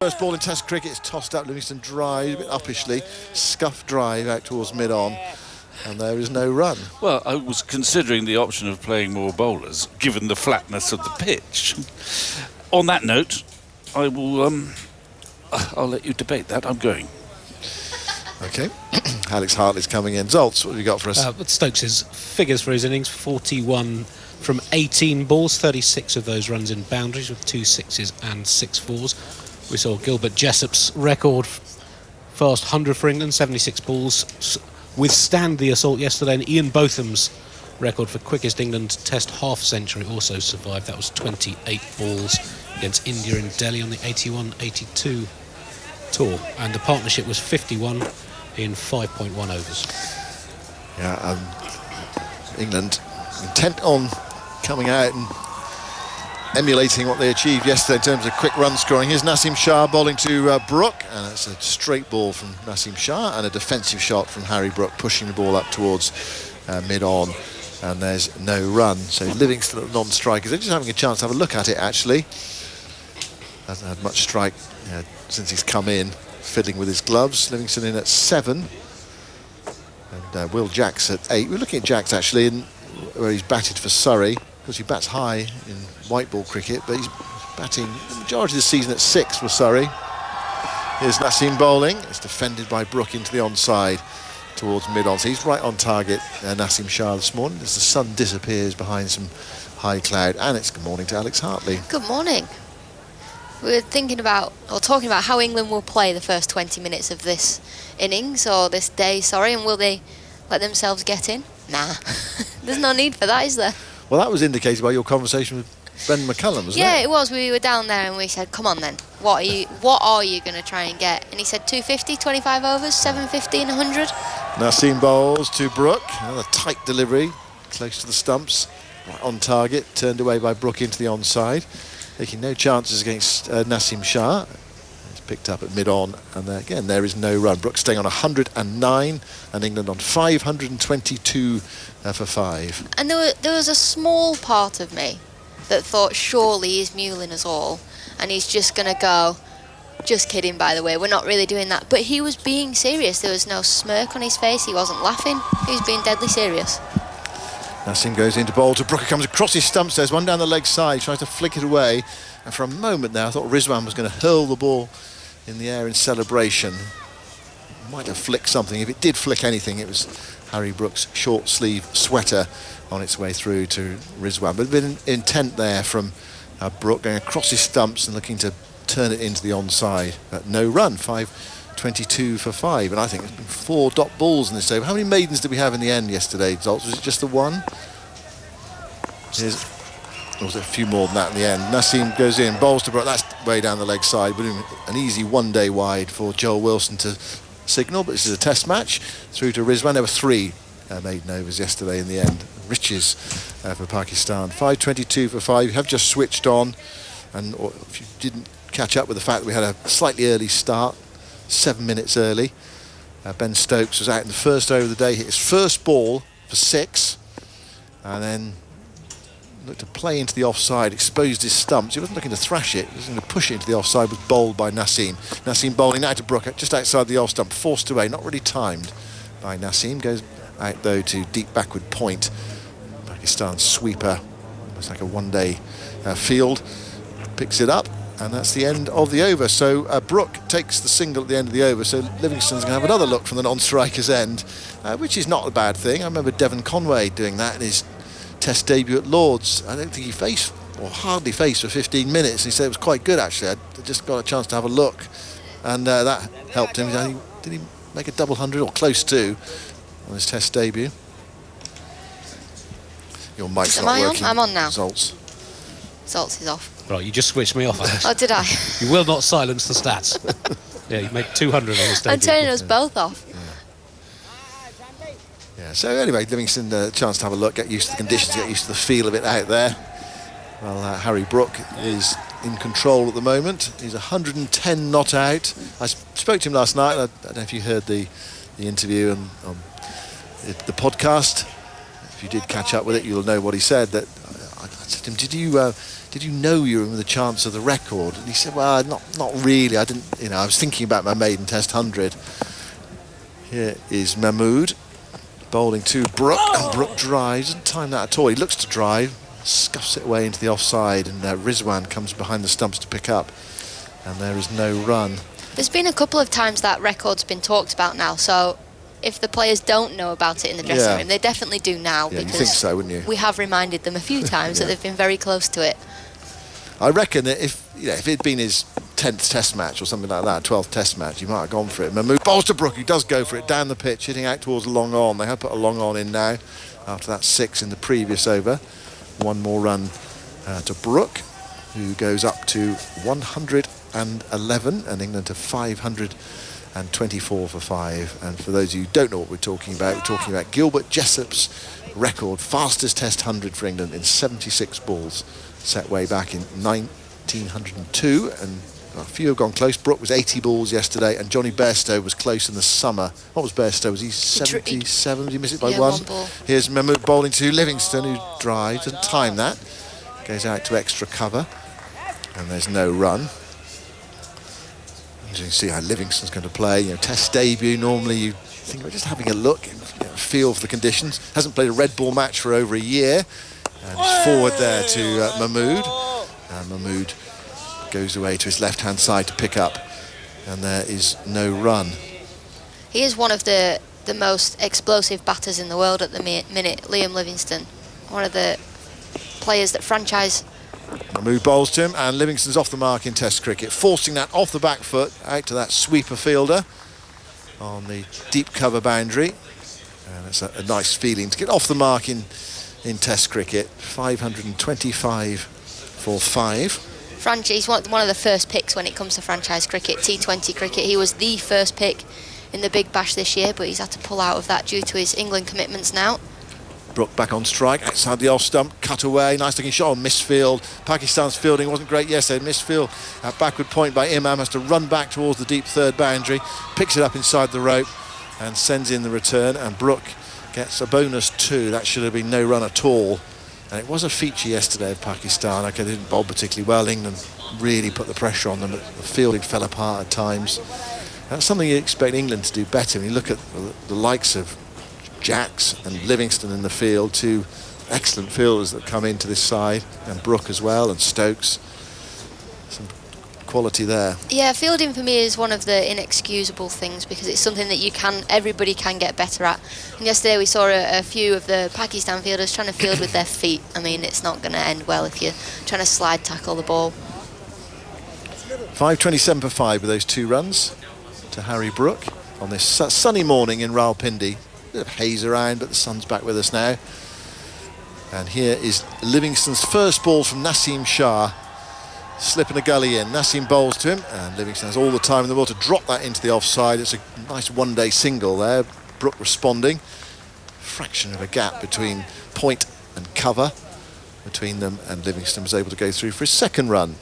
First ball in Test cricket, it's tossed up. Livingston drive, a bit uppishly, scuffed drive out towards mid-on, and there is no run. Well, I was considering the option of playing more bowlers, given the flatness of the pitch. On that note, I will. I'll let you debate that. I'm going. Okay. Alex Hartley's coming in. Zoltz, what have you got for us? Stokes' figures for his innings: 41 from 18 balls, 36 of those runs in boundaries with 2 sixes and 6 fours. We saw Gilbert Jessop's record fast 100 for England, 76 balls, withstand the assault yesterday, and Ian Botham's record for quickest England Test half century also survived. That was 28 balls against India in Delhi on the 81-82 tour, and the partnership was 51 in 5.1 overs. Yeah, England intent on coming out and emulating what they achieved yesterday in terms of quick run scoring. Here's Naseem Shah bowling to Brook, and it's a straight ball from Naseem Shah and a defensive shot from Harry Brook, pushing the ball up towards mid-on, and there's no run. So Livingston at non-strikers. They're just having a chance to have a look at it, actually. Hasn't had much strike since he's come in, fiddling with his gloves. Livingston in at 7, and Will Jacks at 8. We're looking at Jacks, actually, where he's batted for Surrey. Of course, he bats high in white ball cricket, but he's batting the majority of the season at 6 for Surrey. Here's Naseem bowling. It's defended by Brook into the onside towards mid-on. So he's right on target, Naseem Shah, this morning, as the sun disappears behind some high cloud. And it's good morning to Alex Hartley. Good morning. We're talking about how England will play the first 20 minutes of this innings, or this day, and will they let themselves get in? Nah. There's no need for that, is there? Well, that was indicated by your conversation with Brendan McCullum, wasn't it? Yeah, it was. We were down there and we said, come on then, what are you going to try and get? And he said 250, 25 overs, 750 and 100. Naseem bowls to Brook. Another tight delivery, close to the stumps, right on target, turned away by Brook into the onside. Taking no chances against Naseem Shah. He's picked up at mid-on, and again, there is no run. Brook staying on 109, and England on 522 for 5. And there was a small part of me that thought surely he's mulling us all, and he's just going to go, just kidding, by the way, we're not really doing that. But he was being serious. There was no smirk on his face. He wasn't laughing. He was being deadly serious. Naseem goes into bowl to Brook, comes across his stumps. There's one down the leg side, tries to flick it away, and for a moment there I thought Rizwan was going to hurl the ball in the air in celebration. Might have flicked something. If it did flick anything, it was Harry Brook's short sleeve sweater on its way through to Rizwan. But a bit of intent there from Brook, going across his stumps and looking to turn it into the onside. But no run, 522 for 5, and I think there's been 4 dot balls in this over. How many maidens did we have in the end yesterday, Zoltz? Was it just the one? There was a few more than that in the end. Naseem goes in, bowls to Brook, that's way down the leg side, but an easy one-day wide for Joel Wilson to signal, but this is a test match. Through to Rizwan. There were 3 maiden overs yesterday in the end. Riches for Pakistan. 522 for 5. You have just switched on, and if you didn't catch up with the fact that we had a slightly early start, 7 minutes early. Ben Stokes was out in the first over of the day, hit his first ball for 6, and then looked to play into the offside, exposed his stumps. He wasn't looking to thrash it, he was going to push it into the offside, was bowled by Naseem. Naseem bowling out to Brook, just outside the off stump, forced away, not really timed by Naseem. Goes out though to deep backward point. Pakistan sweeper, almost like a one-day field, picks it up. And that's the end of the over. So Brook takes the single at the end of the over. So Livingston's going to have another look from the non-striker's end, which is not a bad thing. I remember Devon Conway doing that in his Test debut at Lords. I don't think he faced, or hardly faced, for 15 minutes. And he said it was quite good, actually. I just got a chance to have a look. And that helped him. Did he make a double 100 or close to on his Test debut? Your mic's not working. I'm on now. Zoltz is off. Right, you just switched me off. Oh, did I? You will not silence the stats. Yeah, you made 200 on this debut. I'm turning us both off. Yeah, so anyway, Livingston a chance to have a look, get used to the conditions, get used to the feel of it out there. Well, Harry Brook is in control at the moment. He's 110 not out. I spoke to him last night. I don't know if you heard the interview and the podcast. If you did catch up with it, you'll know what he said, that I said to him, did you know you were with a chance of the record? And he said, well, not really. I didn't, I was thinking about my maiden test 100. Here is Mahmood bowling to Brook, and Brook drives, doesn't time that at all. He looks to drive, scuffs it away into the offside, and Rizwan comes behind the stumps to pick up, and there is no run. There's been a couple of times that record's been talked about now, so if the players don't know about it in the dressing room, they definitely do now. Yeah, because you think so, wouldn't you? we have reminded them a few times that they've been very close to it. I reckon that if it had been his 10th test match or something like that, 12th test match, he might have gone for it. Mahmood bowls to Brook, he does go for it down the pitch, hitting out towards the long on. They have put a long on in now after that 6 in the previous over. One more run to Brook, who goes up to 111, and England to 524 for 5. And for those of you who don't know what we're talking about Gilbert Jessop's record, fastest test 100 for England in 76 balls, set way back in 1902, and a few have gone close. Brook was 80 balls yesterday, and Johnny Bairstow was close in the summer. What was Bairstow? Was he 77? Did he miss it by one? Ball. Here's Mahmood bowling to Livingston, who drives, doesn't time that. Goes out to extra cover, and there's no run. As you can see how Livingston's going to play. Test debut, normally you think about just having a look and feel for the conditions. Hasn't played a red ball match for over a year. And he's forward there to Mahmood. And Mahmood goes away to his left-hand side to pick up. And there is no run. He is one of the most explosive batters in the world at the minute, Liam Livingstone. One of the players that franchise... Mahmood bowls to him, and Livingston's off the mark in Test cricket, forcing that off the back foot out to that sweeper fielder on the deep cover boundary. And it's a nice feeling to get off the mark in Test cricket. 525 for 5. He's one of the first picks when it comes to franchise cricket, T20 cricket. He was the first pick in the Big Bash this year, but he's had to pull out of that due to his England commitments now. Brook back on strike, outside the off stump, cut away, nice looking shot on misfield. Pakistan's fielding wasn't great yesterday, misfield at backward point by Imam, has to run back towards the deep third boundary, picks it up inside the rope and sends in the return, and Brook gets a bonus 2. That should have been no run at all. And it was a feature yesterday of Pakistan. They didn't bowl particularly well. England really put the pressure on them, but the fielding fell apart at times. That's something you expect England to do better. When you look at the likes of Jacks and Livingston in the field, 2 excellent fielders that come into this side, and Brook as well, and Stokes. Some quality there. Yeah, fielding for me is one of the inexcusable things, because it's something that everybody can get better at. And yesterday we saw a few of the Pakistan fielders trying to field with their feet. I mean, it's not going to end well if you're trying to slide tackle the ball. 527 for 5 with those 2 runs to Harry Brook on this sunny morning in Rawalpindi. Bit of haze around, but the sun's back with us now. And here is Livingston's first ball from Naseem Shah, slipping a gully in. Naseem bowls to him, and Livingston has all the time in the world to drop that into the offside. It's a nice one-day single there. Brook responding. Fraction of a gap between point and cover between them, and Livingston was able to go through for his second run.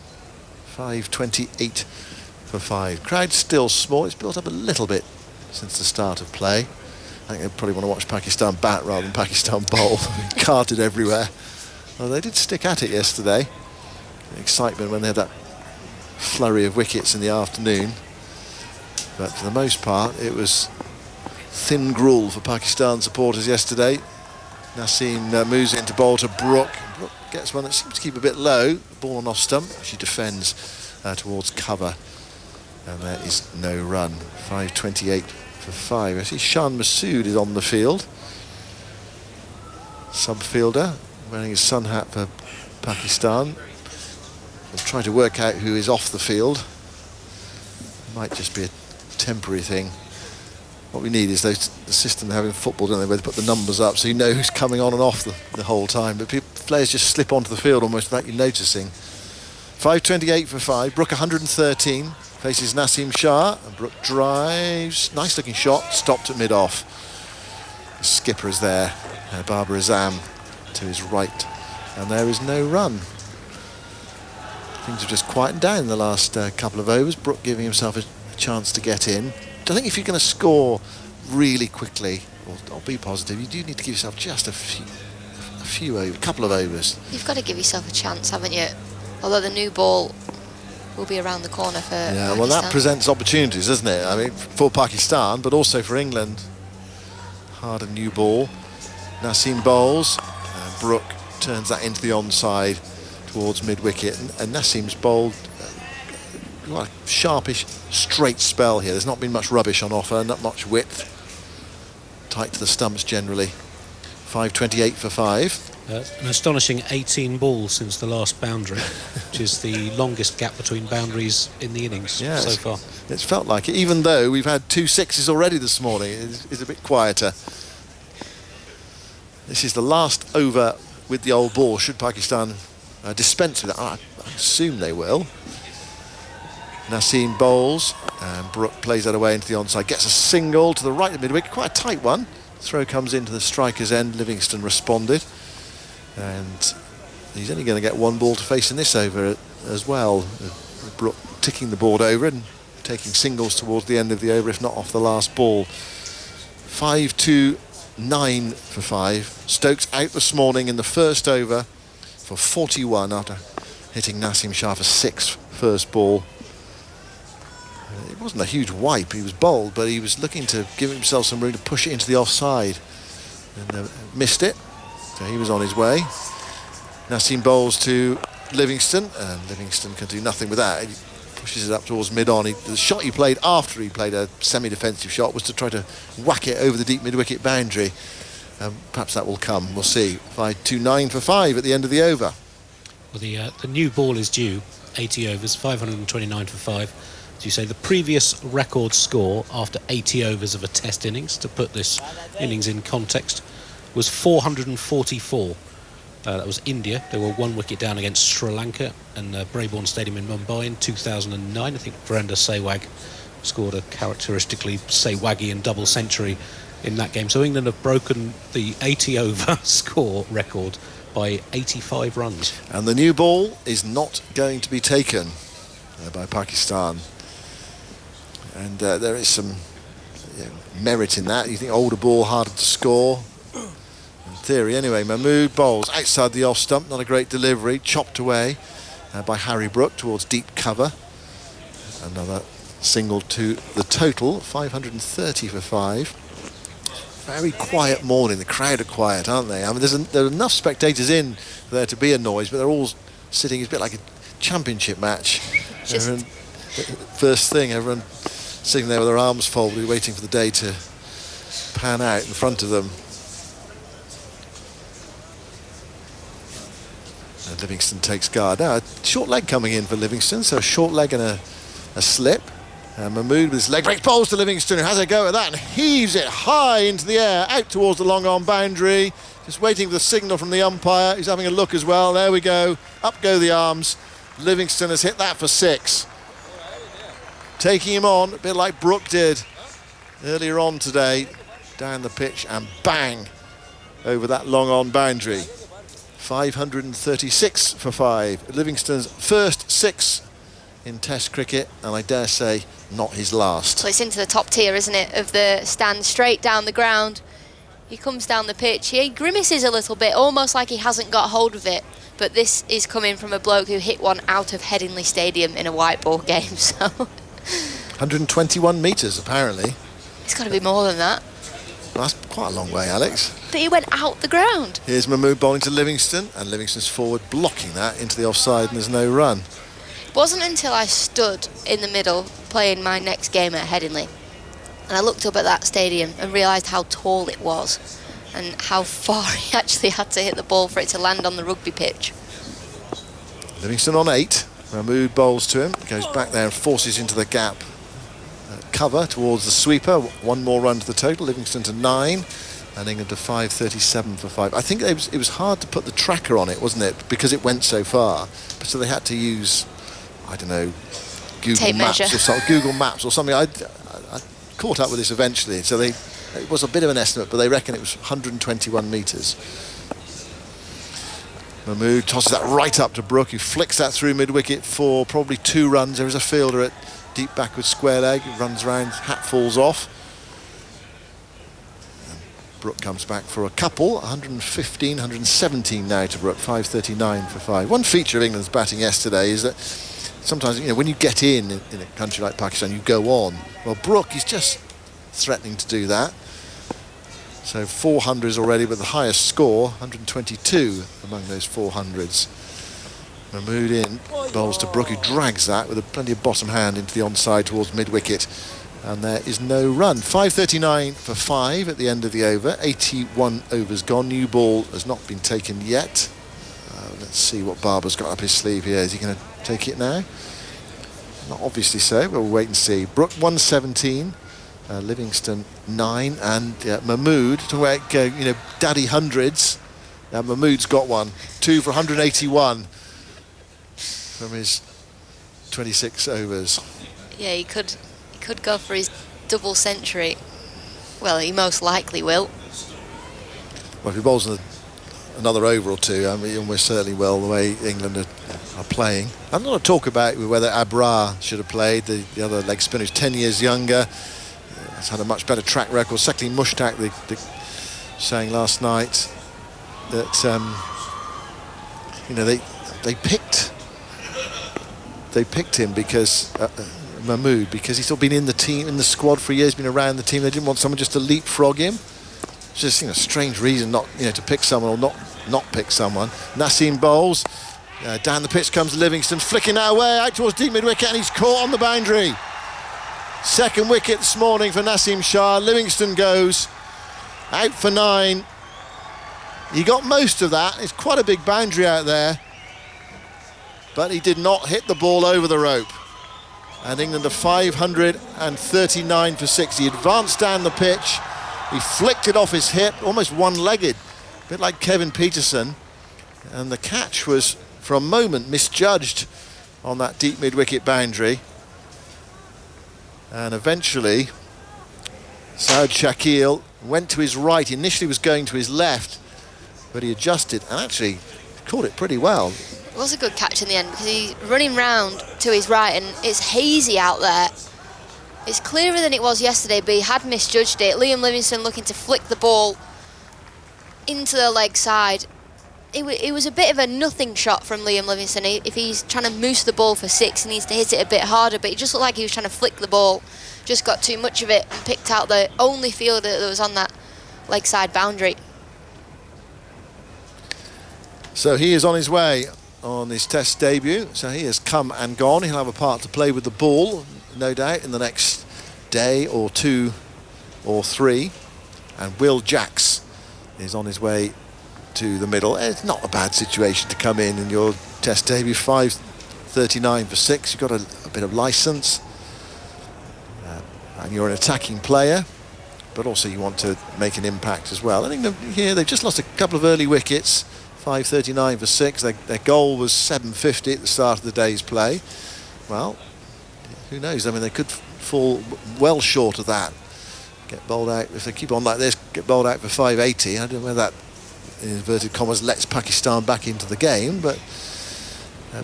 528 for 5. Crowd still small. It's built up a little bit since the start of play. I think they probably want to watch Pakistan bat rather than Pakistan bowl. Carted everywhere. Well, they did stick at it yesterday. The excitement when they had that flurry of wickets in the afternoon. But for the most part, it was thin gruel for Pakistan supporters yesterday. Naseem moves into bowl to Brook. Brook gets one that seems to keep a bit low. Ball on off stump. She defends towards cover. And there is no run. 528 for 5. I see Shan Masood is on the field. Sub-fielder, wearing his sun hat for Pakistan. We'll try to work out who is off the field. Might just be a temporary thing. What we need is the system they have in football, don't they, where they put the numbers up so you know who's coming on and off the whole time. But players just slip onto the field almost without you noticing. 528 for 5. Brook 113. Faces Naseem Shah, and Brook drives. Nice looking shot, stopped at mid-off. The skipper is there, Babar Azam to his right, and there is no run. Things have just quietened down in the last couple of overs. Brook giving himself a chance to get in. I think if you're going to score really quickly, or be positive, you do need to give yourself just a a couple of overs. You've got to give yourself a chance, haven't you? Although the new ball will be around the corner for Yeah, Pakistan. well, that presents opportunities, doesn't it? I mean, for Pakistan, but also for England. Harder new ball. Naseem bowls. Brook turns that into the onside towards mid-wicket. And Naseem's bowled quite a sharpish, straight spell here. There's not been much rubbish on offer, not much width. Tight to the stumps generally. 5.28 for 5. An astonishing 18 balls since the last boundary, which is the longest gap between boundaries in the innings so far. It's felt like it, even though we've had 2 sixes already this morning. It's a bit quieter. This is the last over with the old ball. Should Pakistan dispense with it? I assume they will. Naseem bowls, and Brook plays that away into the onside. Gets a single to the right of mid-wicket, quite a tight one. Throw comes into the striker's end. Livingston responded. And he's only going to get 1 ball to face in this over as well. Brook ticking the board over and taking singles towards the end of the over, if not off the last ball. 5-2-9 for 5. Stokes out this morning in the first over for 41 after hitting Naseem Shah for 6 first ball. It wasn't a huge wipe, he was bowled, but he was looking to give himself some room to push it into the offside. And missed it. So he was on his way. Naseem bowls to Livingston, and Livingston can do nothing with that. He pushes it up towards mid-on. The shot he played after he played a semi-defensive shot was to try to whack it over the deep mid-wicket boundary. Perhaps that will come, we'll see. 5-2-9 for 5 at the end of the over. Well, the new ball is due, 80 overs, 529 for 5. As you say, the previous record score after 80 overs of a test innings, to put this innings in context, was 444. That was India. They were 1 wicket down against Sri Lanka and Brabourne Stadium in Mumbai in 2009. I think Virender Sehwag scored a characteristically Sehwagian double century in that game. So England have broken the 80 over score record by 85 runs. And the new ball is not going to be taken by Pakistan. And there is some merit in that. You think older ball, harder to score. Theory anyway. Mahmood bowls outside the off stump, not a great delivery, chopped away by Harry Brook towards deep cover. Another single to the total, 530 for 5. Very quiet morning. The crowd are quiet, aren't they? I mean, there are enough spectators in for there to be a noise, but they're all sitting. It's a bit like a championship match. Everyone, first thing, everyone sitting there with their arms folded, waiting for the day to pan out in front of them. And Livingston takes guard. Now, a short leg coming in for Livingston, so a short leg and a slip. Mahmood with his leg break, bowls to Livingston, who has a go at that and heaves it high into the air, out towards the long on boundary. Just waiting for the signal from the umpire. He's having a look as well. There we go. Up go the arms. Livingston has hit that for 6. Taking him on, a bit like Brook did earlier on today, down the pitch, and bang over that long on boundary. 536 for 5. Livingston's first 6 in Test cricket, and I dare say not his last. Well, it's into the top tier, isn't it, of the stand, straight down the ground. He comes down the pitch, he grimaces a little bit, almost like he hasn't got hold of it. But this is coming from a bloke who hit one out of Headingley Stadium in a white ball game, so... 121 metres, apparently. It's got to be more than that. Well, that's quite a long way, Alex. But he went out the ground. Here's Mahmood bowling to Livingston, and Livingston's forward blocking that into the offside, and there's no run. It wasn't until I stood in the middle playing my next game at Headingley and I looked up at that stadium and realised how tall it was and how far he actually had to hit the ball for it to land on the rugby pitch. Livingston on 8. Mahmood bowls to him, goes back there and forces into the gap. Cover towards the sweeper. 1 more run to the total. Livingston to 9 and England to 537 for 5. I think it was hard to put the tracker on it, wasn't it? Because it went so far. So they had to use, I don't know, Google Maps or something. I caught up with this eventually. So it was a bit of an estimate, but they reckon it was 121 metres. Mahmood tosses that right up to Brook, who flicks that through mid-wicket for probably 2 runs. There is a fielder at deep backward square leg, runs round, hat falls off. And Brook comes back for a couple. 115, 117 now to Brook. 5.39 for 5. One feature of England's batting yesterday is that sometimes, when you get in a country like Pakistan, you go on. Well, Brook is just threatening to do that. So 400s already, but the highest score, 122 among those 400s. Mahmood in, bowls to Brook, who drags that with plenty of bottom hand into the onside towards mid-wicket. And there is no run. 5.39 for 5 at the end of the over. 81 overs gone. New ball has not been taken yet. Let's see what Barber's got up his sleeve here. Is he going to take it now? Not obviously so, but we'll wait and see. Brook 117, Livingston 9, and Mahmood, talking about daddy hundreds. Mahmood's got one. 2 for 181 from his 26 overs. Yeah, he could go for his double century. Well, he most likely will. Well, if he bowls another over or two, I mean, almost certainly will, the way England are playing. I'm not going to talk about whether Abrar should have played, the other leg spinner who's 10 years younger. Has had a much better track record. Secondly, Mushtaq, saying last night that they picked him because Mahmood, because he's still been in the squad for years, been around the team. They didn't want someone just to leapfrog him. It's just a strange reason not to pick someone or not pick someone. Naseem bowls. Down the pitch comes Livingston, flicking that away out towards deep mid-wicket, and he's caught on the boundary. Second wicket this morning for Naseem Shah. Livingston goes out for 9. He got most of that. It's quite a big boundary out there, but he did not hit the ball over the rope. And England are 539 for 6. He advanced down the pitch. He flicked it off his hip, almost one-legged, a bit like Kevin Peterson. And the catch was, for a moment, misjudged on that deep mid-wicket boundary. And eventually, Saud Shakil went to his right. Initially was going to his left, but he adjusted and actually caught it pretty well. It was a good catch in the end because he's running round to his right and it's hazy out there. It's clearer than it was yesterday, but he had misjudged it. Liam Livingstone looking to flick the ball into the leg side. It was a bit of a nothing shot from Liam Livingstone. If he's trying to moose the ball for 6, he needs to hit it a bit harder, but it just looked like he was trying to flick the ball. Just got too much of it and picked out the only fielder that was on that leg side boundary. So he is on his way on his Test debut. So he has come and gone. He'll have a part to play with the ball, no doubt, in the next day or 2 or 3. And Will Jacks is on his way to the middle. It's not a bad situation to come in your Test debut. 5.39 for 6. You've got a bit of licence, and you're an attacking player, but also you want to make an impact as well. I think here they've just lost a couple of early wickets. 5.39 for 6. Their goal was 7.50 at the start of the day's play. Well, who knows? I mean, they could fall well short of that. Get bowled out, if they keep on like this, get bowled out for 5.80. I don't know whether that, in inverted commas, lets Pakistan back into the game, but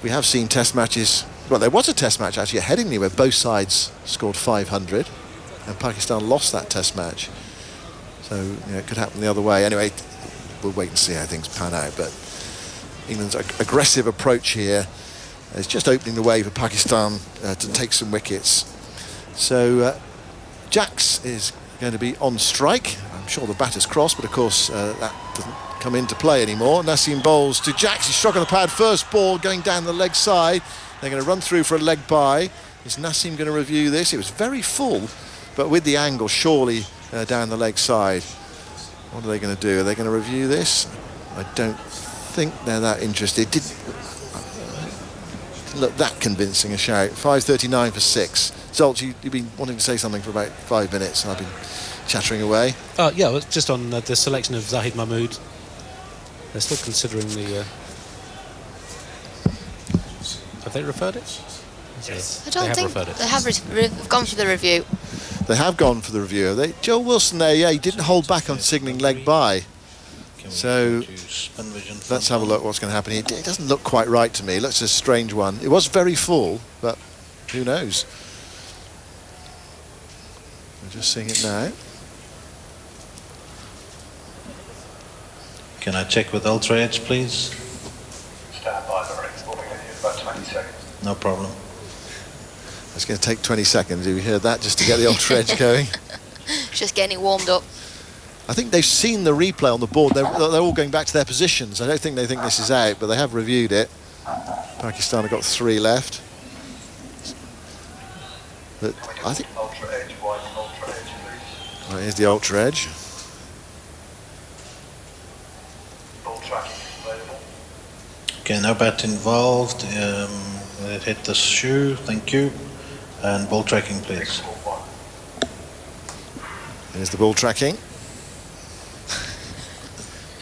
we have seen Test matches. Well, there was a Test match actually at Headingley where both sides scored 500 and Pakistan lost that Test match. So it could happen the other way. Anyway, we'll wait and see how things pan out, but England's aggressive approach here is just opening the way for Pakistan to take some wickets. So Jacks is going to be on strike. I'm sure the batter's crossed, but of course that doesn't come into play anymore. Naseem bowls to Jacks. He's struck on the pad. First ball going down the leg side. They're going to run through for a leg bye. Is Naseem going to review this? It was very full, but with the angle surely down the leg side. What are they going to do? Are they going to review this? I don't think they're that interested. Didn't look that convincing a shout. 5.39 for 6. Zolt, you've been wanting to say something for about 5 minutes, and I've been chattering away. Yeah, well, just on the selection of Zahid Mahmood. They're still considering the... Have they referred it? I don't think they have gone for the review. They have gone for the review. Joel Wilson there, he didn't hold back on signalling leg by. So let's have a look what's going to happen here. It doesn't look quite right to me. It looks a strange one. It was very full, but who knows? We're just seeing it now. Can I check with Ultra Edge, please? Stand by for exporting in about 20 seconds. No problem. It's going to take 20 seconds. Have you heard that, just to get the Ultra Edge going? Just getting it warmed up. I think they've seen the replay on the board. They're all going back to their positions. I don't think they think this is out, but they have reviewed it. Pakistan have got 3 left. But I think... Ultra Edge, wide Ultra Edge, please. Right, here's the Ultra Edge. Ball tracking available. Okay, no bat involved. It hit the shoe, thank you. And ball tracking, please. Export 1. Here's the ball tracking.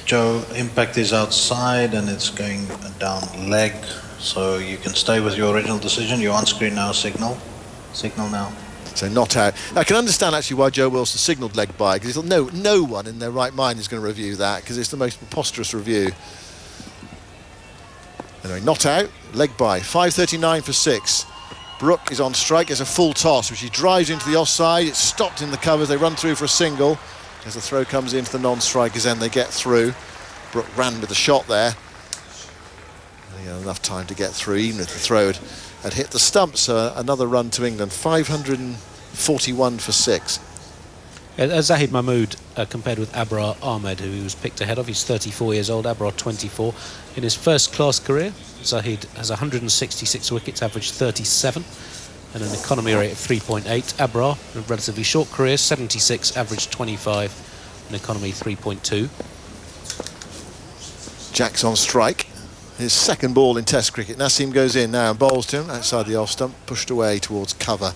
Joe, impact is outside and it's going down leg. So you can stay with your original decision. You're on screen now, signal. Signal now. So not out. I can understand actually why Joe Wilson signalled leg by, because he thought no one in their right mind is going to review that, because it's the most preposterous review. Anyway, not out, leg by. 5:39 for 6. Brook is on strike as a full toss, which he drives into the offside. It's stopped in the covers. They run through for a single. As the throw comes into the non-strikers, then they get through. Brook ran with the shot there. He had enough time to get through, even if the throw had hit the stump. So another run to England, 541 for 6. Zahid Mahmood compared with Abrar Ahmed, who he was picked ahead of. He's 34 years old, Abrar 24. In his first-class career, Zahid has 166 wickets, averaged 37, and an economy rate of 3.8. Abrar, a relatively short career, 76, averaged 25, an economy 3.2. Jack's on strike. His second ball in Test cricket. Naseem goes in now and bowls to him outside the off stump, pushed away towards cover,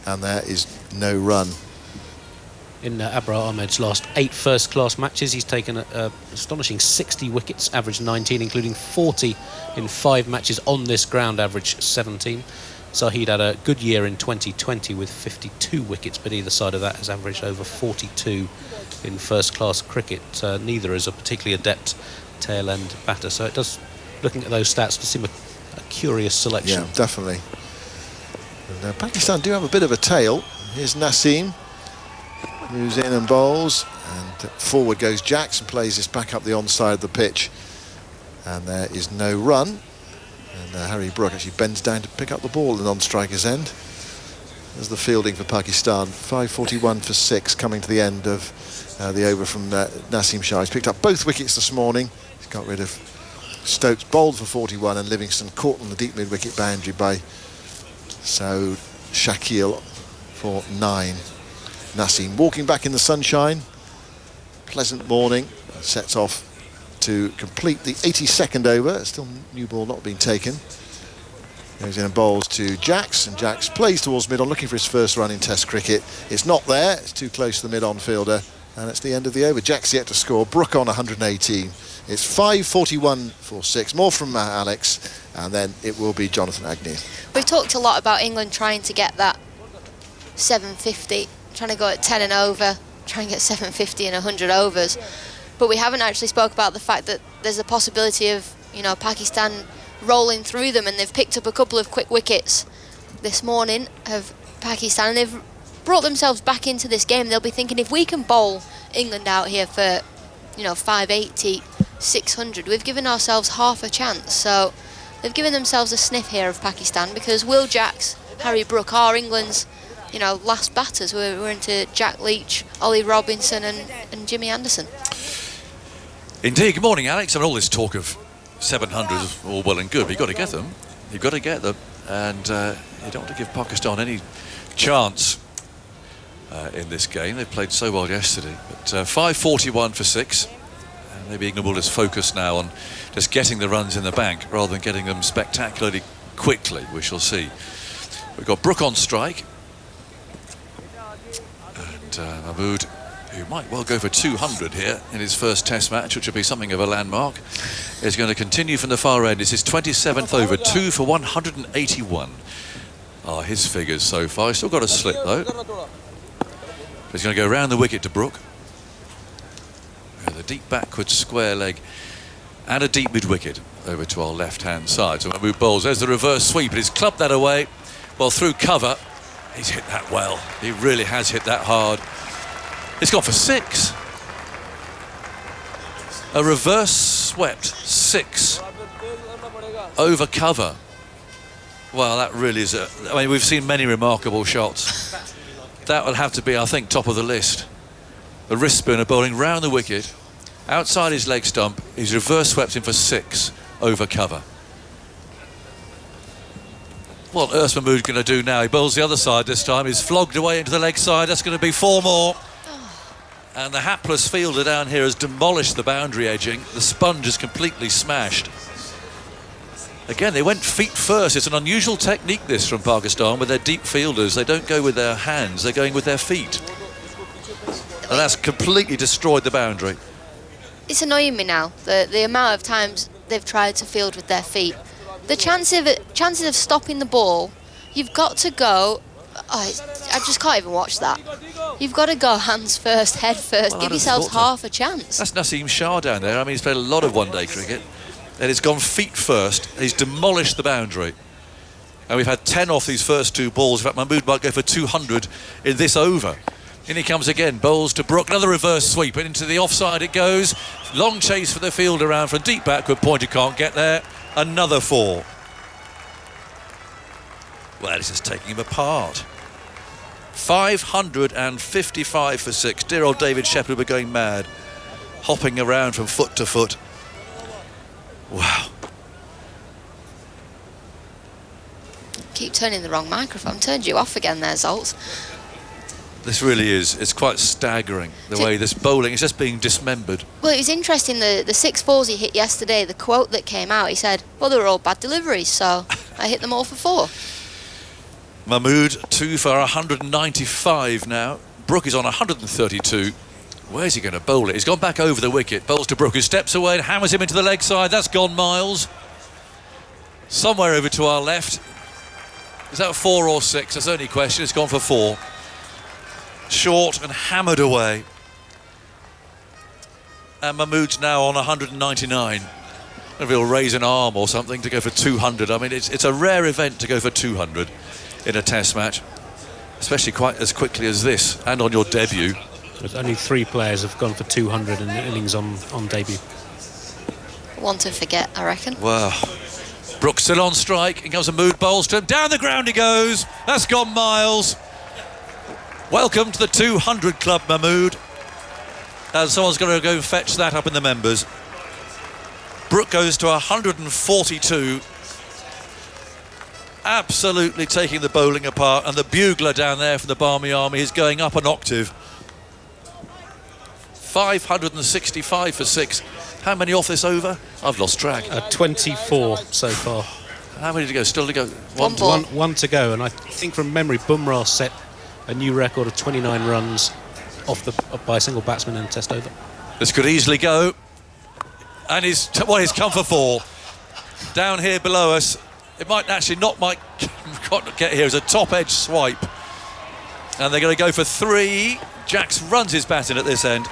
and there is no run. In Abrar Ahmed's last 8 first-class matches, he's taken an astonishing 60 wickets, average 19, including 40 in 5 matches on this ground, average 17. Zahid had a good year in 2020 with 52 wickets, but either side of that has averaged over 42 in first-class cricket. Neither is a particularly adept tail-end batter, so it does, looking at those stats, to seem a curious selection. Yeah, definitely. And, Pakistan do have a bit of a tail. Here's Naseem. Moves in and bowls, and forward goes Jackson, plays this back up the onside of the pitch, and there is no run. And Harry Brook actually bends down to pick up the ball at the non-striker's end. There's the fielding for Pakistan. 5:41 for 6 coming to the end of the over from Naseem Shah. He's picked up both wickets this morning. He's got rid of Stokes, bowled for 41, and Livingston caught on the deep mid-wicket boundary by Saud Shakil for 9. Naseem walking back in the sunshine. Pleasant morning. Sets off to complete the 82nd over. Still new ball not being taken. Goes in and bowls to Jacks, and Jacks plays towards mid-on, looking for his first run in Test cricket. It's not there. It's too close to the mid-on fielder, and it's the end of the over. Jacks yet to score. Brook on 118. It's 5:41 for 6. More from Alex, and then it will be Jonathan Agnew. We've talked a lot about England trying to get that 750, trying to go at 10 and over, try and get 750 in 100 overs. But we haven't actually spoke about the fact that there's a possibility of, Pakistan rolling through them, and they've picked up a couple of quick wickets this morning of Pakistan, and they've brought themselves back into this game. They'll be thinking, if we can bowl England out here for, 580, 600, we've given ourselves half a chance. So they've given themselves a sniff here of Pakistan, because Will Jacks, Harry Brook are England's last batters. We're into Jack Leach, Ollie Robinson and Jimmy Anderson. Indeed. Good morning, Alex. All this talk of 700 is all well and good, but you've got to get them. You've got to get them, and you don't want to give Pakistan any chance in this game. They played so well yesterday. But 5:41 for 6. And maybe England will just focus now on just getting the runs in the bank rather than getting them spectacularly quickly. We shall see. We've got Brook on strike. Mahmood, who might well go for 200 here in his first Test match, which will be something of a landmark, is going to continue from the far end. It's his 27th over, 2 for 181 are his figures so far. He's still got a slip though. He's going to go round the wicket to Brook. With a deep backward square leg and a deep mid wicket over to our left hand side. So Mahmood bowls. There's the reverse sweep, but he's clubbed that away. Well, through cover. He's hit that well. He really has hit that hard. It's gone for 6. A reverse swept 6 over cover. Well, that really is I mean, we've seen many remarkable shots. That would have to be, I think, top of the list. The wrist spinner bowling round the wicket, outside his leg stump. He's reverse swept him for 6 over cover. What Urs Mahmood going to do now? He bowls the other side this time. He's flogged away into the leg side. That's going to be 4 more. And the hapless fielder down here has demolished the boundary edging. The sponge is completely smashed. Again, they went feet first. It's an unusual technique, this, from Pakistan, with their deep fielders. They don't go with their hands, they're going with their feet. And that's completely destroyed the boundary. It's annoying me now, the amount of times they've tried to field with their feet. The chances of stopping the ball, you've got to go... I just can't even watch that. You've got to go hands first, head first, Well, give yourselves half a chance. That's Naseem Shah down there. I mean, he's played a lot of one-day cricket. And he's gone feet first. He's demolished the boundary. And we've had 10 off these first 2 balls. In fact, Mahmood might go for 200 in this over. In he comes again, bowls to Brook. Another reverse sweep, and into the offside it goes. Long chase for the fielder around from deep backward point. He can't get there. Another 4. Well, he's just taking him apart. 555 for 6. Dear old David Shepherd will be going mad, hopping around from foot to foot. Wow. Keep turning the wrong microphone. Turned you off again there, Zoltz. This really is. It's quite staggering, the way this bowling is just being dismembered. Well, it was interesting, the 6 4s he hit yesterday, the quote that came out, he said, well, they were all bad deliveries, so I hit them all for 4. Mahmood 2 for 195 now. Brook is on 132. Where's he going to bowl it? He's gone back over the wicket. Bowls to Brook, who steps away and hammers him into the leg side. That's gone miles. Somewhere over to our left. Is that 4 or 6? That's the only question. It's gone for 4. Short and hammered away. And Mahmood's now on 199. Maybe he'll raise an arm or something to go for 200. I mean, it's a rare event to go for 200 in a test match, especially quite as quickly as this, and on your debut. There's only 3 players have gone for 200 in innings on debut. One to forget, I reckon. Wow. Brook still on strike. Here comes Mahmood, bowls to him. Down the ground he goes. That's gone miles. Welcome to the 200 club, Mahmood. And someone's got to go and fetch that up in the members. Brook goes to 142. Absolutely taking the bowling apart. And the bugler down there from the Barmy Army is going up an octave. 565 for 6. How many off this over? I've lost track. 24 so far. How many to go? Still to go? One to go, and I think from memory, Bumrah set a new record of 29 runs by a single batsman in a test over. This could easily go. And he's come for 4. Down here below us, it might actually not get here as a top edge swipe. And they're going to go for 3. Jacks runs his bat in at this end.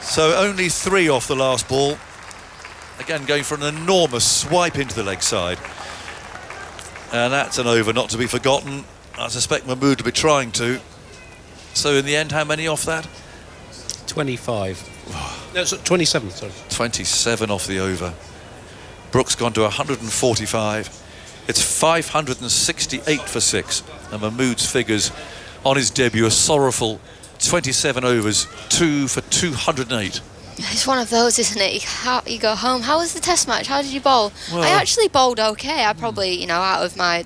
So only 3 off the last ball. Again, going for an enormous swipe into the leg side. And that's an over not to be forgotten. I suspect Mahmood will be trying to. So in the end, how many off that? 25. No, 27, sorry. 27 off the over. Brook's gone to 145. It's 568 for 6. And Mahmood's figures on his debut are sorrowful. 27 overs, 2 for 208. It's one of those, isn't it? You go home. How was the test match? How did you bowl? Well, I actually bowled okay. I probably, out of my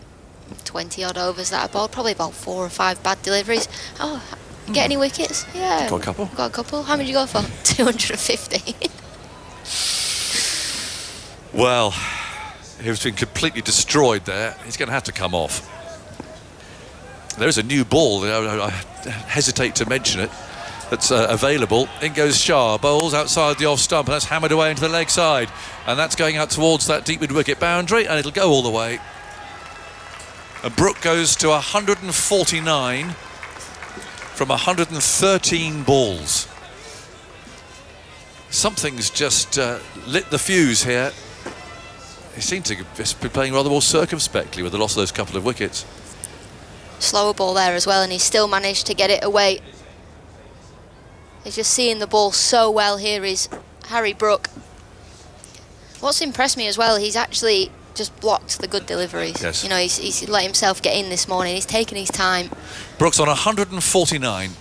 20 odd overs that I bowled, probably about 4 or 5 bad deliveries. Oh, get any wickets? Yeah. Got a couple. Got a couple. How many did you go for? 250. Well, he's been completely destroyed there. He's going to have to come off. There's a new ball, I hesitate to mention it, that's available. In goes Shah, bowls outside the off stump, and that's hammered away into the leg side. And that's going out towards that deep mid-wicket boundary, and it'll go all the way. And Brook goes to 149 from 113 balls. Something's just lit the fuse here. He seemed to be playing rather more circumspectly with the loss of those couple of wickets. Slower ball there as well, and he still managed to get it away. He's just seeing the ball so well here. He's Harry Brook. What's impressed me as well, he's actually just blocked the good deliveries. Yes. You know, he's let himself get in this morning. He's taken his time. Brooks on 149.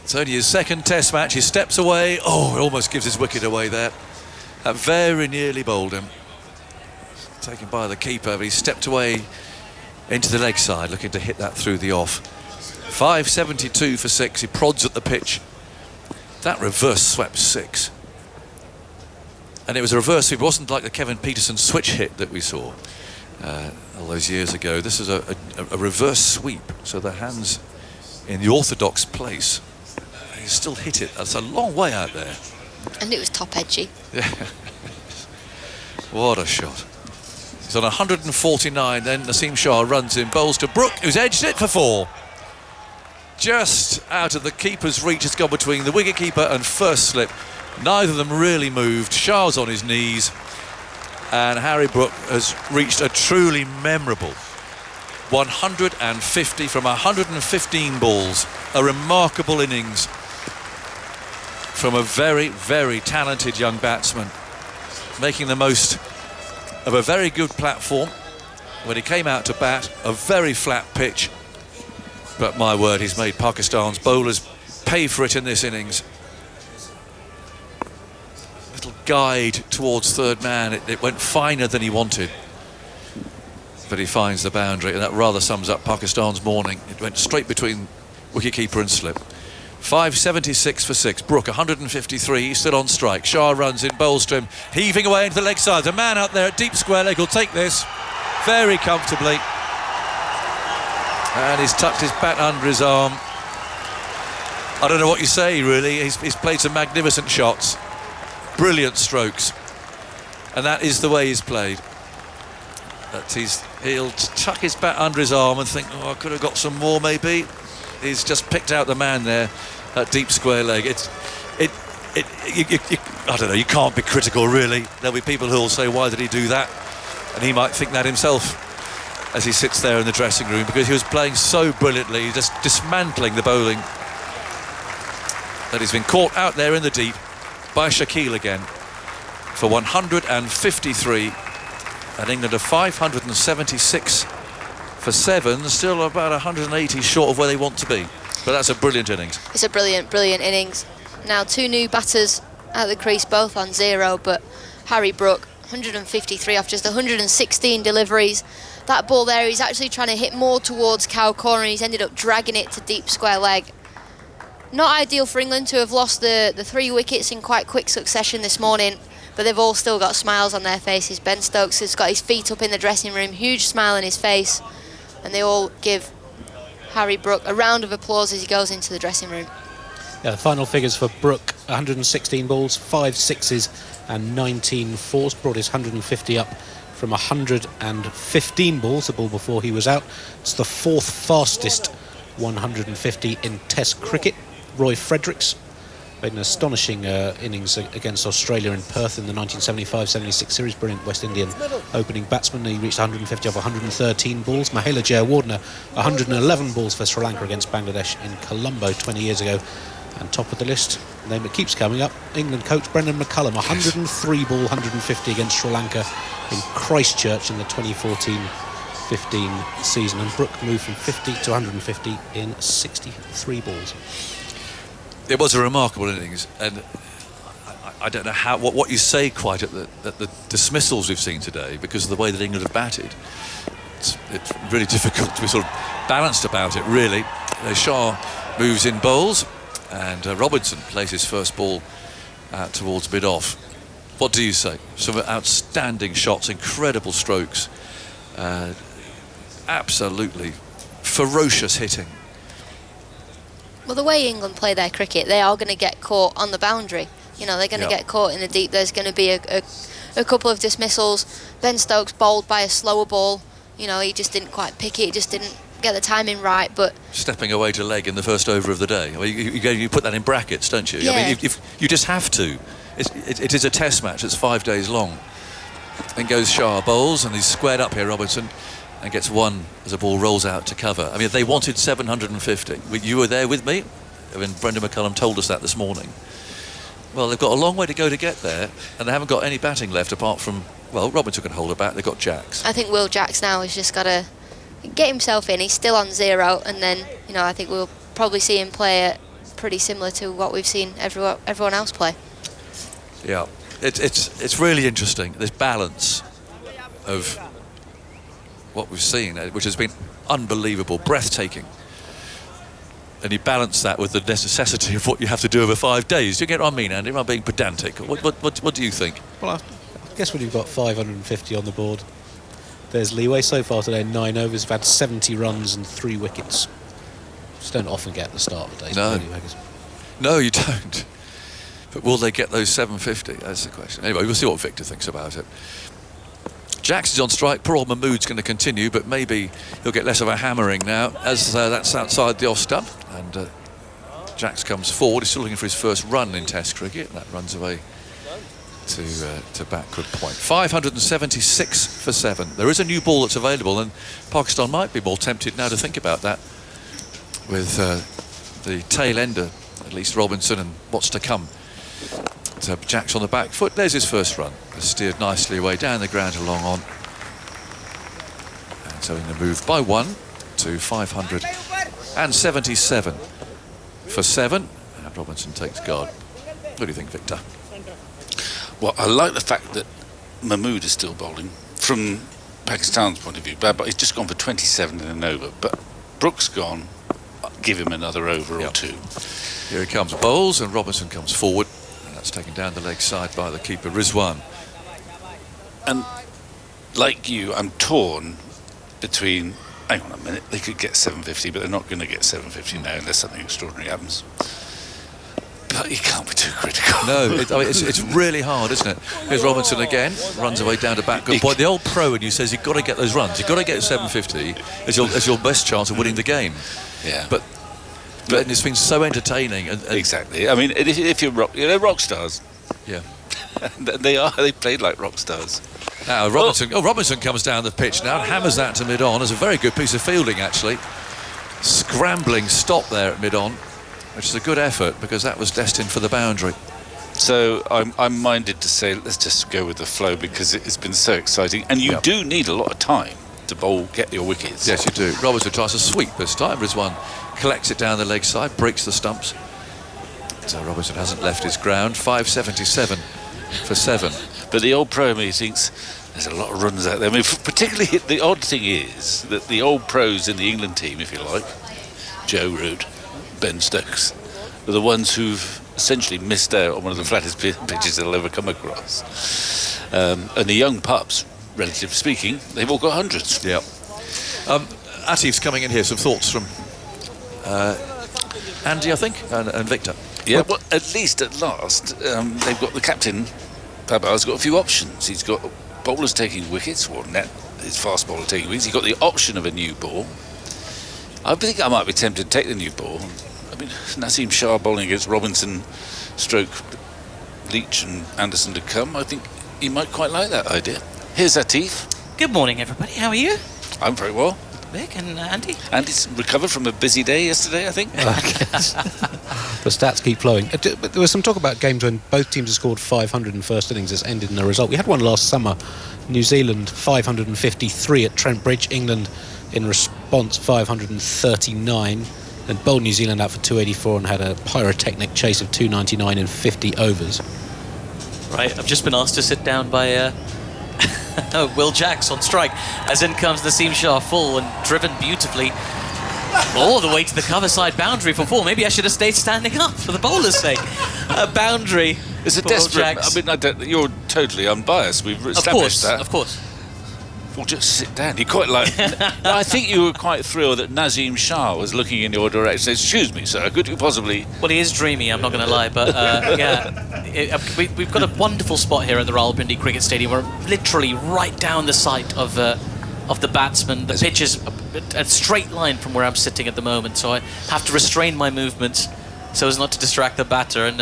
It's only his second test match. He steps away. Oh, it almost gives his wicket away there. That very nearly bowled him. Taken by the keeper, but he stepped away into the leg side, looking to hit that through the off. 572 for 6. He prods at the pitch. That reverse swept 6. And it was a reverse sweep. It wasn't like the Kevin Peterson switch hit that we saw all those years ago. This is a reverse sweep, so the hands in the orthodox place. He still hit it. That's a long way out there. And it was top edgy. Yeah. What a shot. He's on 149, then Naseem Shah runs in, bowls to Brook, who's edged it for 4. Just out of the keeper's reach. It's gone between the wicketkeeper and first slip. Neither of them really moved. Shah's on his knees, and Harry Brook has reached a truly memorable 150 from 115 balls. A remarkable innings from a very, very talented young batsman, making the most of a very good platform when he came out to bat. A very flat pitch, but my word, he's made Pakistan's bowlers pay for it in this innings. Little guide towards third man. It went finer than he wanted, but he finds the boundary, and that rather sums up Pakistan's morning. It went straight between wicketkeeper and slip. 576 for 6. Brook 153. He's still on strike. Shah runs in, bowls to him, heaving away into the leg side. The man out there at deep square leg will take this very comfortably, and he's tucked his bat under his arm. I don't know what you say, really. He's played some magnificent shots, brilliant strokes, and that is the way he's played. That he'll tuck his bat under his arm and think, oh, I could have got some more maybe. He's just picked out the man there at deep square leg. I don't know, you can't be critical, really. There'll be people who'll say, why did he do that? And he might think that himself as he sits there in the dressing room, because he was playing so brilliantly, just dismantling the bowling, that he's been caught out there in the deep by Shakeel again for 153, and England are 576 for 7, still about 180 short of where they want to be. But that's a brilliant innings. It's a brilliant, brilliant innings. Now 2 new batters at the crease, both on 0, but Harry Brook, 153 off just 116 deliveries. That ball there, he's actually trying to hit more towards cow corner, and he's ended up dragging it to deep square leg. Not ideal for England to have lost the 3 wickets in quite quick succession this morning, but they've all still got smiles on their faces. Ben Stokes has got his feet up in the dressing room, huge smile on his face, and they all give Harry Brook a round of applause as he goes into the dressing room. Yeah, the final figures for Brook: 116 balls, 5 sixes and 19 fours, brought his 150 up from 115 balls, the ball before he was out. It's the 4th fastest 150 in Test cricket. Roy Fredericks made an astonishing innings against Australia in Perth in the 1975-76 series. Brilliant West Indian opening batsman. He reached 150 off 113 balls. Mahela Jayawardene 111 balls for Sri Lanka against Bangladesh in Colombo 20 years ago. And top of the list, the name that keeps coming up, England coach Brendan McCullum, 103 ball 150 against Sri Lanka in Christchurch in the 2014-15 season. And Brook moved from 50 to 150 in 63 balls. It was a remarkable innings, and I don't know what you say quite at the dismissals we've seen today, because of the way that England have batted. It's really difficult to be sort of balanced about it, really. Shah moves in bowls, and Robinson plays his first ball out towards mid-off. What do you say? Some outstanding shots, incredible strokes, absolutely ferocious hitting. Well, the way England play their cricket, they are going to get caught on the boundary. You know, they're going to get caught in the deep. There's going to be a couple of dismissals. Ben Stokes bowled by a slower ball. You know, he just didn't quite pick it. He just didn't get the timing right. But stepping away to leg in the first over of the day. Well, you put that in brackets, don't you? Yeah. I mean, if you just have to. It is a test match. It's 5 days long. Then goes Shah, bowls, and he's squared up here, Robinson, and gets one as the ball rolls out to cover. I mean, they wanted 750. You were there with me when Brendan McCullum told us that this morning. Well, they've got a long way to go to get there, and they haven't got any batting left apart from, well, Robinson can hold a bat. They've got Jacks. I think Will Jacks now has just got to get himself in. He's still on 0, and then, you know, I think we'll probably see him play it pretty similar to what we've seen everyone else play. Yeah, it's really interesting, this balance of what we've seen, which has been unbelievable, breathtaking. And you balance that with the necessity of what you have to do over 5 days. Do you get what I mean, Andy? Am I being pedantic? What do you think? Well, I guess when you've got 550 on the board, there's leeway. So far today, 9 overs. We've had 70 runs and 3 wickets. Just don't often get at the start of the day. No. No, you don't. But will they get those 750? That's the question. Anyway, we'll see what Victor thinks about it. Jackson's on strike. Poor old Mahmood's going to continue, but maybe he'll get less of a hammering now, as that's outside the off stump. And Jacks comes forward. He's still looking for his first run in Test cricket. That runs away to backward point. 576 for 7. There is a new ball that's available, and Pakistan might be more tempted now to think about that with the tail ender, at least Robinson, and what's to come. So Jacks on the back foot. There's his first run. Steered nicely away down the ground along on. And so in the move by 1 to 577 for 7. And Robinson takes guard. What do you think, Victor? Well, I like the fact that Mahmood is still bowling from Pakistan's point of view. But he's just gone for 27 in an over. But Brooks gone. Give him another over or 2. Here he comes, bowls, and Robinson comes forward. That's taken down the leg side by the keeper, Rizwan. And like you, I'm torn between, hang on a minute, they could get 750, but they're not going to get 750 now unless something extraordinary happens. But you can't be too critical. No, it's really hard, isn't it? Here's Robinson again, runs away down to back. Good point. The old pro in you says you've got to get those runs. You've got to get 750 as your best chance of winning the game. Yeah. But it's been so entertaining. And exactly. I mean, if you're rock stars. Yeah. They played like rock stars. Now Robinson comes down the pitch now and hammers that to mid-on. It's a very good piece of fielding, actually. Scrambling stop there at mid-on, which is a good effort because that was destined for the boundary. So I'm minded to say let's just go with the flow because it's been so exciting, and you do need a lot of time to get your wickets. Yes, you do. Robinson tries to sweep this time. Rizwan collects it down the leg side, breaks the stumps. So Robinson hasn't left his ground. 577 for 7. But the old pro in me thinks there's a lot of runs out there. I mean, particularly the odd thing is that the old pros in the England team, if you like, Joe Root, Ben Stokes, are the ones who've essentially missed out on one of the flattest pitches they'll ever come across. And the young pups, relatively speaking, they've all got hundreds. Yeah. Atif's coming in here. Some thoughts from Andy, I think, and Victor. Yeah, well, at least at last, they've got the captain. Pabar's got a few options. He's got bowlers taking wickets, or his fast bowler taking wickets. He's got the option of a new ball. I think I might be tempted to take the new ball. I mean, Naseem Shah bowling against Robinson, Stroke, Leach and Anderson to come. I think he might quite like that idea. Here's Atif. Good morning, everybody. How are you? I'm very well. Vic and Andy? Andy's recovered from a busy day yesterday, I think. The stats keep flowing. But there was some talk about games when both teams have scored 500 in first innings that's ended in a result. We had one last summer. New Zealand 553 at Trent Bridge. England in response 539. And bowled New Zealand out for 284 and had a pyrotechnic chase of 299 in 50 overs. Right, I've just been asked to sit down by Will Jacks on strike, as in comes Naseem Shah full and driven beautifully all the way to the cover side boundary for 4. Maybe I should have stayed standing up for the bowler's sake. A boundary. It's a desperate. I mean, you're totally unbiased. We've established that. Of course. Well, just sit down. You quite like. I think you were quite thrilled that Naseem Shah was looking in your direction. Says, "Excuse me, sir. Could you possibly?" Well, he is dreamy. I'm not going to lie, but we've got a wonderful spot here at the Rawalpindi Cricket Stadium. We're literally right down the sight of the batsman. The pitch is a straight line from where I'm sitting at the moment, so I have to restrain my movements so as not to distract the batter. And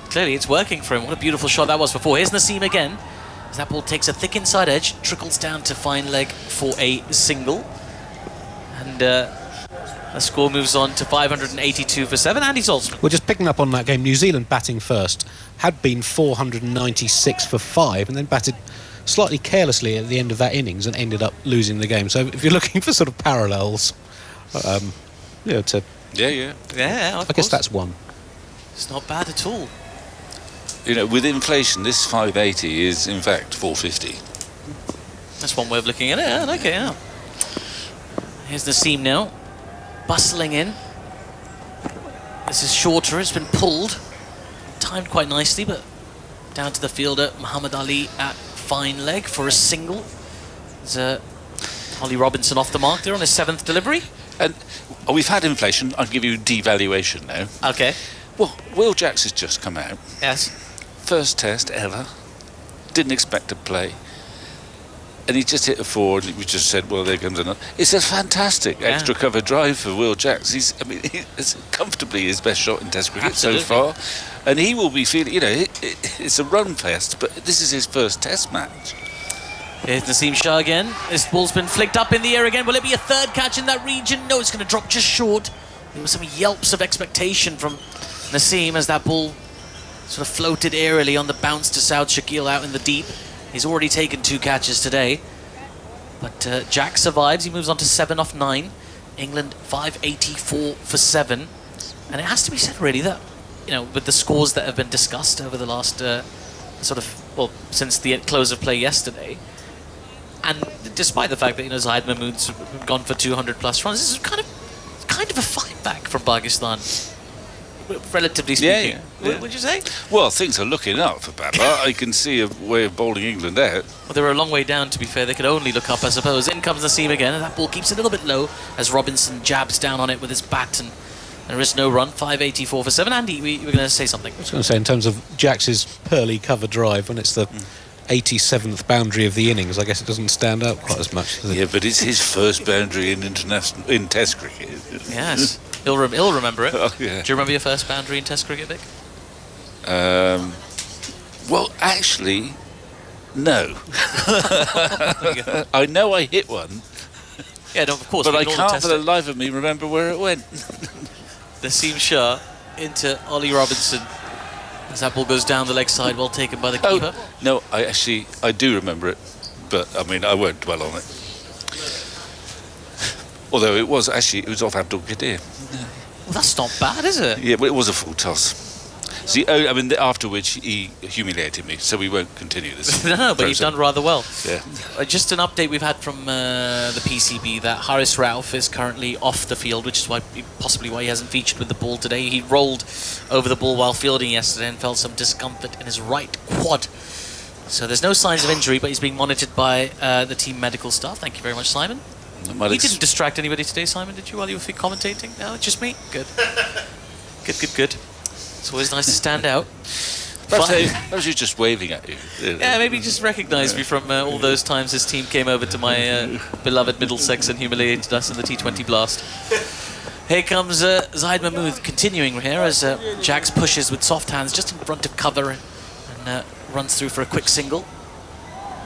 clearly, it's working for him. What a beautiful shot that was before. Here's Naseem again. That ball takes a thick inside edge, trickles down to fine leg for a single. And The score moves on to 582 for 7. Andy Saltzman. Well, just picking up on that game, New Zealand batting first had been 496 for 5 and then batted slightly carelessly at the end of that innings and ended up losing the game. So if you're looking for sort of parallels, to Yeah. Yeah, I guess that's one. It's not bad at all. You know, with inflation, this 580 is in fact 450. That's one way of looking at it. Yeah, okay, yeah. Here's Naseem now, bustling in. This is shorter, it's been pulled. Timed quite nicely, but down to the fielder, Muhammad Ali at fine leg for a single. There's Ollie Robinson off the mark there on his 7th delivery. And we've had inflation. I'll give you devaluation now. Okay. Well, Will Jacks has just come out. Yes. First test ever. Didn't expect to play. And he just hit a 4 and we just said, well, there comes another. It's a fantastic extra cover drive for Will Jacks. It's comfortably his best shot in Test cricket so far. And he will be feeling, it's a run fest, but this is his first Test match. Here's Naseem Shah again. This ball's been flicked up in the air again. Will it be a 3rd catch in that region? No, it's going to drop just short. There were some yelps of expectation from Naseem as that ball sort of floated airily on the bounce to Saud Shakil out in the deep. He's already taken 2 catches today. But Jack survives. He moves on to 7 off 9. England 584 for 7. And it has to be said, really, that, with the scores that have been discussed over the last since the close of play yesterday, and despite the fact that, Zahid Mahmood's gone for 200 plus runs, this is kind of a fight back from Pakistan. Relatively speaking. Yeah. Would you say? Well, things are looking up for Baba. I can see a way of bowling England out. Well, they were a long way down, to be fair. They could only look up, I suppose. In comes Naseem again, and that ball keeps a little bit low as Robinson jabs down on it with his bat, and there is no run. 584 for 7. Andy, you were going to say something. I was going to say, in terms of Jax's pearly cover drive, when it's the 87th boundary of the innings, I guess it doesn't stand out quite as much, does it? Yeah, but it's his first boundary in Test cricket. Yes. He'll remember it. Oh, yeah. Do you remember your first boundary in Test cricket, Vic? Well, actually, no. I know I hit one. Yeah, no, of course. But I can't for the life of me remember where it went. Naseem Shah into Ollie Robinson. As that ball goes down the leg side, well taken by the keeper. No, I do remember it. But, I won't dwell on it. Although it was off Abdul Qadir. Well, that's not bad, is it? Yeah, but it was a full toss. See, after which he humiliated me, so we won't continue this. No, but you've done rather well. Yeah. Just an update we've had from the PCB that Haris Rauf is currently off the field, which is possibly why he hasn't featured with the ball today. He rolled over the ball while fielding yesterday and felt some discomfort in his right quad. So there's no signs of injury, but he's being monitored by the team medical staff. Thank you very much, Simon. You didn't distract anybody today, Simon, did you, while you were commentating? No, just me? Good. Good. It's always nice to stand out. I was just waving at you. Yeah, maybe just recognise me from all those times his team came over to my beloved Middlesex and humiliated us in the T20 Blast. Here comes Zahid Mahmood continuing here as Jax pushes with soft hands just in front of cover and runs through for a quick single.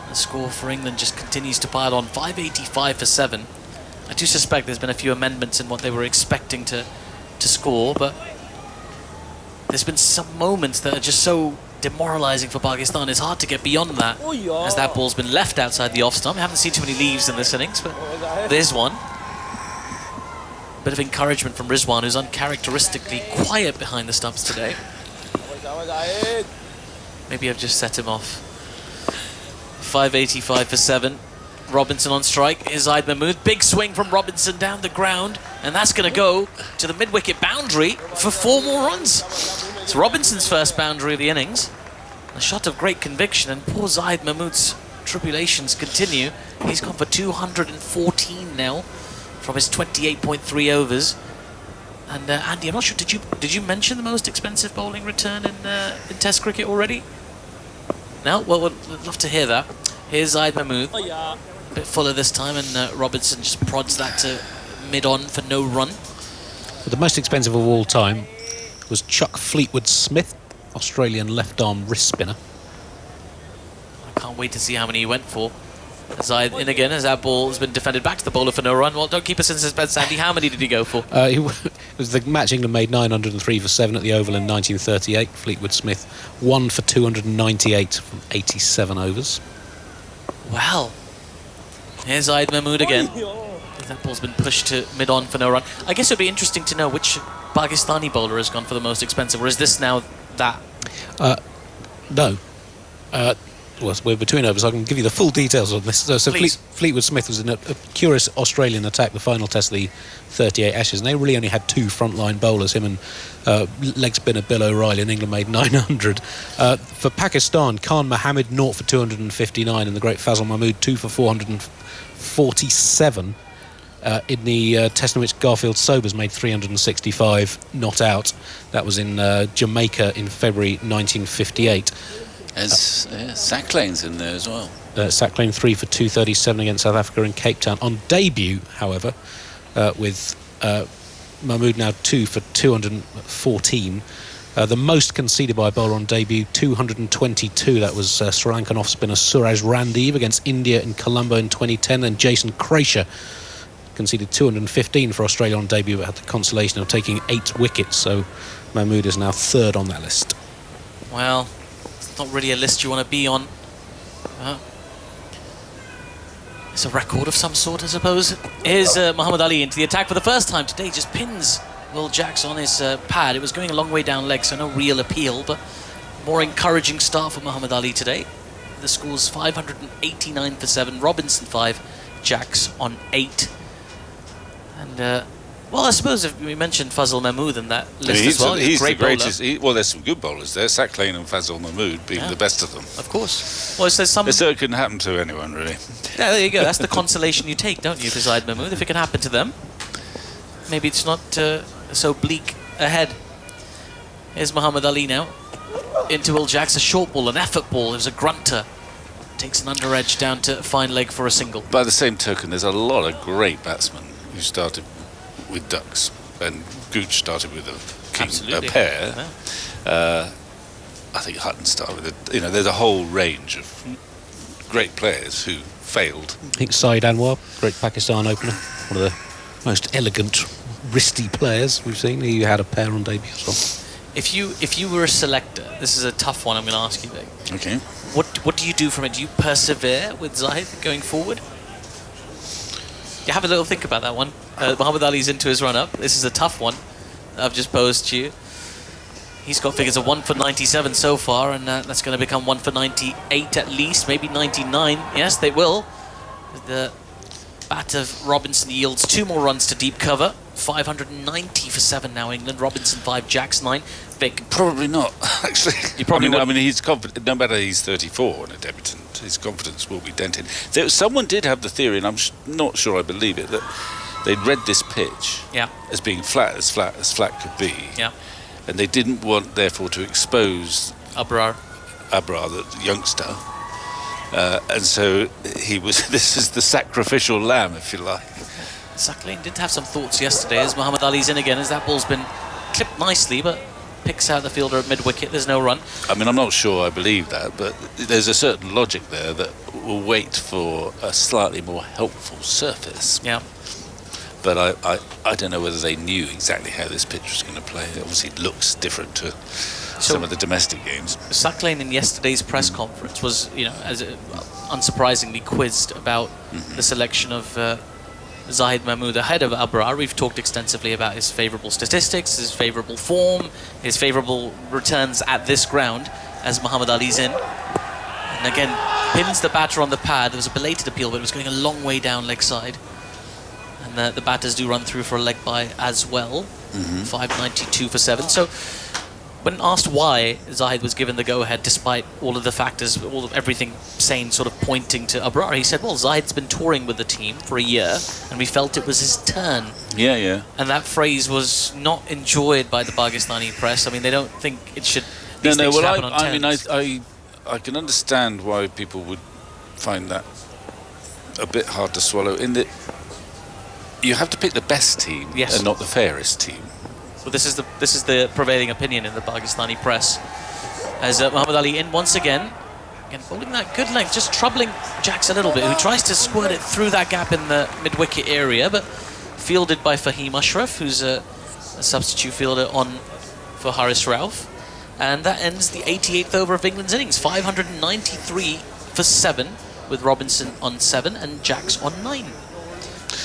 The score for England just continues to pile on, 585 for 7. I do suspect there's been a few amendments in what they were expecting to score, but there's been some moments that are just so demoralising for Pakistan. It's hard to get beyond that, as that ball's been left outside the off stump. I haven't seen too many leaves in this innings, but there's one. Bit of encouragement from Rizwan, who's uncharacteristically quiet behind the stumps today. Maybe I've just set him off. 585 for 7. Robinson on strike. Here's Zahid Mahmood. Big swing from Robinson down the ground, and that's going to go to the mid-wicket boundary for 4 more runs. It's Robinson's first boundary of the innings. A shot of great conviction, and poor Zahid Mahmood's tribulations continue. He's gone for 214 now from his 28.3 overs. And Andy, I'm not sure, did you mention the most expensive bowling return in Test cricket already? No? Well, we'd love to hear that. Here's Zahid Mahmood. A bit fuller this time, and Robinson just prods that to mid-on for no run. The most expensive of all time was Chuck Fleetwood Smith, Australian left-arm wrist spinner. I can't wait to see how many he went for. Zahid in again as that ball has been defended back to the bowler for no run. Well, don't keep us in suspense, Sandy. How many did he go for? It was the match England made 903 for 7 at the Oval in 1938. Fleetwood Smith 1 for 298 from 87 overs. Well, here's Zahid Mahmood again. That ball's been pushed to mid-on for no run. I guess it would be interesting to know which Pakistani bowler has gone for the most expensive, or is this now that? No. Well, we're between overs. I can give you the full details on this. So Fleetwood Smith was in a curious Australian attack, the final test of the 38 Ashes, and they really only had 2 frontline bowlers, him and leg spinner Bill O'Reilly, and England made 900. For Pakistan, Khan Mohammed 0 for 259, and the great Fazal Mahmood 2 for 447. In the test in which Garfield Sobers made 365 not out. That was in Jamaica in February 1958. Sack Lane's in there as well. Sack Lane 3 for 237 against South Africa in Cape Town. On debut, however, with Mahmood now 2 for 214. The most conceded by a bowler on debut, 222. That was Sri Lankan off-spinner Suraj Randeep against India in Colombo in 2010. Then Jason Krasher conceded 215 for Australia on debut, but had the consolation of taking 8 wickets. So Mahmood is now 3rd on that list. Well, it's not really a list you want to be on. It's a record of some sort, I suppose. Here's Muhammad Ali into the attack for the first time today. Just pins Will Jacks on his pad. It was going a long way down leg, so no real appeal, but more encouraging start for Muhammad Ali today. The score's 589 for 7, Robinson 5, Jacks on 8. And, well, I suppose if we mentioned Fazal Mahmood in that list as well. He's great the greatest. Well, there's some good bowlers there. Sack Lane and Fazal Mahmood being the best of them. Of course. Well, there's some... So it couldn't happen to anyone, really. Yeah, there you go. That's the consolation you take, don't you, for Zahid Mahmood? If it can happen to them, maybe it's not so bleak ahead. Here's Muhammad Ali now. Into Will Jacks, a short ball, an effort ball. There's a grunter. Takes an under edge down to fine leg for a single. By the same token, there's a lot of great batsmen who started with ducks, and Gooch started with a pair. Yeah. I think Hutton started with there's a whole range of great players who failed. I think Saeed Anwar, great Pakistan opener, one of the most elegant, wristy players we've seen. He had a pair on debut as well. If you were a selector, this is a tough one I'm going to ask you, Vic. Okay. What do you do from it? Do you persevere with Zahid going forward? You have a little think about that one. Muhammad Ali's into his run-up. This is a tough one I've just posed to you. He's got figures of 1 for 97 so far, and that's going to become 1 for 98 at least, maybe 99. Yes, they will. The bat of Robinson yields 2 more runs to deep cover. 590 for 7 now, England. Robinson 5, Jacks 9. Vic. Probably not, actually. You probably I mean, he's confident. No matter he's 34 and a debutant, his confidence will be dented. Someone did have the theory, and I'm not sure I believe it, that they'd read this pitch as being flat could be. Yeah. And they didn't want, therefore, to expose Abrar, the youngster. And so this is the sacrificial lamb, if you like. Sack Lane did have some thoughts yesterday as Muhammad Ali's in again, as that ball's been clipped nicely, but picks out the fielder at mid-wicket. There's no run. I mean, I'm not sure I believe that, but there's a certain logic there that will wait for a slightly more helpful surface. Yeah. But I don't know whether they knew exactly how this pitch was going to play. Obviously, it looks different to some of the domestic games. Sack Lane in yesterday's press conference was, unsurprisingly quizzed about the selection of Zahid Mahmood ahead of Abrar. We've talked extensively about his favourable statistics, his favourable form, his favourable returns at this ground as Muhammad Ali's in. And again, pins the batter on the pad. There was a belated appeal, but it was going a long way down leg side. And the batters do run through for a leg bye as well. 592 for 7. So when asked why Zahid was given the go-ahead despite all of the factors, everything sane sort of pointing to Abrar, he said, well, Zahid's been touring with the team for a year and we felt it was his turn. Yeah. And that phrase was not enjoyed by the Pakistani press. I mean, they don't think it should... I can understand why people would find that a bit hard to swallow, in that you have to pick the best team and not the fairest team. Well, this is the prevailing opinion in the Pakistani press. As Muhammad Ali in once again, Again, bowling that good length, just troubling Jax a little bit, who tries to squirt it through that gap in the mid-wicket area, but fielded by Fahim Ashraf, who's a substitute fielder on for Haris Rauf. And that ends the 88th over of England's innings, 593 for 7, with Robinson on 7 and Jax on 9.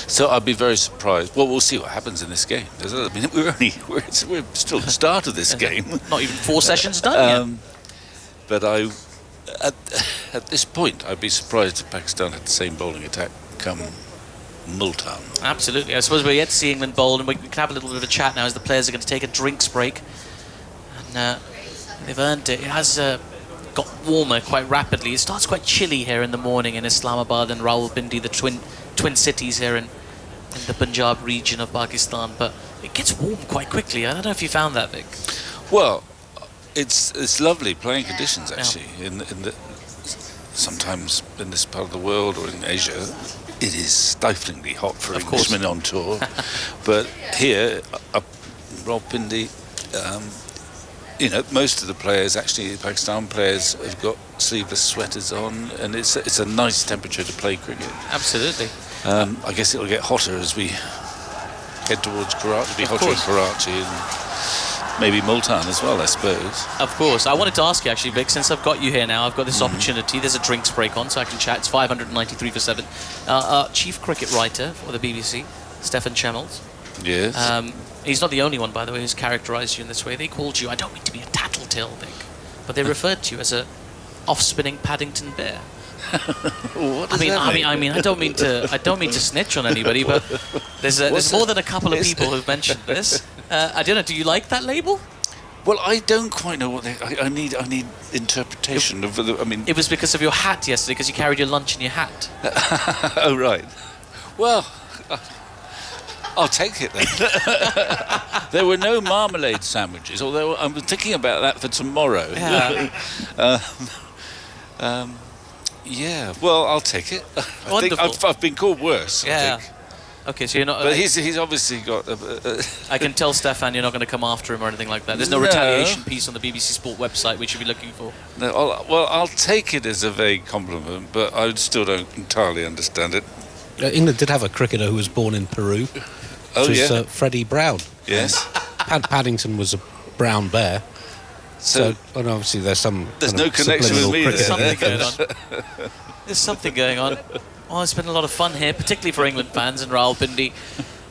So I'd be very surprised. Well, we'll see what happens in this game. I mean, we're still at the start of this game. Not even 4 sessions done yet. But at this point, I'd be surprised if Pakistan had the same bowling attack come Multan. Absolutely. I suppose we're yet to see England bowl, and we can have a little bit of a chat now as the players are going to take a drinks break. And they've earned it. It has got warmer quite rapidly. It starts quite chilly here in the morning in Islamabad and Rawalpindi, the twin cities here in the Punjab region of Pakistan. But it gets warm quite quickly. I don't know if you found that, Vic. Well, it's lovely playing conditions actually. Yeah. Sometimes in this part of the world or in Asia, it is stiflingly hot for Englishmen on tour. But here, up in Rawalpindi, most of the players, actually the Pakistan players, have got sleeveless sweaters on, and it's a nice temperature to play cricket. Absolutely. I guess it'll get hotter as we head towards Karachi. It'll be hotter in Karachi and maybe Multan as well, I suppose. Of course. I wanted to ask you actually, Vic, since I've got you here now, I've got this opportunity. There's a drinks break on, so I can chat. It's 593 for 7. Our chief cricket writer for the BBC, Stefan Chemmels. Yes. He's not the only one, by the way, who's characterised you in this way. They called you, I don't mean to be a tattletale, Vic, but they referred to you as a off-spinning Paddington bear. What does that mean? I mean, I don't mean to snitch on anybody, but there's more than a couple of people who've mentioned this. I don't know. Do you like that label? Well, I don't quite know what I need interpretation of. I mean, it was because of your hat yesterday, because you carried your lunch in your hat. Oh right. Well, I'll take it then. There were no marmalade sandwiches, although I'm thinking about that for tomorrow. Yeah. Yeah, well, I'll take it. Wonderful. I think I've been called worse. Yeah. I think. Okay, so you're not. But he's obviously got. I can tell Stefan you're not going to come after him or anything like that. There's no retaliation piece on the BBC Sport website we should be looking for. No, I'll take it as a vague compliment, but I still don't entirely understand it. England did have a cricketer who was born in Peru. Oh, which yeah. was Freddie Brown. Yes. Paddington was a brown bear. So and obviously there's no connection with me there. Something going on. There's something going on. Oh, it's been a lot of fun here, particularly for England fans in Rawalpindi.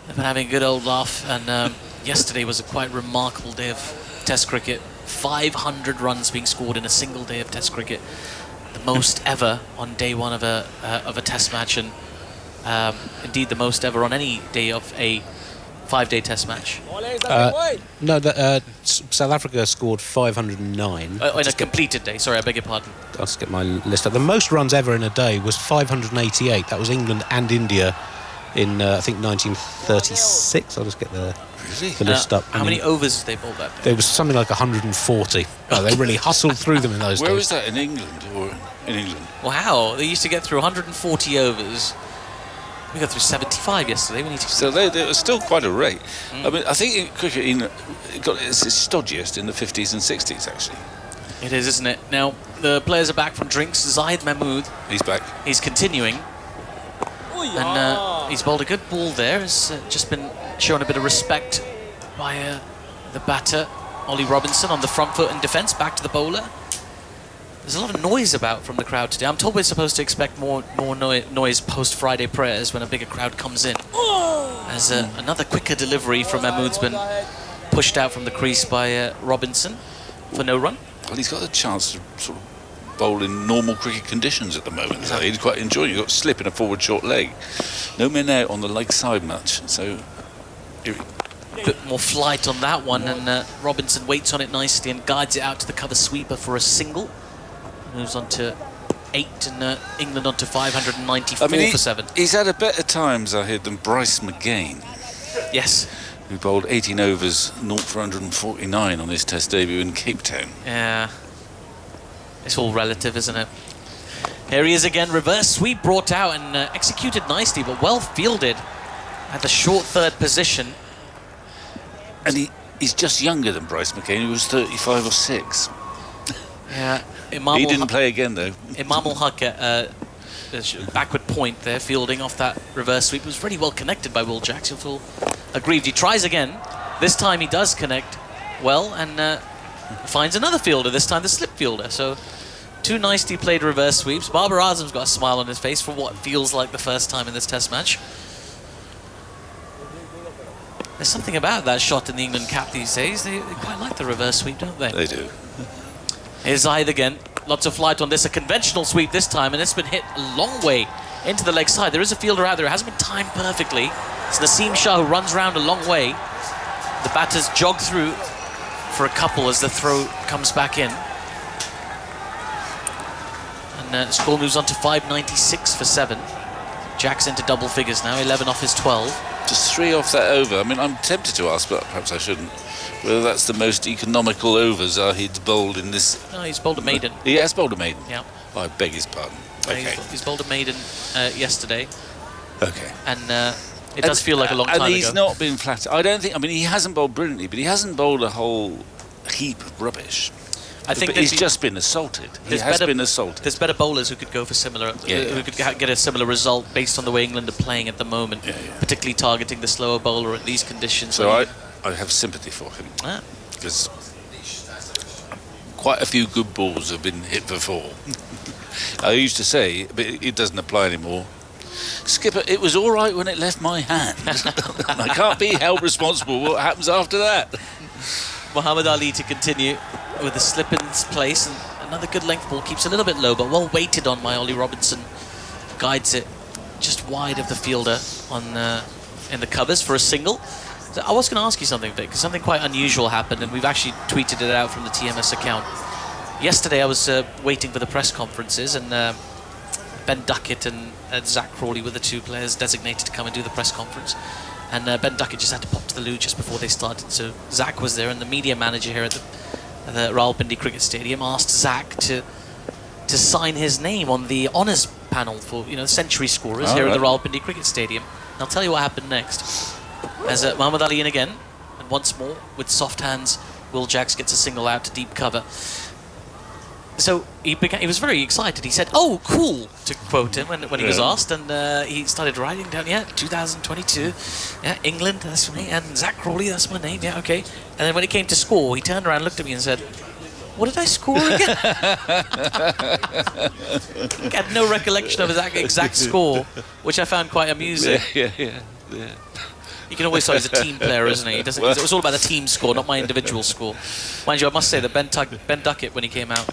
They've been having a good old laugh, and yesterday was a quite remarkable day of Test cricket. 500 runs being scored in a single day of Test cricket, the most ever on day one of a Test match, and indeed the most ever on any day of a 5-day Test match. South Africa scored 509. In a completed day, sorry, I beg your pardon. I'll just get my list up. The most runs ever in a day was 588. That was England and India in, I think, 1936. I'll just get the list up. How many overs did they bowl that day? There was something like 140. They really hustled through them in those days. Where was that, in England or in England? Wow, they used to get through 140 overs. We got through 75 yesterday. So they were still quite a rate. I mean, I think cricket it's stodgiest in the 50s and 60s, actually. It is, isn't it? Now, the players are back from drinks. Zahid Mahmood. He's back. He's continuing. And he's bowled a good ball there. Has just been shown a bit of respect by the batter, Ollie Robinson, on the front foot in defence. Back to the bowler. There's a lot of noise about from the crowd today. I'm told we're supposed to expect more noise post-Friday prayers when a bigger crowd comes in. As another quicker delivery from Mahmood's been pushed out from the crease by Robinson for no run. Well, he's got a chance to sort of bowl in normal cricket conditions at the moment. So he's quite enjoying it. You've got slip in a forward short leg. No men out on the leg side much. So a bit more flight on that one, and Robinson waits on it nicely and guides it out to the cover sweeper for a single. Moves on to 8, and England on to 594 for 7. He's had a better time, Zahid, than Bryce McGain. Yes. Who bowled 18 overs, 0 for 149 on his Test debut in Cape Town. Yeah. It's all relative, isn't it? Here he is again, reverse sweep brought out and executed nicely, but well fielded at the short third position. And he's just younger than Bryce McGain, who was 35 or 6. Yeah, He didn't play again, though. Imam al-Haq at backward point there, fielding off that reverse sweep. Was really well connected by Will Jacks. You'll feel aggrieved. He tries again. This time he does connect well and finds another fielder, this time the slip fielder. So 2 nicely played reverse sweeps. Babar Azam's got a smile on his face for what feels like the first time in this test match. There's something about that shot in the England cap these days. They quite like the reverse sweep, don't they? They do. Here's Zahid again. Lots of flight on this. A conventional sweep this time, and it's been hit a long way into the leg side. There is a fielder out there. It hasn't been timed perfectly. It's Naseem Shah who runs around a long way. The batters jog through for a couple as the throw comes back in. And score moves on to 596 for 7. Jack's into double figures now, 11 off his 12. Just 3 off that over. I mean, I'm tempted to ask, but perhaps I shouldn't, whether that's the most economical over Zahid's bowled in this. No, he's bowled a maiden. He has bowled a maiden? Yeah. Oh, I beg his pardon. Okay. He's bowled a maiden yesterday. Okay. And it does feel like a long time ago. And he's not been flat. I don't think, I mean, he hasn't bowled brilliantly, but he hasn't bowled a whole heap of rubbish. I think but he's just been assaulted. He has been assaulted. There's better bowlers who could go for similar, who could get a similar result based on the way England are playing at the moment, particularly targeting the slower bowler in these conditions. So I have sympathy for him because quite a few good balls have been hit before. I used to say, but it doesn't apply anymore, Skipper, it was all right when it left my hand. I can't be held responsible. What happens after that? Muhammad Ali to continue with a slip in place, and another good length ball, keeps a little bit low but well weighted on by Ollie Robinson, guides it just wide of the fielder on in the covers for a single. So I was going to ask you something, Vic, because something quite unusual happened, and we've actually tweeted it out from the TMS account. Yesterday I was waiting for the press conferences, and Ben Duckett and Zach Crawley were the 2 players designated to come and do the press conference. And Ben Duckett just had to pop to the loo just before they started. So Zach was there, and the media manager here at the Rawalpindi Cricket Stadium asked Zach to sign his name on the honours panel for century scorers here at the Rawalpindi Cricket Stadium. And I'll tell you what happened next. As Muhammad Ali in again, and once more with soft hands, Will Jacks gets a single out to deep cover. So he was very excited. He said, "Oh, cool," to quote him when he was asked, and he started writing down, 2022, England, that's me, and Zach Crawley, that's my name, okay. And then when it came to score, he turned around, looked at me and said, "What did I score again?" He had no recollection of his exact score, which I found quite amusing. Yeah. You can always tell he's a team player, isn't he? It was all about the team score, not my individual score. Mind you, I must say that Ben Duckett, when he came out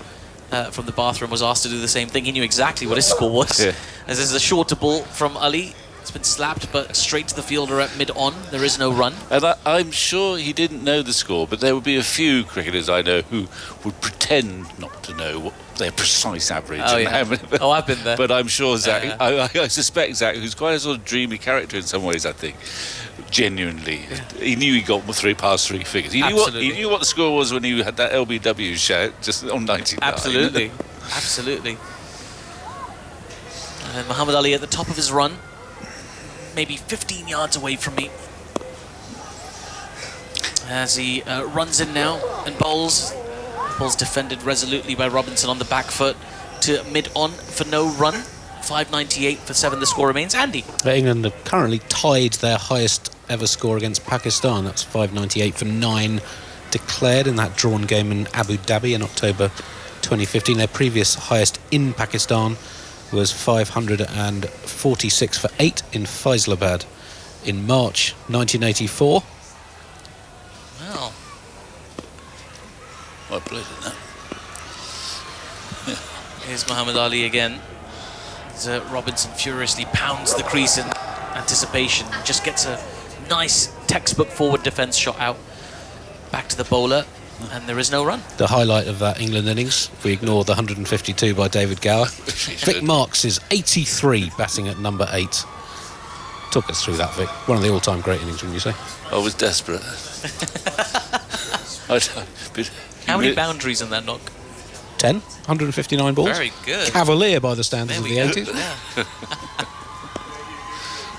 from the bathroom, was asked to do the same thing. He knew exactly what his score was. As this is a shorter ball from Ali. It's been slapped, but straight to the fielder at mid-on. There is no run. And I'm sure he didn't know the score, but there would be a few cricketers I know who would pretend not to know what their precise average. Oh, yeah. I've been there. But I'm sure Zach, I suspect Zach, who's quite a sort of dreamy character in some ways, I think, genuinely, he knew he got past 3 figures. He knew what the score was when he had that LBW shout just on 99. Absolutely. And Muhammad Ali at the top of his run, maybe 15 yards away from me, as he runs in now and bowls defended resolutely by Robinson on the back foot to mid-on for no run. 598 for 7 the score remains. Andy. England have currently tied their highest ever score against Pakistan. That's 598 for 9 declared in that drawn game in Abu Dhabi in October 2015. Their previous highest in Pakistan was 546 for 8 in Faisalabad in March 1984. Wow. Well played, isn't that? Here's Muhammad Ali again. As Robinson furiously pounds the crease in anticipation. Just gets a nice textbook forward defence shot out. Back to the bowler. And there is no run. The highlight of that England innings, if we ignore the 152 by David Gower, Vic Marks is 83 batting at number 8. Talk us through that, Vic. One of the all-time great innings, wouldn't you say? I was desperate. How many boundaries in that knock? 10, 159 balls. Very good. Cavalier by the standards of the 80s. Yeah.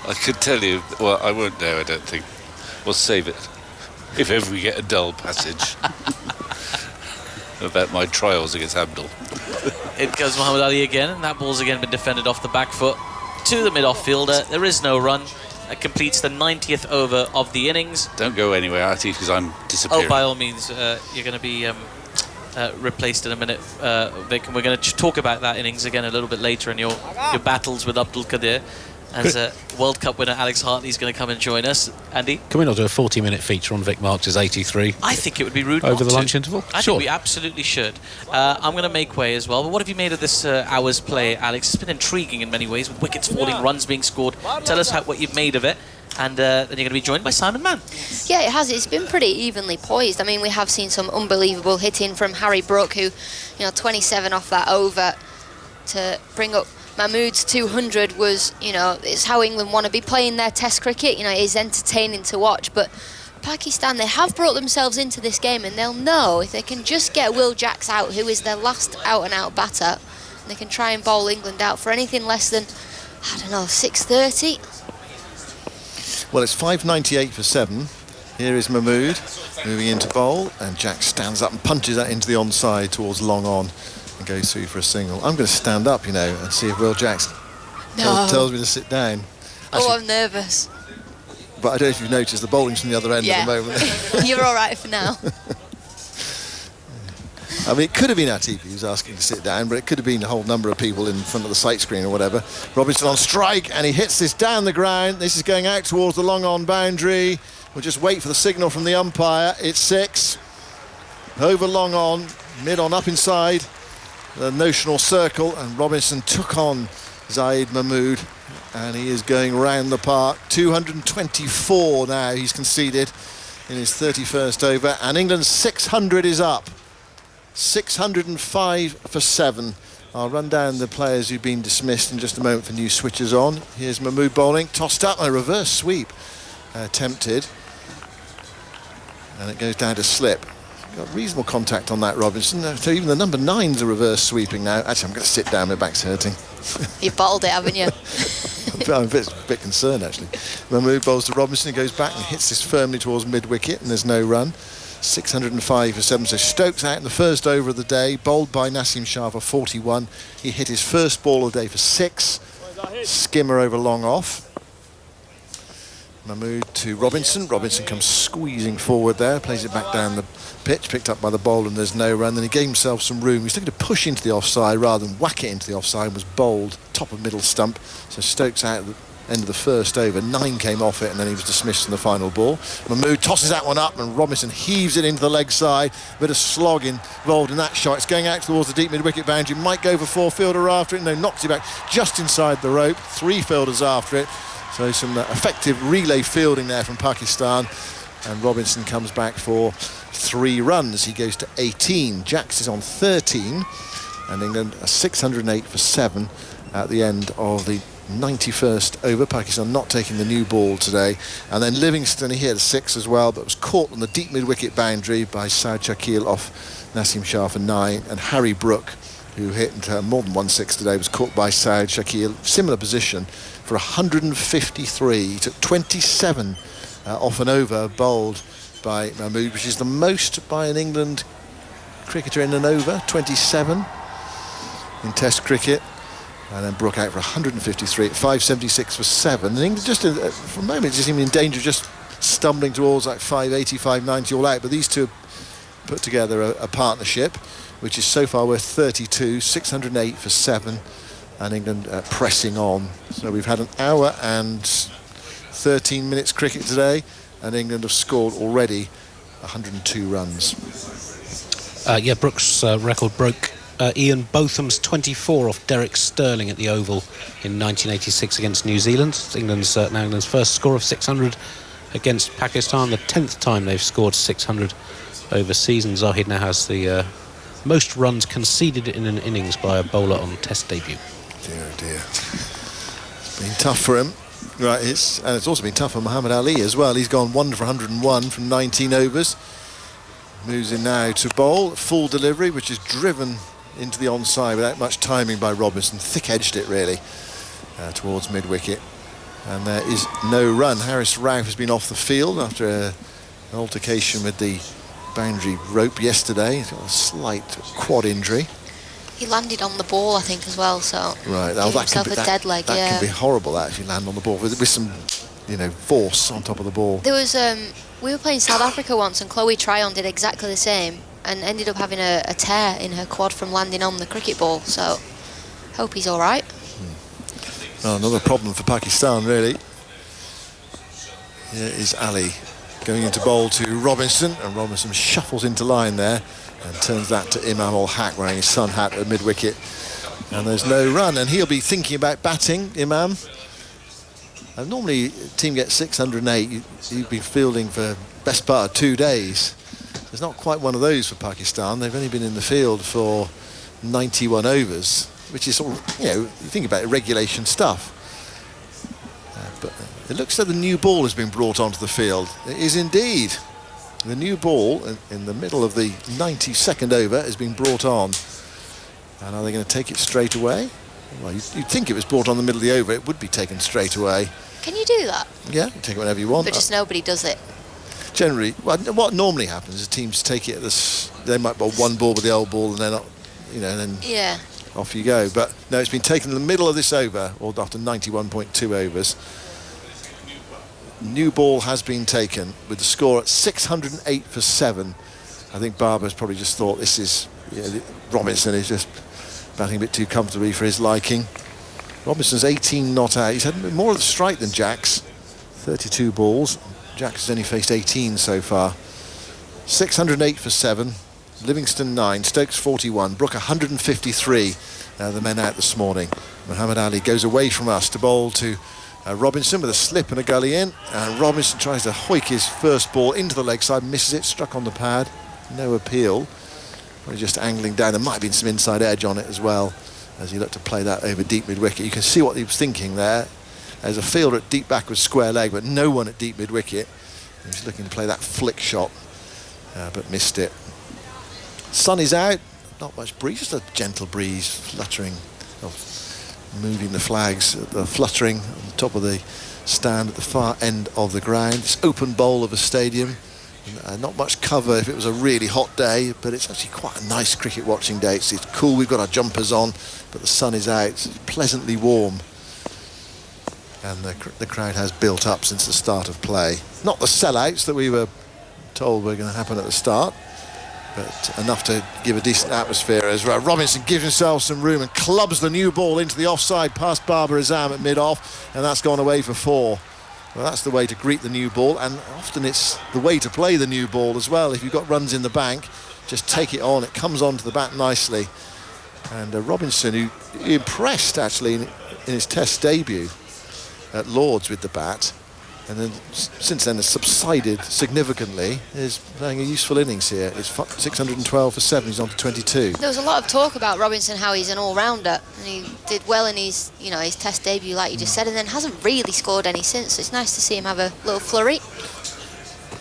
I could tell you, well, I won't dare, I don't think. We'll save it. If ever we get a dull passage about my trials against Abdul. In goes Muhammad Ali again, and that ball's again been defended off the back foot to the mid-off fielder. There is no run. That completes the 90th over of the innings. Don't go anywhere, Atif, because I'm disappearing. Oh, by all means, you're going to be replaced in a minute. Vic, and we're going to talk about that innings again a little bit later in your battles with Abdul Qadir. As World Cup winner Alex Hartley's going to come and join us. Andy? Can we not do a 40-minute feature on Vic Marks' 83? I think it would be rude over not the to. lunch interval? I think we absolutely should. I'm going to make way as well. But what have you made of this hour's play, Alex? It's been intriguing in many ways, with wickets falling, runs being scored. Tell us what you've made of it. And then you're going to be joined by Simon Mann. Yeah, it has. It's been pretty evenly poised. I mean, we have seen some unbelievable hitting from Harry Brook, who, 27 off that over to bring up Mahmood's 200 was, it's how England want to be playing their Test cricket. It is entertaining to watch. But Pakistan, they have brought themselves into this game, and they'll know if they can just get Will Jacks out, who is their last out-and-out batter, and they can try and bowl England out for anything less than, 6:30. Well, it's 5.98 for 7. Here is Mahmood moving into bowl, and Jack stands up and punches that into the onside towards long on and goes through for a single. I'm going to stand up, and see if Will Jacks tells me to sit down. Actually, I'm nervous. But I don't know if you've noticed, the bowling's from the other end at the moment. You're all right for now. I mean, it could have been Atif who was asking to sit down, but it could have been a whole number of people in front of the sight screen or whatever. Robinson on strike, and he hits this down the ground. This is going out towards the long-on boundary. We'll just wait for the signal from the umpire. It's 6. Over long on, mid on up inside the notional circle, and Robinson took on Zaid Mahmood, and he is going round the park. 224 now he's conceded in his 31st over, and England's 600 is up. 605 for 7. I'll run down the players who've been dismissed in just a moment for new switches on. Here's Mahmood bowling, tossed up, a reverse sweep attempted, and it goes down to slip. Got reasonable contact on that, Robinson. So even the number 9's a reverse sweeping now. Actually, I'm going to sit down, my back's hurting. You've bottled it, haven't you? I'm a bit concerned, actually. Mahmood bowls to Robinson, he goes back and hits this firmly towards mid-wicket, and there's no run. 605 for 7. So Stokes out in the first over of the day, bowled by Nasim Shah for 41. He hit his first ball of the day for 6. Skimmer over long off. Mahmood to Robinson. Robinson comes squeezing forward there, plays it back down the pitch, picked up by the bowler, and there's no run. Then he gave himself some room. He's looking to push into the offside rather than whack it into the offside, was bowled top of middle stump. So Stokes out at the end of the first over. 9 came off it, and then he was dismissed in the final ball. Mahmood tosses that one up, and Robinson heaves it into the leg side. A bit of slog involved in that shot. It's going out towards the deep mid-wicket boundary. Might go for 4. Fielder after it. No, knocks it back just inside the rope. 3 fielders after it. So some effective relay fielding there from Pakistan, and Robinson comes back for 3 runs. He goes to 18. Jacks is on 13, and England are 608 for 7 at the end of the 91st over. Pakistan not taking the new ball today, and then Livingston, he hit a 6 as well, but was caught on the deep mid-wicket boundary by Saad Shakil off Nasim Shah for 9, and Harry Brook, who hit more than 1 6 today, was caught by Saad Shakil, similar position, for 153. He took 27 off an over bowled by Mahmood, which is the most by an England cricketer in an over. 27 in Test cricket. And then Brook out for 153 at 576 for 7. And England just for a moment just seemed in danger of just stumbling towards like 580, 590 all out. But these two have put together a partnership, which is so far worth 32, 608 for 7. And England pressing on. So we've had an hour and 13 minutes cricket today, and England have scored already 102 runs. Brooks' record broke Ian Botham's 24 off Derek Sterling at the Oval in 1986 against New Zealand. It's England's first score of 600 against Pakistan, the 10th time they've scored 600 overseas, and Zahid now has the most runs conceded in an innings by a bowler on Test debut. Dear, oh dear. It's been tough for him. Right, it's also been tough for Muhammad Ali as well. He's gone 1 for 101 from 19 overs. Moves in now to bowl. Full delivery, which is driven into the onside without much timing by Robinson. Thick-edged it, really, towards mid-wicket. And there is no run. Haris Rauf has been off the field after an altercation with the boundary rope yesterday. He's got a slight quad injury. He landed on the ball, I think, as well. So Right, gave himself a dead leg. That Yeah. can be horrible. That if you land on the ball with some, force on top of the ball. There was we were playing South Africa once, and Chloe Tryon did exactly the same, and ended up having a tear in her quad from landing on the cricket ball. So hope he's all right. Oh, another problem for Pakistan, really. Here is Ali going into bowl to Robinson, and Robinson shuffles into line there and turns that to Imam ul Haq wearing his sun hat at mid-wicket. And there's no run, and he'll be thinking about batting, Imam. And normally, a team gets 608. You've been fielding for best part of 2 days. There's not quite one of those for Pakistan. They've only been in the field for 91 overs, which is all, you think about it, regulation stuff. But it looks like the new ball has been brought onto the field. It is indeed. The new ball in the middle of the 92nd over has been brought on. And are they going to take it straight away? Well, you'd think it was brought on the middle of the over, it would be taken straight away. Can you do that? Yeah, you can take it whenever you want. But just nobody does it. Generally, what normally happens is teams take it they might bowl one ball with the old ball and they're not, and then Yeah. off you go. But no, it's been taken in the middle of this over, or after 91.2 overs. New ball has been taken with the score at 608 for 7. I think Barber's probably just thought this is, Robinson is just batting a bit too comfortably for his liking. Robinson's 18 not out. He's had more of the strike than Jacks. 32 balls. Jacks has only faced 18 so far. 608 for 7. Livingston 9. Stokes 41. Brook 153. The men out this morning. Muhammad Ali goes away from us to bowl to Robinson with a slip and a gully in. Robinson tries to hoik his first ball into the leg side. Misses it. Struck on the pad. No appeal. Probably just angling down. There might have been some inside edge on it as well as he looked to play that over deep mid-wicket. You can see what he was thinking there. There's a fielder at deep backwards square leg, but no one at deep mid-wicket. He was looking to play that flick shot, but missed it. Sun is out. Not much breeze, just a gentle breeze fluttering, moving the flags, fluttering on the top of the stand at the far end of the ground. It's open bowl of a stadium. Not much cover if it was a really hot day, but it's actually quite a nice cricket watching day. It's cool, we've got our jumpers on, but the sun is out. It's pleasantly warm. And the crowd has built up since the start of play. Not the sellouts that we were told were going to happen at the start, but enough to give a decent atmosphere as Robinson gives himself some room and clubs the new ball into the offside past Babar Azam at mid-off, and that's gone away for 4. Well, that's the way to greet the new ball, and often it's the way to play the new ball as well. If you've got runs in the bank, just take it on. It comes onto the bat nicely. And Robinson, who impressed actually in his Test debut at Lord's with the bat, and then since then has subsided significantly, is playing a useful innings here. It's 612 for 7. He's on to 22. There was a lot of talk about Robinson, how he's an all-rounder, and he did well in his, his Test debut, like you just said, and then hasn't really scored any since. So it's nice to see him have a little flurry.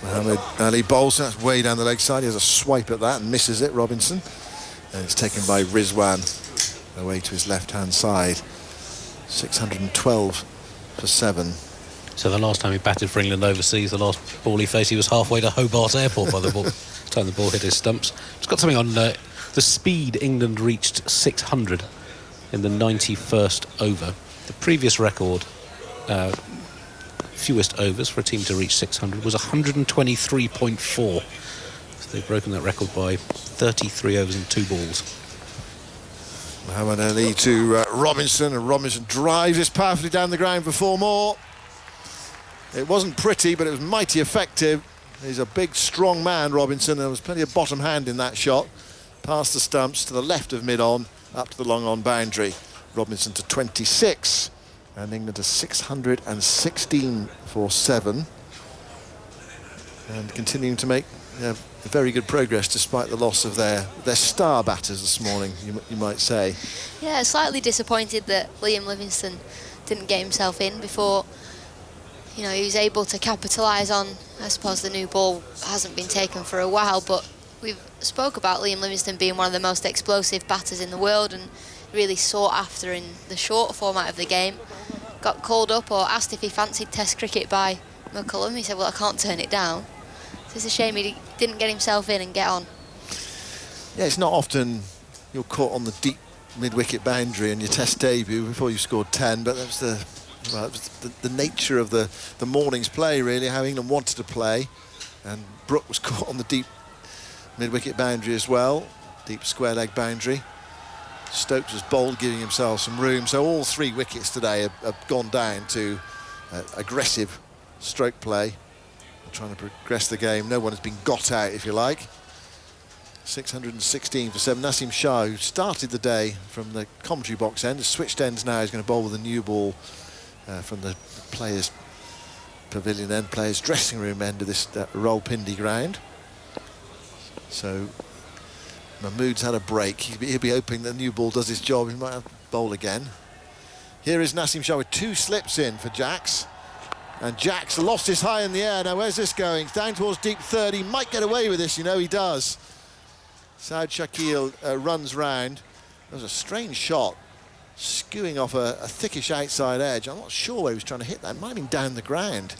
Muhammad Ali bowls, that's way down the leg side. He has a swipe at that and misses it, Robinson. And it's taken by Rizwan away to his left-hand side. 612 for 7. So the last time he batted for England overseas, the last ball he faced, he was halfway to Hobart Airport by the time the ball hit his stumps. It's got something on the speed England reached 600 in the 91st over. The previous record, fewest overs for a team to reach 600, was 123.4. So they've broken that record by 33 overs and 2 balls. Muhammad Ali to Robinson, and Robinson drives this powerfully down the ground for 4 more. It wasn't pretty, but it was mighty effective. He's a big, strong man, Robinson. There was plenty of bottom hand in that shot. Past the stumps to the left of mid-on, up to the long-on boundary. Robinson to 26, and England to 616 for 7. And continuing to make very good progress despite the loss of their star batters this morning, you might say. Yeah, slightly disappointed that Liam Livingstone didn't get himself in before. He was able to capitalise on, I suppose the new ball hasn't been taken for a while, but we've spoke about Liam Livingstone being one of the most explosive batters in the world and really sought after in the short format of the game. Got called up or asked if he fancied Test cricket by McCullum. He said, well, I can't turn it down. So it's a shame he didn't get himself in and get on. Yeah, it's not often You're caught on the deep mid-wicket boundary in your Test debut before you scored 10, but that was the nature of the morning's play, really, how England wanted to play. And Brooke was caught on the deep mid-wicket boundary as well, deep square leg boundary. Stokes was bold, giving himself some room. So all 3 wickets today have gone down to aggressive stroke play, trying to progress the game. No one has been got out, if you like. 616 for 7. Naseem Shah, who started the day from the commentary box end, has switched ends now. He's going to bowl with a new ball from the players' pavilion end, players' dressing room end of this Rawalpindi ground. So Mahmood's had a break. He'll be hoping the new ball does his job. He might have to bowl again. Here is Naseem Shah with 2 slips in for Jacks. And Jacks lost his high in the air. Now where's this going? Down towards deep 30. He might get away with this, you know, he does. Saad Shakil runs round. That was a strange shot, skewing off a thickish outside edge. I'm not sure where he was trying to hit that. It might have been down the ground.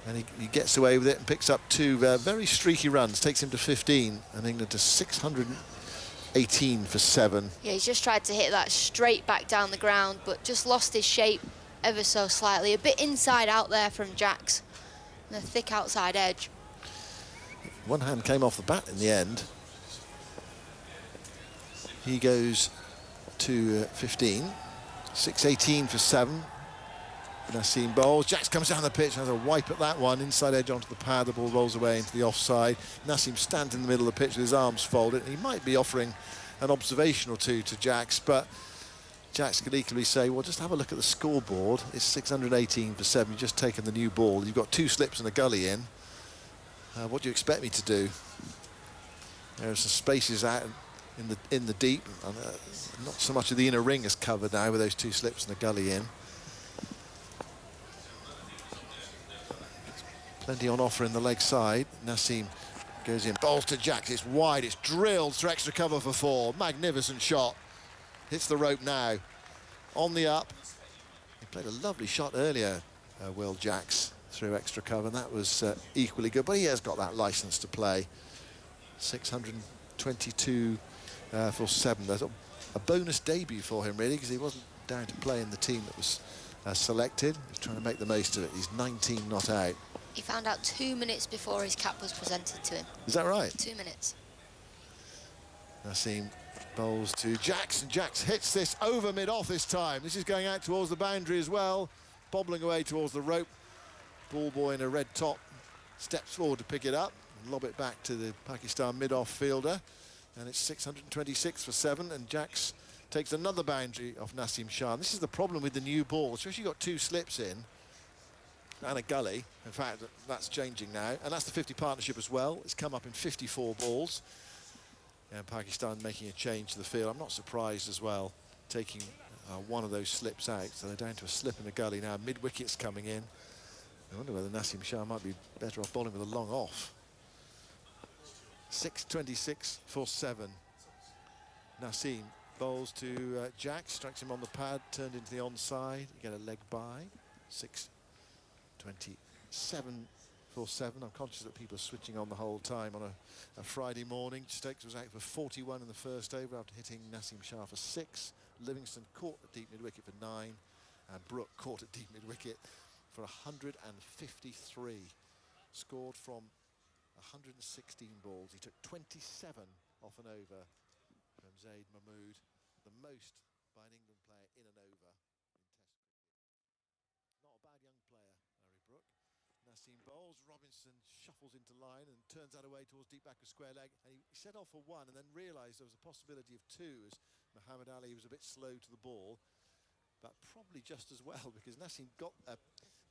And he gets away with it and picks up 2 very streaky runs. Takes him to 15 and England to 618 for 7. Yeah, he's just tried to hit that straight back down the ground, but just lost his shape ever so slightly. A bit inside out there from Jacks. And a thick outside edge. One hand came off the bat in the end. He goes to 15. 618 for 7. Naseem bowls. Jacks comes down the pitch, has a wipe at that one. Inside edge onto the pad. The ball rolls away into the offside. Naseem stands in the middle of the pitch with his arms folded. He might be offering an observation or two to Jacks, but Jacks could equally say, well, just have a look at the scoreboard. It's 618 for 7. You've just taken the new ball. You've got 2 slips and a gully in. What do you expect me to do? There are some spaces out in the deep. Not so much of the inner ring is covered now with those 2 slips and a gully in. Plenty on offer in the leg side. Naseem goes in, bowls to Jacks. It's wide, it's drilled through extra cover for 4. Magnificent shot. Hits the rope now. On the up. He played a lovely shot earlier, Will Jacks, through extra cover, and that was equally good. But he has got that licence to play. 622 for 7. There's a bonus debut for him, really, because he wasn't down to play in the team that was selected. He's trying to make the most of it. He's 19 not out. He found out 2 minutes before his cap was presented to him. Is that right? 2 minutes. Naseem bowls to Jacks, and Jacks hits this over mid-off this time. This is going out towards the boundary as well, bobbling away towards the rope. Ball boy in a red top steps forward to pick it up and lob it back to the Pakistan mid-off fielder. And it's 626 for 7, and Jacks takes another boundary off Naseem Shah. And this is the problem with the new ball, especially got 2 slips in and a gully. In fact, that's changing now, and that's the 50 partnership as well. It's come up in 54 balls, and Pakistan making a change to the field. I'm not surprised as well, taking one of those slips out, so they're down to a slip in the gully now. Mid-wicket's coming in. I wonder whether Naseem Shah might be better off bowling with a long off. 626 for 7. Naseem bowls to Jacks, strikes him on the pad, turned into the onside. You get a leg by. 627 for 7. I'm conscious that people are switching on the whole time on a Friday morning. Stokes was out for 41 in the first over after hitting Naseem Shah for 6. Livingston caught at deep mid-wicket for 9. And Brooke caught at deep mid-wicket for 153. Scored from 116 balls. He took 27 off an over from Zaid Mahmood, the most by an England player in an over in Test cricket. Not a bad young player, Harry Brooke. Naseem bowls, Robinson shuffles into line and turns that away towards deep back of square leg. And he set off for 1 and then realised there was a possibility of 2 as Muhammad Ali was a bit slow to the ball. But probably just as well, because Naseem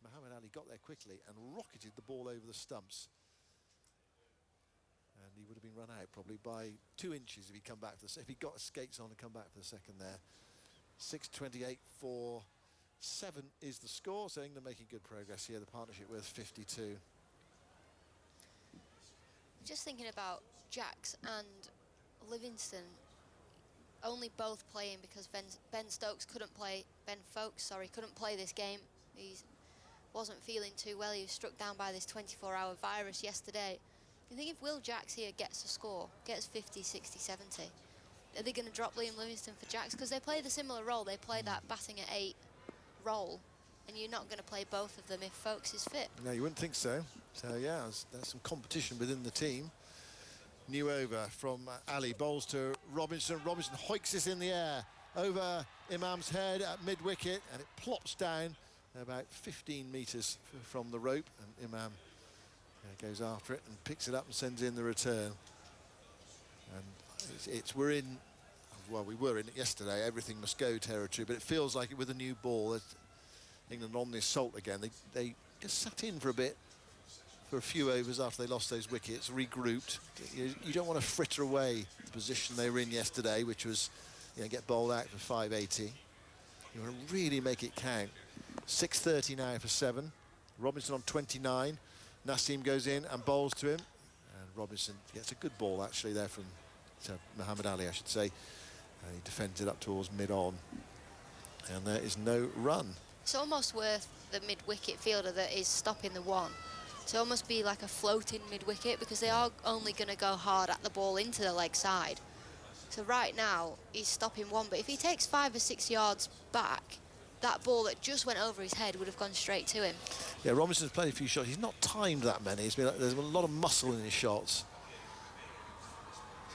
Muhammad Ali got there quickly and rocketed the ball over the stumps. And he would have been run out probably by 2 inches if he'd come back for if he got his skates on and come back for the second there. 628 for 7 is the score, so England making good progress here. The partnership worth 52. Just thinking about Jacks and Livingston only both playing because Ben Stokes couldn't play. Ben Foakes, sorry, couldn't play this game. He wasn't feeling too well. He was struck down by this 24-hour virus yesterday. You think if Will Jacks here gets a score, gets 50, 60, 70, are they going to drop Liam Livingston for Jacks? Because they play the similar role. They play that batting at 8 role, and you're not going to play both of them if Folkes is fit. No, you wouldn't think so. So yeah, there's some competition within the team. New over from Ali, bowls to Robinson. Robinson hoiks this in the air over Imam's head at mid-wicket, and it plops down about 15 metres from the rope, and Imam goes after it and picks it up and sends in the return. And we were in it yesterday, everything must go territory, but it feels like it with a new ball. England on the assault again. They just sat in for a bit, for a few overs after they lost those wickets, regrouped. You don't want to fritter away the position they were in yesterday, which was, get bowled out for 580. You want to really make it count. 6:30 now for 7. Robinson on 29. Naseem goes in and bowls to him, and Robinson gets a good ball actually there from Muhammad Ali, I should say, and he defends it up towards mid-on, and there is no run. It's almost worth the mid-wicket fielder that is stopping the one to almost be like a floating mid-wicket, because they are only going to go hard at the ball into the leg side. So right now he's stopping one, but if he takes 5 or 6 yards back, that ball that just went over his head would have gone straight to him. Yeah, Robinson's played a few shots. He's not timed that many. There's a lot of muscle in his shots.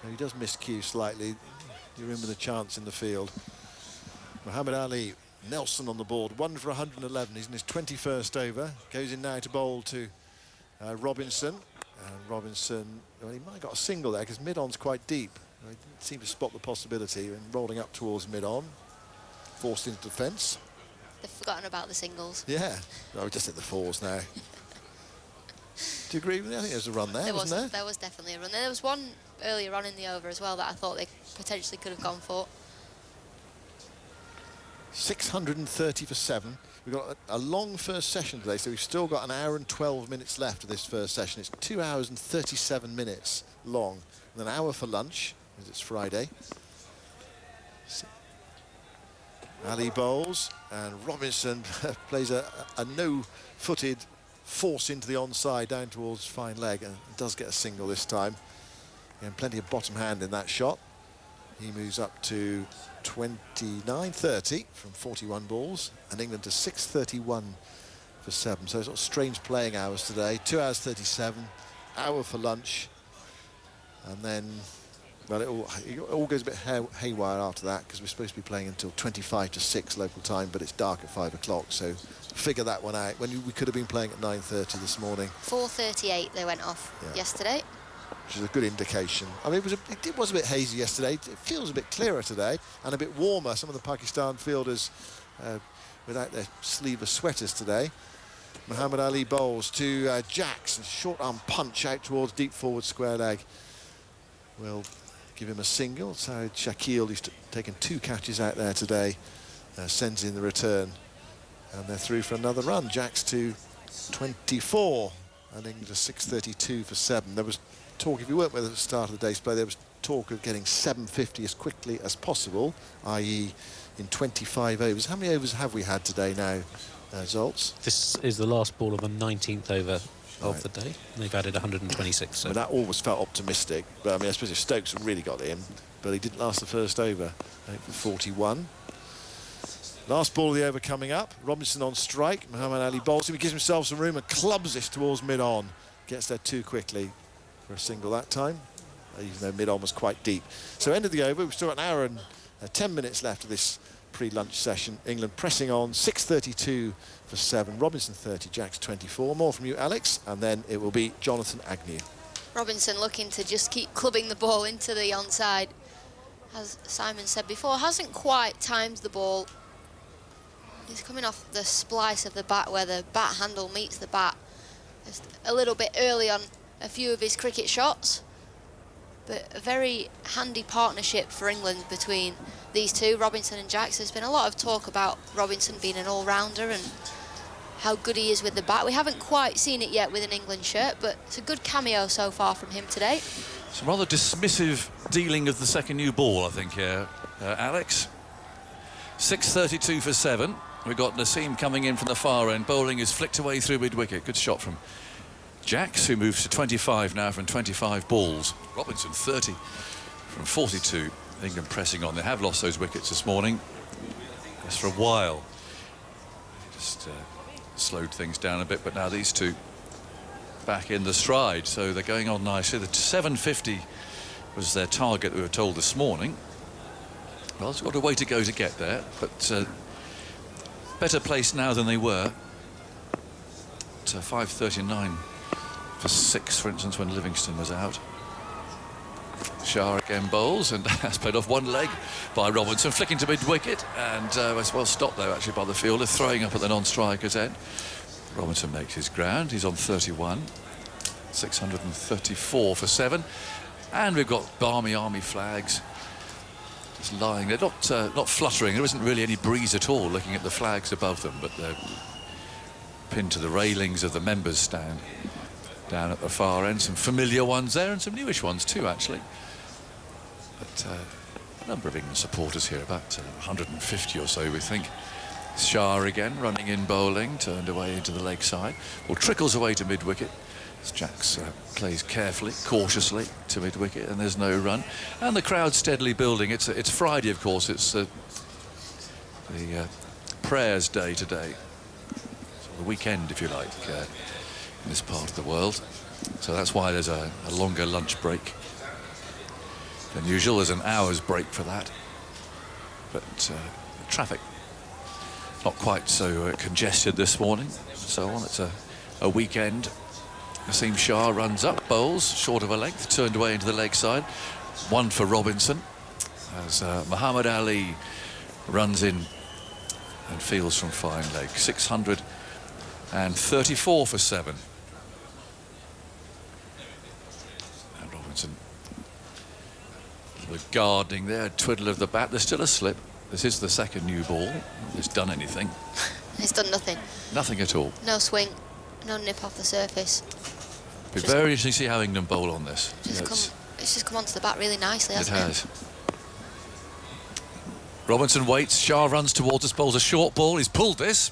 So he does miscue slightly. You remember the chance in the field. Muhammad Ali, Nelson on the board. 1 for 111. He's in his 21st over. Goes in now to bowl to Robinson. And Robinson, he might have got a single there because mid-on's quite deep. He didn't seem to spot the possibility and rolling up towards mid-on. Forced into defence. They've forgotten about the singles. Yeah, no, just hit the 4s now. Do you agree with me? I think there's a run there, wasn't there? There was definitely a run. There was one earlier on in the over as well that I thought they potentially could have gone for. 630 for 7. We've got a long first session today, so we've still got 1 hour and 12 minutes left of this first session. It's 2 hours and 37 minutes long, and an hour for lunch, because it's Friday. Ali bowls, and Robinson plays a no-footed force into the onside down towards fine leg, and does get a single this time. And plenty of bottom hand in that shot. He moves up to 29-30 from 41 balls, and England to 6:31 for 7. So sort of strange playing hours today. 2 hours 37, hour for lunch, and then, well, it all goes a bit haywire after that, because we're supposed to be playing until 25 to 6 local time, but it's dark at 5 o'clock, so figure that one out. When we could have been playing at 9:30 this morning. 4:38 they went off yesterday. Which is a good indication. I mean, it was a bit hazy yesterday. It feels a bit clearer today and a bit warmer. Some of the Pakistan fielders without their sleeveless sweaters today. Muhammad Ali bowls to Jacks, and short arm punch out towards deep forward square leg. Will give him a single. So Shakil, who's taken 2 catches out there today, sends in the return, and they're through for another run. Jacks to 24, and England to 6:32 for 7. There was talk, if you weren't with us at the start of the day's play, there was talk of getting 750 as quickly as possible, i.e. in 25 overs. How many overs have we had today now, Zoltz? This is the last ball of the 19th over of the day, and they've added 126. So. Well, that always felt optimistic, but I mean, I suppose if Stokes had really got in, but he didn't last the first over. I think for 41. Last ball of the over coming up. Robinson on strike. Muhammad Ali bowls him. He gives himself some room and clubs this towards mid-on. Gets there too quickly for a single that time, even though mid-on was quite deep. So end of the over. We've still got 1 hour and 10 minutes left of this pre-lunch session. England pressing on. 6:32 for 7. Robinson 30, Jacks 24. More from you, Alex, and then it will be Jonathan Agnew. Robinson looking to just keep clubbing the ball into the onside. As Simon said before, hasn't quite timed the ball. He's coming off the splice of the bat where the bat handle meets the bat. Just a little bit early on a few of his cricket shots, but a very handy partnership for England between these two, Robinson and Jacks. There's been a lot of talk about Robinson being an all-rounder and how good he is with the bat. We haven't quite seen it yet with an England shirt, but it's a good cameo so far from him today. Some rather dismissive dealing of the second new ball, I think, here, Alex. 6:32 for 7. We've got Naseem coming in from the far end. Bowling is flicked away through mid-wicket. Good shot from Jacks, who moves to 25 now from 25 balls. Robinson 30 from 42. England pressing on. They have lost those wickets this morning. Just for a while. Just slowed things down a bit, but now these two back in the stride, so they're going on nicely. The 750 was their target, we were told this morning. Well, it's got a way to go to get there, but better placed now than they were. At 5:39 for 6, for instance, when Livingston was out. Shah again bowls and has played off one leg by Robinson, flicking to mid-wicket, and was well stopped though actually by the fielder, throwing up at the non-striker's end. Robinson makes his ground. He's on 31, 634 for 7, and we've got Barmy Army flags just lying there, not fluttering. There isn't really any breeze at all looking at the flags above them, but they're pinned to the railings of the members' stand down at the far end. Some familiar ones there and some newish ones too, actually. But a number of England supporters here, about 150 or so, we think. Shah again, running in bowling, turned away into the leg side. Well, trickles away to mid-wicket. Jacks plays carefully, cautiously to mid-wicket, and there's no run. And the crowd steadily building. It's Friday, of course. It's the prayers day today. So the weekend, if you like, in this part of the world. So that's why there's a longer lunch break than usual. There's an hour's break for that. But traffic not quite so congested this morning. So on, it's a weekend. Naseem Shah runs up, bowls short of a length, turned away into the leg side. One for Robinson as Muhammad Ali runs in and fields from fine leg. 634 for 7. And Robinson, a little gardening there, twiddle of the bat. There's still a slip. This is the second new ball. It's done anything. It's done nothing. Nothing at all. No swing, no nip off the surface. Be very interesting to see how England bowl on this. It's just come onto the bat really nicely, hasn't it? It has. Robinson waits. Shah runs towards us, bowls a short ball. He's pulled this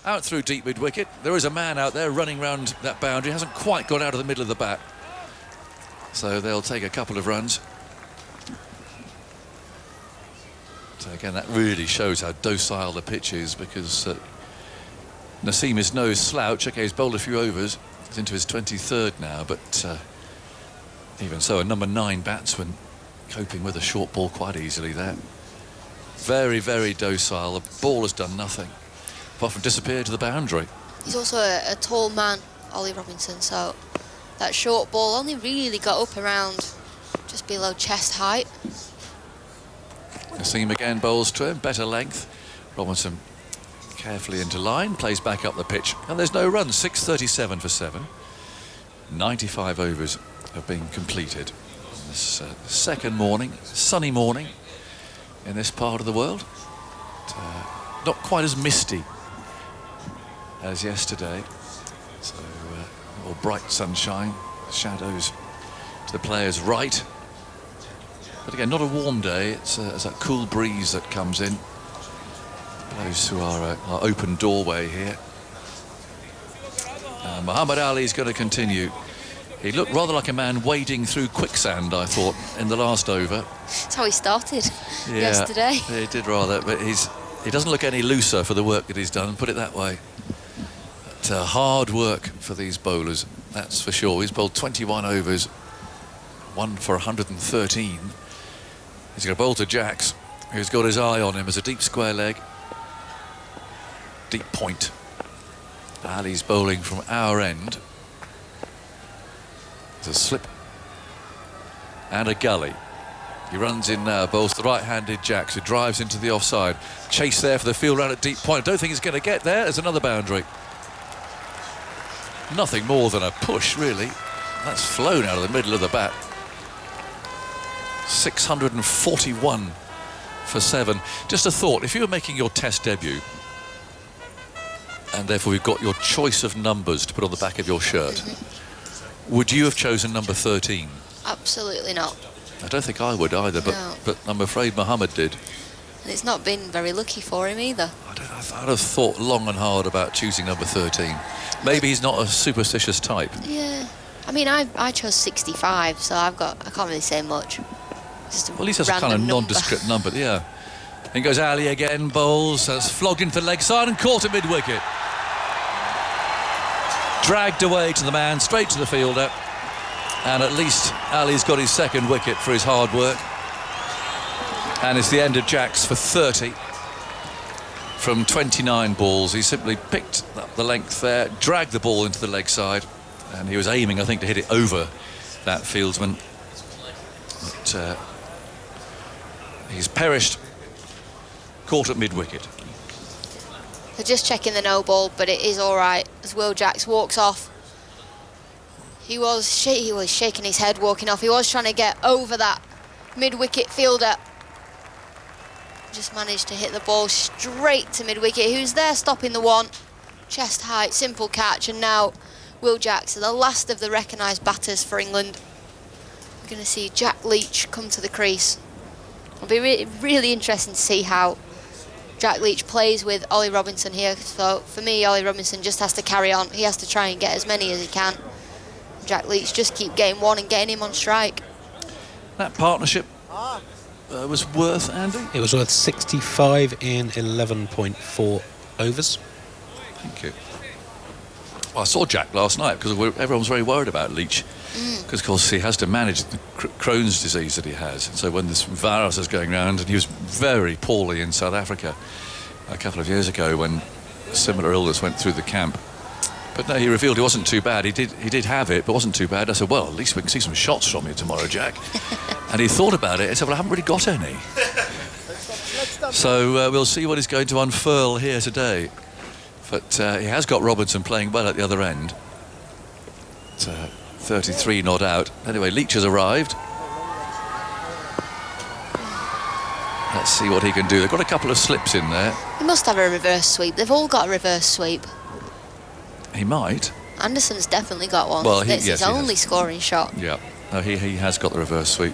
out through deep mid-wicket. There is a man out there running round that boundary. Hasn't quite got out of the middle of the bat. So they'll take a couple of runs. So again, that really shows how docile the pitch is, because Naseem is no slouch. Okay, he's bowled a few overs. He's into his 23rd now, but even so, a number 9 batsman coping with a short ball quite easily there. Very, very docile. The ball has done nothing apart from disappear to the boundary. He's also a tall man, Ollie Robinson, so that short ball only really got up around just below chest height. Naseem again bowls to him, better length. Robinson carefully into line, plays back up the pitch, and there's no run. 637 for 7. 95 overs have been completed on this second morning, sunny morning in this part of the world. Not quite as misty as yesterday, so more bright sunshine, shadows to the players' right. But again, not a warm day. It's that cool breeze that comes in. Those who are our open doorway here. Muhammad Ali is going to continue. He looked rather like a man wading through quicksand, I thought, in the last over. That's how he started yesterday. He did rather, but he doesn't look any looser for the work that he's done, put it that way. But, hard work for these bowlers, that's for sure. He's bowled 21 overs, 1 for 113. He's going to bowl to Jacks, who's got his eye on him as a deep square leg. Deep point. Ali's bowling from our end. There's a slip and a gully. He runs in now, bowls the right-handed Jacks, who drives into the offside. Chase there for the field round at deep point. I don't think he's going to get there. There's another boundary. Nothing more than a push, really. That's flown out of the middle of the bat. 641 for 7. Just a thought, if you were making your Test debut, and therefore you've got your choice of numbers to put on the back of your shirt, would you have chosen number 13? Absolutely not. I don't think I would either, but I'm afraid Muhammad did. And it's not been very lucky for him either. I'd have thought long and hard about choosing number 13. Maybe he's not a superstitious type. Yeah. I mean, I chose 65, so I can't really say much. Just a Well, at least that's a kind of random number. nondescript number, yeah. In goes Ali again, bowls, that's flogged into the leg side and caught at mid-wicket. Dragged away to the man, straight to the fielder. And at least Ali's got his second wicket for his hard work. And it's the end of Jack's for 30. From 29 balls, he simply picked up the length there, dragged the ball into the leg side, and he was aiming, I think, to hit it over that fieldsman. But he's perished, caught at mid-wicket. They're just checking the no ball, but it is all right as Will Jacks walks off. He was shaking his head walking off. He was trying to get over that mid-wicket fielder. Just managed to hit the ball straight to mid-wicket. Who's there stopping the one? Chest height, simple catch, and now Will Jacks, the last of the recognised batters for England. We're going to see Jack Leach come to the crease. It'll be really interesting to see how Jack Leach plays with Ollie Robinson here. So for me, Ollie Robinson just has to carry on. He has to try and get as many as he can. Jack Leach just keep getting one and getting him on strike. That partnership was worth, Andy? It was worth 65 in 11.4 overs. Thank you. Well, I saw Jack last night because everyone was very worried about Leach. Because, of course, he has to manage the Crohn's disease that he has. And so when this virus is going around, and he was very poorly in South Africa a couple of years ago when a similar illness went through the camp. But no, he revealed he wasn't too bad. He did have it, but wasn't too bad. I said, well, at least we can see some shots from you tomorrow, Jack. And he thought about it and said, well, I haven't really got any. So we'll see what he's going to unfurl here today. But he has got Robinson playing well at the other end. 33 not out. Anyway, Leach has arrived. Let's see what he can do. They've got a couple of slips in there. He must have a reverse sweep. They've all got a reverse sweep. He might. Anderson's definitely got one. Well, it's his only scoring shot. Yeah, no, he has got the reverse sweep.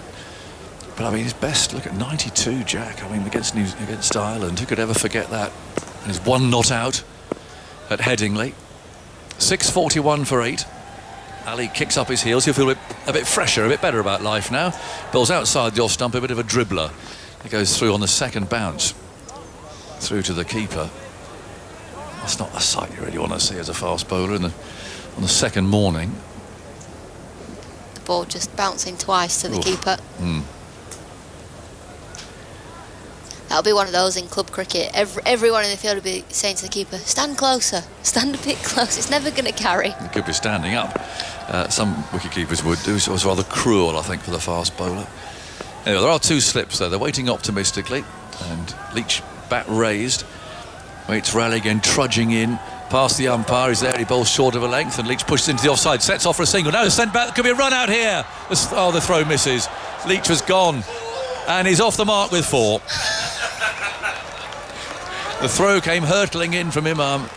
But I mean, his best, look at 92, Jack. I mean, against Ireland, who could ever forget that? And he's one not out at Headingley. 6:41 for 8. Ali kicks up his heels. He'll feel a bit fresher, a bit better about life now. Bill's outside the off stump, a bit of a dribbler. He goes through on the second bounce, through to the keeper. That's not a sight you really want to see as a fast bowler on the second morning. The ball just bouncing twice to the keeper. That'll be one of those in club cricket. Everyone in the field will be saying to the keeper, stand closer, stand a bit closer. It's never going to carry. He could be standing up. Some wicketkeepers would do, so it was rather cruel, I think, for the fast bowler. Anyway, there are two slips there. They're waiting optimistically, and Leach bat raised. Waits Raleigh again, trudging in past the umpire. He's there, he bowls short of a length, and Leach pushes into the offside, sets off for a single. Now sent back, there could be a run out here. The throw misses. Leach was gone, and he's off the mark with 4. The throw came hurtling in from Imam,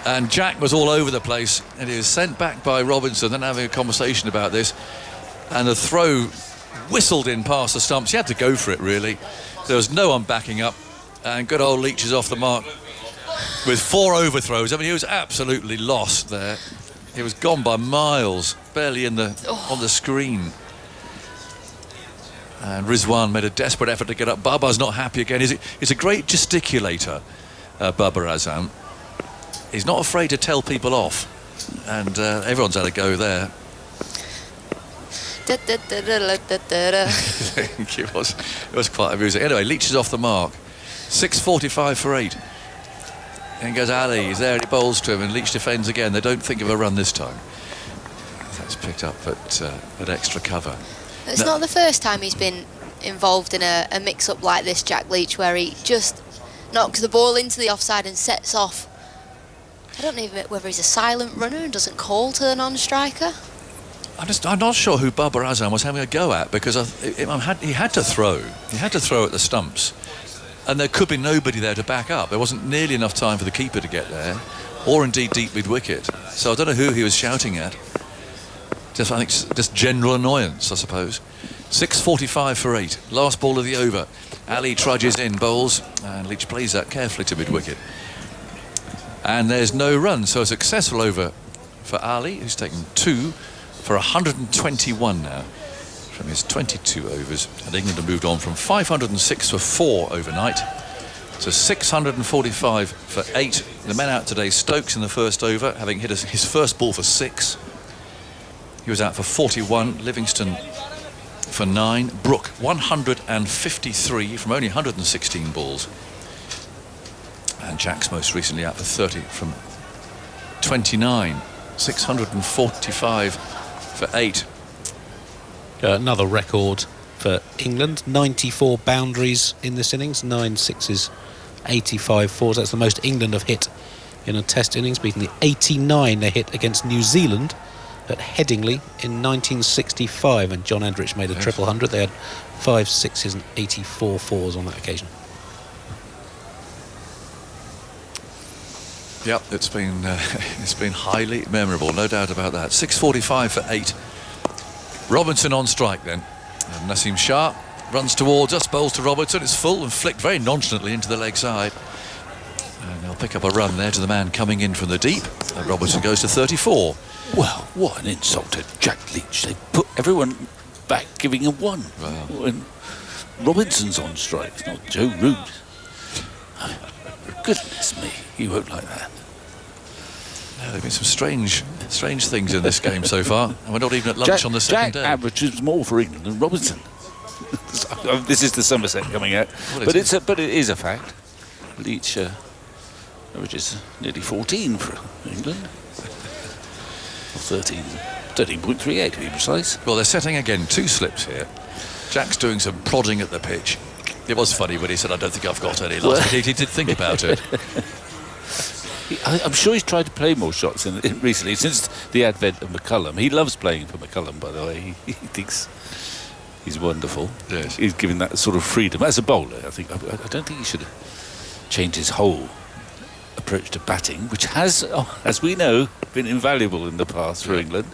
and Jack was all over the place, and he was sent back by Robinson, then having a conversation about this, and the throw whistled in past the stumps. He had to go for it, really. There was no one backing up, and good old Leach is off the mark with 4 overthrows. I mean, he was absolutely lost there. He was gone by miles, barely on the screen. And Rizwan made a desperate effort to get up. Babar's not happy again. He's a great gesticulator, Babar Azam. He's not afraid to tell people off, and everyone's had a go there. It was quite amusing. Anyway, Leach is off the mark. 6:45 for 8. And goes Ali. He's there and he bowls to him, and Leach defends again. They don't think of a run this time. That's picked up at extra cover. It's not the first time he's been involved in a mix-up like this, Jack Leach, where he just knocks the ball into the offside and sets off. I don't know even whether he's a silent runner and doesn't call to the non-striker. I'm not sure who Babar Azam was having a go at, because he had to throw. He had to throw at the stumps, and there could be nobody there to back up. There wasn't nearly enough time for the keeper to get there, or indeed deep mid-wicket. So I don't know who he was shouting at. I think just general annoyance, I suppose. 6:45 for 8. Last ball of the over. Ali trudges in, bowls, and Leach plays that carefully to mid-wicket. And there's no run, so a successful over for Ali, who's taken 2 for 121 now from his 22 overs, and England have moved on from 506 for 4 overnight to 645 for 8. The men out today, Stokes in the first over, having hit his first ball for 6. He was out for 41. Livingston for 9. Brook 153 from only 116 balls. And Jack's most recently out for 30 from 29. 645 for 8. Another record for England. 94 boundaries in this innings. 9 sixes, 85 fours. That's the most England have hit in a test innings, beating the 89 they hit against New Zealand at Headingley in 1965, and John Andrich made a triple hundred. They had 5 sixes and 84 fours on that occasion. Yep, it's been highly memorable, no doubt about that. 645 for 8. Robinson on strike then. And Naseem Shah runs towards us, bowls to Robertson. It's full and flicked very nonchalantly into the leg side. And they'll pick up a run there to the man coming in from the deep. And Robertson goes to 34. Well, what an insult to Jack Leach. They put everyone back giving him 1. Wow. When Robinson's on strike, it's not Joe Root. Goodness me, you won't like that. No, there have been some strange things in this game so far. And we're not even at lunch on the second day. Jack averages more for England than Robinson. This is the Somerset coming out. Well, but it is a fact. Leach averages nearly 14 for England. 13.38 to be precise. Well, they're setting again 2 slips here. Jack's doing some prodding at the pitch. It was funny when he said, "I don't think I've got any last." He did think about it. I'm sure he's tried to play more shots recently since the advent of McCullum. He loves playing for McCullum, by the way. He thinks he's wonderful. Yes. He's given that sort of freedom as a bowler. I don't think he should change his whole approach to batting, which has, as we know, been invaluable in the past for England.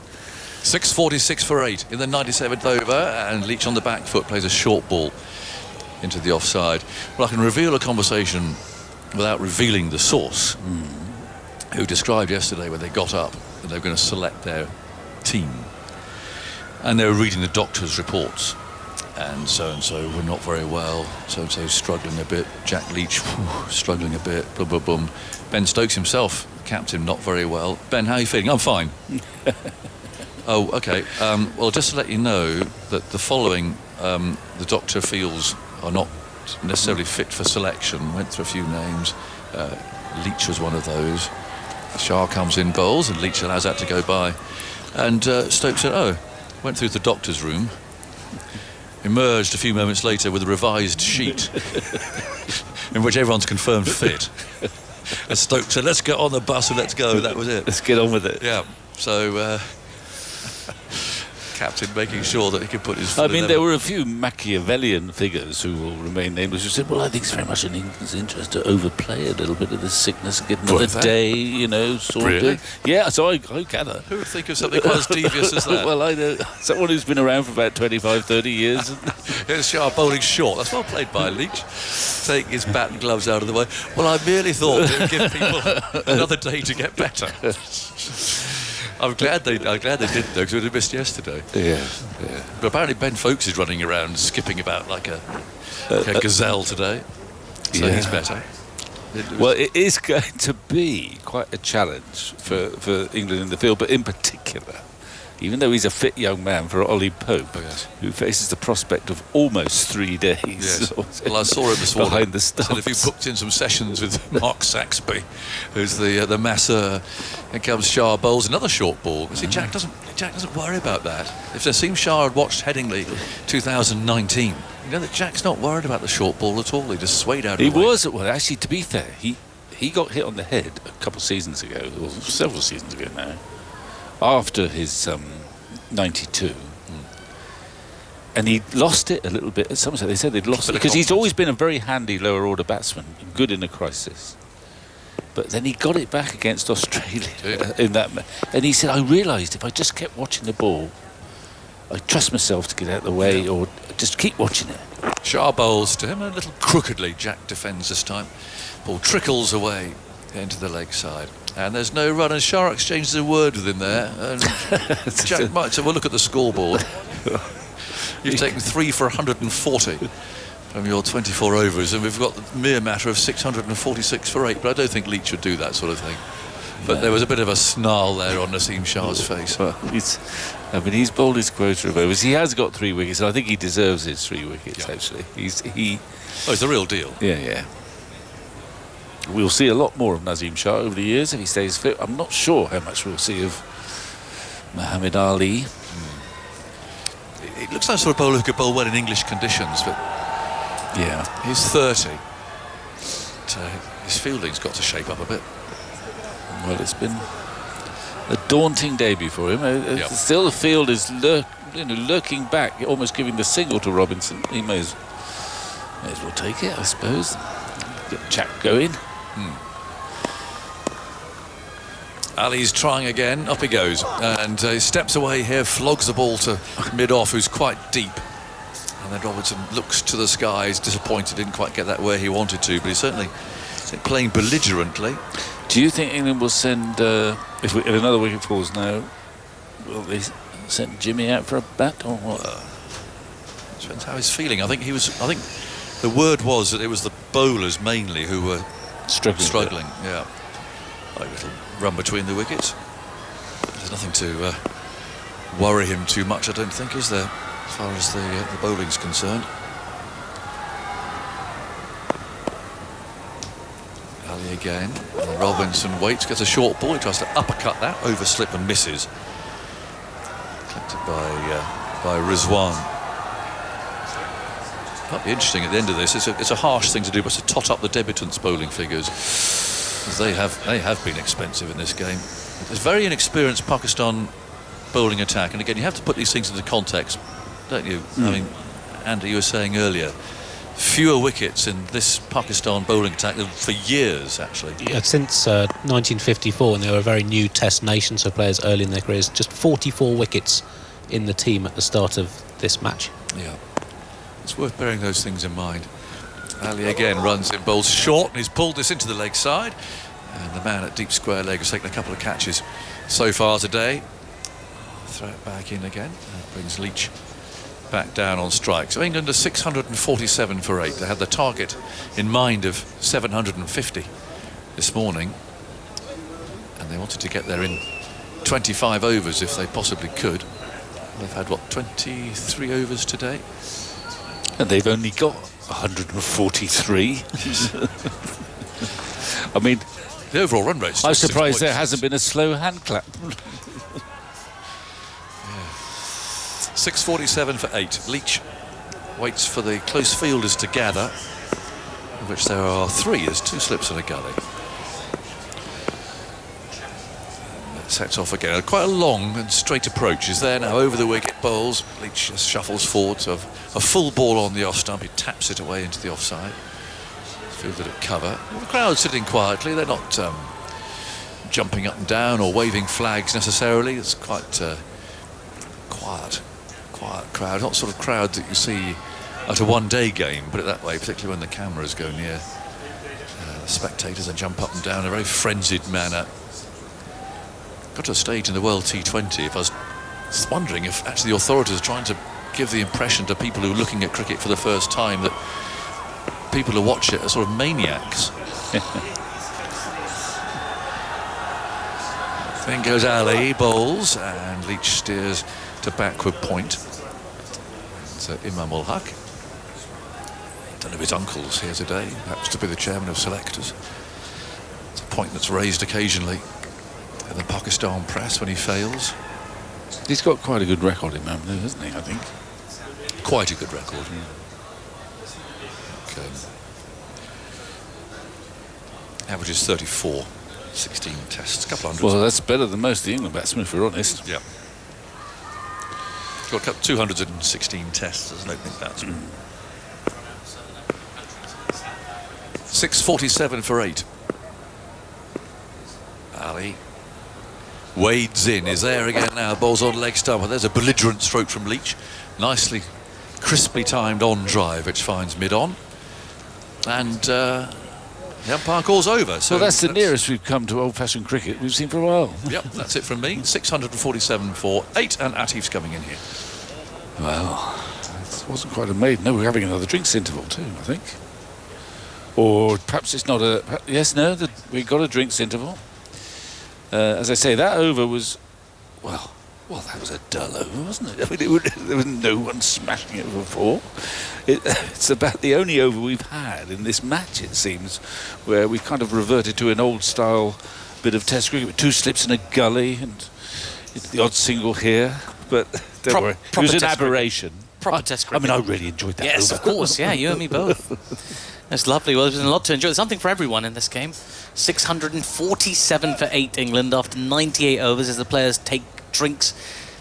646 for 8 in the 97th over, and Leach on the back foot plays a short ball into the offside. Well, I can reveal a conversation without revealing the source, who described yesterday when they got up that they were going to select their team, and they were reading the doctor's reports, and so were not very well, so struggling a bit, Jack Leach struggling a bit, boom boom boom. Ben Stokes himself, captain, not very well. Ben, how are you feeling? I'm fine. Oh, okay. Well, just to let you know that the following the doctor feels are not necessarily fit for selection. Went through a few names. Leach was one of those. Shah comes in, bowls, and Leach allows that to go by. And Stokes said, "Oh," went through the doctor's room, emerged a few moments later with a revised sheet in which everyone's confirmed fit. And Stokes said, "Let's get on the bus and let's go." That was it. Let's get on with it. Yeah. So captain making sure that he could put his foot in there were a few Machiavellian figures who will remain nameless who said, "Well, I think it's very much in England's interest to overplay a little bit of this sickness and get another day, sorted." Really? Yeah, so I gather. Who would think of something quite as devious as that? Well, I know someone who's been around for about 25, 30 years. Here's Shah bowling short. That's well played by Leach. Taking his bat and gloves out of the way. Well, I merely thought it would give people another day to get better. I'm glad they didn't, though, because we'd have missed yesterday. Yeah. But apparently Ben Folkes is running around, skipping about like a gazelle today. So he's better. Well, it is going to be quite a challenge for England in the field, but in particular, even though he's a fit young man, for Ollie Pope, who faces the prospect of almost 3 days. Yes. Well, I saw him this morning. Behind the stumps. And if you booked in some sessions with Mark Saxby, who's the masseur, and comes Shah, bowls another short ball. See, Jack doesn't worry about that. If Naseem Shah had watched Headingley 2019, you know that Jack's not worried about the short ball at all. He just swayed out of the way. He was, well, actually, to be fair, he got hit on the head a couple of seasons ago, or several seasons ago now, after his 92. And he lost it a little bit at Somerset. They said they'd lost it because he's always been a very handy lower order batsman, good in a crisis. But then he got it back against Australia in that, and he said, "I realised if I just kept watching the ball, I trust myself to get out of the way, or just keep watching it." Shah bowls to him a little crookedly. Jack defends this time. Ball trickles away into the leg side. And there's no run, and Shah exchanges a word with him there. And Jack might say, "Well, look at the scoreboard." You've taken 3 for 140 from your 24 overs, and we've got the mere matter of 646 for 8. But I don't think Leach would do that sort of thing. But there was a bit of a snarl there on Naseem Shah's face. Well, he's bowled his quota of overs. He has got 3 wickets, and I think he deserves his 3 wickets. Yeah. Actually, He's the real deal. Yeah. We'll see a lot more of Naseem Shah over the years if he stays fit. I'm not sure how much we'll see of Muhammad Ali. It looks like sort of bowler who could bowl well in English conditions, but Yeah. he's 30. His fielding's got to shape up a bit. Well, it's been a daunting debut for him. Yep. Still, the field is lurking back, almost giving the single to Robinson. He may as well take it, I suppose. Get Jack going. Ali's trying again. Up he goes. And he steps away here, flogs the ball to mid-off, who's quite deep. And then Robinson looks to the skies, disappointed, didn't quite get that where he wanted to, but he's certainly playing belligerently. Do you think England will send, if another wicket falls now, will they send Jimmy out for a bat or what? Depends how he's feeling. I think the word was that it was the bowlers mainly who were struggling. Yeah, like a little run between the wickets. There's nothing to worry him too much, I don't think, is there, as far as the bowling's concerned. Ali again. And Robinson waits, gets a short ball. He tries to uppercut that, overslip and misses. Collected by Rizwan. Might be interesting at the end of this. It's a harsh thing to do, but to tot up the debutants' bowling figures, as they have been expensive in this game. It's very inexperienced Pakistan bowling attack, and again, you have to put these things into context, don't you? I mean, Andy, you were saying earlier, fewer wickets in this Pakistan bowling attack than for years, actually. Yeah, since 1954, when they were a very new Test nation, so players early in their careers, just 44 wickets in the team at the start of this match. Yeah. It's worth bearing those things in mind. Ali again runs in, bowls short, and he's pulled this into the leg side. And the man at deep square leg has taken a couple of catches so far today. Throw it back in again. That brings Leach back down on strike. So England are 647 for 8. They had the target in mind of 750 this morning. And they wanted to get there in 25 overs if they possibly could. They've had, 23 overs today? And they've only got 143. I mean, the overall run rate. I'm surprised there hasn't been a slow hand clap. 647 for 8. Leach waits for the close fielders to gather, of which there are 3. There's 2 slips and a gully. Sets off again. Quite a long and straight approach is there now over the wicket. Bowls. Leach just shuffles forward to a full ball on the off stump. He taps it away into the offside. Fielded at cover. The crowd sitting quietly. They're not jumping up and down or waving flags necessarily. It's quite quiet crowd. Not sort of crowd that you see at a one-day game, put it that way, particularly when the cameras go near. The spectators that jump up and down in a very frenzied manner. Got to a stage in the World T20, if I was wondering if actually the authorities are trying to give the impression to people who are looking at cricket for the first time that people who watch it are sort of maniacs. Then goes Ali, bowls, and Leach steers to backward point. So Imam ul Haq. Don't know if his uncle's here today, happens to be the chairman of selectors. It's a point that's raised occasionally in the Pakistan press when he fails. He's got quite a good record in Imam, hasn't he, I think? Quite a good record. Okay. Averages 34, 16 tests, a couple hundred. Well, that's better than most of the England batsmen, if we're honest. Yeah. Got 216 tests as an opening batsman. 647 for 8. Ali wades in, is there again now, bowls on leg stump, and there's a belligerent stroke from Leach. Nicely, crisply timed on drive, which finds mid-on. And the umpire calls over. So well, that's the nearest we've come to old-fashioned cricket we've seen for a while. Yep, that's it from me. 647 for 8, and Atif's coming in here. Well, wasn't quite a maiden. No, we're having another drinks interval too, I think. Or perhaps it's not a... Yes, no, we got a drinks interval. As I say, that over was... Well, that was a dull over, wasn't it? I mean, there was no one smashing it before. It's about the only over we've had in this match, it seems, where we kind of reverted to an old-style bit of Test cricket with 2 slips in a gully and the odd single here. But don't worry, it was an aberration. Proper Test cricket. I mean, I really enjoyed that. Yes, over. of course. Yeah, you and me both. That's lovely. Well, there's been a lot to enjoy. There's something for everyone in this game. 647 for 8 England after 98 overs as the players take drinks.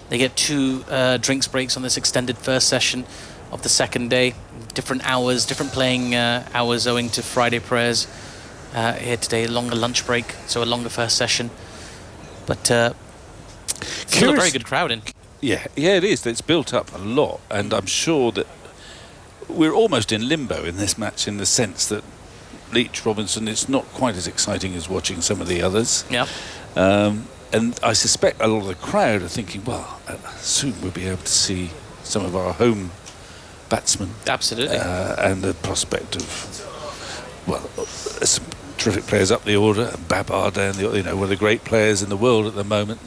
They get 2 drinks breaks on this extended first session of the second day. Different hours, different playing hours owing to Friday prayers here today. A longer lunch break, so a longer first session. But still a very good crowd in. Yeah, it is. It's built up a lot, and I'm sure that we're almost in limbo in this match in the sense that Leach, Robinson, it's not quite as exciting as watching some of the others. Yeah. And I suspect a lot of the crowd are thinking, well, soon we'll be able to see some of our home batsmen. Absolutely. And the prospect of, well, some terrific players up the order, and Babar down the, one of the great players in the world at the moment.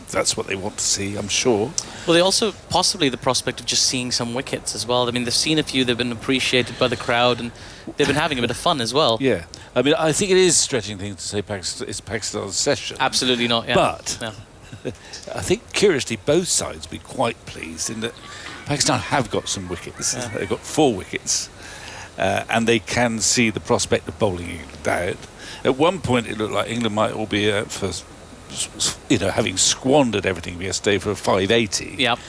That's what they want to see, I'm sure. Well, they also possibly the prospect of just seeing some wickets as well. I mean, they've seen a few, they've been appreciated by the crowd, and they've been having a bit of fun as well. Yeah. I mean, I think it is stretching things to say it's Pakistan's session. Absolutely not, yeah. But yeah. I think, curiously, both sides will be quite pleased in that Pakistan have got some wickets. Yeah. They've got 4 wickets. And they can see the prospect of bowling England out. At one point, it looked like England might all be out for... having squandered everything yesterday for a 580. Yep.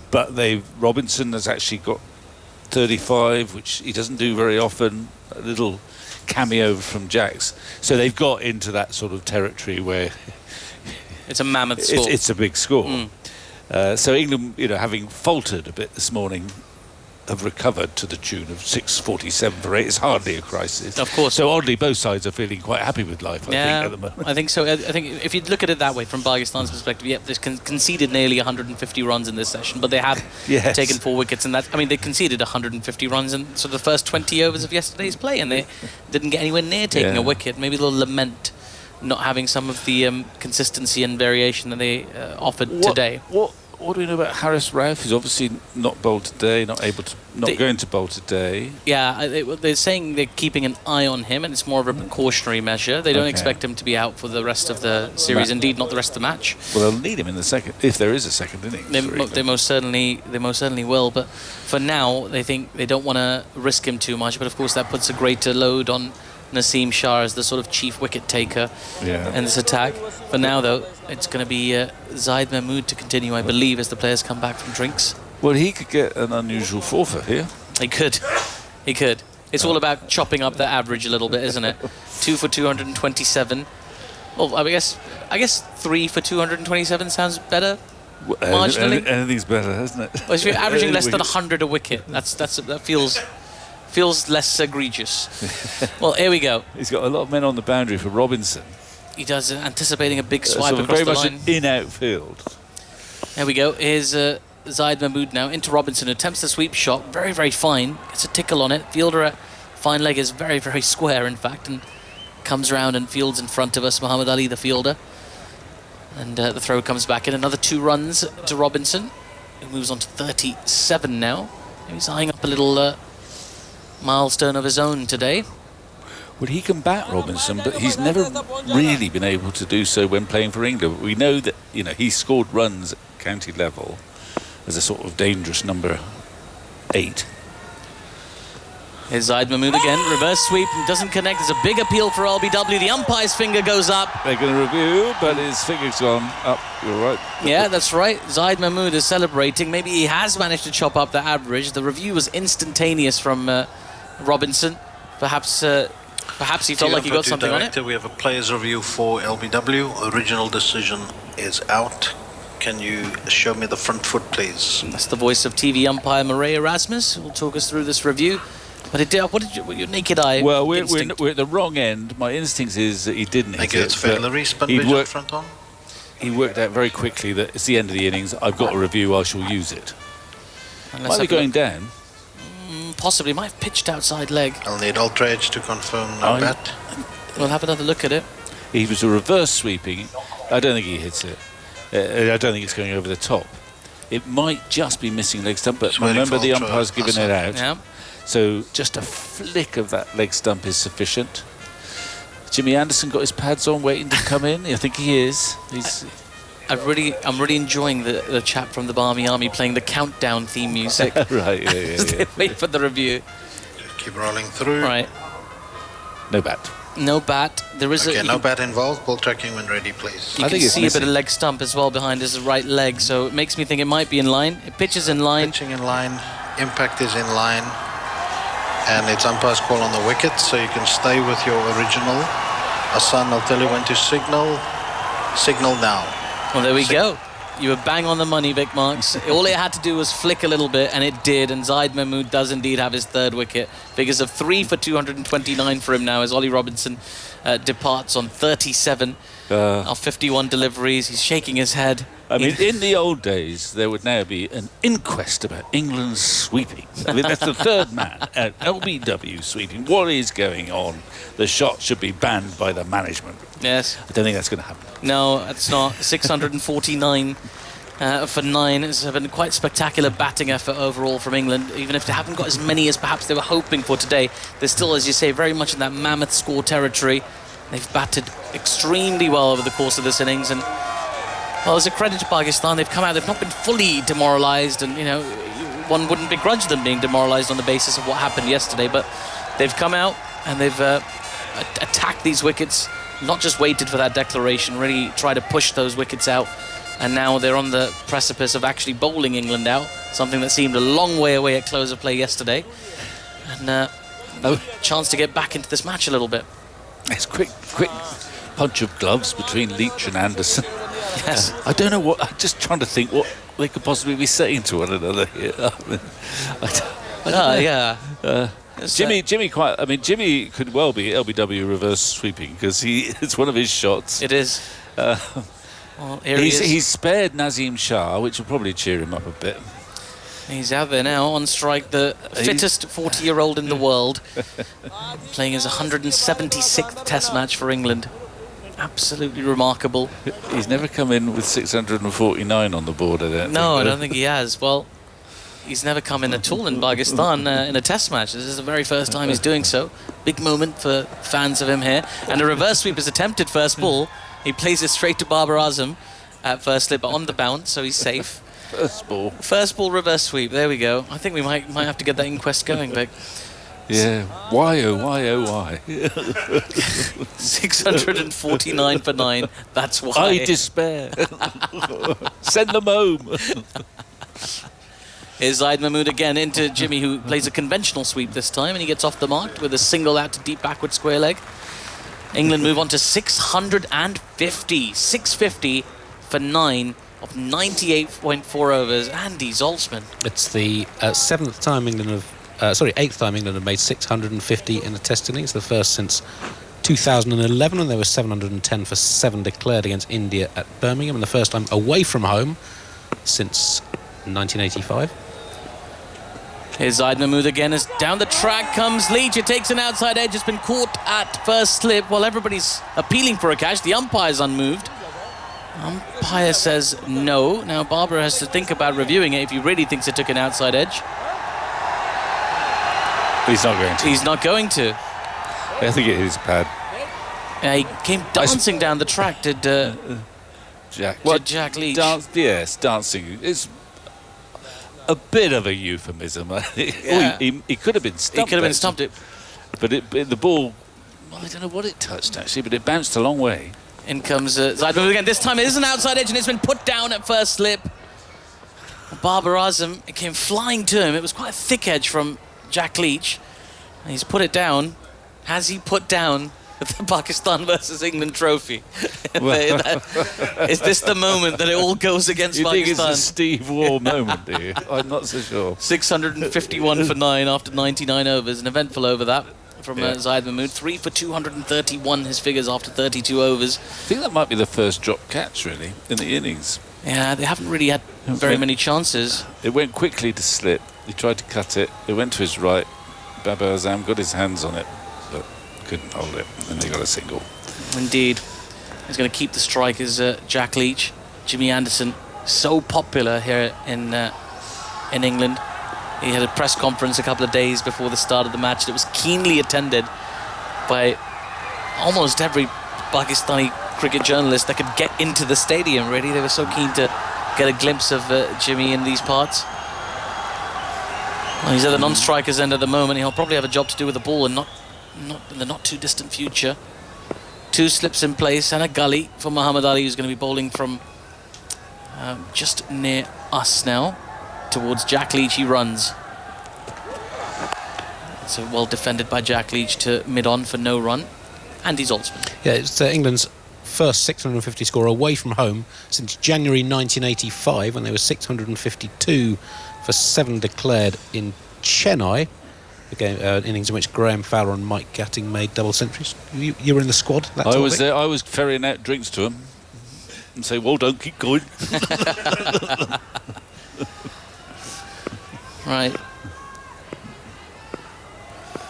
But Robinson has actually got 35, which he doesn't do very often. A little cameo from Jacks. So they've got into that sort of territory where it's a mammoth score. It's a big score. So England, having faltered a bit this morning, have recovered to the tune of 647 for 8. It's hardly a crisis. Of course. So oddly, both sides are feeling quite happy with life, I think, at the moment. I think so. I think if you look at it that way, from Pakistan's perspective, they've conceded nearly 150 runs in this session, but they have taken 4 wickets, and they conceded 150 runs in sort of the first 20 overs of yesterday's play, and they didn't get anywhere near taking a wicket. Maybe they'll lament not having some of the consistency and variation that they offered today. What do we know about Haris Rauf? He's obviously not bowled today, going to bowl today. Yeah, they're saying they're keeping an eye on him, and it's more of a precautionary measure. They don't expect him to be out for the rest of the series. Indeed, not the rest of the match. Well, they'll need him in the second, if there is a second innings. They most certainly will. But for now, they think they don't want to risk him too much. But of course, that puts a greater load on Naseem Shah as the sort of chief wicket taker in this attack. For now, though, it's going to be Zaid Mahmood to continue, I believe, as the players come back from drinks. Well, he could get an unusual forfeit here. He could. It's all about chopping up the average a little bit, isn't it? 2 for 227. Well, I guess 3 for 227 sounds better. Marginally. Anything's better, isn't it? Well, if you're averaging less than 100 a wicket, that feels less egregious. Well, here we go. He's got a lot of men on the boundary for Robinson. He does, anticipating a big swipe across very the much line. In outfield. There we go. Here's Zaid Mahmood now into Robinson. Attempts the sweep shot. Very, very fine. Gets a tickle on it. Fielder at fine leg is very, very square, in fact, and comes round and fields in front of us. Muhammad Ali, the fielder. And the throw comes back in. Another 2 runs to Robinson, who moves on to 37 now. He's eyeing up a little milestone of his own today. Well, he can bat Robinson, but he's never really been able to do so when playing for England. We know that he scored runs at county level as a sort of dangerous number 8. Here's Zaid Mahmood again. Reverse sweep, doesn't connect. There's a big appeal for LBW. The umpire's finger goes up. They're going to review, but his finger's gone up. You're right. Yeah, that's right. Zaid Mahmood is celebrating. Maybe he has managed to chop up the average. The review was instantaneous from Robinson. Perhaps he felt like he got something on it. We have a players review for LBW. Original decision is out. Can you show me the front foot, please? That's the voice of TV umpire Murray Erasmus, who will talk us through this review. But what your naked eye? Well, we're at the wrong end. My instinct is that he didn't hit it. It's fair. Larry, spin vision front on. He worked out very quickly that it's the end of the innings. I've got a review. I shall use it. Might be going down. possibly might have pitched outside leg. I'll need Ultra Edge to confirm no bet. We'll have another look at it. He was a reverse sweeping. I don't think he hits it. I don't think it's going over the top. It might just be missing leg stump, but Just waiting remember for the Ultra umpire's given it out. Yeah. So just a flick of that leg stump is sufficient. Jimmy Anderson got his pads on, waiting to come in. I think he is. I'm really enjoying the chap from the Barmy Army playing the countdown theme music. Right. Yeah. Wait for the review. Just keep rolling through. Right. No bat. No bat. There is Okay, a. no bat involved. Ball tracking when ready, please. You I can think it's see a bit missing. of leg stump as well behind his right leg, so it makes me think it might be in line. It pitches in line. Pitching in line. Impact is in line. And it's umpire's call on the wicket, so you can stay with your original. Hassan, I'll tell you when to signal. Signal now. Well, there we go. You were bang on the money, Vic Marks. All it had to do was flick a little bit, and it did. And Zaid Mahmood does indeed have his third wicket. Figures of 3 for 229 for him now as Ollie Robinson departs on 37 of 51 deliveries. He's shaking his head. I mean, in the old days, there would now be an inquest about England's sweeping. I mean, that's the third man at LBW sweeping. What is going on? The shot should be banned by the management. Yes. I don't think that's going to happen. No, it's not. 649 for 9. It's been quite spectacular batting effort overall from England. Even if they haven't got as many as perhaps they were hoping for today, they're still, as you say, very much in that mammoth score territory. They've batted extremely well over the course of this innings, and well, as a credit to Pakistan, they've come out, they've not been fully demoralised, and, you know, one wouldn't begrudge them being demoralised on the basis of what happened yesterday, but they've come out and they've attacked these wickets, not just waited for that declaration, really tried to push those wickets out, and now they're on the precipice of actually bowling England out, something that seemed a long way away at close of play yesterday, and a chance to get back into this match a little bit. It's quick punch of gloves between Leach and Anderson. Yes. I don't know what. I'm just trying to think what they could possibly be saying to one another here. Jimmy quite. I mean, Jimmy could well be LBW reverse sweeping because it's one of his shots. It is. Well, here he is. He's spared Nazim Shah, which will probably cheer him up a bit. He's out there now on strike, the fittest 40-year-old in the world, playing his 176th Test match for England. Absolutely remarkable. He's never come in with 649 on the board, I don't No, I think. don't think he has. Well, he's never come in at all in Pakistan in a Test match. This is the very first time he's doing so. Big moment for fans of him here. And a reverse sweep is attempted first ball. He plays it straight to Babar Azam at first slip on the bounce, so he's safe. First ball reverse sweep. There we go. I think we might have to get that inquest going, Vic. Yeah. Why, oh, why? 649 for 9. That's why. I despair. Send them home. Here's Zaid Mahmood again into Jimmy, who plays a conventional sweep this time, and he gets off the mark with a single out to deep backward square leg. England move on to 650. 650 for 9 of 98.4 overs. Andy Zaltzman. It's the eighth time England have made 650 in a Test innings. The first since 2011, when there were 710 for 7 declared against India at Birmingham, and the first time away from home since 1985. Here's Zaid Mahmood again as down the track comes Leach. It takes an outside edge. It's been caught at first slip while everybody's appealing for a catch. The umpire's unmoved. Umpire says no. Now Barbara has to think about reviewing it if he really thinks it took an outside edge. He's not going to. He's not going to. I think it is pad. He came dancing down the track, did Jack. Jack Leach. Dancing. It's a bit of a euphemism. Yeah. He could have been stumped. He could have been stumped. But the ball, I don't know what it touched actually, but it bounced a long way. In comes Zaid Mahmood again. This time it is an outside edge and it's been put down at first slip. Babar Azam, it came flying to him. It was quite a thick edge from Jack Leach. And he's put it down. Has he put down the Pakistan versus England trophy? Is this the moment that it all goes against Pakistan? You think it's a Steve Waugh moment, do you? I'm not so sure. 651 for 9 after 99 overs. An eventful over that from Zaid Mahmood. 3 for 231, his figures after 32 overs. I think that might be the first drop catch, really, in the innings. Yeah, they haven't really had very many chances. It went quickly to slip. He tried to cut it. It went to his right. Babar Azam got his hands on it, but couldn't hold it. And they got a single. Indeed. He's going to keep the strikers, Jack Leach, Jimmy Anderson, so popular here in England. He had a press conference a couple of days before the start of the match that was keenly attended by almost every Pakistani cricket journalist that could get into the stadium, really. They were so keen to get a glimpse of Jimmy in these parts. Well, he's at the non-striker's end at the moment. He'll probably have a job to do with the ball in the not too distant future. 2 slips in place and a gully for Muhammad Ali, who's going to be bowling from just near us now. Towards Jack Leach he runs. So well defended by Jack Leach to mid-on for no run. Andy Zaltzman. Yeah, it's England's first 650 score away from home since January 1985, when they were 652 for 7 declared in Chennai. The game, innings in which Graham Fowler and Mike Gatting made double centuries. You were in the squad that I was topic? there. I was ferrying out drinks to him and say, well done, keep going. Right.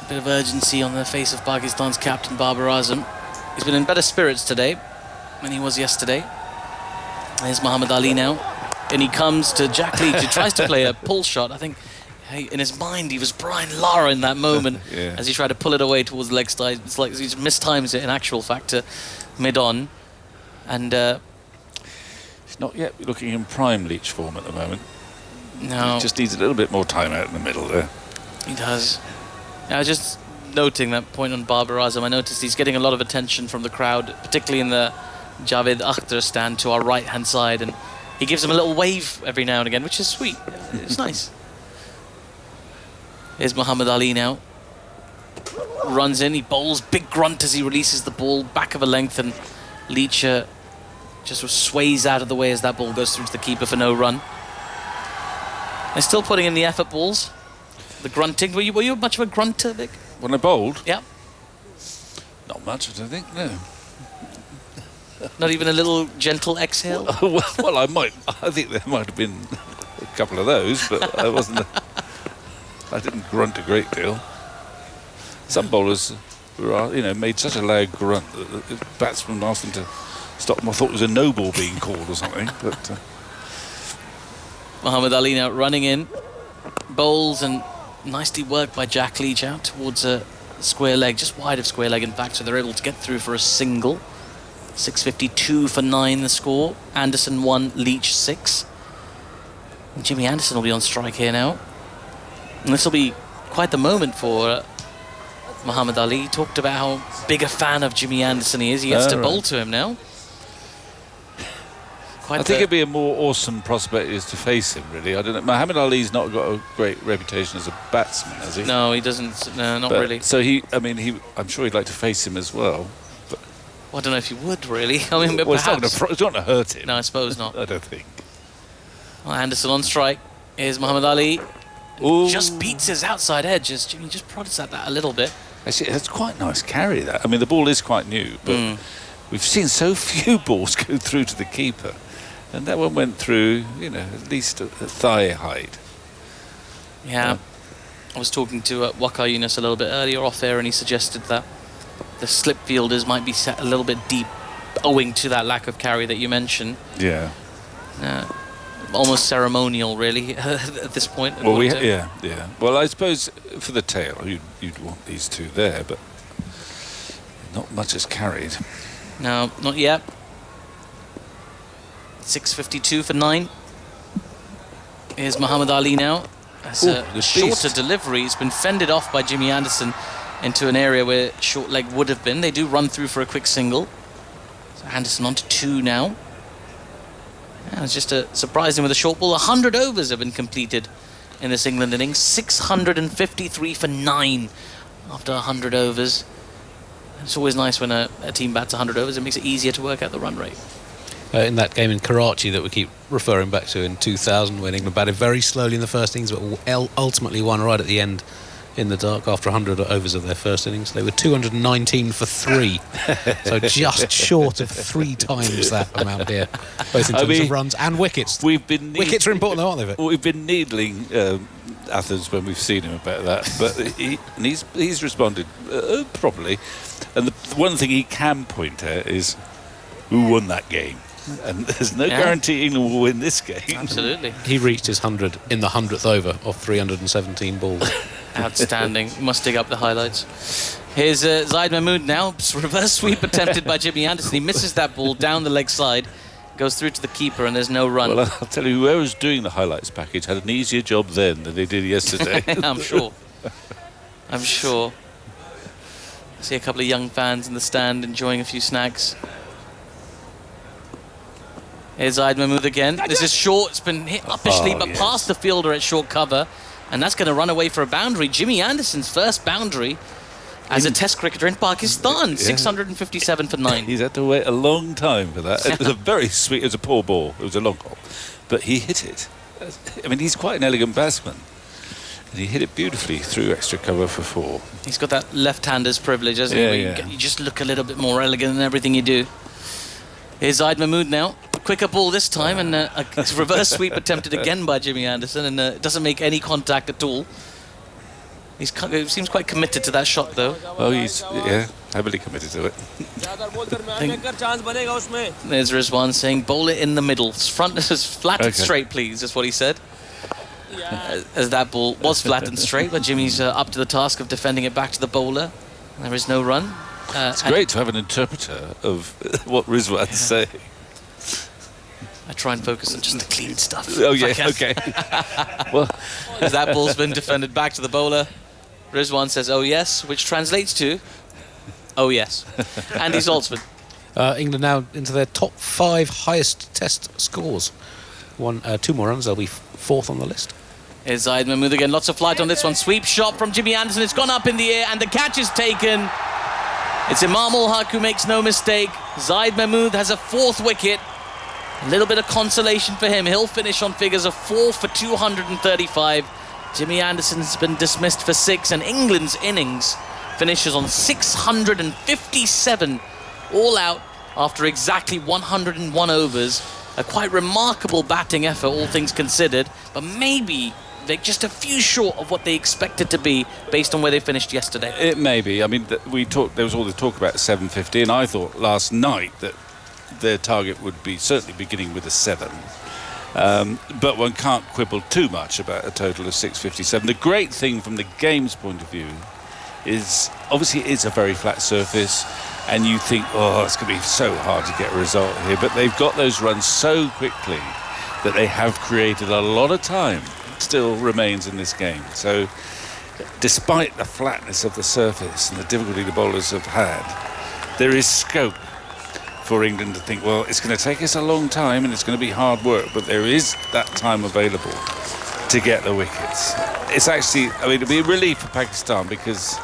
Bit of urgency on the face of Pakistan's captain Babar Azam. He's been in better spirits today than he was yesterday. There's Muhammad Ali now. And he comes to Jack Leach, who tries to play a pull shot. I think in his mind he was Brian Lara in that moment as he tried to pull it away towards the leg side. It's like he just mistimes it in actual fact to mid-on. And He's not yet looking in prime Leach form at the moment. no, He just needs a little bit more time out in the middle there. he does. I was just noting that point on Babar Azam. I noticed he's getting a lot of attention from the crowd, particularly in the Javed Akhtar stand to our right-hand side, and he gives him a little wave every now and again, which is sweet. It's nice. Here's Muhammad Ali now. Runs in, he bowls, big grunt as he releases the ball, back of a length, and Leach just sort of sways out of the way as that ball goes through to the keeper for no run. They're still putting in the effort balls. The grunting. Were you much of a grunter, Vic? When I bowled? Yeah. Not much, I don't think, no. Not even a little gentle exhale? Well, I think there might have been a couple of those, but I didn't grunt a great deal. Some bowlers were, made such a loud grunt that the batsman asked them to stop them. I thought it was a no ball being called or something, but... Muhammad Ali now running in. Bowls, and nicely worked by Jack Leach out towards a square leg, just wide of square leg in fact, so they're able to get through for a single. 652 for 9 the score. Anderson 1, Leach 6. And Jimmy Anderson will be on strike here now. And this will be quite the moment for Muhammad Ali. He talked about how big a fan of Jimmy Anderson he is. He gets to bowl to him now. I think it'd be a more awesome prospect is to face him, really. I don't know. Muhammad Ali's not got a great reputation as a batsman, has he? No, he doesn't. No, not really. So I'm sure he'd like to face him as well. But Well, I don't know if you would, really. I mean, well, it's perhaps. not going to hurt him. No, I suppose not. I don't think. Well, Anderson on strike. Here's Muhammad Ali. Ooh. Just beats his outside edge. Jimmy just prods at that a little bit. Actually, it's quite nice carry, that. I mean, the ball is quite new, but we've seen so few balls go through to the keeper. And that one went through, at least a thigh height. Yeah. I was talking to Waqar Younis a little bit earlier off air, and he suggested that the slip fielders might be set a little bit deep owing to that lack of carry that you mentioned. Yeah. Almost ceremonial, really, at this point. Well, yeah. Well, I suppose for the tail, you'd want these two there, but not much is carried. No, not yet. 652 for 9. Here's Muhammad Ali now. That's a shorter delivery. It's been fended off by Jimmy Anderson into an area where short leg would have been. They do run through for a quick single. So Anderson on to 2 now. Yeah, it's just surprising with a short ball. 100 overs have been completed in this England innings. 653 for 9 after 100 overs. It's always nice when a team bats 100 overs. It makes it easier to work out the run rate. In that game in Karachi that we keep referring back to in 2000, when England batted very slowly in the first innings but ultimately won right at the end in the dark after 100 overs of their first innings. They were 219 for 3, so just short of 3 times that amount here, both in terms of runs and wickets. Wickets are important, though, aren't they, Vic? We've been needling Athens when we've seen him about that, but he's responded properly. And the one thing he can point at is who won that game. And there's no guarantee England will win this game. Absolutely. He reached his 100 in the 100th over of 317 balls. Outstanding. Must dig up the highlights. Here's Zaid Mahmood now. Reverse sweep attempted by Jimmy Anderson. He misses that ball down the leg side. Goes through to the keeper and there's no run. Well, I'll tell you, whoever's doing the highlights package had an easier job then than they did yesterday. I'm sure. I'm sure. See a couple of young fans in the stand enjoying a few snacks. Here's Zaid Mahmood again. This is short. It's been hit uppishly, but past the fielder at short cover. And that's going to run away for a boundary. Jimmy Anderson's first boundary as a test cricketer in Pakistan. 657 for 9. He's had to wait a long time for that. It was a very sweet, it was a poor ball. It was a long ball. But he hit it. I mean, he's quite an elegant batsman. And he hit it beautifully through extra cover for 4. He's got that left-hander's privilege, hasn't he? Where you just look a little bit more elegant in everything you do. Here's Zaid Mahmood now. A quicker ball this time, and a reverse sweep attempted again by Jimmy Anderson, and it doesn't make any contact at all. He seems quite committed to that shot, though. Oh, he's heavily committed to it. There's Rizwan saying, bowl it in the middle. Front as flat and straight, please, is what he said. As that ball was flat and straight, but Jimmy's up to the task of defending it back to the bowler. There is no run. It's great to have an interpreter of what Rizwan's saying. I try and focus on just the clean stuff. Oh, yeah, okay. Well, as that ball's been defended back to the bowler, Rizwan says, oh, yes, which translates to, oh, yes. Andy Saltzman. England now into their top 5 highest test scores. 2 more runs, they'll be 4th on the list. Here's Zaid Mahmood again. Lots of flight on this one. Sweep shot from Jimmy Anderson. It's gone up in the air, and the catch is taken. It's Imam ul Haq who makes no mistake. Zaid Mahmood has a 4th wicket. A little bit of consolation for him. He'll finish on figures of 4 for 235. Jimmy Anderson's been dismissed for 6, and England's innings finishes on 657 all out after exactly 101 overs. A quite remarkable batting effort, all things considered, but maybe Vic, just a few short of what they expected to be based on where they finished yesterday. It may be. I mean, there was all the talk about 750, and I thought last night that their target would be certainly beginning with a 7. But one can't quibble too much about a total of 657. The great thing from the game's point of view is, obviously it is a very flat surface, and you think, oh, it's going to be so hard to get a result here. But they've got those runs so quickly that they have created a lot of time. Still remains in this game. So despite the flatness of the surface and the difficulty the bowlers have had, there is scope for England to think, well, it's going to take us a long time and it's going to be hard work, but there is that time available to get the wickets. It's actually, I mean, it'll be a relief for Pakistan because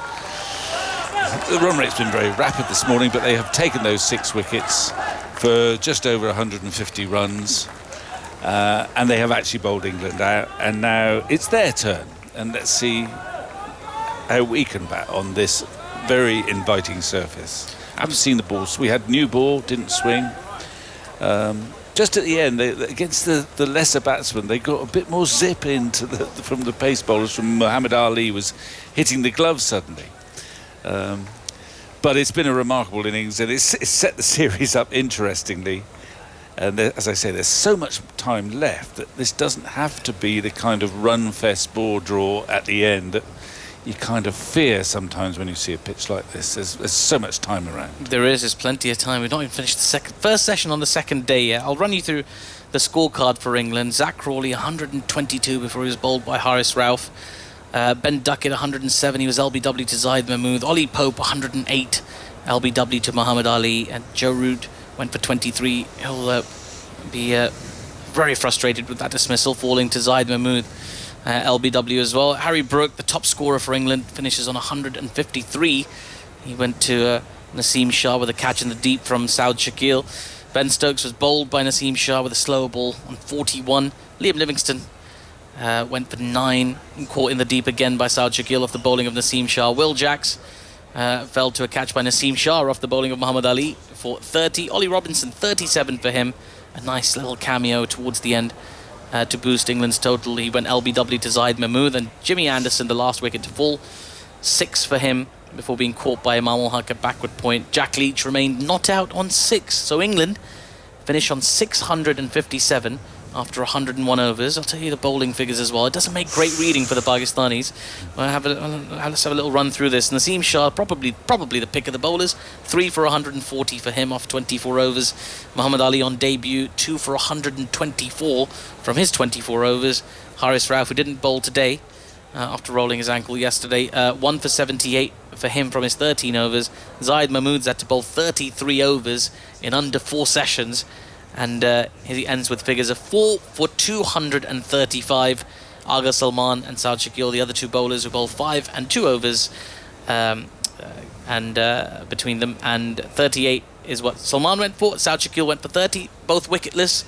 the run rate's been very rapid this morning, but they have taken those 6 wickets for just over 150 runs. And they have actually bowled England out, and now it's their turn. And let's see how we can bat on this very inviting surface. I haven't seen the balls. We had new ball, didn't swing. Just at the end, against the lesser batsmen, they got a bit more zip into from the pace bowlers. From Muhammad Ali was hitting the gloves suddenly. But it's been a remarkable innings, and it's set the series up interestingly. And as I say, there's so much time left that this doesn't have to be the kind of run-fest ball draw at the end that you kind of fear sometimes when you see a pitch like this. There's so much time around. There's plenty of time. We've not even finished the first session on the second day yet. I'll run you through the scorecard for England. Zach Crawley, 122 before he was bowled by Haris Rauf. Ben Duckett, 107. He was LBW to Zaid Mahmood. Ollie Pope, 108. LBW to Muhammad Ali. And Joe Root went for 23. He'll be very frustrated with that dismissal, falling to Zaid Mahmood. LBW as well. Harry Brook, the top scorer for England, finishes on 153. He went to Naseem Shah with a catch in the deep from Saud Shakil. Ben Stokes was bowled by Naseem Shah with a slower ball on 41. Liam Livingstone went for 9, caught in the deep again by Saud Shakil off the bowling of Naseem Shah. Will Jacks fell to a catch by Naseem Shah off the bowling of Muhammad Ali for 30. Ollie Robinson, 37 for him. A nice little cameo towards the end to boost England's total. He went LBW to Zaid Mahmood, and Jimmy Anderson, the last wicket to fall, 6 for him before being caught by Imam ul Haq at backward point. Jack Leach remained not out on 6, so England finished on 657 after 101 overs. I'll tell you the bowling figures as well. It doesn't make great reading for the Pakistanis. Let's have a little run through this. Naseem Shah, probably the pick of the bowlers. 3 for 140 for him off 24 overs. Muhammad Ali on debut, 2 for 124 from his 24 overs. Haris Rauf, who didn't bowl today after rolling his ankle yesterday, 1 for 78 for him from his 13 overs. Zaid Mahmood's had to bowl 33 overs in under 4 sessions. And he ends with figures of 4 for 235. Agha Salman and Saud Shakil, the other 2 bowlers, who bowled 5 and 2 overs between them. And 38 is what Salman went for. Saud Shakil went for 30, both wicketless.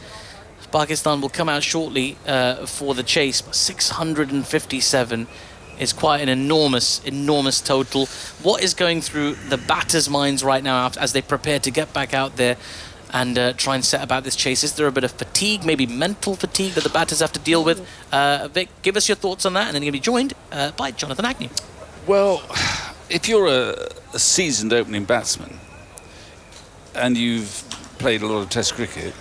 Pakistan will come out shortly for the chase. But 657 is quite an enormous total. What is going through the batters' minds right now as they prepare to get back out there and try and set about this chase? Is there a bit of fatigue, maybe mental fatigue, that the batters have to deal with? Vic, give us your thoughts on that, and then you're going to be joined by Jonathan Agnew. Well, if you're a seasoned opening batsman and you've played a lot of Test cricket,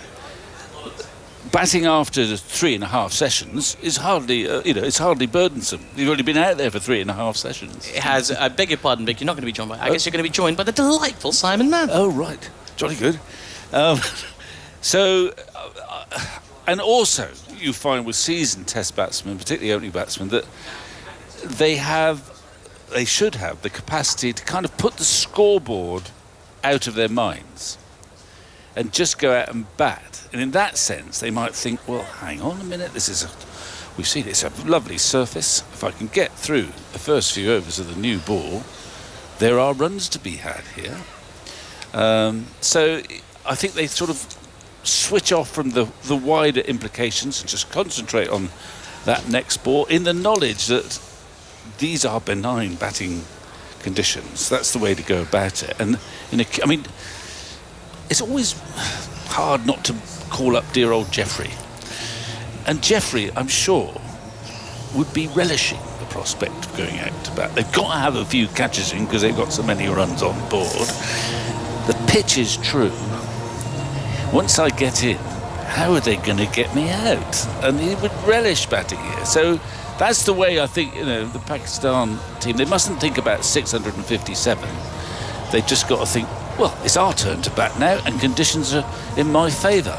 batting after 3.5 sessions is hardly, it's hardly burdensome. You've already been out there for 3.5 sessions. It has. I beg your pardon, Vic. You're not going to be joined by. I guess you're going to be joined by the delightful Simon Mann. Oh right, jolly good. And also you find with seasoned Test batsmen, particularly opening batsmen, that they should have the capacity to kind of put the scoreboard out of their minds and just go out and bat. And in that sense, they might think, well, hang on a minute, we've seen it's a lovely surface. If I can get through the first few overs of the new ball, there are runs to be had here. So I think they sort of switch off from the wider implications and just concentrate on that next ball in the knowledge that these are benign batting conditions. That's the way to go about it. And it's always hard not to call up dear old Jeffrey. And Jeffrey, I'm sure, would be relishing the prospect of going out to bat. They've got to have a few catches in because they've got so many runs on board. The pitch is true. Once I get in, how are they going to get me out? And he would relish batting here. So that's the way I think, the Pakistan team, they mustn't think about 657. They've just got to think, well, it's our turn to bat now, and conditions are in my favour.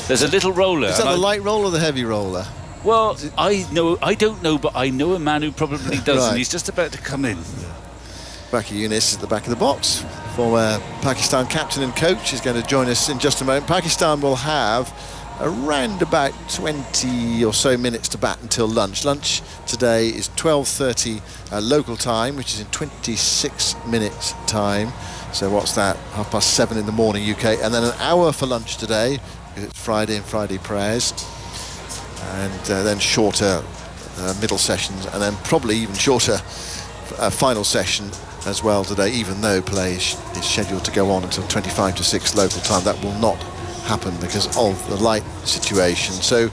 There's a little roller. Is that the light roller or the heavy roller? Well, I don't know, but I know a man who probably does, Right. and he's just about to come in. Waqar Younis at the back of the box. Former Pakistan captain and coach is going to join us in just a moment. Pakistan will have around about 20 or so minutes to bat until lunch. Lunch today is 12:30 local time, which is in 26 minutes time. So what's that? 7:30 in the morning UK. And then an hour for lunch today, because it's Friday and Friday prayers. And then shorter middle sessions, and then probably even shorter final session as well today, even though play is scheduled to go on until 25 to 6 local time. That will not happen because of the light situation. So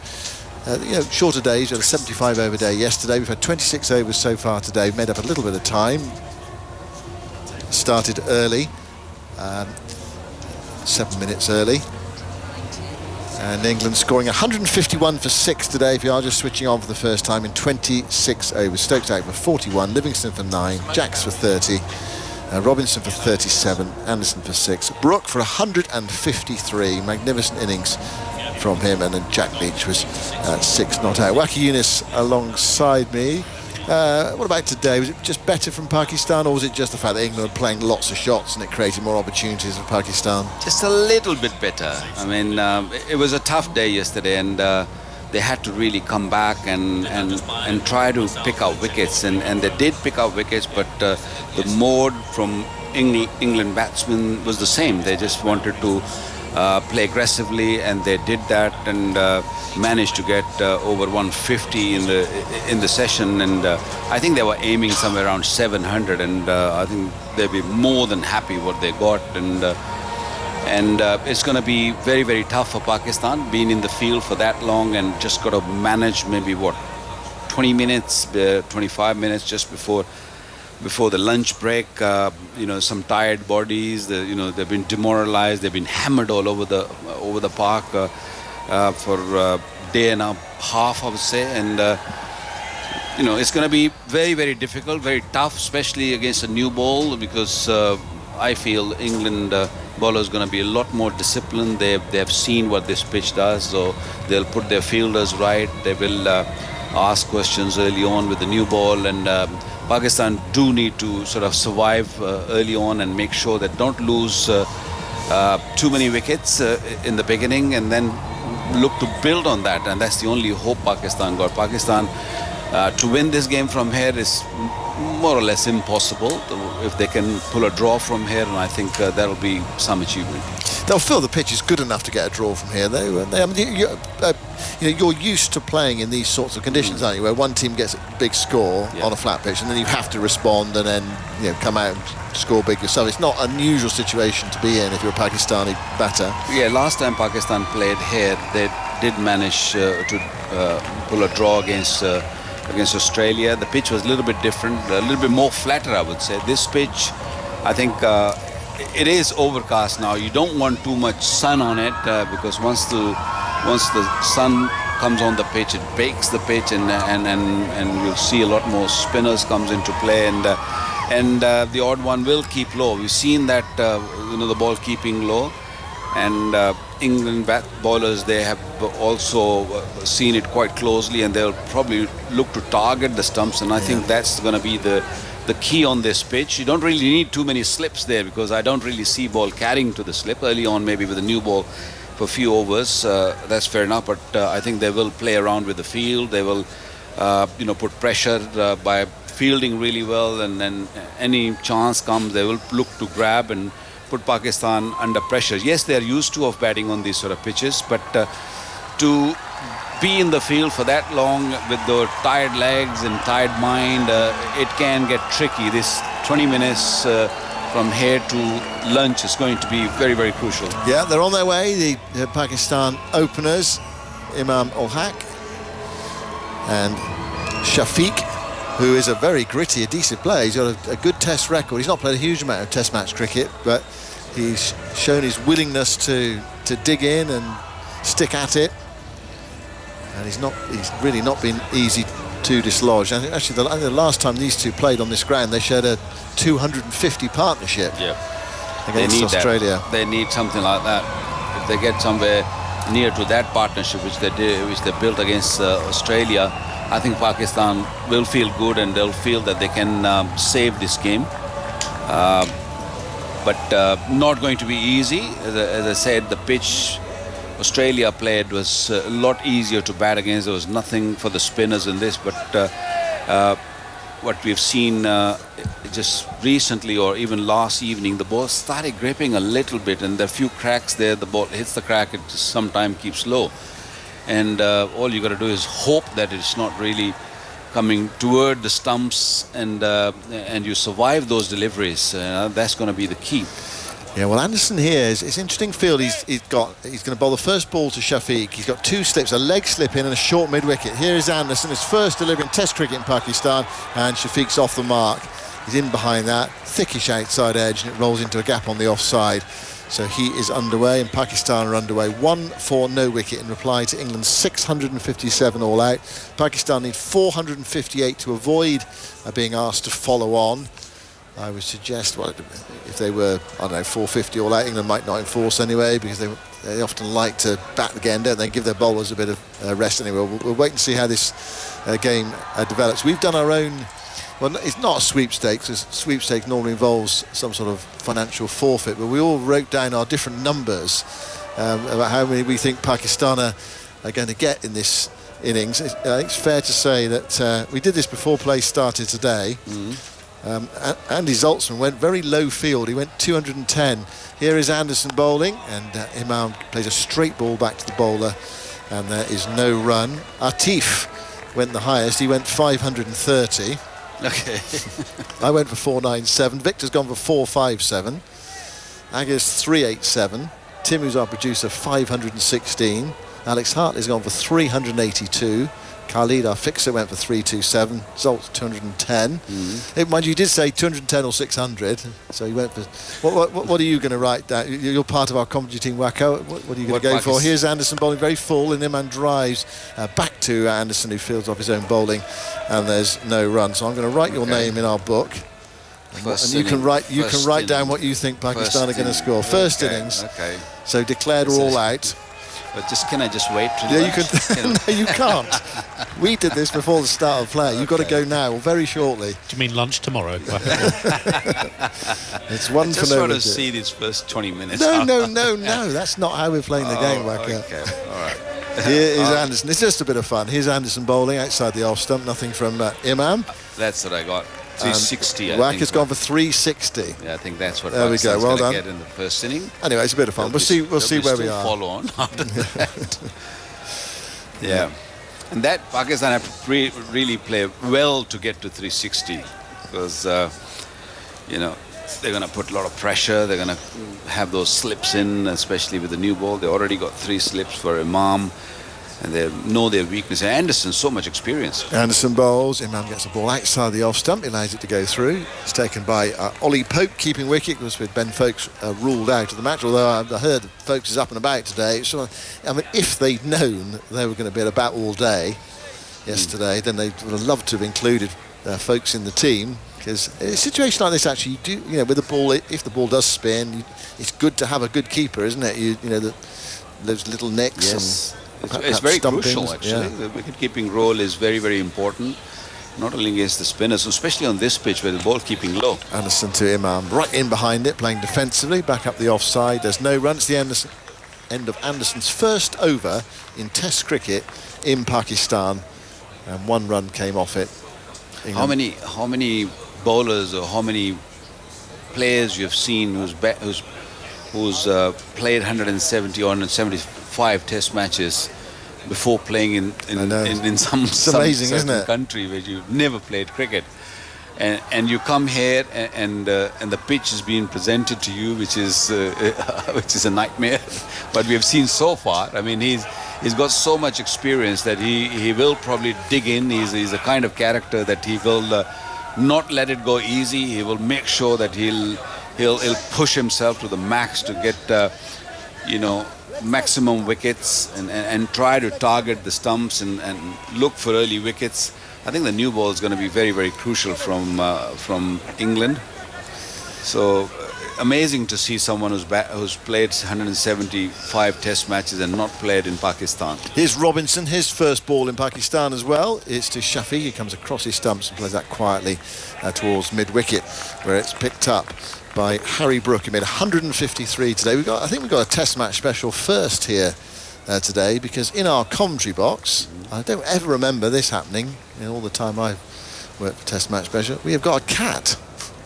shorter days. We had a 75 over day yesterday. We've had 26 overs so far today. We've made up a little bit of time. Started early, 7 minutes early. And England scoring 151 for 6 today, if you are just switching on for the first time, in 26 overs. Stokes out for 41, Livingston for 9, Jacks for 30, Robinson for 37, Anderson for 6, Brook for 153, magnificent innings from him, and then Jack Leach was 6 not out. Waqar Younis alongside me. What about today? Was it just better from Pakistan, or was it just the fact that England were playing lots of shots and it created more opportunities for Pakistan? Just a little bit better. I mean, it was a tough day yesterday, and they had to really come back and try to pick out wickets, and they did pick out wickets, but the mode from England batsmen was the same. They just wanted to play aggressively, and they did that and managed to get over 150 in the session. And I think they were aiming somewhere around 700, and I think they'll be more than happy what they got. And it's going to be very, very tough for Pakistan, being in the field for that long and just got to manage maybe 20 minutes, 25 minutes just before the lunch break. Some tired bodies. They've been demoralized. They've been hammered all over the park for a day and a half, I would say. And it's going to be very, very difficult, very tough, especially against a new ball, because I feel England bowler is going to be a lot more disciplined. They have seen what this pitch does, so they'll put their fielders right. They will ask questions early on with the new ball, and Pakistan do need to sort of survive early on and make sure that don't lose too many wickets in the beginning, and then look to build on that. And that's the only hope Pakistan got. Pakistan to win this game from here is more or less impossible. If they can pull a draw from here, and I think that'll be some achievement. They'll feel the pitch is good enough to get a draw from here, though. I mean, you're used to playing in these sorts of conditions, aren't you? Where one team gets a big score on a flat pitch, and then you have to respond and then come out and score big yourself. It's not an unusual situation to be in if you're a Pakistani batter. Yeah, last time Pakistan played here, they did manage to pull a draw against Australia. The pitch was a little bit different, a little bit more flatter, I would say. This pitch, I think it is overcast now. You don't want too much sun on it because once the sun comes on the pitch, it bakes the pitch, and you'll see a lot more spinners comes into play, and the odd one will keep low. We've seen that the ball keeping low, and England bowlers, they have also seen it quite closely, and they'll probably look to target the stumps, and I think that's going to be the key on this pitch. You don't really need too many slips there, because I don't really see ball carrying to the slip. Early on, maybe with a new ball for a few overs, that's fair enough, but I think they will play around with the field. They will put pressure by fielding really well, and then any chance comes, they will look to grab and put Pakistan under pressure. Yes, they are used to of batting on these sort of pitches, but to be in the field for that long with the tired legs and tired mind, it can get tricky. This 20 minutes from here to lunch is going to be very, very crucial. Yeah, they're on their way, the Pakistan openers, Imam Ul Haq and Shafiq, who is a very gritty, a decent player. He's got a good test record. He's not played a huge amount of test match cricket, but he's shown his willingness to dig in and stick at it. And he's really not been easy to dislodge. And actually, the last time these two played on this ground, they shared a 250 partnership against Australia. They need something like that. If they get somewhere near to that partnership, which they built against Australia, I think Pakistan will feel good, and they'll feel that they can save this game. But not going to be easy. As I said, the pitch Australia played was a lot easier to bat against. There was nothing for the spinners in this, but what we've seen just recently, or even last evening, the ball started gripping a little bit, and there are a few cracks there. The ball hits the crack, it just sometimes keeps low, and all you got to do is hope that it's not really coming toward the stumps, and you survive those deliveries. That's going to be the key. Yeah, well, Anderson here is it's interesting field. He's going to bowl the first ball to Shafiq. He's got two slips, a leg slip in and a short mid-wicket. Here is Anderson, his first delivery in Test cricket in Pakistan, and Shafiq's off the mark. He's in behind that, thickish outside edge, and it rolls into a gap on the offside. So he is underway, and Pakistan are underway. 1 for no wicket in reply to England's 657 all out. Pakistan need 458 to avoid being asked to follow on. I would suggest, well, if they were, I don't know, 450 all out, England might not enforce anyway, because they often like to bat again, don't they? Give their bowlers a bit of rest anyway. We'll wait and see how this game develops. We've done our own, well, it's not a sweepstakes, because sweepstakes normally involves some sort of financial forfeit, but we all wrote down our different numbers about how many we think Pakistan are going to get in this innings. I think it's fair to say that we did this before play started today. Andy Zaltzman went very low field. He went 210. Here is Anderson bowling, and Imam plays a straight ball back to the bowler, and there is no run. Atif went the highest. He went 530. Okay. I went for 497. Victor's gone for 457. Agger's 387. Tim, who's our producer, 516. Alex Hartley's gone for 382. Khalid, our fixer, went for 327. Zolt 210. Mind you, you did say 210 or 600, so you went for. What are you going to write down? You're part of our commentary team, Wacko. What are you going to go for? Here's Anderson bowling very full, and Iman drives back to Anderson, who fields off his own bowling, and there's no run. So I'm going to write your name in our book. And you can write down what you think Pakistan are going to score. First innings. Okay. So declared all out. But can I just wait? Yeah, you can. No, you can't. We did this before the start of play. You've got to go now, or very shortly. Do you mean lunch tomorrow? It's one for no. I just want to see these first 20 minutes. No. That's not how we're playing the game, Wacko. Okay, all right. Here is Anderson. It's just a bit of fun. Here's Anderson bowling outside the off stump. Nothing from Imam. That's what I got. 360. Wacker's gone for 360. Yeah, I think that's what. There we go. Well done. Get in the first inning. Anyway, it's a bit of fun. We'll see where we are. Follow on after that. Yeah, and that Pakistan have to really play well to get to 360, because they're going to put a lot of pressure. They're going to have those slips in, especially with the new ball. They already got 3 slips for Imam, and they know their weakness. And Anderson's so much experience. Anderson bowls. Imam gets the ball outside the off stump. He allows it to go through. It's taken by Ollie Pope, keeping wicket, because with Ben Foakes ruled out of the match. Although I heard Foakes is up and about today. So, if they'd known they were going to be at a bat all day yesterday, then they would have loved to have included Foakes in the team. Because in a situation like this, actually, you do, with the ball, if the ball does spin, it's good to have a good-keeper, isn't it? Those little nicks. Yes. It's very crucial, actually. Yeah. The wicket-keeping role is very, very important, not only against the spinners, especially on this pitch where the ball keeping low. Anderson to Imam, right in behind it, playing defensively, back up the offside. There's no run. It's the end of Anderson's first over in Test cricket in Pakistan, and 1 run came off it. England. How many bowlers or how many players you've seen who's played 170 or 175 Test matches before playing in some amazing, isn't it? Country where you've never played cricket, and you come here and the pitch is being presented to you, which is a nightmare. But we have seen so far. I mean, he's got so much experience that he will probably dig in. He's a kind of character that he will not let it go easy. He will make sure that he'll push himself to the max to get maximum wickets and try to target the stumps and look for early wickets. I think the new ball is going to be very, very crucial from England. So amazing to see someone who's played 175 Test matches and not played in Pakistan. Here's Robinson, his first ball in Pakistan as well. It's to Shafi. He comes across his stumps and plays that quietly towards mid-wicket, where it's picked up by Harry Brook. He made 153 today. I think we've got a Test match special first here today, because in our commentary box, I don't ever remember this happening in all the time I've worked for Test match special. We have got a cat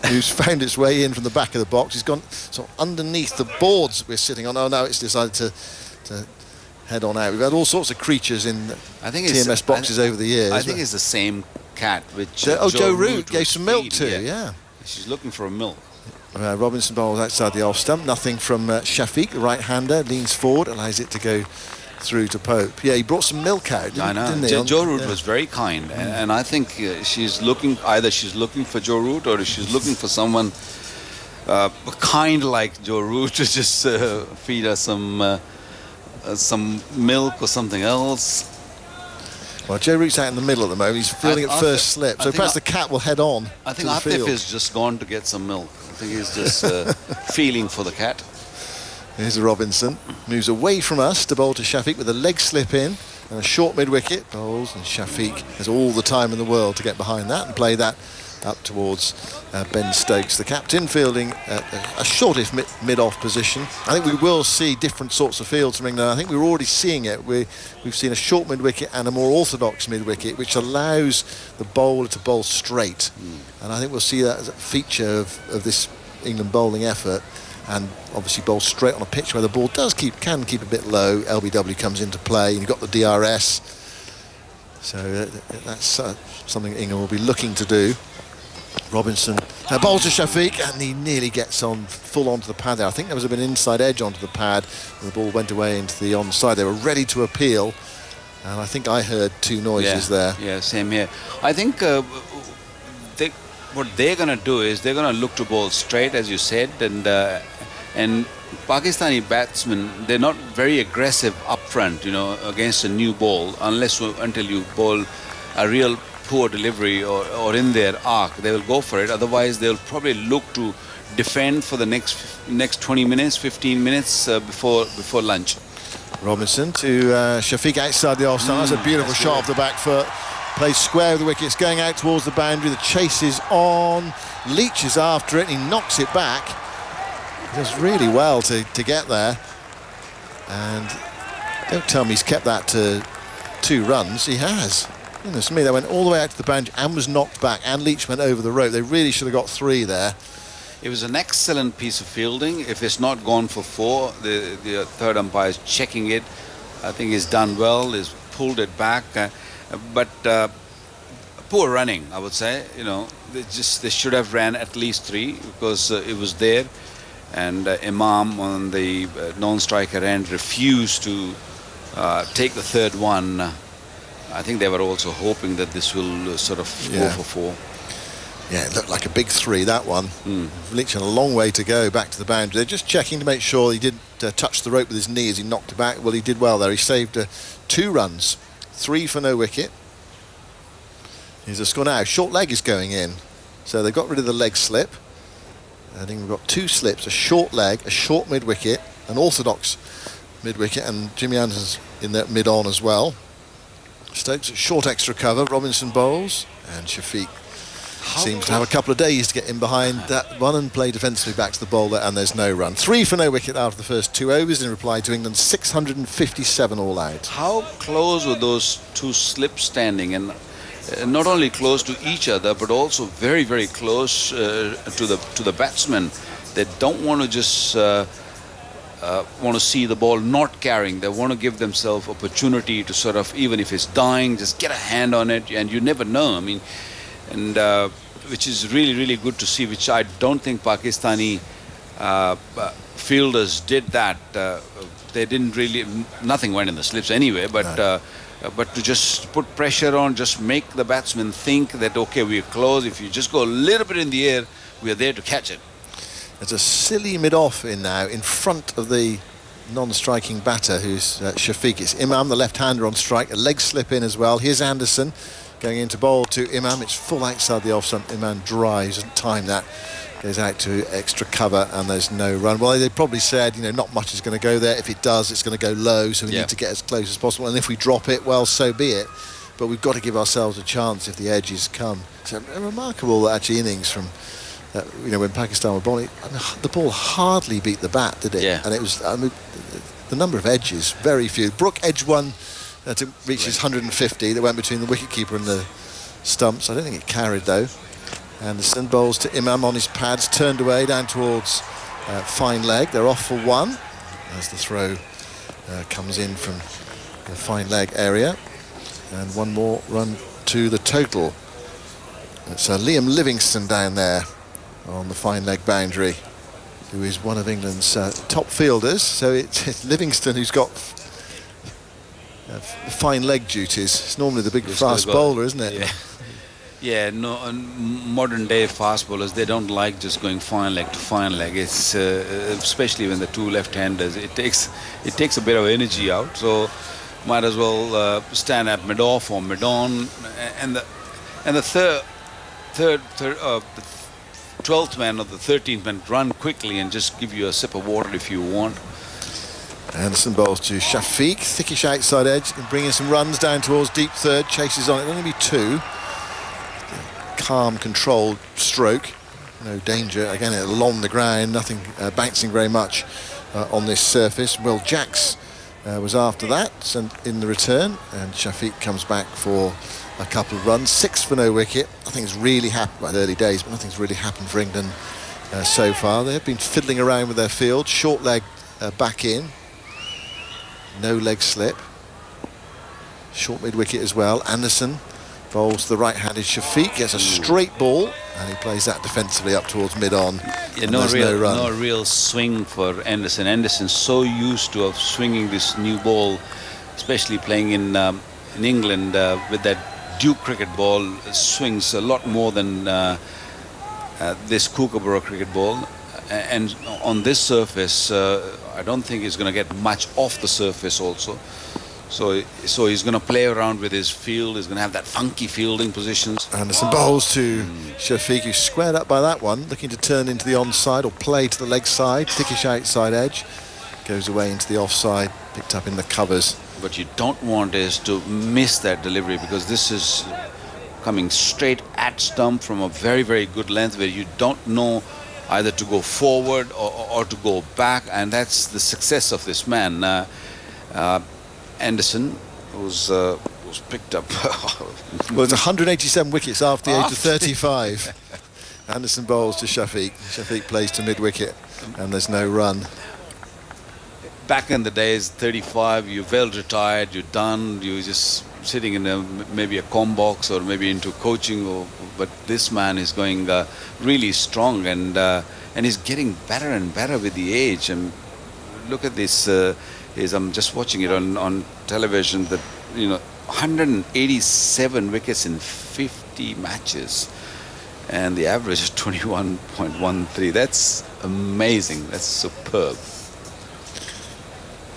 who's found its way in from the back of the box. He's gone sort of underneath the boards that we're sitting on. Oh, no, it's decided to head on out. We've had all sorts of creatures in TMS boxes over the years. I think it's the same cat which Joe Root gave some milk to. Yeah. She's looking for a milk. Robinson bowls outside the off stump. Nothing from Shafiq, the right-hander, leans forward, allows it to go through to Pope. Yeah, he brought some milk out, didn't he? Joe Root was very kind, and I think she's looking for Joe Root, or she's looking for someone kind like Joe Root to just feed her some milk or something else. Well, Joe Root's out in the middle at the moment. He's feeling at first slip, so perhaps the cat will head on. I think Atif has just gone to get some milk. I think he's just feeling for the cat. Here's a Robinson, moves away from us to bowl to Shafiq with a leg slip in and a short mid-wicket. Bowls, and Shafiq has all the time in the world to get behind that and play that up towards Ben Stokes, the captain, fielding a shortish mid-off position. I think we will see different sorts of fields from England. I think we're already seeing it. We've seen a short mid-wicket and a more orthodox mid-wicket, which allows the bowler to bowl straight. And I think we'll see that as a feature of this England bowling effort. And obviously bowl straight on a pitch where the ball can keep a bit low. LBW comes into play, and you've got the DRS. So that's something England will be looking to do. Robinson bowls to Shafiq, and he nearly gets full onto the pad there. I think there was a bit of an inside edge onto the pad, and the ball went away into the onside. They were ready to appeal, and I think I heard two noises there. Yeah, same here. I think what they're going to do is they're going to look to bowl straight, as you said, and Pakistani batsmen, they're not very aggressive up front, against a new ball, until you bowl a real poor delivery or in their arc, they will go for it. Otherwise, they'll probably look to defend for the next 20 minutes, 15 minutes before lunch. Robinson to Shafiq outside the off-side. That's a beautiful shot off the back foot. Plays square with the wickets, going out towards the boundary. The chase is on. Leach is after it, and he knocks it back. He does really well to get there. And don't tell me he's kept that to 2 runs. He has. Goodness me, they went all the way out to the boundary and was knocked back, and Leach went over the rope. They really should have got 3 there. It was an excellent piece of fielding. If it's not gone for 4, the third umpire is checking it. I think he's done well. He's pulled it back. But poor running, I would say. They should have ran at least 3 because it was there. And Imam on the non-striker end refused to take the third one. I think they were also hoping that this will sort of go for 4. Yeah, it looked like a big 3, that one. Leach had a long way to go back to the boundary. They're just checking to make sure he didn't touch the rope with his knee as he knocked it back. Well, he did well there. He saved 2 runs, 3 for no wicket. Here's a score now. Short leg is going in. So they got rid of the leg slip. I think we've got 2 slips, a short leg, a short mid-wicket, an orthodox mid-wicket, and Jimmy Anderson's in that mid-on as well. Stokes short extra cover, Robinson bowls, and Shafiq seems to have a couple of days to get in behind that one and play defensively back to the bowler, and there's no run. 3 for no wicket after the first 2 overs in reply to England's 657 all out. How close were those 2 slips standing, and not only close to each other but also very, very close to the batsmen. They don't want to just want to see the ball not carrying. They want to give themselves opportunity to sort of, even if it's dying, just get a hand on it, and you never know. I mean, and which is really, really good to see, which I don't think Pakistani fielders did that. They didn't really, nothing went in the slips anyway, but to just put pressure on, just make the batsman think that, okay, we're close. If you just go a little bit in the air, we're there to catch it. There's a silly mid-off in now in front of the non-striking batter, who's Shafiq. It's Imam, the left-hander, on strike. A leg slip in as well. Here's Anderson going into bowl to Imam. It's full outside the off-stump. Imam drives, doesn't time that. Goes out to extra cover, and there's no run. Well, they probably said, not much is going to go there. If it does, it's going to go low, so we need to get as close as possible. And if we drop it, well, so be it. But we've got to give ourselves a chance if the edges come. It's a remarkable, actually, innings from... when Pakistan were bowling, the ball hardly beat the bat, did it? Yeah. And it was the number of edges, very few. Brook edged one to reach his 150 that went between the wicketkeeper and the stumps. I don't think it carried, though. Anderson bowls to Imam on his pads, turned away down towards fine leg. They're off for 1 as the throw comes in from the fine leg area. And 1 more run to the total. It's Liam Livingstone down there on the fine leg boundary, who is one of England's top fielders. So it's Livingstone who's got fine leg duties. It's normally the big fast bowler, isn't it? Yeah. Yeah, no, modern day fast bowlers, they don't like just going fine leg to fine leg. It's especially when the 2 left-handers, it takes a bit of energy out. So might as well stand at mid-off or mid-on, and the 12th man or the 13th man run quickly and just give you a sip of water if you want. Anderson bowls to Shafiq, thickish outside edge, and bringing some runs down towards deep third. Chases on it, only be 2. calm, controlled stroke. No danger. Again, along the ground, nothing bouncing very much on this surface. Will Jacks was after that and in the return, and Shafiq comes back for a couple of runs. 6 for no wicket. Nothing's really happened, well, early days, but nothing's really happened for England so far. They've been fiddling around with their field. Short leg back in. No leg slip. Short mid-wicket as well. Anderson bowls the right-handed Shafiq, gets a straight ball, and he plays that defensively up towards mid-on. Yeah, no real swing for Anderson. Anderson's so used to of swinging this new ball, especially playing in England with that Duke cricket ball. Swings a lot more than this Kookaburra cricket ball. And on this surface, I don't think he's going to get much off the surface also. So he's going to play around with his field. He's going to have that funky fielding positions. Anderson bowls to Shafiq, who's squared up by that one, looking to turn into the onside or play to the leg side. Thickish outside edge. Goes away into the offside, picked up in the covers. What you don't want is to miss that delivery, because this is coming straight at stump from a very, very good length where you don't know either to go forward or to go back, and that's the success of this man. Anderson was picked up. Well, it's 187 wickets after the age of 35. Anderson bowls to Shafiq. Shafiq plays to mid-wicket, and there's no run. Back in the days, 35, you're well retired, you're done, you're just sitting in maybe a com box or maybe into coaching. But this man is going really strong, and he's getting better and better with the age. And look at this. I'm just watching it on television, that 187 wickets in 50 matches, and the average is 21.13. That's amazing. That's superb.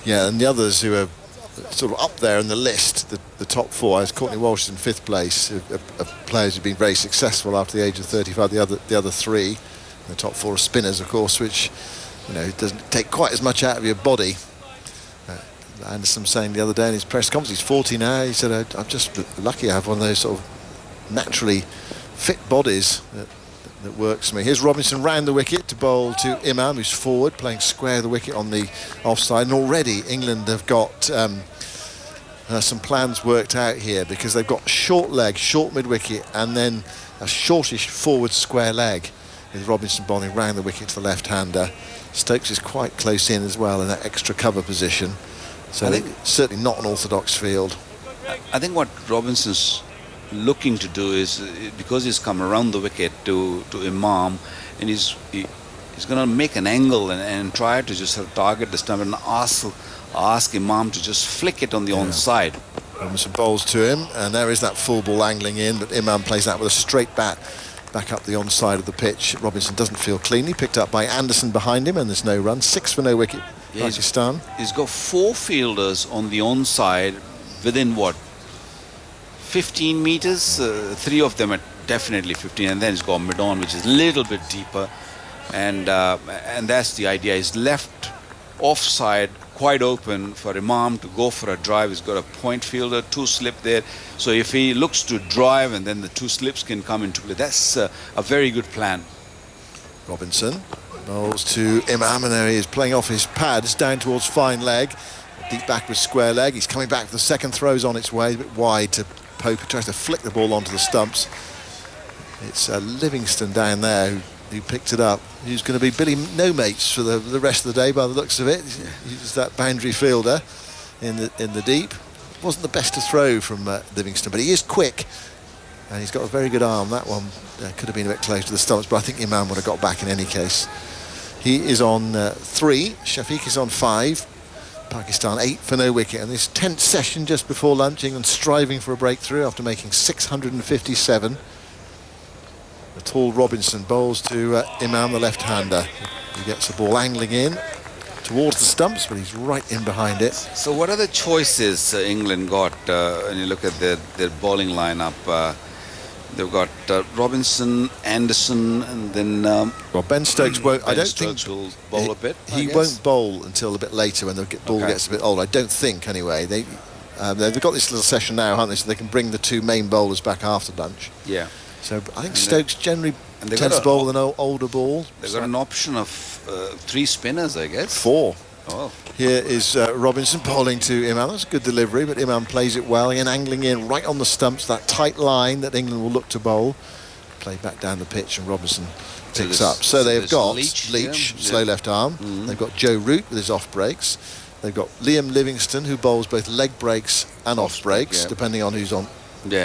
Yeah, and the others who are sort of up there in the list, the top 4, as Courtney Walsh is in 5th place, of players who've been very successful after the age of 35. The other 3, the top 4 are spinners, of course, which doesn't take quite as much out of your body. Anderson saying the other day in his press conference, he's 40 now. He said, "I'm just lucky I have one of those sort of naturally fit bodies that works for me." Here's Robinson round the wicket to bowl to Imam, who's forward, playing square the wicket on the offside. And already England have got some plans worked out here, because they've got short leg, short mid-wicket, and then a shortish forward square leg, with Robinson bowling round the wicket to the left-hander. Stokes is quite close in as well in that extra cover position. So I think certainly not an orthodox field. I think what Robinson's looking to do is, because he's come around the wicket to Imam, and he's going to make an angle and try to just target the stump and ask Imam to just flick it on the onside. Robinson bowls to him, and there is that full ball angling in, but Imam plays that with a straight bat back up the onside of the pitch. Robinson doesn't feel cleanly, picked up by Anderson behind him, and there's no run. 6 for no wicket. Pakistan. He's got 4 fielders on the onside within 15 meters. 3 of them are definitely 15, and then he's got mid-on, which is a little bit deeper, and that's the idea. He's left offside quite open for Imam to go for a drive. He's got a point fielder, 2 slip there, so if he looks to drive, and then the 2 slips can come into play, that's a very good plan. Robinson bowls to Imam, and there he is playing off his pads down towards fine leg. Deep back with square leg. He's coming back for the second, throws on its way, a bit wide to Pope, who tries to flick the ball onto the stumps. It's Livingston down there who picked it up. He's going to be Billy No Mates for the rest of the day by the looks of it. He's that boundary fielder in the deep. Wasn't the best to throw from Livingston, but he is quick. And he's got a very good arm. That one could have been a bit close to the stumps, but I think Imam would have got back in any case. He is on 3. Shafiq is on 5. Pakistan 8 for no wicket. And this tense session just before lunch, England striving for a breakthrough after making 657. The tall Robinson bowls to Imam, the left-hander. He gets the ball angling in towards the stumps, but he's right in behind it. So what are the choices England got when you look at their bowling lineup? They've got Robinson, Anderson, and then well, Ben Stokes won't. I don't Stokes think will bowl a bit. He won't bowl until a bit later when the ball gets a bit older. I don't think, anyway. They've got this little session now, haven't they? So they can bring the 2 main bowlers back after lunch. Yeah. So I think Stokes generally and they tends got to bowl with an older ball. They've got an option of 3 spinners, I guess. 4. Oh. Here is Robinson bowling to Imam. That's a good delivery, but Imam plays it well and angling in right on the stumps, that tight line that England will look to bowl. Play back down the pitch and Robinson picks up. So they've got Leach, slow left arm. They've got Joe Root with his off breaks. They've got Liam Livingston, who bowls both leg breaks and off breaks, depending on who's on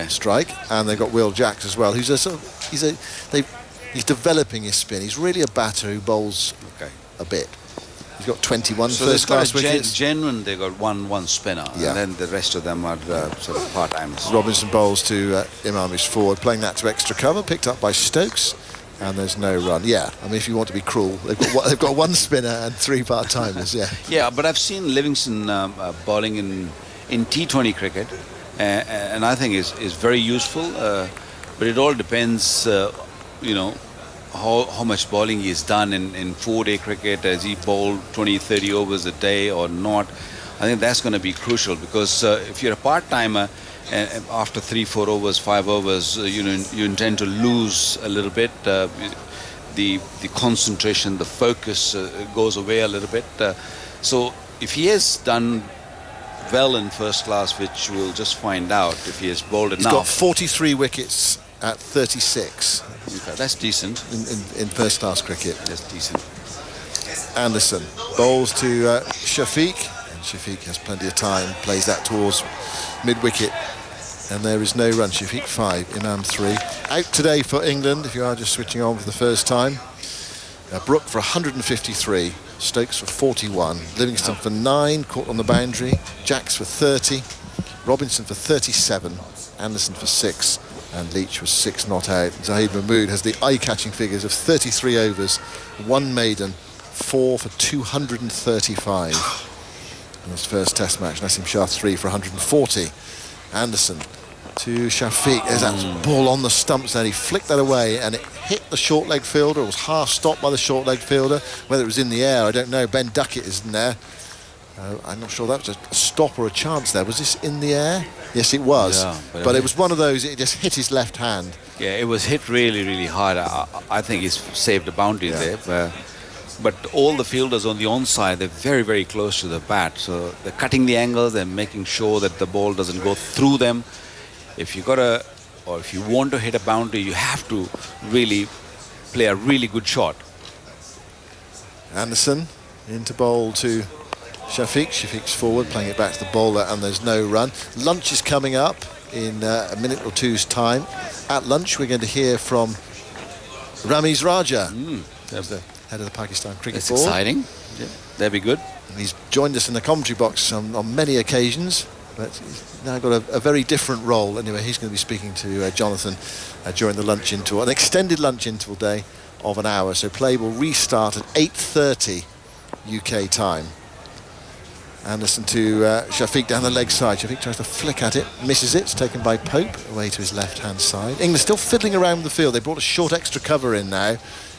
strike. And they've got Will Jacks as well, who's he's developing his spin. He's really a batter who bowls a bit. He's got 21 first-class wickets. Genuine, they got one spinner, and then the rest of them are sort of part-timers. Robinson bowls to Imam, who's forward, playing that to extra cover, picked up by Stokes, and there's no run. Yeah, I mean, if you want to be cruel, they've got 1 spinner and 3 part-timers. Yeah, but I've seen Livingston bowling in T20 cricket, and I think is very useful. But it all depends, how much bowling he's done in 4-day cricket. Has he bowled 20-30 overs a day or not? I think that's going to be crucial, because if you're a part-timer after 3-4 overs, 5 overs, you intend to lose a little bit. The concentration, the focus goes away a little bit. So if he has done well in first class, which we'll just find out if he has bowled enough. He's got 43 wickets at 36. Okay, that's decent. In first class cricket. That's decent. Anderson bowls to Shafiq, and Shafiq has plenty of time, plays that towards mid-wicket, and there is no run. Shafiq 5, Imam 3. Out today for England, if you are just switching on for the first time. Brook for 153, Stokes for 41, Livingston for 9, caught on the boundary, Jacks for 30, Robinson for 37, Anderson for 6, and Leach was 6 not out. Zahid Mahmood has the eye-catching figures of 33 overs, 1 maiden, 4 for 235 in his first test match. Nasim Shah 3 for 140. Anderson to Shafiq. There's that ball on the stumps there. He flicked that away and it hit the short leg fielder. It was half stopped by the short leg fielder. Whether it was in the air, I don't know. Ben Duckett isn't there. I'm not sure that was a stop or a chance there. Was this in the air? Yes, it was. Yeah, but it was one of those, it just hit his left hand. Yeah, it was hit really, really hard. I think he's saved a boundary there. But all the fielders on the onside, they're very, very close to the bat. So they're cutting the angles and making sure that the ball doesn't go through them. If you want to hit a boundary, you have to really play a really good shot. Anderson into bowl to Shafiq. Shafiq's forward, playing it back to the bowler, and there's no run. Lunch is coming up in a minute or two's time. At lunch, we're going to hear from Ramiz Raja, the head of the Pakistan Cricket Board. That's exciting. Yeah, that'd be good. And he's joined us in the commentary box on many occasions, but he's now got a very different role. Anyway, he's going to be speaking to Jonathan during the lunch interval, an extended lunch interval day of an hour. So play will restart at 8:30 UK time. Anderson to Shafiq down the leg side. Shafiq tries to flick at it, misses it. It's taken by Pope away to his left-hand side. England still fiddling around the field. They brought a short extra cover in now.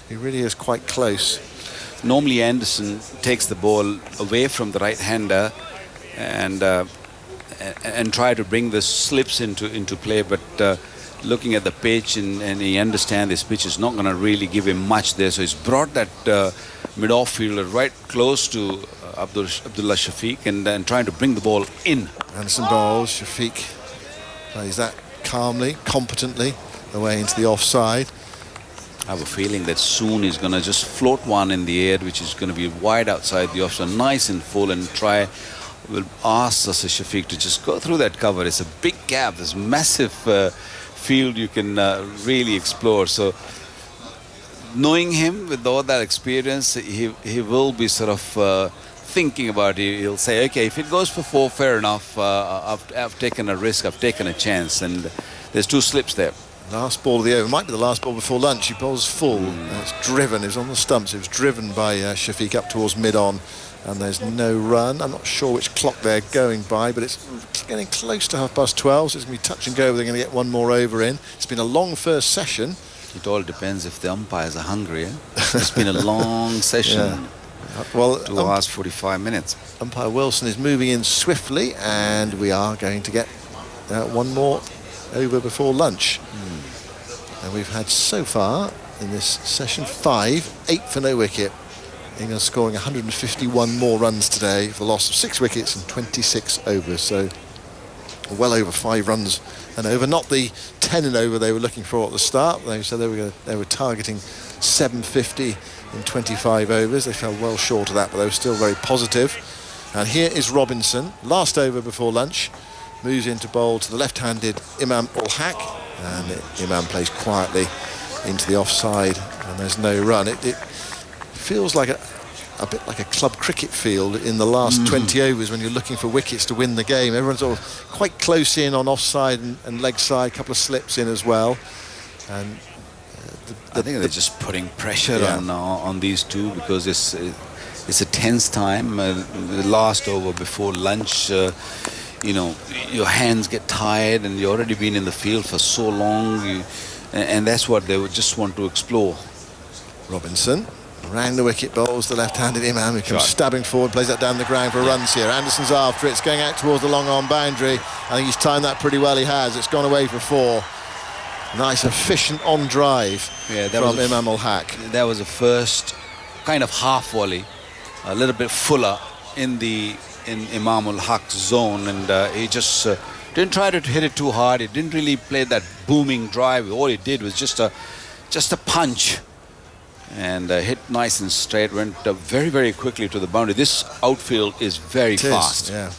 He really is quite close. Normally Anderson takes the ball away from the right-hander and try to bring the slips into play, but looking at the pitch and he understands this pitch is not going to really give him much there, so he's brought that mid-off fielder right close to Abdullah Shafiq and trying to bring the ball in. Anderson bowls, Shafiq plays that calmly, competently, away into the offside. I have a feeling that soon he's going to just float one in the air, which is going to be wide outside the offside, nice and full, and will ask us Shafiq to just go through that cover. It's a big gap, this massive field you can really explore. So knowing him with all that experience, he will be sort of thinking about it. He'll say, okay, if it goes for 4, fair enough. I've taken a risk, I've taken a chance, and there's 2 slips there. Last ball of the over, might be the last ball before lunch. He bowls full, and it's driven, it was on the stumps, it was driven by Shafiq up towards mid-on, and there's no run. I'm not sure which clock they're going by, but it's getting close to 12:30, so it's going to be touch and go. They're going to get one more over in. It's been a long first session. It all depends if the umpires are hungry. It's been a long session. Yeah. Well, 2 hours 45 minutes. Umpire Wilson is moving in swiftly, and we are going to get one more over before lunch. And we've had so far in this session 8 for no wicket. England scoring 151 more runs today for the loss of 6 wickets in 26 overs. So well over 5 runs and over. Not the 10 and over they were looking for at the start. They said they were targeting 750 in 25 overs. They fell well short of that, but they were still very positive. And here is Robinson, last over before lunch, moves into bowl to the left-handed Imam ul Haq, and Imam plays quietly into the offside, and there's no run. It feels like a bit like a club cricket field in the last 20 overs when you're looking for wickets to win the game. Everyone's sort of quite close in on offside and leg side, a couple of slips in as well. And I think they're just putting pressure on these two, because it's a tense time. The last over before lunch, you know, your hands get tired and you've already been in the field for so long, and that's what they would just want to explore. Robinson round the wicket, bowls the left-handed Imam, who comes stabbing forward, plays that down the ground for runs here. Anderson's after it, it's going out towards the long-on boundary. I think he's timed that pretty well, he has. It's gone away for 4. Nice, efficient on-drive from Imam ul Haq. That was the first kind of half volley, a little bit fuller in Imam ul Haq's zone, and he just didn't try to hit it too hard. He didn't really play that booming drive. All he did was just a punch, and hit nice and straight, went very, very quickly to the boundary. This outfield is very fast. Yeah.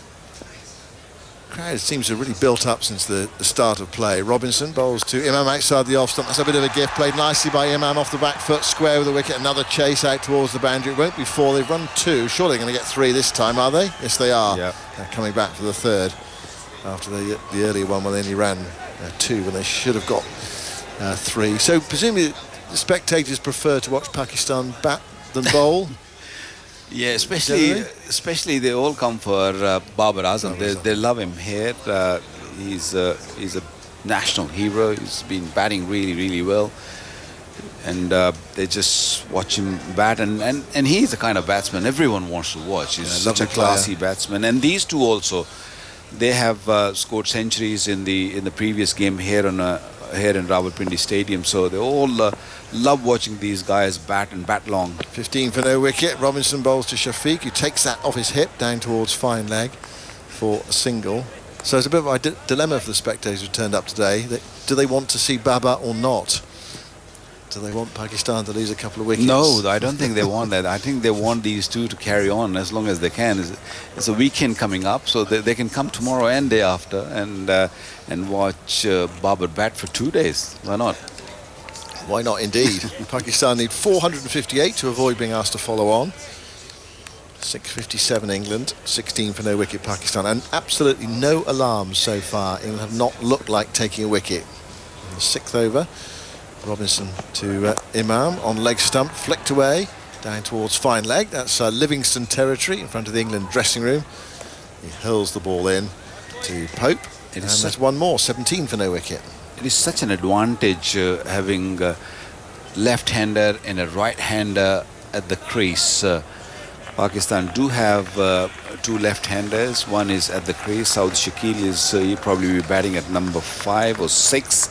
Crowd seems to have really built up since the start of play. Robinson bowls to Imam outside the off stump. That's a bit of a gift, played nicely by Imam off the back foot, square with the wicket. Another chase out towards the boundary. It won't be 4, they've run 2. Surely they're going to get 3 this time, are they? Yes, they are. Yep. They're coming back for the 3rd after the earlier one when they only ran 2 when they should have got 3. So presumably the spectators prefer to watch Pakistan bat than bowl. Yeah, especially they all come for Babar Azam. They love him here. He's a national hero. He's been batting really, really well, and they just watch him bat. And he's the kind of batsman everyone wants to watch. He's such a classy batsman. And these two also, they have scored centuries in the previous game here in Rawalpindi Stadium. So they all love watching these guys bat and bat long. 15 for no wicket. Robinson bowls to Shafiq, who takes that off his hip down towards fine leg for a single. So it's a bit of a dilemma for the spectators who turned up today. Do they want to see Baba or not? Do they want Pakistan to lose a couple of wickets? No, I don't think they want that. I think they want these two to carry on as long as they can. It's a weekend coming up, so they can come tomorrow and day after and watch Babar bat for 2 days. Why not? Why not, indeed. Pakistan need 458 to avoid being asked to follow on. 657 England, 16 for no wicket Pakistan, and absolutely no alarms so far. England have not looked like taking a wicket. In the 6th over, Robinson to Imam on leg stump, flicked away down towards fine leg. That's Livingston territory in front of the England dressing room. He hurls the ball in to Pope, and there's one more, 17 for no wicket. It is such an advantage having a left-hander and a right-hander at the crease. Pakistan do have 2 left-handers. One is at the crease. Saud Shakil is he'll probably be batting at number 5 or 6.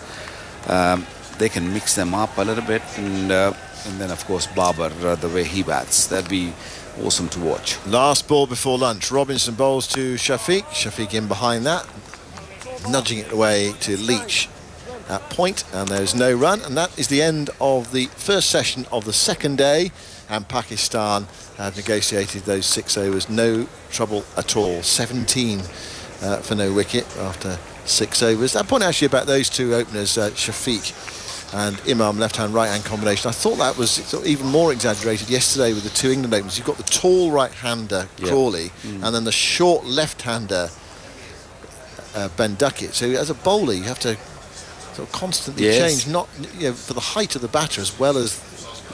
They can mix them up a little bit, and then of course Babar, the way he bats, that'd be awesome to watch. Last ball before lunch. Robinson bowls to Shafiq. Shafiq in behind that, nudging it away to Leach at point, and there's no run, and that is the end of the first session of the 2nd day, and Pakistan have negotiated those 6 overs, no trouble at all. 17 for no wicket after 6 overs. That point actually about those 2 openers, Shafiq and Imam, left-hand, right-hand combination. I thought that was sort of even more exaggerated yesterday with the 2 England openers. You've got the tall right-hander, Crawley, and then the short left-hander, Ben Duckett. So as a bowler, you have to sort of constantly change, not for the height of the batter as well as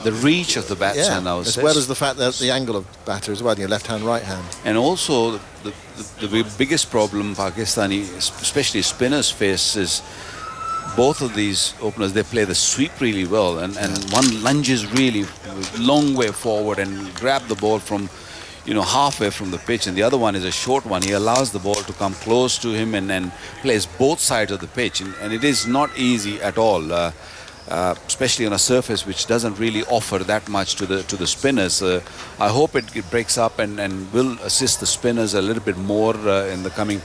the reach of the batsman, as well as the fact that the angle of batter as well, left hand, right hand. And also the biggest problem Pakistani, especially spinners, face is both of these openers. They play the sweep really well, and one lunges really long way forward and grab the ball from halfway from the pitch, and the other one is a short one. He allows the ball to come close to him and plays both sides of the pitch, and it is not easy at all. especially on a surface which doesn't really offer that much to the spinners. I hope it breaks up and will assist the spinners a little bit more in the coming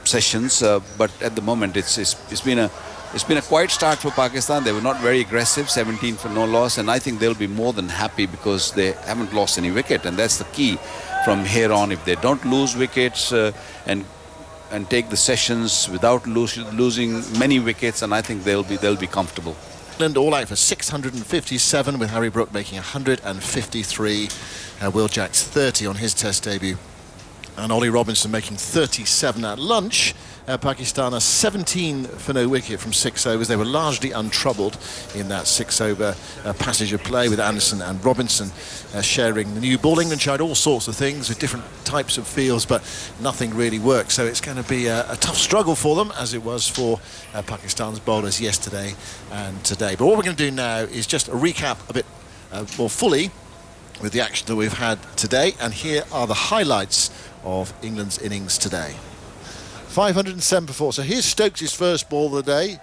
sessions. But at the moment, it's been a quiet start for Pakistan. They were not very aggressive, 17 for no loss, and I think they'll be more than happy because they haven't lost any wicket, and that's the key from here on. If they don't lose wickets and take the sessions without losing many wickets, and I think they'll be comfortable. England all out for 657 with Harry Brook making 153. Will Jacks 30 on his Test debut. And Ollie Robinson making 37 at lunch. Pakistan are 17 for no wicket from 6 overs. They were largely untroubled in that 6-over passage of play with Anderson and Robinson sharing the new ball. England tried all sorts of things with different types of fields, but nothing really worked. So it's going to be a tough struggle for them, as it was for Pakistan's bowlers yesterday and today. But what we're going to do now is just a recap a bit more fully with the action that we've had today. And here are the highlights of England's innings today. 507 for 4. So here's Stokes' first ball of the day.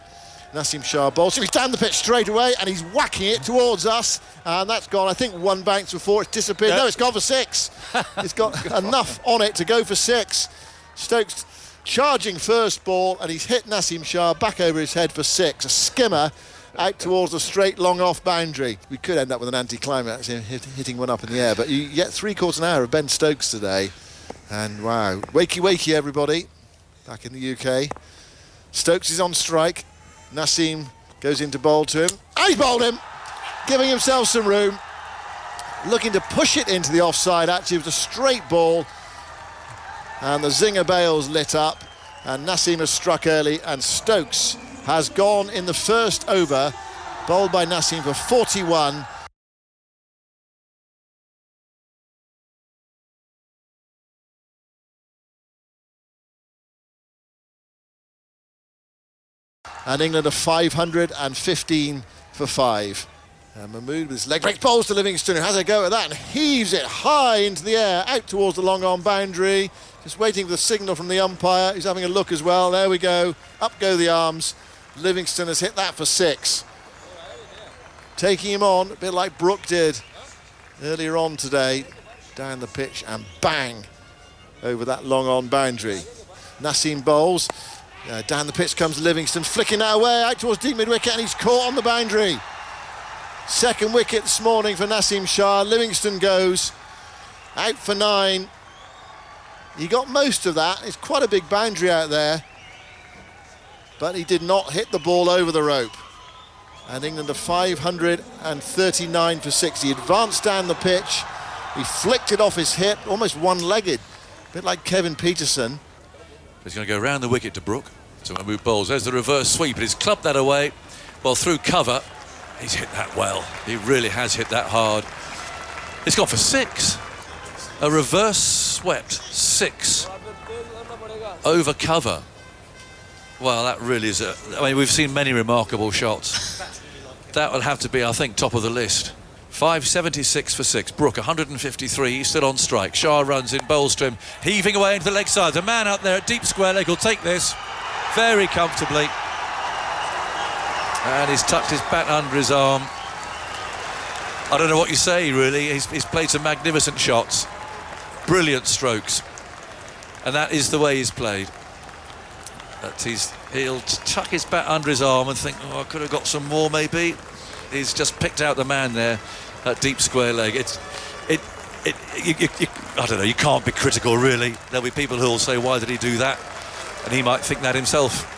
Naseem Shah bowls him. He's down the pitch straight away and he's whacking it towards us. And that's gone, I think, 1 bounce before it's disappeared. No, it's gone for 6. It's got enough on it to go for 6. Stokes charging first ball and he's hit Naseem Shah back over his head for 6. A skimmer out towards the straight long off boundary. We could end up with an anti-climax hitting one up in the air, but you get 3/4 an hour of Ben Stokes today. And wow, wakey wakey everybody back in the UK. Stokes is on strike. Naseem goes in to bowl to him. And he bowled him, giving himself some room. Looking to push it into the offside, actually. It was a straight ball. And the Zinger bails lit up. And Naseem has struck early. And Stokes has gone in the first over, bowled by Naseem for 41. And England are 515 for 5. And Mahmood with his leg break bowls to Livingstone, who has a go at that and heaves it high into the air, out towards the long on boundary. Just waiting for the signal from the umpire. He's having a look as well. There we go. Up go the arms. Livingstone has hit that for 6. Taking him on, a bit like Brook did earlier on today. Down the pitch and bang over that long on boundary. Naseem bowls. Down the pitch comes Livingstone, flicking that away out towards deep mid-wicket, and he's caught on the boundary. Second wicket this morning for Naseem Shah. Livingstone goes out for 9. He got most of that. It's quite a big boundary out there, but he did not hit the ball over the rope. And England are 539 for 6. He advanced down the pitch. He flicked it off his hip, almost one-legged, a bit like Kevin Peterson. He's going to go round the wicket to Brook. So Mahmood bowls. There's the reverse sweep. He's clubbed that away. Well, through cover, he's hit that well. He really has hit that hard. It's gone for 6. A reverse swept 6 over cover. Well, that really is I mean, we've seen many remarkable shots. That will have to be, I think, top of the list. 576 for 6. Brook 153. He's still on strike. Shah runs in, bowls to him, heaving away into the leg side. The man up there at deep square leg will take this very comfortably. And he's tucked his bat under his arm. I don't know what you say, really. He's played some magnificent shots. Brilliant strokes. And that is the way he's played. That he'll tuck his bat under his arm and think, oh, I could have got some more maybe. He's just picked out the man there at deep square leg. I don't know, you can't be critical really. There'll be people who'll say, why did he do that? And he might think that himself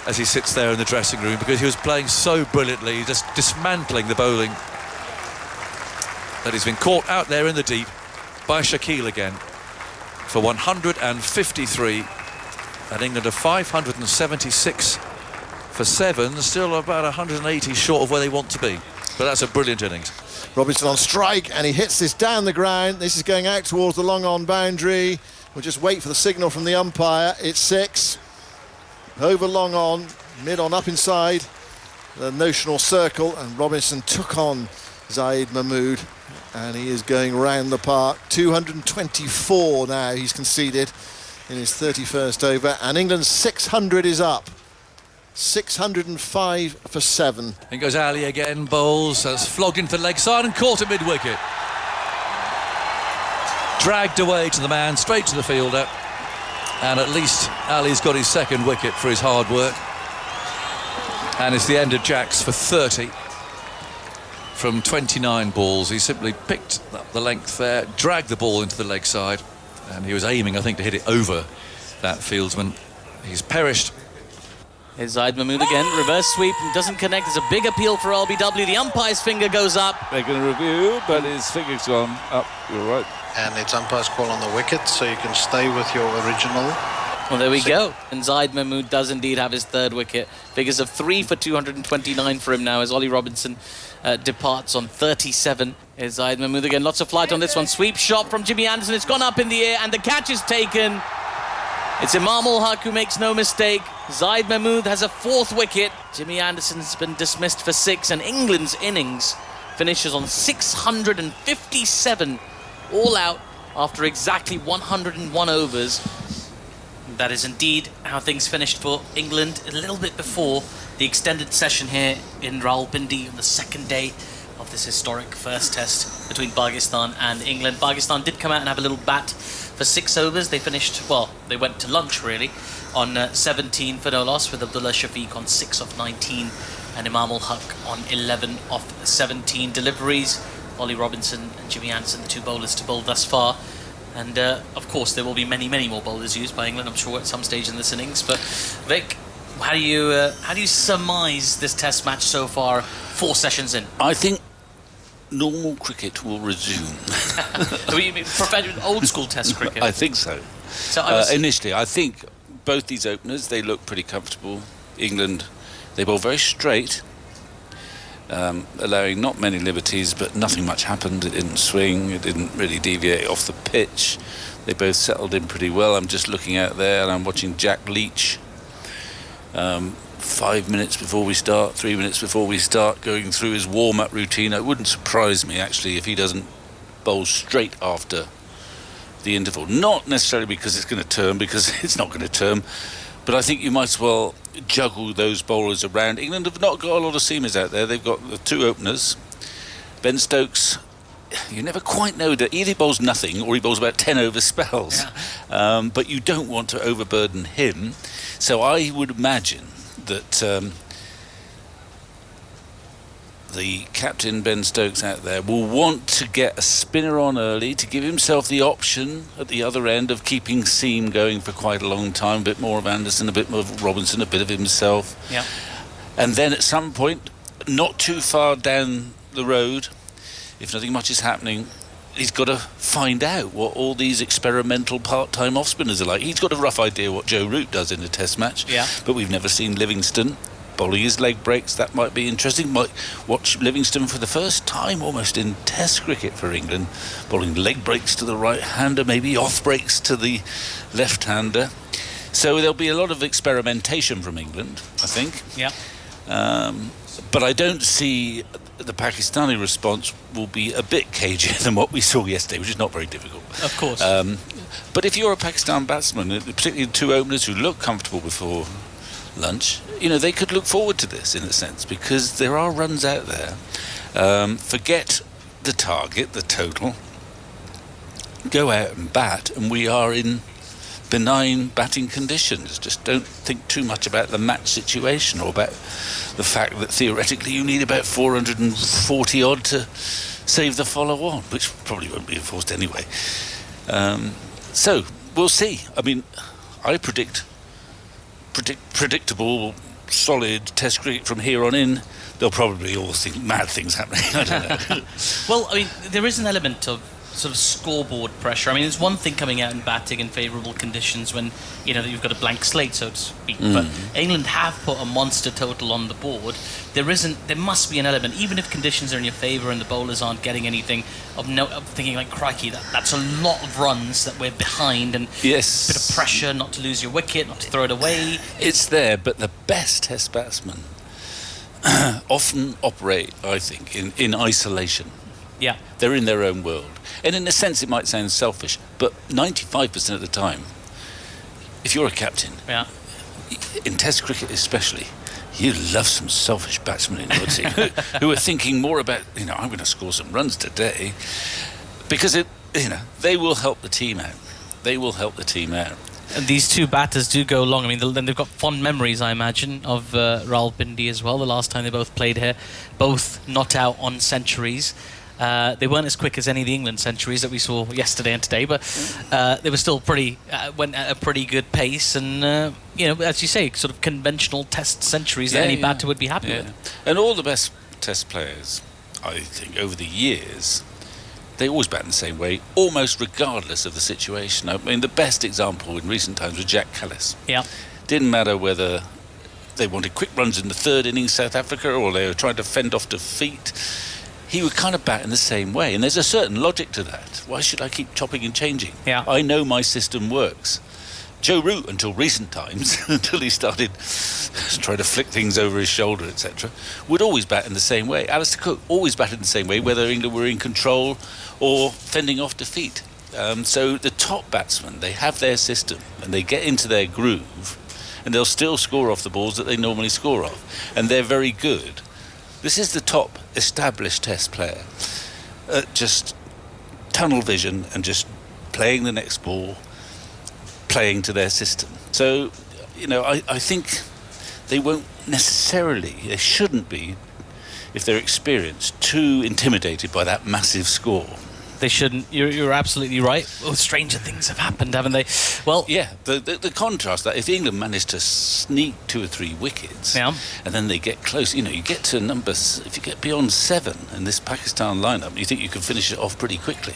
as he sits there in the dressing room, because he was playing so brilliantly, just dismantling the bowling. That he's been caught out there in the deep by Shakeel again for 153. And England are 576 for 7, still about 180 short of where they want to be. But that's a brilliant innings. Robinson on strike, and he hits this down the ground. This is going out towards the long on boundary. We'll just wait for the signal from the umpire. It's 6. Over long on, mid on up inside the notional circle, and Robinson took on Zaid Mahmood, and he is going round the park. 224 now he's conceded in his 31st over, and England's 600 is up. 605 for 7. In goes Ali again, bowls, that's flogged into the leg side and caught at mid-wicket. Dragged away to the man, straight to the fielder, and at least Ali's got his second wicket for his hard work. And it's the end of Jacks for 30 from 29 balls. He simply picked up the length there, dragged the ball into the leg side, and he was aiming, I think, to hit it over that fieldsman. He's perished. Here's Zaid Mahmood again, reverse sweep, doesn't connect. There's a big appeal for LBW. The umpire's finger goes up. They're going to review, but his finger's gone up. You're right. And it's umpire's call on the wicket, so you can stay with your original. Well, there we go. And Zaid Mahmood does indeed have his third wicket. Figures of 3 for 229 for him now as Ollie Robinson departs on 37. Here's Zaid Mahmood again. Lots of flight on this one. Sweep shot from Jimmy Anderson. It's gone up in the air and the catch is taken. It's Imam ul Haq who makes no mistake. Zaid Mahmood has a fourth wicket. Jimmy Anderson's been dismissed for 6, and England's innings finishes on 657 all out after exactly 101 overs. That is indeed how things finished for England a little bit before the extended session here in Rawalpindi on the second day of this historic first test between Pakistan and England. Pakistan did come out and have a little bat for 6 overs. They finished, well, they went to lunch really on 17 for no loss, with Abdullah Shafiq on 6 of 19 and Imam ul Haq on 11 of 17 deliveries. Ollie Robinson and Jimmy Anderson, the two bowlers to bowl thus far. And of course there will be many more bowlers used by England, I'm sure, at some stage in this innings. But Vic, how do you surmise this test match so far, 4 sessions in? I think normal cricket will resume. You mean old school test cricket? I think so. Initially, I think both these openers, they look pretty comfortable. England, they bowl very straight, allowing not many liberties, but nothing much happened. It didn't swing, it didn't really deviate off the pitch. They both settled in pretty well. I'm just looking out there and I'm watching Jack Leach 5 minutes before we start, 3 minutes before we start, going through his warm-up routine. It wouldn't surprise me actually if he doesn't bowl straight after the interval. Not necessarily because it's going to turn, because it's not going to turn, but I think you might as well juggle those bowlers around. England have not got a lot of seamers out there. They've got the 2 openers. Ben Stokes, you never quite know that either he bowls nothing or he bowls about 10 over spells. Yeah. But you don't want to overburden him. So I would imagine that the captain, Ben Stokes, out there will want to get a spinner on early to give himself the option at the other end of keeping seam going for quite a long time. A bit more of Anderson, a bit more of Robinson, a bit of himself. Yeah. And then at some point, not too far down the road, if nothing much is happening, he's got to find out what all these experimental part-time off-spinners are like. He's got a rough idea what Joe Root does in a test match, but we've never seen Livingston bowling his leg breaks. That might be interesting. Might watch Livingston for the first time almost in test cricket for England, bowling leg breaks to the right-hander, maybe off breaks to the left-hander. So there'll be a lot of experimentation from England, I think. Yeah. But I don't see the Pakistani response will be a bit cagier than what we saw yesterday, which is not very difficult. Of course. But if you're a Pakistan batsman, particularly the 2 openers who look comfortable before lunch, they could look forward to this in a sense, because there are runs out there. Forget the target, the total. Go out and bat, and we are in benign batting conditions. Just don't think too much about the match situation or about the fact that theoretically you need about 440 odd to save the follow-on, which probably won't be enforced anyway. So we'll see. I mean, I predict predictable, solid test cricket from here on in. They'll probably all think mad things happening. I don't know. Well, I mean, there is an element of sort of scoreboard pressure. I mean, it's one thing coming out and batting in favourable conditions when you've got a blank slate, so to speak. But England have put a monster total on the board. There must be an element, even if conditions are in your favour and the bowlers aren't getting anything, of thinking like, crikey, that's a lot of runs that we're behind, and yes, a bit of pressure not to lose your wicket, not to throw it away. It's there, but the best test batsmen often operate, I think, in isolation. Yeah. They're in their own world. And in a sense it might sound selfish, but 95% of the time, if you're a captain, in Test cricket especially, you love some selfish batsmen in your team who are thinking more about, I'm going to score some runs today, because they will help the team out. They will help the team out. And these two batters do go long. I mean, they've got fond memories, I imagine, of Rawalpindi as well. The last time they both played here, both not out on centuries. They weren't as quick as any of the England centuries that we saw yesterday and today, but they were still went at a pretty good pace. And as you say, sort of conventional Test centuries that any batter would be happy with. And all the best Test players, I think, over the years, they always bat in the same way, almost regardless of the situation. I mean, the best example in recent times was Jack Callis. Yeah. Didn't matter whether they wanted quick runs in the third innings, South Africa, or they were trying to fend off defeat. He would kind of bat in the same way, and there's a certain logic to that. Why should I keep chopping and changing? Yeah. I know my system works. Joe Root, until recent times, until he started trying to flick things over his shoulder, etc., would always bat in the same way. Alistair Cook always batted in the same way, whether England were in control or fending off defeat. So the top batsmen, they have their system, and they get into their groove, and they'll still score off the balls that they normally score off. And they're very good. This is the top established Test player. Just tunnel vision and just playing the next ball, playing to their system. So, I think they won't necessarily, they shouldn't be, if they're experienced, too intimidated by that massive score. They shouldn't. You're absolutely right. Well, stranger things have happened, haven't they? Well, yeah. The contrast that if England managed to sneak 2 or 3 wickets, and then they get close, you get to numbers. If you get beyond 7 in this Pakistan lineup, you think you can finish it off pretty quickly.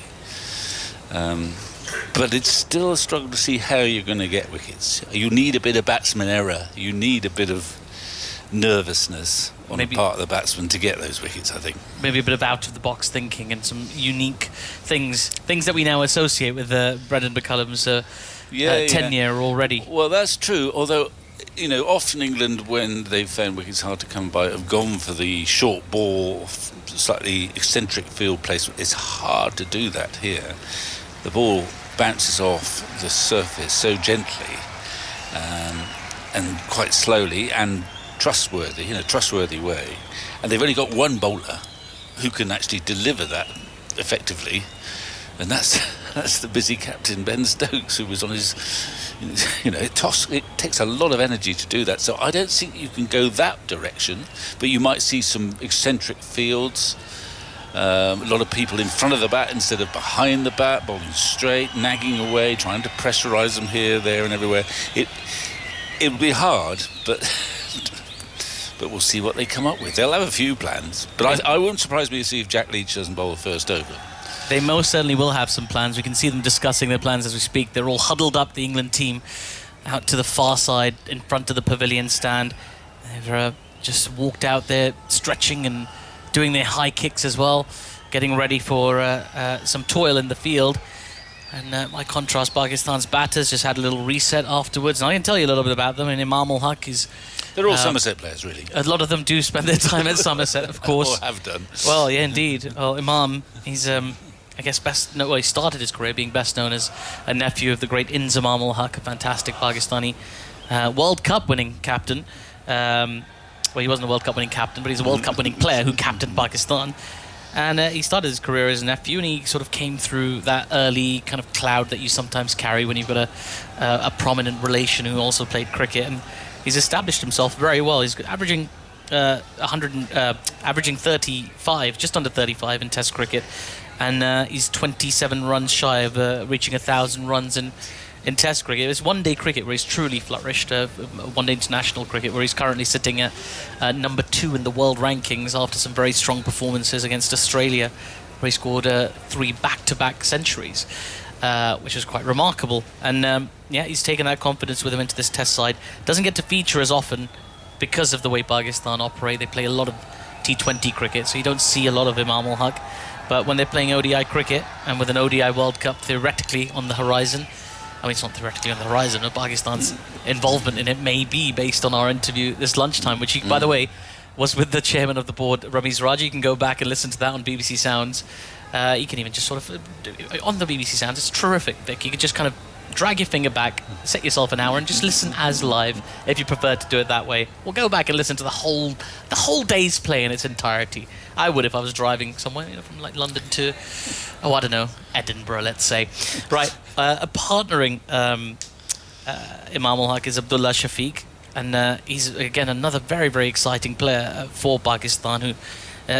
But it's still a struggle to see how you're going to get wickets. You need a bit of batsman error. You need a bit of nervousness on the part of the batsman to get those wickets, I think. Maybe a bit of out-of-the-box thinking and some unique things that we now associate with Brendan McCullum's tenure already. Well, that's true, although, often England, when they've found wickets hard to come by, have gone for the short ball, slightly eccentric field placement. It's hard to do that here. The ball bounces off the surface so gently and quite slowly and trustworthy way, and they've only got one bowler who can actually deliver that effectively, and that's the busy captain Ben Stokes, who was on his it takes a lot of energy to do that. So I don't think you can go that direction, but you might see some eccentric fields, a lot of people in front of the bat instead of behind the bat, bowling straight, nagging away, trying to pressurise them here, there and everywhere. It would be hard, but we'll see what they come up with. They'll have a few plans, but I wouldn't surprise me to see if Jack Leach doesn't bowl the first over. They most certainly will have some plans. We can see them discussing their plans as we speak. They're all huddled up, the England team, out to the far side in front of the pavilion stand. They've just walked out there stretching and doing their high kicks as well, getting ready for some toil in the field. And by contrast, Pakistan's batters just had a little reset afterwards. And I can tell you a little bit about them. And Imam Ul Haq is... They're all Somerset players, really. A lot of them do spend their time at Somerset, of course. Or have done. Well, yeah, indeed. Well, Imam, he's, I guess, he started his career being best known as a nephew of the great Inzamam Ul Haq, a fantastic Pakistani World Cup winning captain. Well, he wasn't a World Cup winning captain, but he's a World Cup winning player who captained Pakistan. And he started his career as a nephew, and he sort of came through that early kind of cloud that you sometimes carry when you've got a prominent relation who also played cricket. And he's established himself very well. He's averaging averaging 35, just under 35 in Test cricket, and he's 27 runs shy of reaching 1,000 runs in Test cricket. It's one-day cricket where he's truly flourished, one-day international cricket where he's currently sitting at number 2 in the world rankings after some very strong performances against Australia, where he scored 3 back-to-back centuries, which is quite remarkable. And he's taken that confidence with him into this Test side. Doesn't get to feature as often because of the way Pakistan operate. They play a lot of T20 cricket, so you don't see a lot of Imam Ul Haq. But when they're playing ODI cricket, and with an ODI World Cup theoretically on the horizon, I mean, it's not theoretically on the horizon, but Pakistan's involvement in it may be based on our interview this lunchtime, which, by the way, was with the chairman of the board, Ramiz Raja. You can go back and listen to that on BBC Sounds. You can even just sort of, on the BBC Sounds, it's terrific, Vic. You can just kind of drag your finger back, set yourself an hour, and just listen as live if you prefer to do it that way. Or go back and listen to the whole day's play in its entirety. I would if I was driving somewhere, from like London to, I don't know, Edinburgh, let's say. Right, partnering Imam Ul Haq is Abdullah Shafiq, and he's again another very, very exciting player for Pakistan who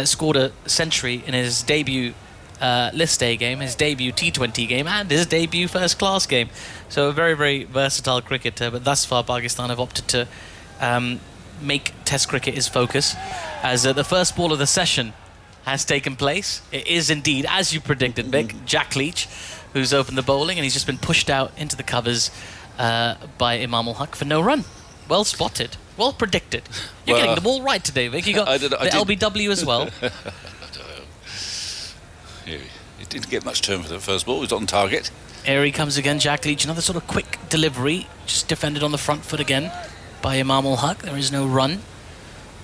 scored a century in his debut List A game, his debut T20 game, and his debut first class game. So a very, very versatile cricketer, but thus far Pakistan have opted to make Test cricket his focus, as the first ball of the session has taken place. It is indeed, as you predicted, Vic, Jack Leach, who's opened the bowling, and he's just been pushed out into the covers by Imam Ul Haq for no run. Well spotted, well predicted. You're getting them all right today, Vic. You got the LBW as well. He didn't get much turn for the first ball. He was on target. Here he comes again, Jack Leach. Another sort of quick delivery, just defended on the front foot again by Imam Ul Haq. There is no run.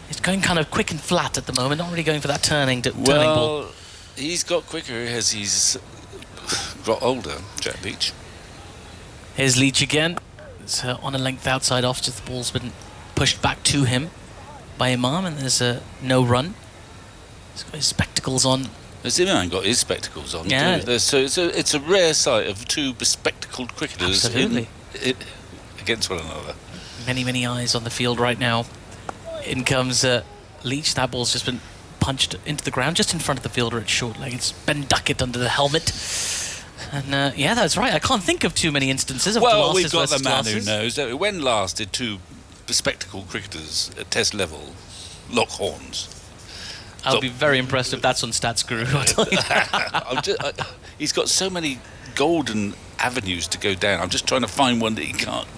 He's going kind of quick and flat at the moment, not really going for that turning ball. He's got quicker as he's got older, Jack Leach. Here's Leach again. It's on a length outside off, just the ball's been pushed back to him by Imam, and there's no run. He's got his spectacles on. Has Imam got his spectacles on? Yeah. Too? So it's a rare sight of two bespectacled cricketers against one another. Many, many eyes on the field right now. In comes Leach. That ball's just been punched into the ground just in front of the fielder at short leg. It's Ben Duckett under the helmet. And yeah, that's right. I can't think of too many instances of glasses we've got the versus man glasses. who knows. When last did two bespectacled cricketers at Test level lock horns? I'll be very impressed if that's on Stats Guru. I'll tell you that. He's got so many golden avenues to go down. I'm just trying to find one that he can't.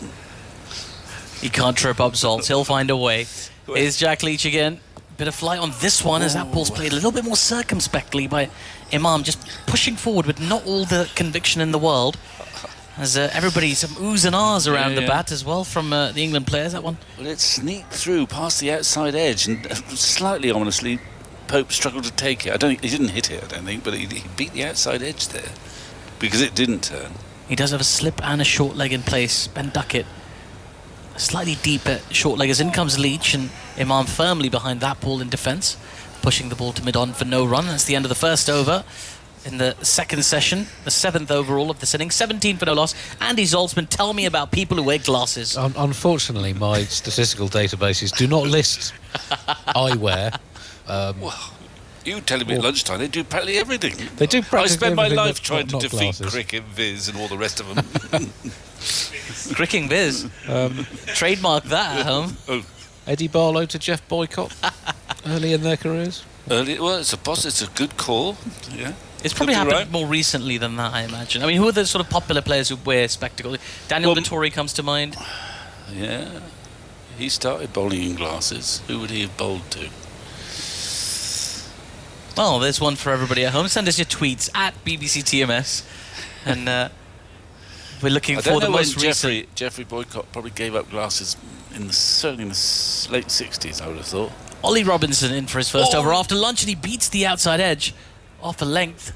He can't trip up Zoltz. He'll find a way. Here's Jack Leach again. Bit of flight on this one as that ball's played a little bit more circumspectly by Imam, just pushing forward with not all the conviction in the world. As everybody, some oohs and ahs around the bat as well from the England players, that one. Well, it sneaked through past the outside edge and slightly ominously Pope struggled to take it. He didn't hit it, I don't think, but he beat the outside edge there because it didn't turn. He does have a slip and a short leg in place. Ben Duckett slightly deep at short leg as in comes Leach, and Imam firmly behind that ball in defence, pushing the ball to mid-on for no run. That's the end of the first over in the second session, the 7th overall of this inning, 17 for no loss. Andy Zoltzman, tell me about people who wear glasses. Unfortunately, my statistical databases do not list eyewear. Well, you telling me at lunchtime they do practically everything. They do practically I spend my everything life that's trying to not defeat glasses. Cricket, Viz and all the rest of them. Cricking Viz. Trademark that at home. Eddie Barlow to Jeff Boycott early in their careers. Well, it's a good call. Yeah. It's probably Could be happened more recently than that, I imagine. I mean, who are the sort of popular players who wear spectacles? Daniel Vettori comes to mind. Yeah. He started bowling in glasses. Who would he have bowled to? Well, there's one for everybody at home. Send us your tweets at BBC TMS. And we're looking for the most recent. Jeffrey Boycott probably gave up glasses certainly in the late 60s, I would have thought. Ollie Robinson in for his first over after lunch, and he beats the outside edge off a length.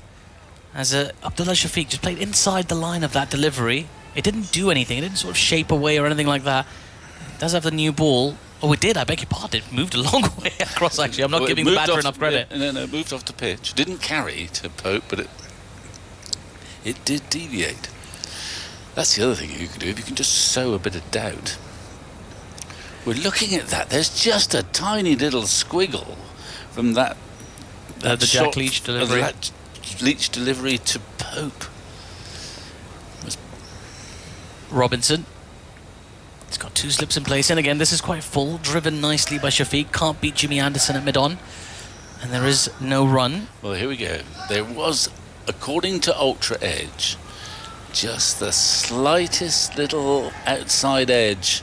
As Abdullah Shafiq just played inside the line of that delivery. It didn't do anything. It didn't sort of shape away or anything like that. It does have the new ball. Oh, it did. I beg your pardon. It moved a long way across, actually. I'm not giving the batter enough credit. No, moved off the pitch. Didn't carry to Pope, but it did deviate. That's the other thing you can do. If you can just sow a bit of doubt. We're looking at that. There's just a tiny little squiggle from that the Jack Leach delivery. That Leach delivery to Pope. Robinson. He's got two slips in place, and again, this is quite full, driven nicely by Shafiq. Can't beat Jimmy Anderson at mid-on, and there is no run. Well, here we go. There was, according to Ultra Edge, just the slightest little outside edge.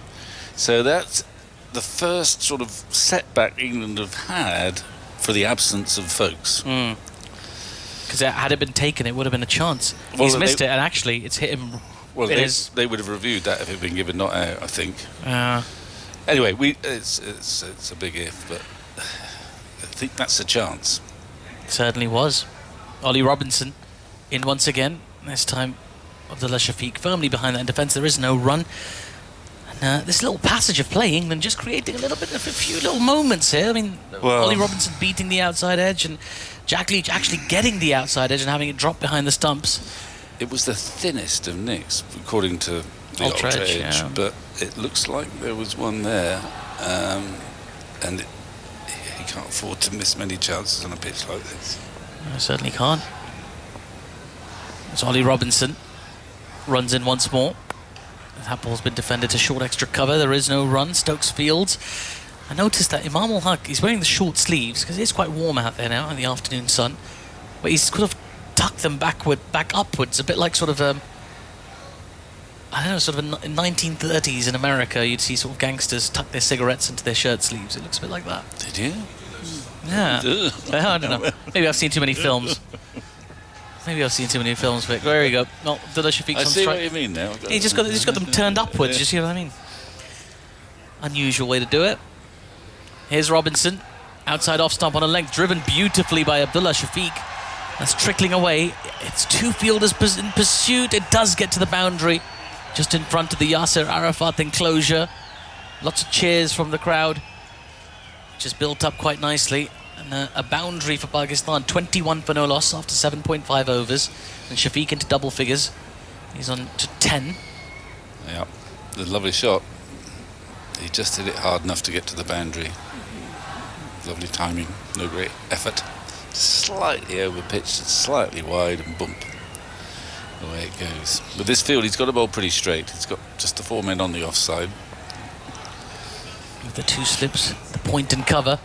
So that's the first sort of setback England have had for the absence of folks. Because had it been taken, it would have been a chance. Well, He's missed it, and actually, it's hit him. Well, they would have reviewed that if it had been given not out, I think. Anyway, it's a big if, but I think that's a chance. Certainly was. Ollie Robinson in once again. This time Abdullah Shafiq firmly behind that in defence. There is no run. And this little passage of play, England just creating a few little moments here. I mean, Ollie Robinson beating the outside edge and Jack Leach actually getting the outside edge and having it drop behind the stumps. It was the thinnest of nicks, according to the Ultra Ultra Edge, Edge, yeah. but it looks like there was one there, and he can't afford to miss many chances on a pitch like this. I certainly can't. It's Ollie Robinson. Runs in once more. That ball's been defended to short extra cover. There is no run. Stokes Fields. I noticed that Imam Ul Haq, he's wearing the short sleeves because it is quite warm out there now in the afternoon sun. But he's sort of tucked them back upwards, a bit like sort of I don't know, sort of in 1930s in America, you'd see sort of gangsters tuck their cigarettes into their shirt sleeves. It looks a bit like that. Did you? Yeah. I don't know. Maybe I've seen too many films. But there we go. No, Abdullah Shafiq's I on see strike. what you mean now. He's just got them turned upwards. You see what I mean? Unusual way to do it. Here's Robinson, outside off stump on a length, driven beautifully by Abdullah Shafiq. That's trickling away. It's two fielders in pursuit. It does get to the boundary, just in front of the Yasser Arafat enclosure. Lots of cheers from the crowd, which has built up quite nicely. And a boundary for Pakistan, 21 for no loss after 7.5 overs. And Shafiq into double figures. He's on to 10. Yeah, the lovely shot. He just hit it hard enough to get to the boundary. Lovely timing, no great effort. Slightly over pitched, slightly wide, and bump. Away it goes. With this field, he's got the ball pretty straight. He's got just the 4 men on the offside. With the two slips, the point and cover.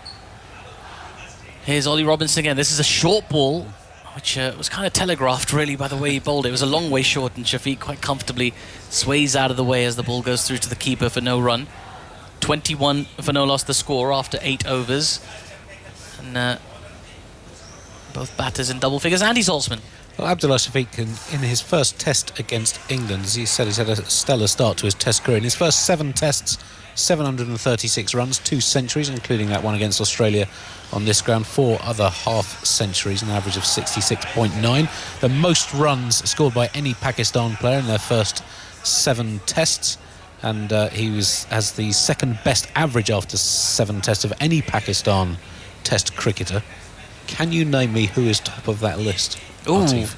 Here's Ollie Robinson again. This is a short ball, which was kind of telegraphed really by the way he bowled it. It was a long way short, and Shafiq quite comfortably sways out of the way as the ball goes through to the keeper for no run. 21 for no loss the score after 8 overs. And both batters in double figures. Andy Saltzman. Well, Abdullah Shafiq, in his first test against England, as he said, he's had a stellar start to his test career. In his first 7 tests, 736 runs, 2 centuries, including that one against Australia on this ground, 4 other half centuries, an average of 66.9. The most runs scored by any Pakistan player in their first 7 tests. And he has the second best average after 7 tests of any Pakistan test cricketer. Can you name me who is top of that list? Ooh. Atif?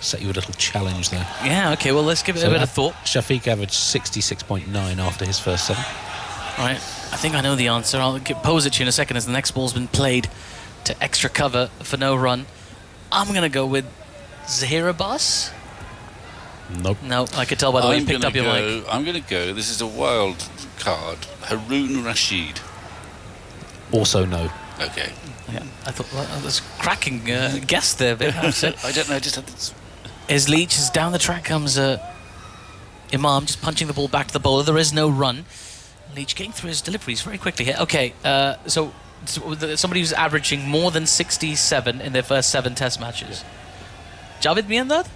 Set you a little challenge there. Yeah, okay, well, let's give it a bit of thought. Shafiq averaged 66.9 after his first 7. All right, I think I know the answer. I'll pose it to you in a second as the next ball's been played to extra cover for no run. I'm going to go with Zaheer Abbas. Nope. No, I could tell by the way you picked up your mic. I'm going to go, this is a wild card, Haroon Rashid. Also no. Okay. Yeah, I thought that was a cracking guess there, Vic. I don't know, I just had this. As Leach is down the track comes Imam just punching the ball back to the bowler. There is no run. Leach getting through his deliveries very quickly here. Okay, so somebody who's averaging more than 67 in their first 7 test matches. Javed Miandad?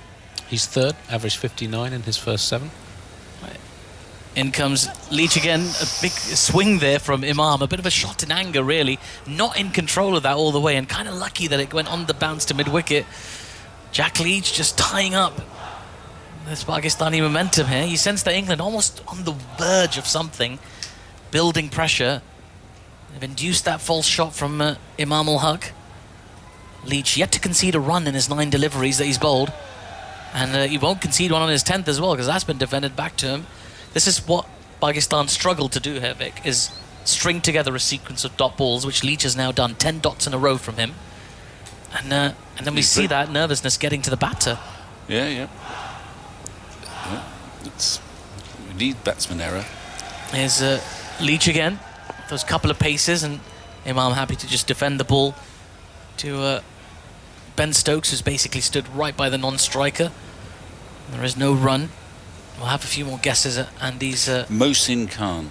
He's third, averaged 59 in his first 7. Right. In comes Leach again. A big swing there from Imam. A bit of a shot in anger, really. Not in control of that all the way, and kind of lucky that it went on the bounce to mid-wicket. Jack Leach just tying up this Pakistani momentum here. You sense that England almost on the verge of something, building pressure. They've induced that false shot from Imam Ul Haq. Leach yet to concede a run in his 9 deliveries that he's bowled. And he won't concede one on his 10th as well, because that's been defended back to him. This is what Pakistan struggled to do here, Vic, is string together a sequence of dot balls, which Leach has now done 10 dots in a row from him. And then we see that nervousness getting to the batter. Yeah. We need batsman error. Here's Leach again. Those couple of paces, and Imam happy to just defend the ball to Ben Stokes, who's basically stood right by the non-striker. There is no run. We'll have a few more guesses at Andy's Mohsin Khan.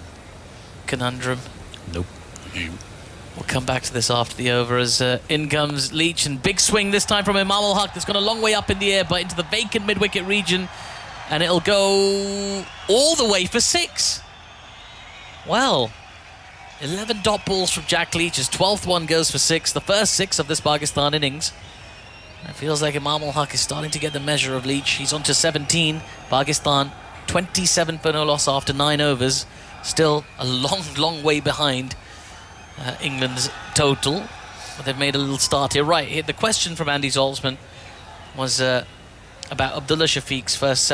conundrum. Nope. We'll come back to this after the over as in comes Leach, and big swing this time from Imam Ul Haq that's gone a long way up in the air but into the vacant mid-wicket region, and it'll go all the way for 6. Well, 11 dot balls from Jack Leach. His 12th one goes for 6, the first 6 of this Pakistan innings. It feels like Imam ul Haq is starting to get the measure of Leach. He's on to 17. Pakistan, 27 for no loss after 9 overs. Still a long way behind England's total. But they've made a little start here. Right, the question from Andy Zaltzman was about Abdullah Shafiq's first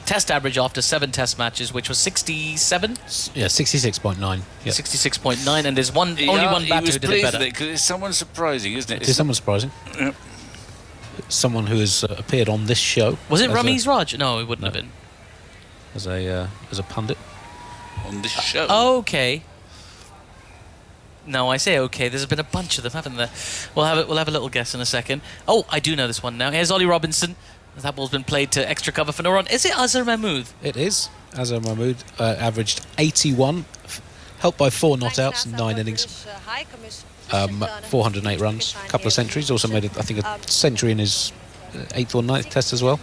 test average after 7 test matches, which was 67? Yeah, 66.9. Yeah. 66.9, and there's only one batter who did it better. Because it's someone surprising, isn't it? It is someone surprising. Yep. Someone who has appeared on this show. Was it Ramiz Raj? No, it wouldn't have been. As a pundit. On this show? Okay. No, I say okay. There's been a bunch of them, haven't there? We'll have a little guess in a second. Oh, I do know this one now. Here's Ollie Robinson. That ball's been played to extra cover for no run. Is it Azhar Mahmood? It is. Azhar Mahmood averaged 81, helped by 4 not outs in 9 innings. 408 runs, a couple of centuries. Also made, I think, a century in his 8th or 9th test as well.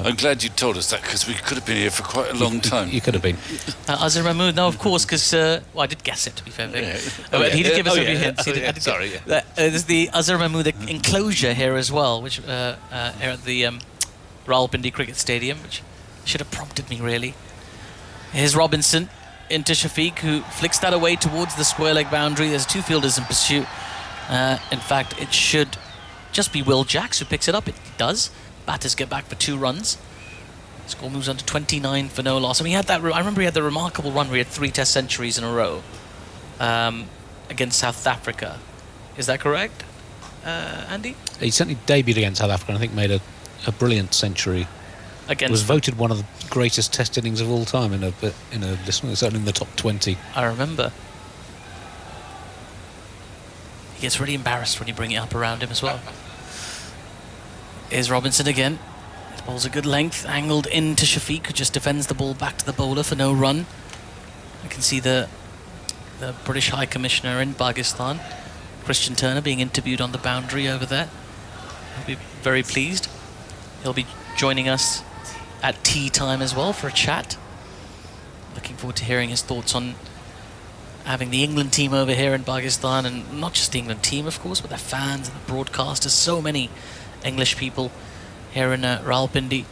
I'm glad you told us that, because we could have been here for quite a long time. You could have been. Azhar Mahmood, no, of course, because I did guess it, to be fair. He did give us a few hints. Sorry. There's the Azhar Mahmood enclosure here as well, which here at the Rawalpindi Cricket Stadium, which should have prompted me, really. Here's Robinson into Shafiq, who flicks that away towards the square leg boundary. There's 2 fielders in pursuit. In fact, it should just be Will Jacks who picks it up. It does. Batters get back for 2 runs. Score moves on to 29 for no loss. I mean, he had that. I remember he had the remarkable run where he had 3 test centuries in a row against South Africa. Is that correct, Andy? He certainly debuted against South Africa and I think made a brilliant century. Was voted one of the greatest test innings of all time in a certainly in the top 20. I remember. He gets really embarrassed when you bring it up around him as well. Here's Robinson again. The ball's a good length, angled into Shafiq, who just defends the ball back to the bowler for no run. You can see the British High Commissioner in Pakistan, Christian Turner, being interviewed on the boundary over there. He'll be very pleased. He'll be joining us at tea time as well for a chat. Looking forward to hearing his thoughts on having the England team over here in Pakistan, and not just the England team, of course, but their fans and the broadcasters. So many English people here in Rawalpindi.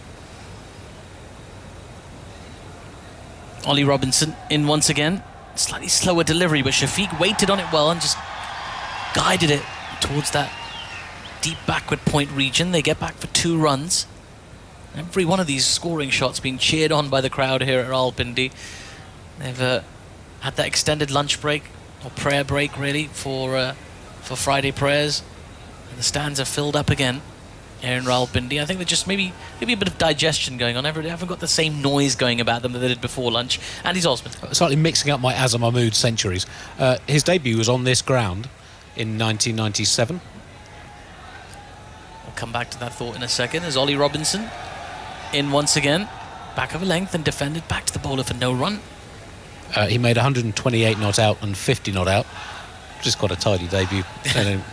Ollie Robinson in once again. Slightly slower delivery, but Shafiq waited on it well and just guided it towards that deep backward point region. They get back for 2 runs. Every one of these scoring shots being cheered on by the crowd here at Rawalpindi. They've had that extended lunch break, or prayer break really, for Friday prayers. And the stands are filled up again here in Rawalpindi. I think they're just maybe a bit of digestion going on. They haven't got the same noise going about them that they did before lunch. Andy Zaltzman. Slightly mixing up my Azhar Mahmood centuries. His debut was on this ground in 1997. We'll come back to that thought in a second. As Ollie Robinson in once again, back over length and defended back to the bowler for no run. He made 128 not out and 50 not out. Just got a tidy debut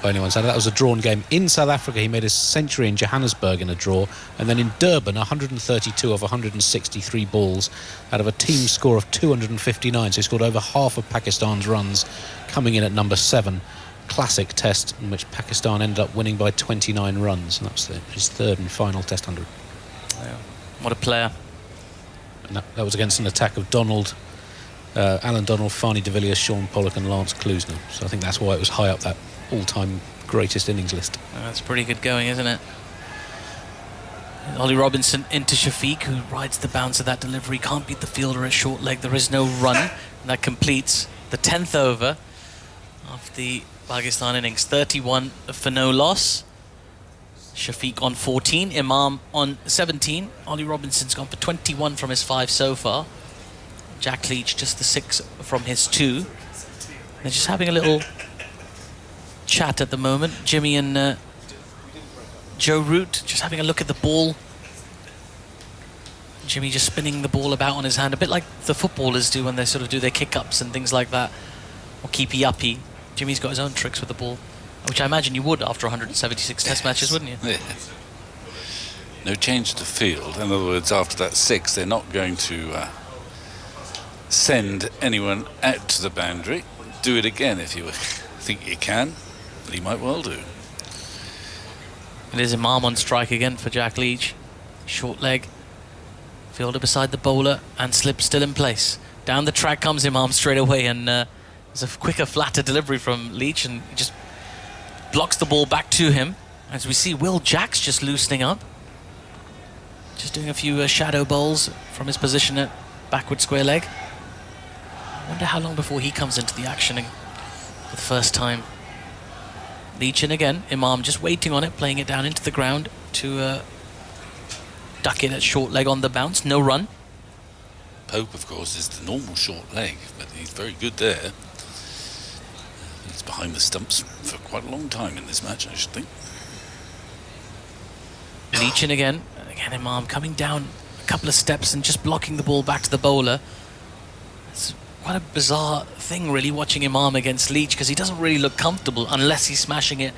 by anyone's standard. That was a drawn game. In South Africa, he made a century in Johannesburg in a draw, and then in Durban, 132 of 163 balls out of a team score of 259. So he scored over half of Pakistan's runs, coming in at number 7. Classic test in which Pakistan ended up winning by 29 runs, and that's his 3rd and final Test 100. Yeah. What a player. And that was against an attack of Alan Donald, Farney de Villiers, Sean Pollock and Lance Klusener. So I think that's why it was high up that all-time greatest innings list. That's pretty good going, isn't it? Ollie Robinson into Shafiq, who rides the bounce of that delivery. Can't beat the fielder at short leg. There is no run. And that completes the 10th over of the Pakistan innings. 31 for no loss. Shafiq on 14, Imam on 17. Ollie Robinson's gone for 21 from his 5 so far. Jack Leach just the 6 from his 2. They're just having a little chat at the moment. Jimmy and Joe Root just having a look at the ball. Jimmy just spinning the ball about on his hand, a bit like the footballers do when they sort of do their kick-ups and things like that, or keepy-uppy. Jimmy's got his own tricks with the ball, which I imagine you would after 176 test matches, wouldn't you? Yeah. No change to field. In other words, after that 6, they're not going to send anyone out to the boundary. Do it again if you think you can, but he might well do. It is Imam on strike again for Jack Leach. Short leg. Fielder beside the bowler and slip still in place. Down the track comes Imam straight away, and there's a quicker, flatter delivery from Leach, and he just blocks the ball back to him. As we see Will Jacks just loosening up. Just doing a few shadow bowls from his position at backward square leg. I wonder how long before he comes into the action for the first time. Leach in again. Imam just waiting on it, playing it down into the ground to duck it at short leg on the bounce. No run. Pope, of course, is the normal short leg, but he's very good there. He's behind the stumps for quite a long time in this match, I should think. Leach in again. And again, Imam coming down a couple of steps and just blocking the ball back to the bowler. It's quite a bizarre thing, really, watching Imam against Leach, because he doesn't really look comfortable unless he's smashing it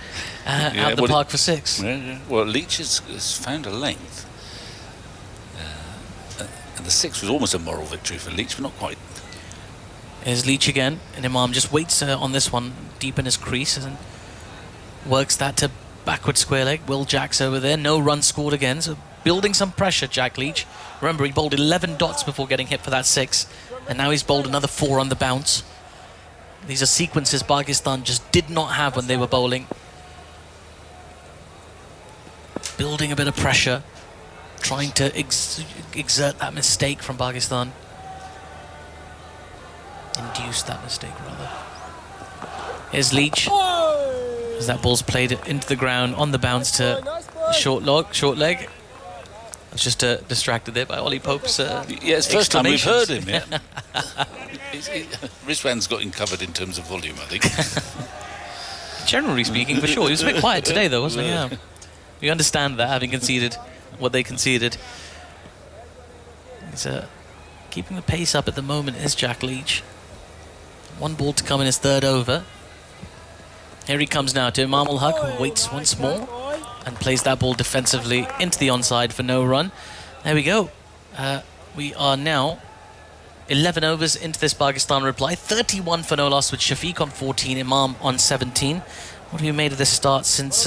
out the park for 6. Yeah. Well, Leach has found a length. And the 6 was almost a moral victory for Leach, but not quite. Here's Leach again, and Imam just waits on this one deep in his crease and works that to backward square leg. Will Jacks over there, no run scored again, so building some pressure, Jack Leach. Remember, he bowled 11 dots before getting hit for that 6, and now he's bowled another 4 on the bounce. These are sequences Pakistan just did not have when they were bowling. Building a bit of pressure, trying to exert that mistake from Pakistan. Induce that mistake, rather. Here's Leach. As that ball's played into the ground on the bounce to short leg. I was just distracted there by Ollie Pope's it's the first time we've heard him, yeah. Rizwan's got him covered in terms of volume, I think. Generally speaking, for sure. He was a bit quiet today, though, wasn't he? Yeah. We understand that, having conceded what they conceded. He's keeping the pace up at the moment is Jack Leach. 1 ball to come in his 3rd over. Here he comes now to Imam ul Haq, who waits once more and plays that ball defensively into the onside for no run. There we go. We are now 11 overs into this Pakistan reply. 31 for no loss with Shafiq on 14, Imam on 17. What have you made of this start since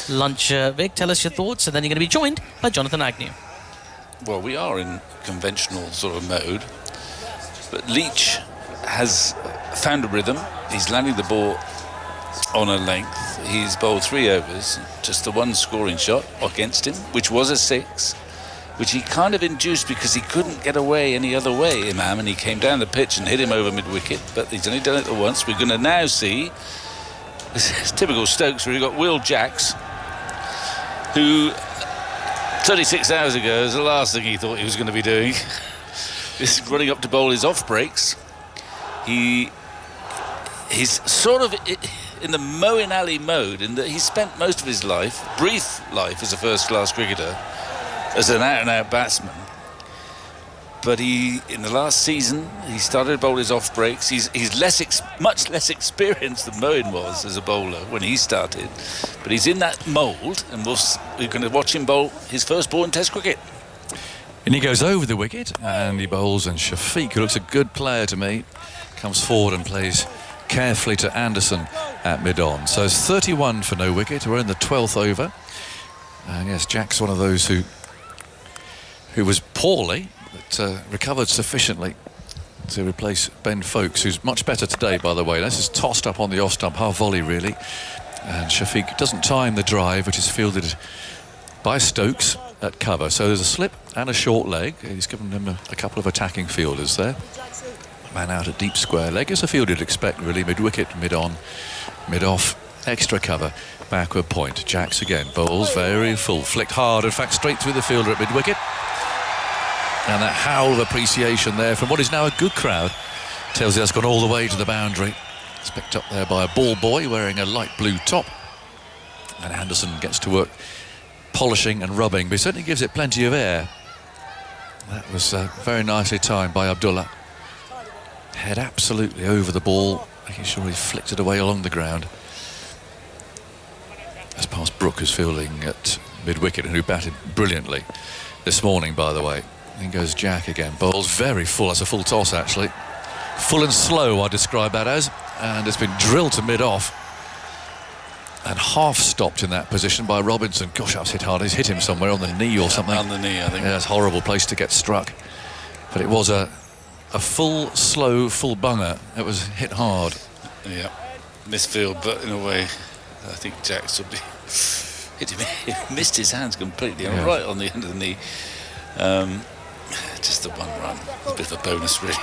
lunch, Vic? Tell us your thoughts, and then you're going to be joined by Jonathan Agnew. Well, we are in conventional sort of mode, but Leach has found a rhythm. He's landing the ball on a length. He's bowled 3 overs, just the 1 scoring shot against him, which was a 6, which he kind of induced because he couldn't get away any other way, Imam, and he came down the pitch and hit him over mid-wicket, but he's only done it the once. We're going to now see, this is typical Stokes, where you've got Will Jacks, who 36 hours ago is the last thing he thought he was going to be doing. Is running up to bowl his off breaks. He's sort of in the Moeen Ali mode, in that he spent most of his life, brief life as a first-class cricketer, as an out-and-out batsman. But in the last season, he started to bowl his off breaks. He's much less experienced than Moeen was as a bowler when he started. But he's in that mould, and we're going to watch him bowl his first ball in Test cricket. And he goes over the wicket, and he bowls, and Shafiq, who looks a good player to me, comes forward and plays carefully to Anderson at mid-on. So it's 31 for no wicket. We're in the 12th over. And yes, Jack's one of those who was poorly, but recovered sufficiently to replace Ben Foakes, who's much better today, by the way. This is tossed up on the off-stump, half volley, really. And Shafiq doesn't time the drive, which is fielded by Stokes at cover. So there's a slip and a short leg. He's given him a couple of attacking fielders there. Man out at deep square leg. It's a field you'd expect, really. Mid-wicket, mid-on, mid-off, extra cover, backward point. Jacks again, bowls very full, flicked hard, in fact, straight through the fielder at mid-wicket. And that howl of appreciation there from what is now a good crowd tells you that's gone all the way to the boundary. It's picked up there by a ball boy wearing a light blue top. And Anderson gets to work polishing and rubbing, but he certainly gives it plenty of air. That was very nicely timed by Abdullah. Head absolutely over the ball, making sure he flicked it away along the ground. That's past Brooke, who's fielding at mid-wicket and who batted brilliantly this morning, by the way. In goes Jack again. Bowls very full. That's a full toss, actually. Full and slow, I describe that as. And it's been drilled to mid-off. and half stopped in that position by Robinson. Gosh, that was hit hard. He's hit him somewhere on the knee or something. On the knee, I think. Yeah, it's a horrible place to get struck. But it was a full, slow, full bunger. It was hit hard. Yeah, misfield, but in a way, I think Jacks would be hit him. He missed his hands completely, Yeah. right on the end of the knee. Just the one run, a bit of a bonus, really.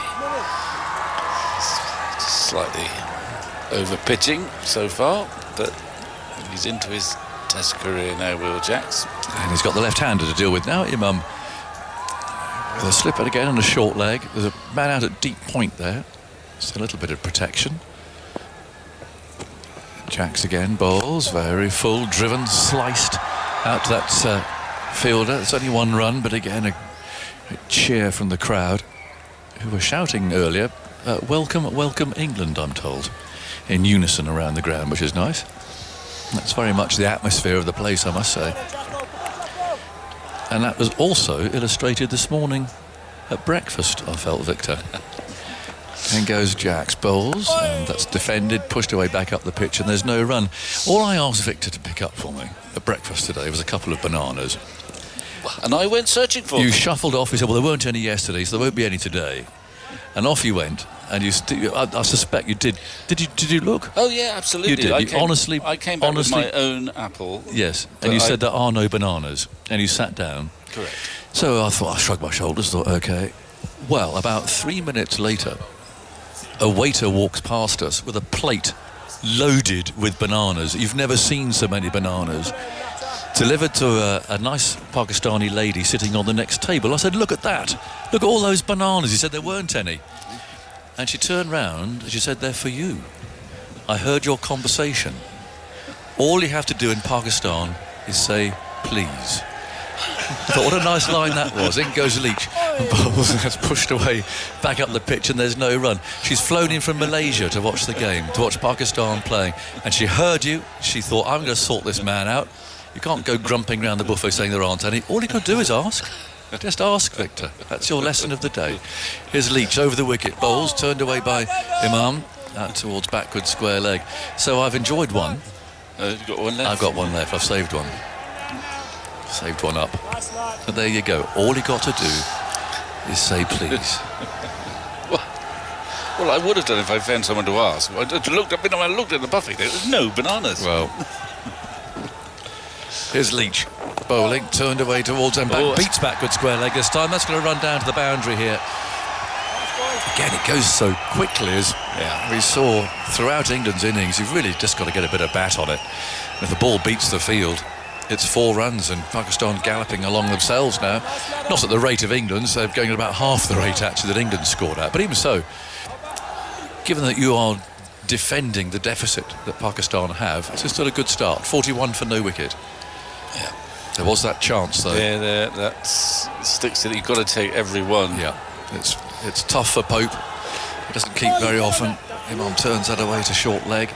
Just slightly over pitching so far, but he's into his Test career now, Will Jacks. And he's got the left-hander to deal with now. Imam with a slipper again on a short leg. There's a man out at deep point there. Just a little bit of protection. Jacks again, bowls, very full, driven, sliced out to that fielder. It's only one run, but again a cheer from the crowd who were shouting earlier, welcome, welcome England, I'm told, in unison around the ground, which is nice. That's very much the atmosphere of the place, I must say. And that was also illustrated this morning at breakfast, I felt, Victor. And goes Jacks, bowls, and that's defended, pushed away back up the pitch, and there's no run. All I asked Victor to pick up for me at breakfast today was a couple of bananas. And I went searching for You them. shuffled off, he said, well, there weren't any yesterday, so there won't be any today. And off you went, and I suspect you did. Did you look? Oh yeah, absolutely. You did. I came back honestly, with my own apple. Yes, and you said there are no bananas, and you sat down. Correct. So I thought, I shrugged my shoulders, thought, okay. Well, about 3 minutes later, a waiter walks past us with a plate loaded with bananas. You've never seen so many bananas. Delivered to a nice Pakistani lady sitting on the next table. I said, look at that. Look at all those bananas. He said there weren't any. And she turned round and she said, they're for you. I heard your conversation. All you have to do in Pakistan is say, please. I thought, what a nice line that was. In goes Leach. And Bowles has pushed away back up the pitch and there's no run. She's flown in from Malaysia to watch the game, to watch Pakistan playing. And she heard you. She thought, I'm going to sort this man out. You can't go grumping around the buffet saying there aren't any. All you got to do is ask. Just ask, Victor. That's your lesson of the day. Here's Leach over the wicket. Bowles turned away by Imam out towards backward square leg. So I've enjoyed one. You've got one left? I've got one left. I've saved one. Saved one up. And there you go. All you got to do is say please. Well, I would have done if I found someone to ask. I looked at the buffet. There was no bananas. Well, here's Leach bowling, turned away towards and back, beats backward square leg this time. That's going to run down to the boundary here. Again, it goes so quickly, as we saw throughout England's innings. You've really just got to get a bit of bat on it. If the ball beats the field, it's 4 runs, and Pakistan galloping along themselves now. Not at the rate of England's, they're going at about half the rate actually that England scored at. But even so, given that you are defending the deficit that Pakistan have, it's still a good start. 41 for no wicket. Yeah. There was that chance though. Yeah, that sticks it. You've got to take every one. Yeah, it's tough for Pope. He doesn't keep very often. Imam turns that away to short leg.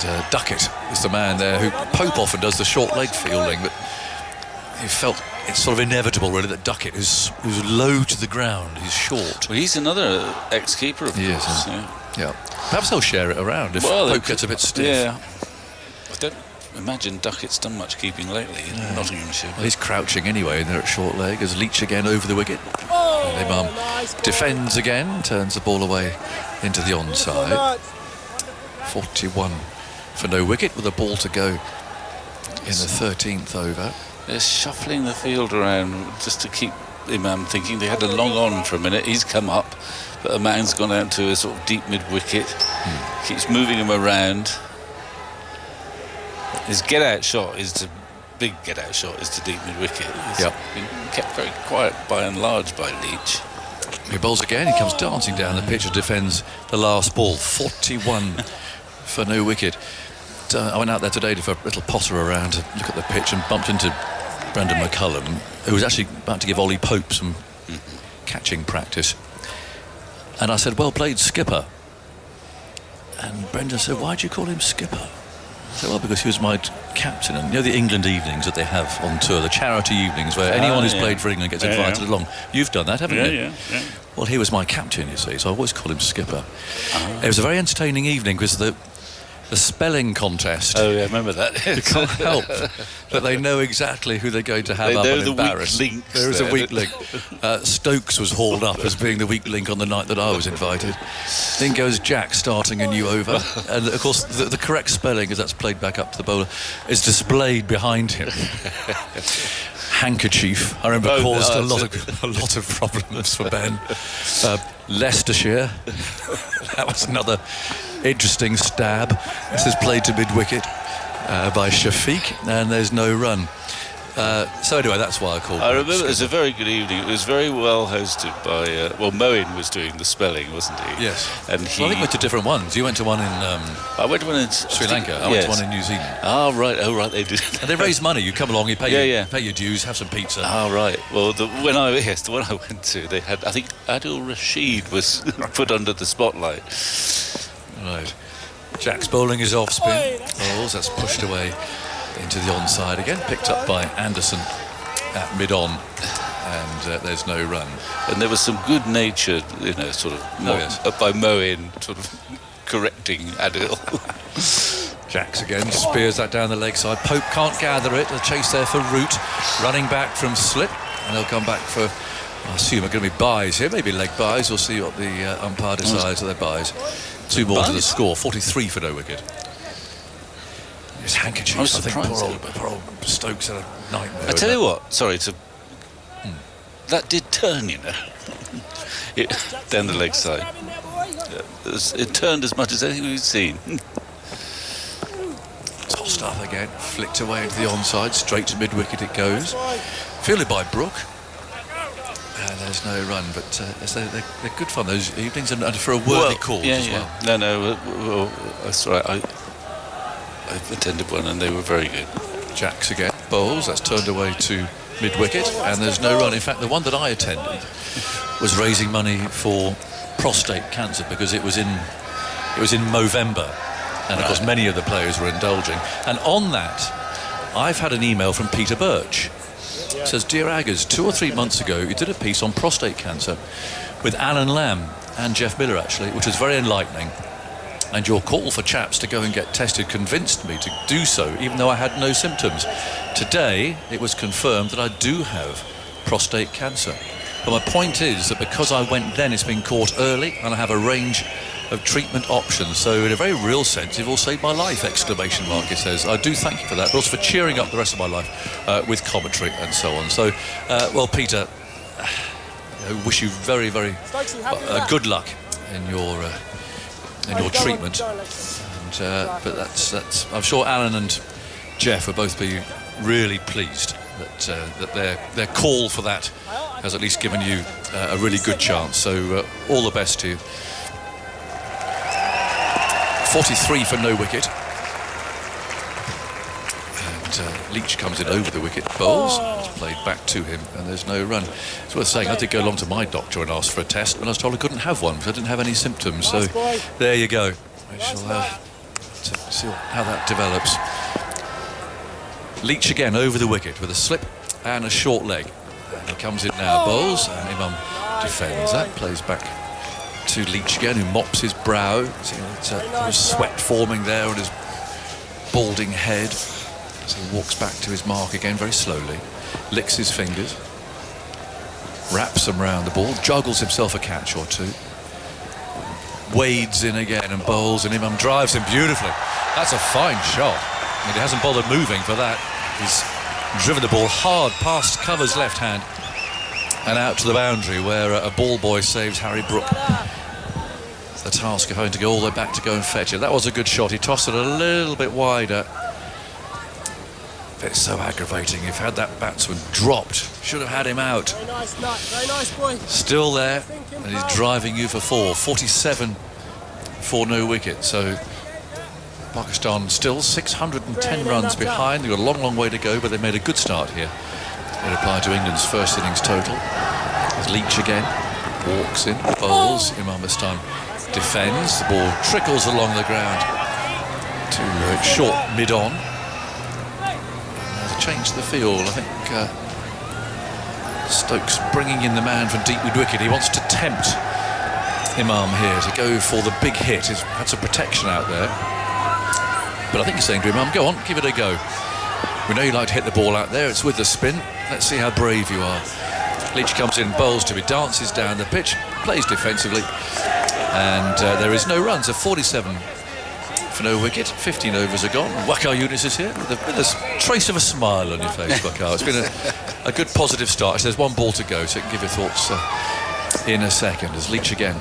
And Duckett is the man there who Pope often does the short leg fielding, but he felt it's sort of inevitable really that Duckett who's low to the ground, he's short. Well, he's another ex-keeper of course. Yeah. Perhaps they'll share it around if Pope gets a bit stiff. Yeah. I don't imagine Duckett's done much keeping lately in Nottinghamshire. Well, he's crouching anyway in there at short leg as Leach again over the wicket. And Imam defends again, turns the ball away into the onside. 41 for no wicket with a ball to go in the 13th over. They're shuffling the field around just to keep Imam thinking. They had a long on for a minute. He's come up, but a man's gone out to a sort of deep mid-wicket. Keeps moving him around. His get-out shot is to deep mid-wicket. He's been kept very quiet by and large by Leach. He bowls again. He comes dancing down the pitch and defends the last ball. 41 for no wicket. I went out there today for a little potter around to look at the pitch and bumped into Brendan McCullum, who was actually about to give Ollie Pope some catching practice. And I said, well played, skipper. And Brendan said, why'd you call him skipper? I said, well, because he was my captain. And you know the England evenings that they have on tour, the charity evenings where anyone who's played for England gets invited along. You've done that, haven't you? Yeah. Well, he was my captain, you see, so I always call him skipper. It was a very entertaining evening because the the spelling contest. Oh, yeah, I remember that. You can't help that they know exactly who they're going to have They up know and the embarrass. weak links There is a there. weak link. Stokes was hauled up as being the weak link on the night that I was invited. In goes Jack starting a new over. And of course, the correct spelling, as that's played back up to the bowler, is displayed behind him. Handkerchief, I remember, caused a lot of problems for Ben. Leicestershire, that was another interesting stab. This is played to mid-wicket by Shafiq, and there's no run. So anyway, that's why I called it. I remember it was a very good evening. It was very well hosted by... Moeen was doing the spelling, wasn't he? Yes. And Well, I think we went to different ones. You went to one in I went to one in Sri Lanka. I went to one in New Zealand. Oh, right, they did. And they raise money. You come along, you pay, pay your dues, have some pizza. Oh, right. Well, the one I went to, they had, I think Adil Rashid was put under the spotlight. Right. Jack's bowling is off spin. Balls, that's pushed away into the onside again, picked up by Anderson at mid-on, and there's no run. And there was some good natured, sort of, by Moeen, sort of correcting Adil. Jacks again, spears that down the leg side. Pope can't gather it. The chase there for Root, running back from slip, and they'll come back for, I assume, are going to be buys here, maybe leg buys. We'll see what the umpire decides of their buys. 2 more to the score, 43 for no wicket. His handkerchief, I think poor old Stokes had a nightmare. I tell you what, that did turn, down the leg side. It turned as much as anything we've seen. Tossed up again, flicked away into the onside, straight to mid-wicket it goes. Fielded by Brook. And there's no run, but they're good fun, those evenings, and for a worthy cause as well. No, that's right. I've attended one and they were very good. Jacks again, bowls, that's turned away to mid-wicket, and there's no run. In fact, the one that I attended was raising money for prostate cancer because it was in Movember, and of course many of the players were indulging. And on that, I've had an email from Peter Birch. It says, "Dear Aggers, 2 or 3 months ago you did a piece on prostate cancer with Alan Lamb and Jeff Miller, actually, which was very enlightening. And your call for chaps to go and get tested convinced me to do so, even though I had no symptoms. Today, it was confirmed that I do have prostate cancer. But my point is that because I went then, it's been caught early, and I have a range of treatment options. So in a very real sense, you've all saved my life, !" It says. I do thank you for that, but also for cheering up the rest of my life with commentary and so on. So, well, Peter, I wish you very, very good luck in your treatment, and, but that's. I'm sure Alan and Jeff will both be really pleased that their call for that has at least given you a really good chance. So all the best to you. 43 for no wicket, and Leach comes in over the wicket, bowls. It's played back to him, and there's no run. It's worth saying I did go along to my doctor and ask for a test, but I was told I couldn't have one because I didn't have any symptoms. So there you go. We shall see how that develops. Leach again over the wicket with a slip and a short leg. And he comes in now, bowls, and Imam defends that, plays back to Leach again, who mops his brow. There's sweat forming there on his balding head. So he walks back to his mark again very slowly, licks his fingers, wraps them round the ball, juggles himself a catch or two, wades in again and bowls, and Imam drives him beautifully. That's a fine shot. I mean, he hasn't bothered moving for that. He's driven the ball hard past Cover's left hand and out to the boundary, where a ball boy saves Harry Brook the task of having to go all the way back to go and fetch it. That was a good shot. He tossed it a little bit wider. It's so aggravating. If had that batsman dropped, should have had him out. Very nice, Nut. Very nice, boy. Still there, and he's driving you for 4. 47 for no wicket. So Pakistan still 610 runs behind. They've got a long, long way to go, but they made a good start here. It applied to England's first innings total. There's Leach again, walks in, bowls. Imam this time defends. The ball trickles along the ground to short mid-on. There's a change to the field. I think Stokes bringing in the man from deep mid-wicket. He wants to tempt Imam here to go for the big hit. He's had some protection out there. But I think he's saying to him, Mum, go on, give it a go. We know you like to hit the ball out there. It's with the spin. Let's see how brave you are. Leach comes in, bowls to it, dances down the pitch, plays defensively, and there is no runs. A 47 for no wicket. 15 overs are gone. Waqar Younis is here with a trace of a smile on your face, Waqar. It's been a good positive start. There's one ball to go, so you can give your thoughts in a second. As Leach again.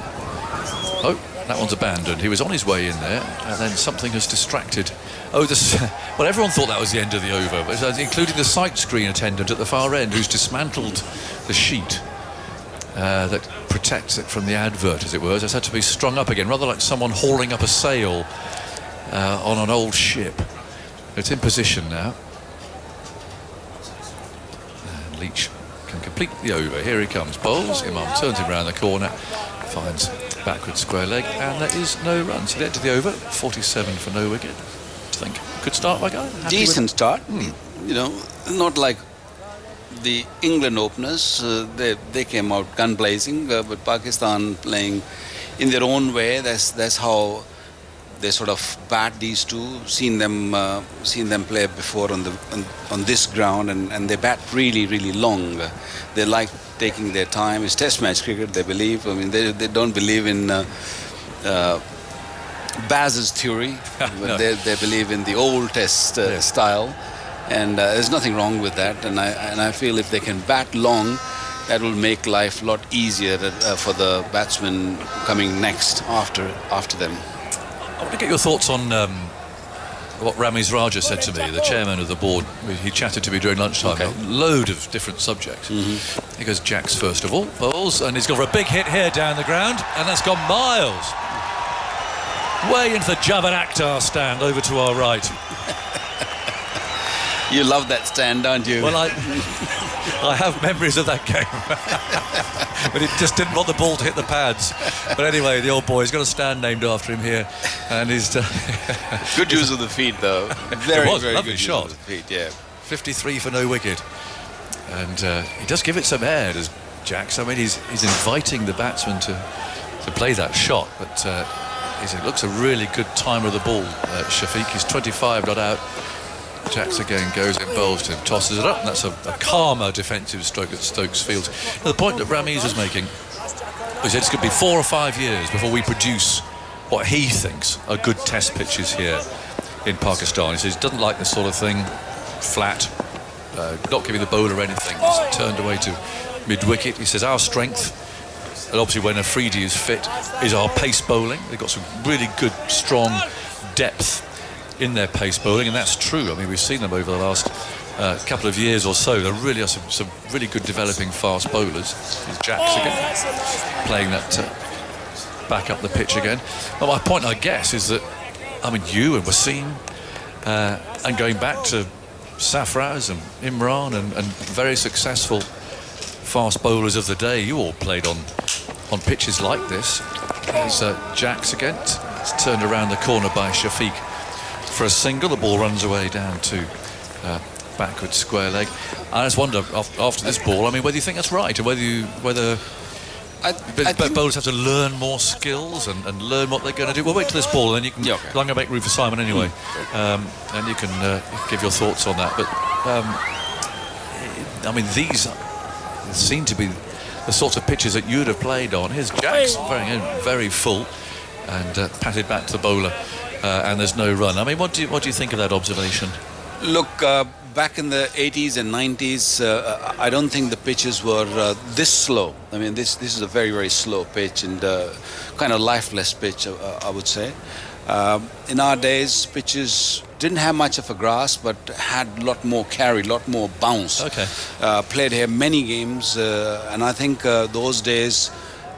Oh, that one's abandoned. He was on his way in there, and then something has distracted. Oh, well, everyone thought that was the end of the over, including the sight screen attendant at the far end, who's dismantled the sheet that protects it from the advert, as it were. It's had to be strung up again, rather like someone hauling up a sail on an old ship. It's in position now. And Leach can complete the over. Here he comes. Bowls. Imam turns him round the corner. Finds backward square leg. And there is no runs. He led to the over. 47 for no wicket. What do you think? Good start, my guy? Decent start. You know, not like the England openers. They came out gun blazing. But Pakistan playing in their own way. That's how they sort of bat these two. Seen them play before on this ground, and they bat really long. They like taking their time. It's Test match cricket, they believe. I mean, they don't believe in Baz's theory. No. They believe in the old Test style, and there's nothing wrong with that. And I feel if they can bat long, that will make life a lot easier for the batsmen coming next after them. I want to get your thoughts on what Ramiz Raja said to me, the chairman of the board. He chatted to me during lunchtime. Okay. A load of different subjects. He goes, Jacks first of all, bowls, and he's gone for a big hit here down the ground, and that's gone miles. Way into the Javed Akhtar stand over to our right. You love that stand, don't you? Well, I have memories of that game. But it just didn't want the ball to hit the pads. But anyway, the old boy's got a stand named after him here. And he's... good use of the feet, though. Very lovely good shot. Use of the feet, yeah. 53 for no wicket. And he does give it some air, does Jacks. I mean, he's inviting the batsman to play that shot. But it looks a really good timer of the ball, Shafiq. He's 25 not out. Jacks again goes in, bowls to him, tosses it up, and that's a calmer defensive stroke at Stokes Field. Now, the point that Ramiz was making was it's going to be 4 or 5 years before we produce what he thinks are good test pitches here in Pakistan. He says he doesn't like this sort of thing, flat, not giving the bowler anything. He's turned away to mid-wicket. He says our strength, and obviously when Afridi is fit, is our pace bowling. They've got some really good, strong depth in their pace bowling, and that's true. I mean, we've seen them over the last couple of years or so. There really are some really good developing fast bowlers. Here's Jacks again, playing that back up the pitch again. But my point, I guess, is that, I mean, you and Wasim, and going back to Safraz and Imran and very successful fast bowlers of the day, you all played on pitches like this. There's Jacks again. It's turned around the corner by Shafiq for a single. The ball runs away down to backward square leg. I just wonder after this ball, I mean, whether you think that's right, or whether bowlers have to learn more skills and learn what they're going to do. We'll wait till this ball, and then you can. Yeah, okay. I'm going to make room for Simon anyway, and you can give your thoughts on that. But I mean, these seem to be the sorts of pitches that you'd have played on. Here's Jacks, very full, and patted back to the bowler. And there's no run. I mean, what do you think of that observation? Look, back in the 80s and 90s, I don't think the pitches were this slow. I mean, this is a very slow pitch and kind of lifeless pitch, I would say. In our days, pitches didn't have much of a grass, but had a lot more carry, a lot more bounce. Okay. Played here many games, and I think those days,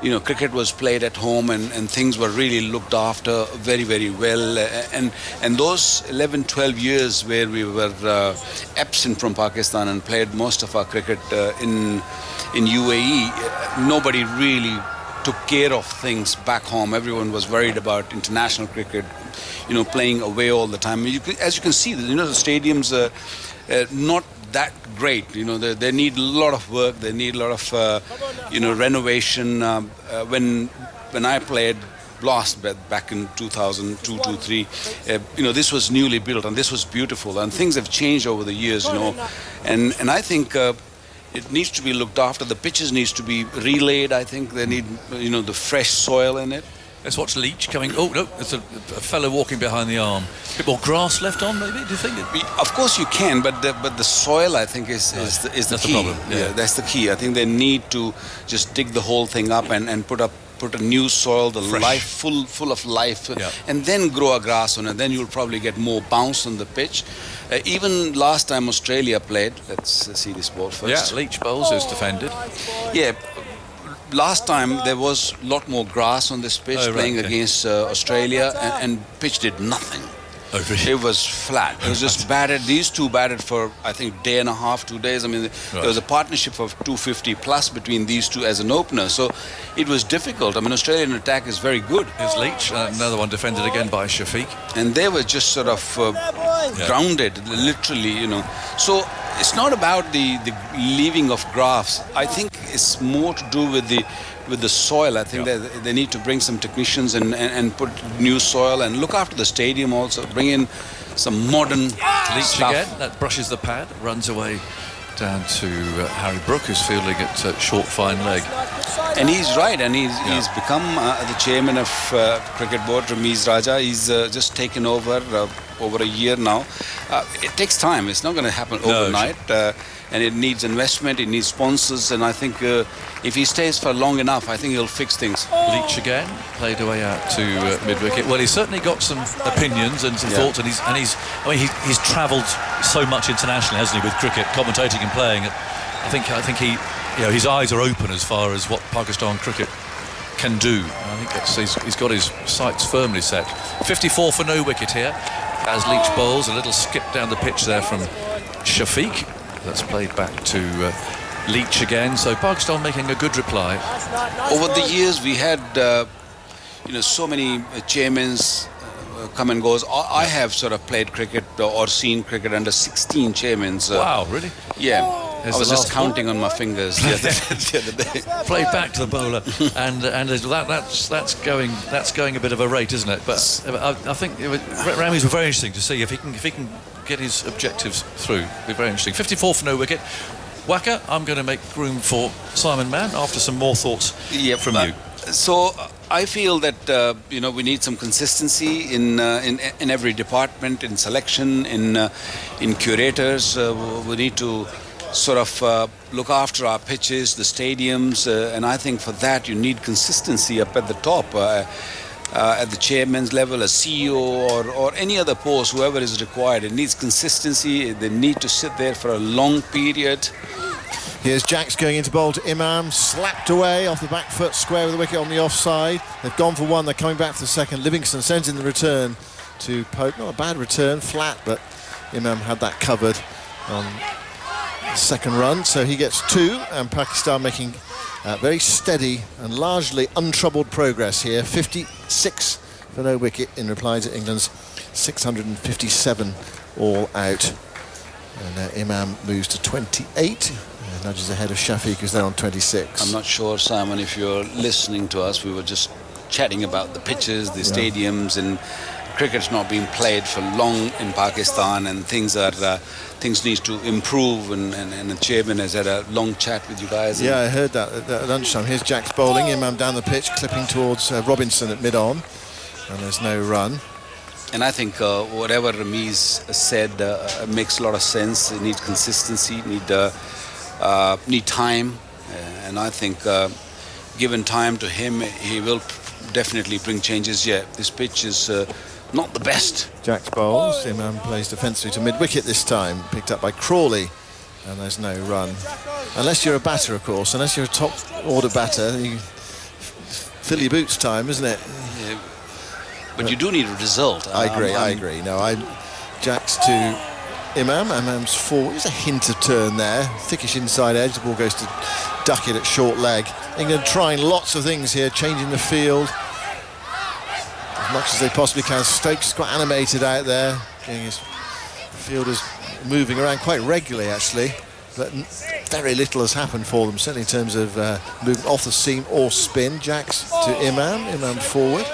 you know, cricket was played at home and things were really looked after very well. And those 11, 12 years where we were absent from Pakistan and played most of our cricket in UAE, nobody really took care of things back home. Everyone was worried about international cricket, you know, playing away all the time. As you can see, you know, the stadiums are not that great. You know, they need a lot of work. They need a lot of, you know, renovation. When I played lost back in 2002, 2003. This was newly built and this was beautiful, and things have changed over the years, and I think it needs to be looked after. The pitches needs to be relayed. I think they need, the fresh soil in it. Let's watch Leach coming. Oh no, there's a fellow walking behind the arm. A bit more grass left on, maybe. Do you think? Of course you can, but the soil, I think, is the key. The problem. Yeah, that's the key. I think they need to just dig the whole thing up and put a new soil, full of life, and then grow a grass on it. Then you'll probably get more bounce on the pitch. Even last time Australia played, let's see this ball first. Yeah, Leach bowls is defended. Yeah. Last time there was a lot more grass on this pitch playing against Australia, and pitch did nothing. Oh, really? It was flat. It was just batted. These two batted for, I think, day and a half, 2 days. I mean, there was a partnership of 250 plus between these two as an opener. So it was difficult. I mean, Australian attack is very good. Here's Leach, another one defended again by Shafiq. And they were just sort of grounded, literally, So it's not about the leaving of grass. I think it's more to do with the soil. I think that they need to bring some technicians and put new soil and look after the stadium also. Bring in some modern Leach stuff. again. That brushes the pad, runs away down to Harry Brook, who's fielding at short fine leg. And he's right, and he's become the chairman of cricket board, Ramiz Raja. He's just taken over a year now. It takes time. It's not going to happen overnight. And it needs investment, it needs sponsors, and I think if he stays for long enough, I think he'll fix things. Leach again, played away out to mid-wicket. Well, he's certainly got some opinions and some thoughts, and he's travelled so much internationally, hasn't he, with cricket, commentating and playing. I think he, his eyes are open as far as what Pakistan cricket can do. I think he's got his sights firmly set. 54 for no wicket here, as Leach bowls. A little skip down the pitch there from Shafiq. That's played back to Leach again. So Pakistan making a good reply. Over the years, we had so many chairmen come and goes. I have sort of played cricket or seen cricket under 16 chairmen. Wow, really? Yeah. I was just counting on my fingers the other day. Played back to the bowler, and that's going a bit of a rate, isn't it? But I think Rami's were very interesting to see if he can get his objectives through. It'll be very interesting. 54 for no wicket. Waka, I'm going to make room for Simon Mann after some more thoughts from you. So I feel that we need some consistency in every department, in selection, in curators. We need to sort of look after our pitches, the stadiums, and I think for that you need consistency up at the top. At the chairman's level, a CEO or any other post, whoever is required, it needs consistency. They need to sit there for a long period. Here's Jacks going into bowl to Imam, slapped away off the back foot, square with the wicket on the offside. They've gone for one, they're coming back for the second. Livingston sends in the return to Pope. Not a bad return, flat, but Imam had that covered on the second run, so he gets two, and Pakistan making very steady and largely untroubled progress here. 56 for no wicket in reply to England's 657 all out. And Imam moves to 28, nudges ahead of Shafiq, who's there on 26. I'm not sure, Simon, if you're listening to us. We were just chatting about the pitches, the stadiums, and cricket's not being played for long in Pakistan, and things need to improve, and the chairman has had a long chat with you guys. Yeah, I heard that at lunchtime. Here's Jacks bowling, Imam down the pitch, clipping towards Robinson at mid-on, and there's no run. And I think whatever Ramiz said makes a lot of sense. It needs consistency, need time, and I think given time to him, he will definitely bring changes. Yeah, this pitch is not the best. Jacks bowls, Imam plays defensively to mid-wicket this time, picked up by Crawley, and there's no run. Unless you're a batter, of course, unless you're a top-order batter, you fill your boots time, isn't it? Yeah. But you do need a result. I agree. No, Jacks to Imam. Imam's forward. There's a hint of turn there. Thickish inside edge. The ball goes to Duckett at short leg. England trying lots of things here, changing the field as much as they possibly can. Stokes is quite animated out there. His fielders moving around quite regularly, actually. But very little has happened for them, certainly in terms of movement off the seam or spin. Jacks to Imam. Imam forward.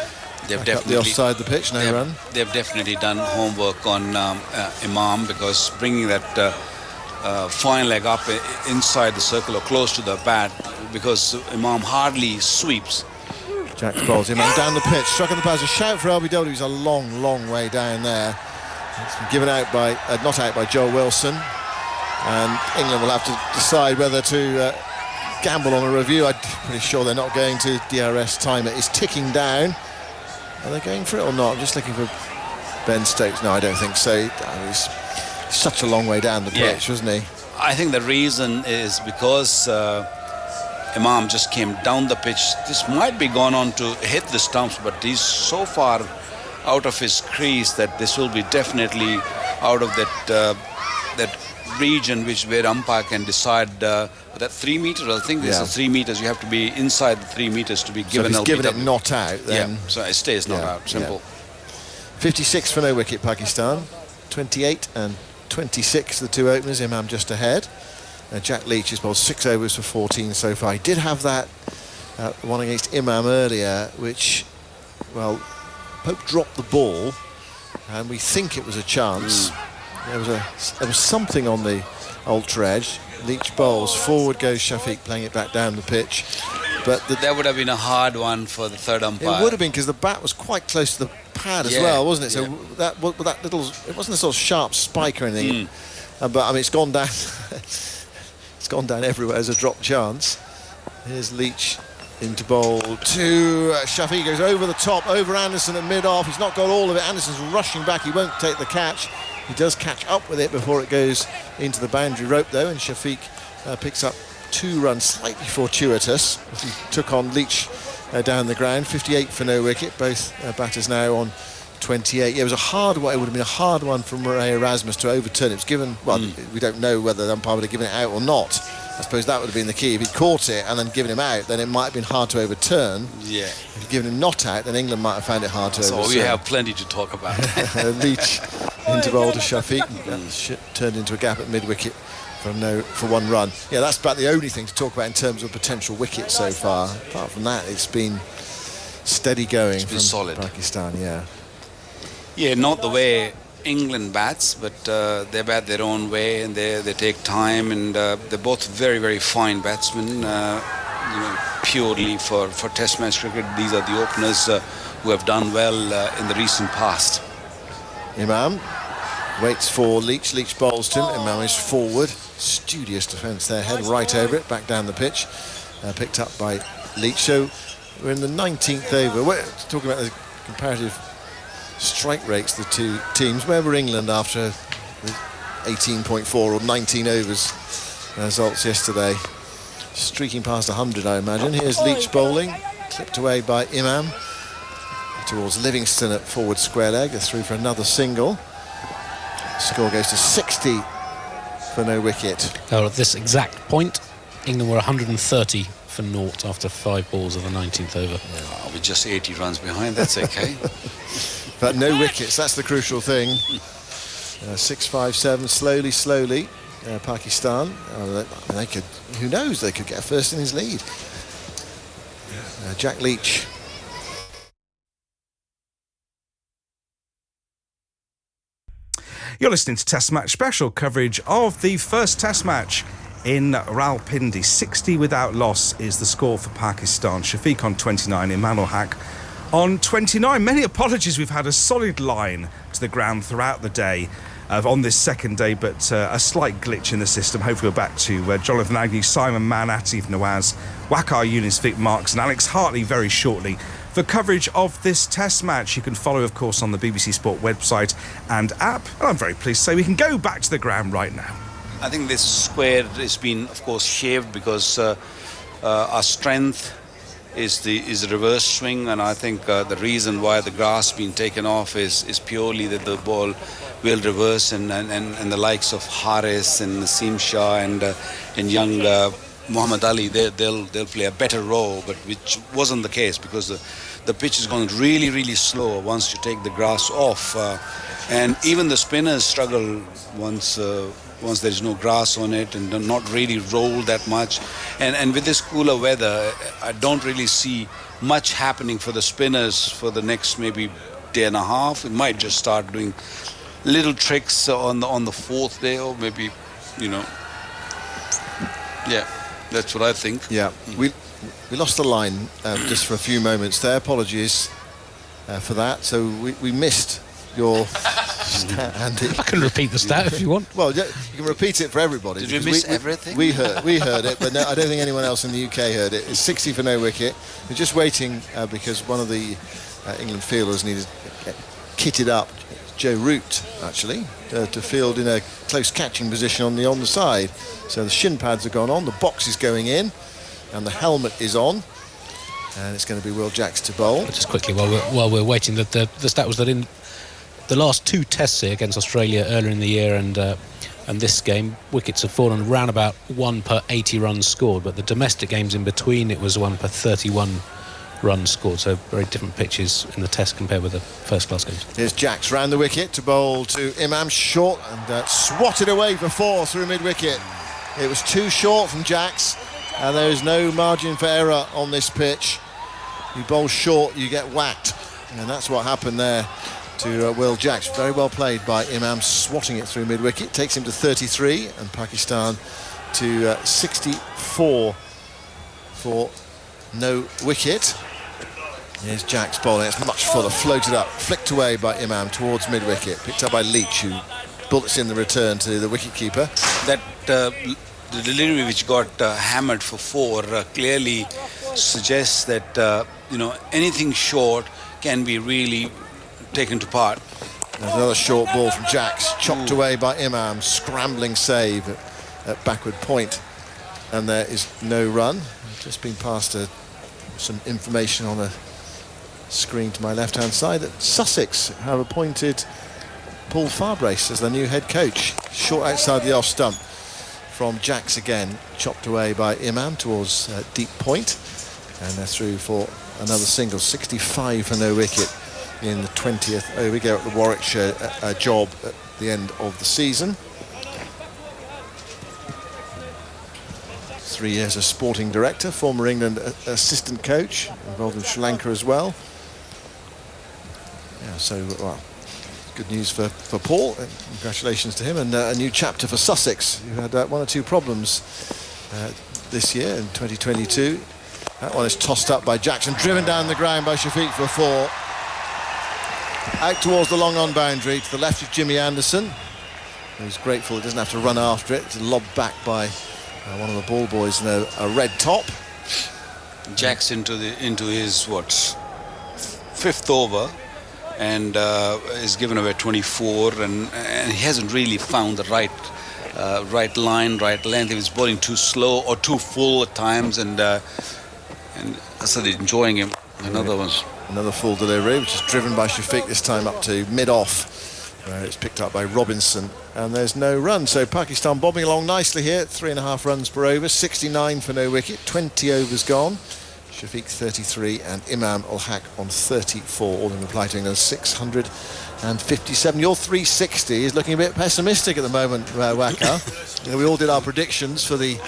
They've Back up the definitely offside the pitch, no run. They've definitely done homework on Imam, because bringing that fine leg up inside the circle or close to the bat, because Imam hardly sweeps. Jack bowls him down the pitch, struck on the pass. A shout for LBW. He's a long way down there. It's been given out by, not out by Joel Wilson. And England will have to decide whether to gamble on a review. I'm pretty sure they're not going to. DRS timer is ticking down. Are they going for it or not? I'm just looking for Ben Stokes. No, I don't think so. He's such a long way down the pitch, wasn't he? I think the reason is because Imam just came down the pitch. This might be gone on to hit the stumps, but he's so far out of his crease that this will be definitely out of that region where umpire can decide that 3 meters. I think this is 3 meters. You have to be inside the 3 meters to be given. So if he's given it not out, then so it stays not out. Simple. 56 for no wicket, Pakistan. 28 and 26 the two openers. Imam just ahead. Jack Leach has bowled 6 overs for 14 so far. He did have that one against Imam earlier, which, well, Pope dropped the ball, and we think it was a chance. There was something on the ultra edge. Leach bowls, forward goes Shafiq, playing it back down the pitch. But that would have been a hard one for the third umpire. It would have been, because the bat was quite close to the pad as well, wasn't it? So that little, it wasn't a sort of sharp spike or anything. But I mean, it's gone down. It's gone down everywhere as a drop chance. Here's Leach into bowl to Shafiq, goes over the top, over Anderson at mid-off. He's not got all of it. Anderson's rushing back. He won't take the catch. He does catch up with it before it goes into the boundary rope, though, and Shafiq picks up 2 runs, slightly fortuitous. He took on Leach down the ground. 58 for no wicket. Both batters now on 28. Yeah, it was a hard one. It would have been a hard one from Ray Erasmus to overturn. It was given, well, we don't know whether the umpire would have given it out or not. I suppose that would have been the key. If he'd caught it and then given him out, then it might have been hard to overturn. Yeah. If he'd given him not out, then England might have found it hard to overturn. So we have plenty to talk about. Leach into bowl to Shafiq. Turned into a gap at mid-wicket for 1 run. Yeah, that's about the only thing to talk about in terms of potential wickets so far. Apart from that, it's been steady going from solid. Pakistan, yeah. Yeah, not the way England bats, but they bat their own way, and they take time, and they're both very fine batsmen. Purely for Test match cricket, these are the openers who have done well in the recent past. Imam waits for Leach. Leach bowls to him. Imam is forward. Studious defence there, head right over it, back down the pitch. Picked up by Leach. So we're in the 19th over. We're talking about the comparative strike rates, the two teams. Where were England after the 18.4 or 19 overs results yesterday? Streaking past 100, I imagine. Here's Leach bowling, clipped away by Imam towards Livingston at forward square leg. They're through for another single. Score goes to 60 for no wicket. Now, at this exact point, England were 130 for naught after 5 balls of the 19th over. Oh, we're just 80 runs behind. That's okay. But no wickets, that's the crucial thing. 6-5-7, slowly. Pakistan, they could, who knows, they could get a first innings lead. Jack Leach. You're listening to Test Match Special coverage of the first Test match in Rawalpindi. 60 without loss is the score for Pakistan. Shafiq on 29, Imam Haq on 29. Many apologies, we've had a solid line to the ground throughout the day on this second day, but a slight glitch in the system. Hopefully we're back to Jonathan Agnew, Simon Mann, Atif Nawaz, Waqar Younis, Vic Marks and Alex Hartley very shortly for coverage of this Test match. You can follow, of course, on the BBC Sport website and app. And I'm very pleased to say we can go back to the ground right now. I think this square has been, of course, shaved because our strength is the reverse swing, and I think the reason why the grass been taken off is purely that the ball will reverse, and the likes of Haris and Naseem Shah and young Muhammad Ali, they'll play a better role, but which wasn't the case because the pitch is going really slow once you take the grass off, and even the spinners struggle once once there's no grass on it and not really roll that much. And with this cooler weather, I don't really see much happening for the spinners for the next maybe day and a half. It might just start doing little tricks on the fourth day, or maybe, yeah, that's what I think. Yeah, we lost the line just for a few moments there. Apologies for that. So we missed your stat, Andy. I can repeat the stat if you want. Well, you can repeat it for everybody. Did we miss everything? We heard it, but no, I don't think anyone else in the UK heard it. It's 60 for no wicket. We're just waiting because one of the England fielders needed kitted up, Joe Root actually, to field in a close catching position on the side. So the shin pads are gone on, the box is going in, and the helmet is on. And it's going to be Will Jacks to bowl. Just quickly, while we're waiting, that the stat was that in the last two tests here against Australia earlier in the year and this game, wickets have fallen around about 1 per 80 runs scored, but the domestic games in between, it was 1 per 31 runs scored, so very different pitches in the test compared with the first class games. Here's Jacks round the wicket to bowl to Imam, short, and swatted away for 4 through mid-wicket. It was too short from Jacks, and there is no margin for error on this pitch. You bowl short, you get whacked, and that's what happened there to Will Jacks. Very well played by Imam, swatting it through mid-wicket. Takes him to 33 and Pakistan to 64 for no wicket. Here's Jacks bowling. It's much fuller, floated up, flicked away by Imam towards mid-wicket. Picked up by Leach, who bullets in the return to the wicket-keeper. That the delivery which got hammered for 4 clearly suggests that anything short can be really taken to part. There's another short ball from Jacks, chopped away by Imam, scrambling save at backward point, and there is no run. I've just been passed some information on a screen to my left-hand side that Sussex have appointed Paul Farbrace as their new head coach. Short outside the off stump from Jacks again, chopped away by Imam towards deep point, and they're through for another single. 65 for no wicket in the 20th over at the Warwickshire job at the end of the season. 3 years as sporting director, former England assistant coach, involved in Sri Lanka as well. Yeah, so good news for Paul. Congratulations to him, and a new chapter for Sussex, who had 1 or 2 problems this year in 2022. That one is tossed up by Jackson, driven down the ground by Shafiq for 4. Out towards the long on boundary, to the left of Jimmy Anderson, who's grateful he doesn't have to run after it. It's lobbed back by one of the ball boys in a red top. Jacks into his 5th over, and is given away 24, and he hasn't really found the right line, right length. He was bowling too slow or too full at times, and so they're enjoying him. Another full delivery, which is driven by Shafiq, this time up to mid-off, where it's picked up by Robinson, and there's no run. So Pakistan bobbing along nicely here, 3.5 runs per over, 69 for no wicket, 20 overs gone. Shafiq 33 and Imam ul Haq on 34, all in reply to England 657. Your 360 is looking a bit pessimistic at the moment, Waqar. We all did our predictions for the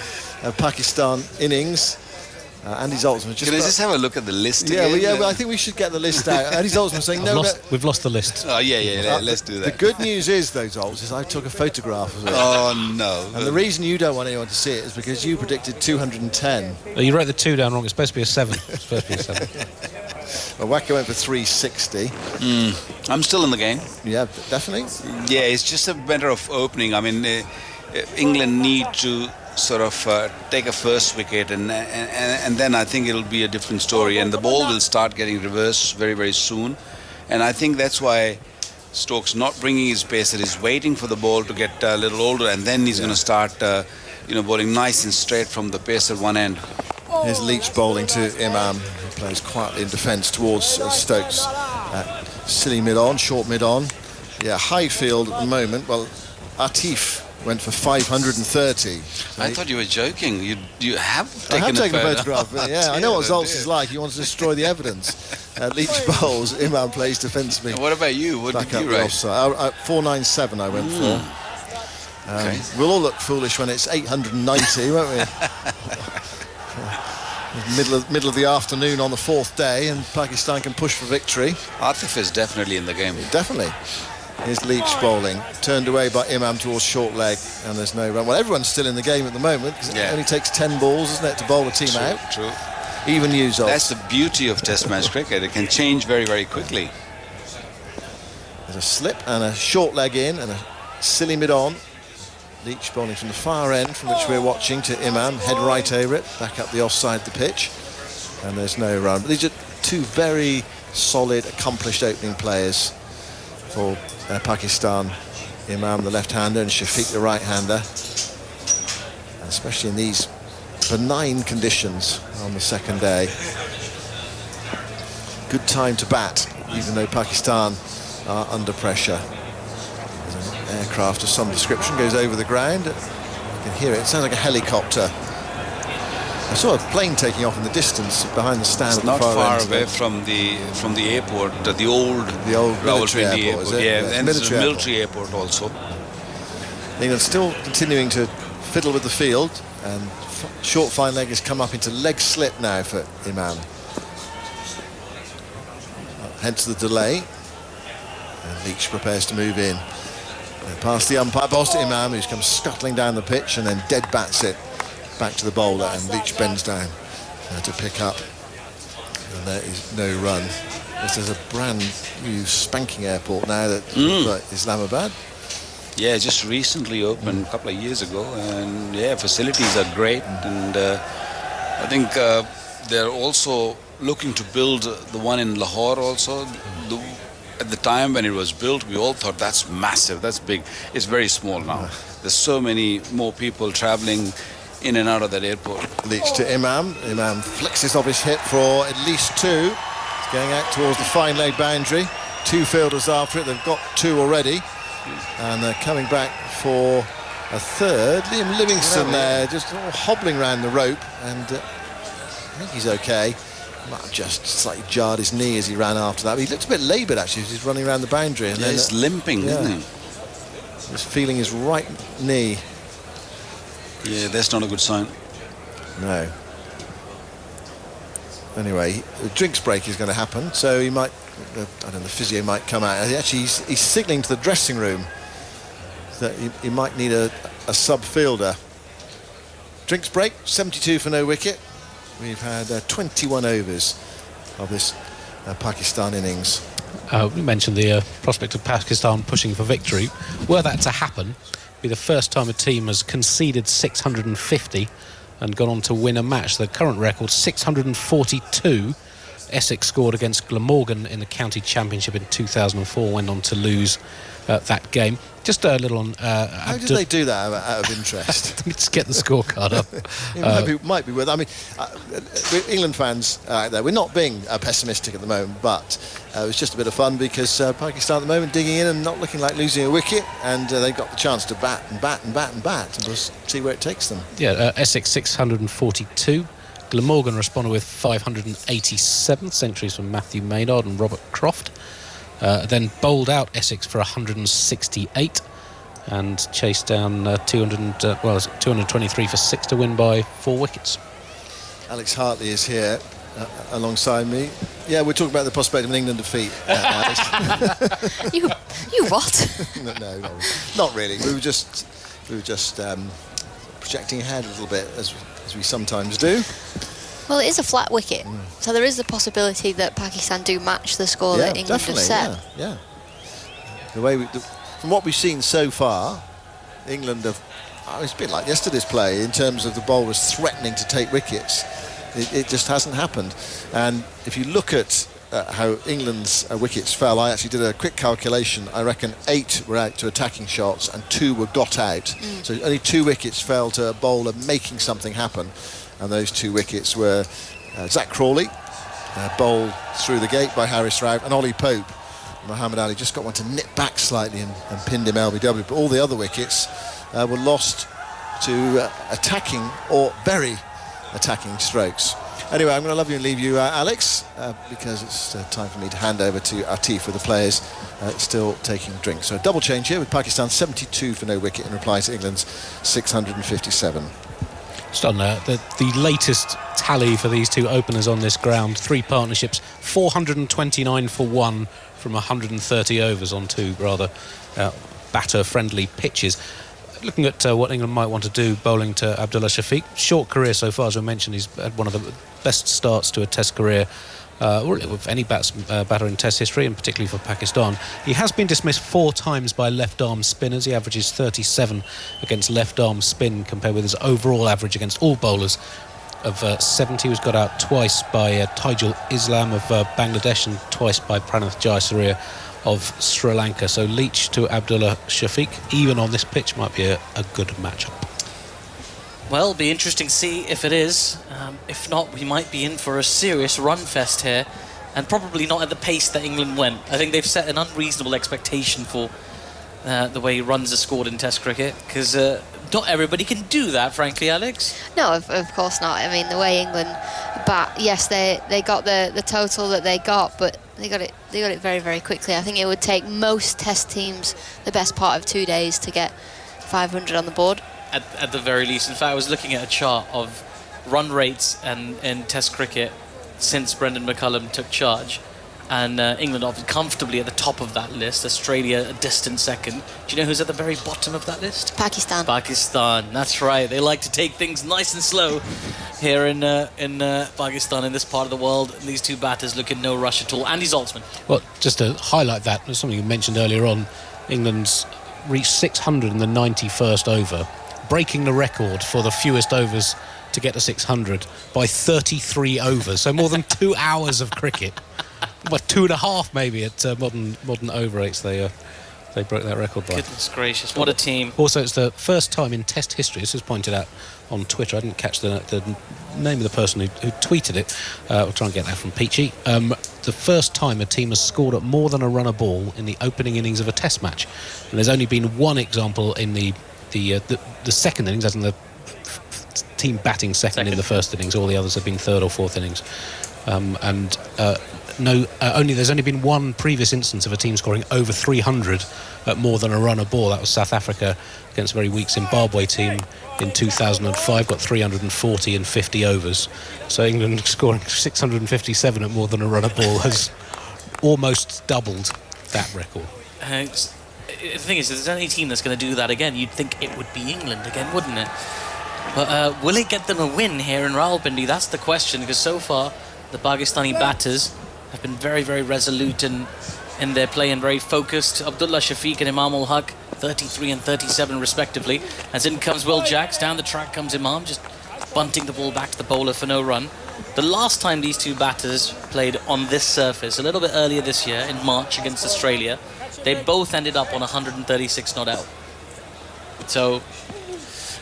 Pakistan innings. Andy Zoltzman. Can I just have a look at the list again? Well, I think we should get the list out. Andy Zoltzman saying we've lost the list. Oh, yeah, let's do that. The good news is, though, Zoltz, is I took a photograph of it. Oh, no. And the reason you don't want anyone to see it is because you predicted 210. Oh, you wrote the 2 down wrong. It's supposed to be a 7. It's supposed to be a 7. Well, Waqar went for 360. I'm still in the game. Yeah, definitely. Yeah, it's just a matter of opening. I mean, England need to sort of take a first wicket, and then I think it'll be a different story, and the ball will start getting reversed very, very soon. And I think that's why Stokes not bringing his pacer, is waiting for the ball to get a little older, and then he's going to start bowling nice and straight from the pacer one end. Here's Leach bowling to Imam, who plays quietly in defence towards Stokes. Silly mid-on, short mid-on. Yeah, high field at the moment. Well, Atif went for 530. I thought you were joking. You have taken a photograph. Yeah, I know what Zoltz is like. He wants to destroy the evidence. Leach bowls, Imam plays defensively. What about you? What did you write? 497 I went for. We'll all look foolish when it's 890, won't we? middle of the afternoon on the 4th day, and Pakistan can push for victory. Atif is definitely in the game. Definitely. Here's Leach bowling, turned away by Imam towards short leg, and there's no run. Well, everyone's still in the game at the moment, because it only takes 10 balls, isn't it, to bowl a team out? True. Even Newsall. That's the beauty of Test match cricket. It can change very, very quickly. There's a slip and a short leg in, and a silly mid-on. Leach bowling from the far end, from which we're watching, to Imam, head right over it, back up the offside of the pitch, and there's no run. But these are two very solid, accomplished opening players for Pakistan. Imam, the left-hander, and Shafiq, the right-hander. And especially in these benign conditions on the second day. Good time to bat, even though Pakistan are under pressure. Aircraft of some description goes over the ground. You can hear it. It sounds like a helicopter. I saw a plane taking off in the distance behind the stand. It's not far away from the airport, the old military Rawalpindi airport. Is it? Yeah, Yeah, and there's a military airport also. England still continuing to fiddle with the field, and short fine leg has come up into leg slip now for Imam. Hence the delay. And Leach prepares to move in. Past the umpire, balls to Imam, who's come scuttling down the pitch and then dead bats it back to the bowler, and Leach bends down to pick up. And there is no run. This is a brand new spanking airport now that Islamabad. Yeah, just recently opened a couple of years ago, and yeah, facilities are great, and I think they're also looking to build the one in Lahore also. At the time when it was built, we all thought that's massive, that's big. It's very small now. There's so many more people traveling in and out of that airport. Leach to Imam. Imam flexes off his hip for at least 2. It's going out towards the fine leg boundary. 2 fielders after it. They've got 2 already. And they're coming back for a third. Liam Livingston there, just hobbling around the rope. And I think he's okay. Might have just slightly jarred his knee as he ran after that. But he looked a bit laboured actually as he's running around the boundary. And then he's limping, isn't he? He's feeling his right knee. Yeah, that's not a good sign. No. Anyway, the drinks break is going to happen, so he might, I don't know, the physio might come out. Actually, he's signalling to the dressing room that he might need a sub-fielder. Drinks break, 72 for no wicket. We've had 21 overs of this Pakistan innings. We mentioned the prospect of Pakistan pushing for victory. Were that to happen, it'd be the first time a team has conceded 650 and gone on to win a match. The current record, 642. Essex scored against Glamorgan in the county championship in 2004, went on to lose that game. Just a little on... How did they do that out of interest? Let me just get the scorecard up. It might be worth... I mean, England fans out there, we're not being pessimistic at the moment, but it was just a bit of fun because Pakistan at the moment digging in and not looking like losing a wicket, and they've got the chance to bat and bat and bat and bat, and we'll see where it takes them. Yeah, Essex 642. Glamorgan responded with 587 centuries from Matthew Maynard and Robert Croft. Then bowled out Essex for 168 and chased down 223 for 6 to win by 4 wickets. Alex Hartley is here alongside me. Yeah, we're talking about the prospect of an England defeat. You what? No, not really. We were just projecting ahead a little bit as we sometimes do. Well, it is a flat wicket, so there is the possibility that Pakistan do match the score that England have set. Yeah. From what we've seen so far, England have... it's a bit like yesterday's play in terms of the bowlers threatening to take wickets. It just hasn't happened. And if you look at how England's wickets fell, I actually did a quick calculation. I reckon 8 were out to attacking shots and 2 were got out. So only 2 wickets fell to a bowler making something happen. And those 2 wickets were Zach Crawley, bowled through the gate by Harris Rowett, and Ollie Pope. Muhammad Ali just got one to nip back slightly and pinned him LBW. But all the other wickets were lost to attacking or very attacking strokes. Anyway, I'm going to leave you, Alex, because it's time for me to hand over to Atif with the players still taking drinks. So a double change here with Pakistan 72 for no wicket in reply to England's 657. Just on the latest tally for these two openers on this ground, 3 partnerships, 429 for 1 from 130 overs on 2 rather batter-friendly pitches. Looking at what England might want to do bowling to Abdullah Shafiq, short career so far, as I mentioned. He's had one of the best starts to a Test career with any batter in Test history, and particularly for Pakistan. He has been dismissed 4 times by left-arm spinners. He averages 37 against left-arm spin compared with his overall average against all bowlers of 70. He was got out twice by Taijul Islam of Bangladesh and twice by Pranath Jayasuriya of Sri Lanka. So Leach to Abdullah Shafiq, even on this pitch, might be a good matchup. Well, it'll be interesting to see if it is. If not, we might be in for a serious run fest here, and probably not at the pace that England went. I think they've set an unreasonable expectation for the way runs are scored in Test cricket, because not everybody can do that, frankly, Alex. No, of course not. I mean, the way England bat, yes, they got the total that they got, but they got it very, very quickly. I think it would take most Test teams the best part of 2 days to get 500 on the board. At the very least. In fact, I was looking at a chart of run rates in Test cricket since Brendan McCullum took charge, and England are comfortably at the top of that list. Australia a distant second. Do you know who's at the very bottom of that list? Pakistan. Pakistan, that's right. They like to take things nice and slow here in Pakistan, in this part of the world. And these 2 batters look in no rush at all. Andy Zaltzman. Well, just to highlight that, there's something you mentioned earlier on, England's reached 600 in the 91st over, breaking the record for the fewest overs to get to 600 by 33 overs. So more than 2 hours of cricket. Well, 2.5 maybe at modern over rates. They broke that record by. Goodness gracious, what a team. Also, it's the first time in Test history, this was pointed out on Twitter, I didn't catch the name of the person who tweeted it. We'll try and get that from Peachy. The first time a team has scored at more than a run a ball in the opening innings of a Test match. And there's only been one example in the second innings, as in the team batting second in the first innings. All the others have been third or fourth innings. There's only been one previous instance of a team scoring over 300 at more than a run a ball. That was South Africa against a very weak Zimbabwe team in 2005, got 340 in 50 overs. So England scoring 657 at more than a run a ball has almost doubled that record. The thing is, if there's any team that's going to do that again, you'd think it would be England again, wouldn't it? But will it get them a win here in Rawalpindi? That's the question, because so far the Pakistani batters have been very, very resolute in their play and very focused. Abdullah Shafiq and Imam ul Haq, 33 and 37 respectively. As in comes Will Jacks, down the track comes Imam, just bunting the ball back to the bowler for no run. The last time these 2 batters played on this surface, a little bit earlier this year, in March against Australia, they both ended up on 136 not out. So,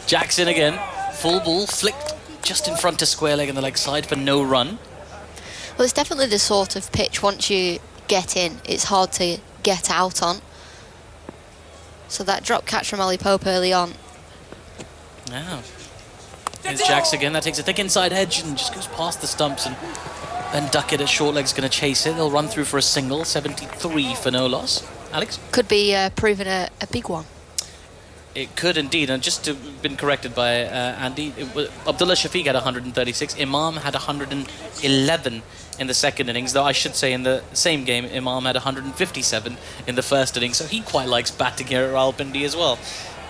Jackson again, full ball, flicked just in front of square leg and the leg side for no run. Well, it's definitely the sort of pitch, once you get in, it's hard to get out on. So that drop catch from Ollie Pope early on. Yeah. Here's Jacks again, that takes a thick inside edge and just goes past the stumps, and Ben Duckett at short leg's going to chase it. They'll run through for a single, 73 for no loss. Alex? Could be proven a big one. It could indeed, and just to been corrected by Andy, Abdullah Shafiq had 136, Imam had 111 in the second innings, though I should say in the same game Imam had 157 in the first innings, so he quite likes batting here at Rawalpindi as well.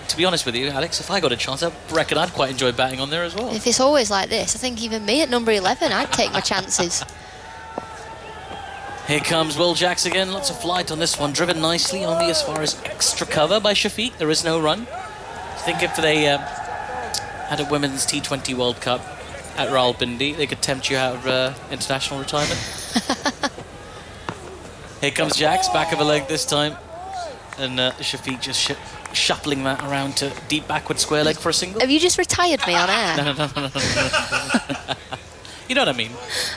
To be honest with you, Alex, if I got a chance, I reckon I'd quite enjoy batting on there as well. If it's always like this, I think even me at number 11, I'd take my chances. Here comes Will Jacks again, lots of flight on this one, driven nicely, only as far as extra cover by Shafiq, there is no run. I think if they had a Women's T20 World Cup at Rawalpindi, they could tempt you out of international retirement. Here comes Jacks, back of a leg this time, and Shafiq just shuffling that around to deep backward square leg for a single. Have you just retired me on air? No. You know what I mean?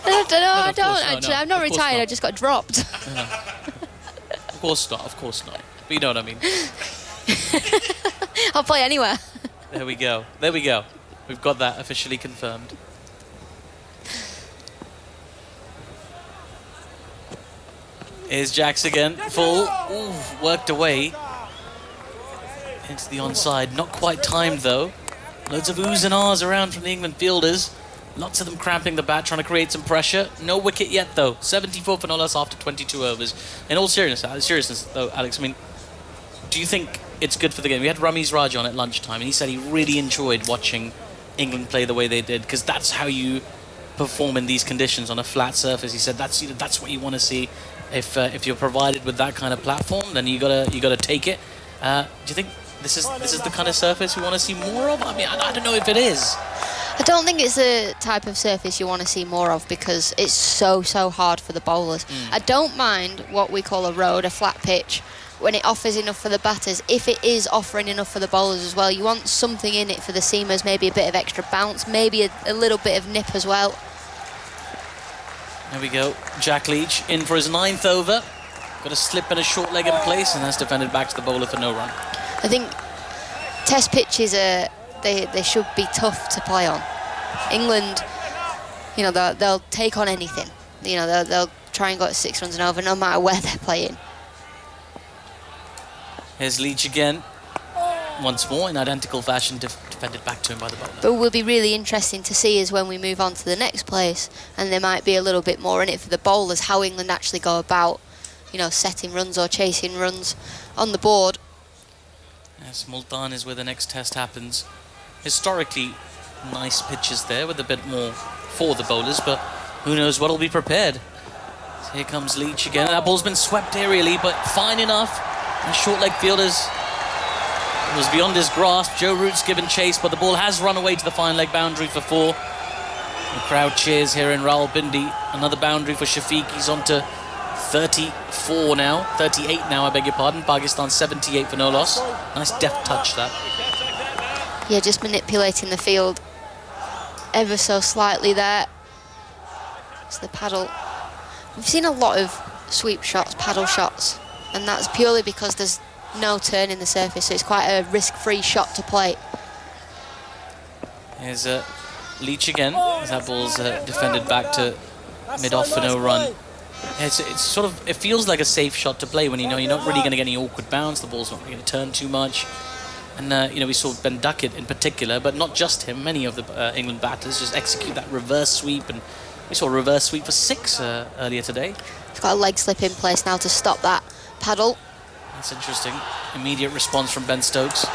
I don't actually. I'm not retired, I just got dropped. Of course not. But you know what I mean. I'll play anywhere. There we go. We've got that officially confirmed. Here's Jax again, full. Ooh, worked away into the onside. Not quite timed though. Loads of oohs and ahs around from the England fielders. Lots of them cramping the bat, trying to create some pressure. No wicket yet though. 74 for Nolas after 22 overs. In all seriousness though, Alex, I mean, do you think it's good for the game? We had Ramiz Raj on at lunchtime, and he said he really enjoyed watching England play the way they did, because that's how you perform in these conditions on a flat surface. He said that's what you want to see. If you're provided with that kind of platform, then you gotta take it. Do you think this is the kind of surface we want to see more of? I mean, I don't know if it is. I don't think it's the type of surface you want to see more of, because it's so hard for the bowlers. I don't mind what we call a road, a flat pitch, when it offers enough for the batters. If it is offering enough for the bowlers as well, you want something in it for the seamers, maybe a bit of extra bounce, maybe a little bit of nip as well. There we go. Jack Leach in for his 9th over. Got a slip and a short leg in place, and that's defended back to the bowler for no run. I think test pitches they should be tough to play on. England, they'll take on anything. They'll try and go at 6 runs and over no matter where they're playing. Here's Leach again. Once more in identical fashion, defended back to him by the bowler. But what will be really interesting to see is when we move on to the next place, and there might be a little bit more in it for the bowlers, how England actually go about, setting runs or chasing runs on the board. Yes, Multan is where the next test happens. Historically, nice pitches there with a bit more for the bowlers, but who knows what'll be prepared. So here comes Leach again. That ball's been swept aerially, but fine enough. And short leg fielders, it was beyond his grasp. Joe Root's given chase, but the ball has run away to the fine leg boundary for 4. The crowd cheers here in Rawalpindi. Another boundary for Shafiq. He's on to 38 now, I beg your pardon. Pakistan 78 for no loss. Nice deft touch that. Yeah, just manipulating the field ever so slightly there. It's the paddle. We've seen a lot of sweep shots, paddle shots, and that's purely because there's no turn in the surface, so it's quite a risk-free shot to play. Here's Leach again, as that ball's defended back to mid-off for no run. It's sort of, it feels like a safe shot to play when you're not really going to get any awkward bounce, the ball's not going to turn too much. And we saw Ben Duckett in particular, but not just him, many of the England batters just execute that reverse sweep, and we saw a reverse sweep for 6 earlier today. He's got a leg slip in place now to stop that paddle. That's interesting. Immediate response from Ben Stokes.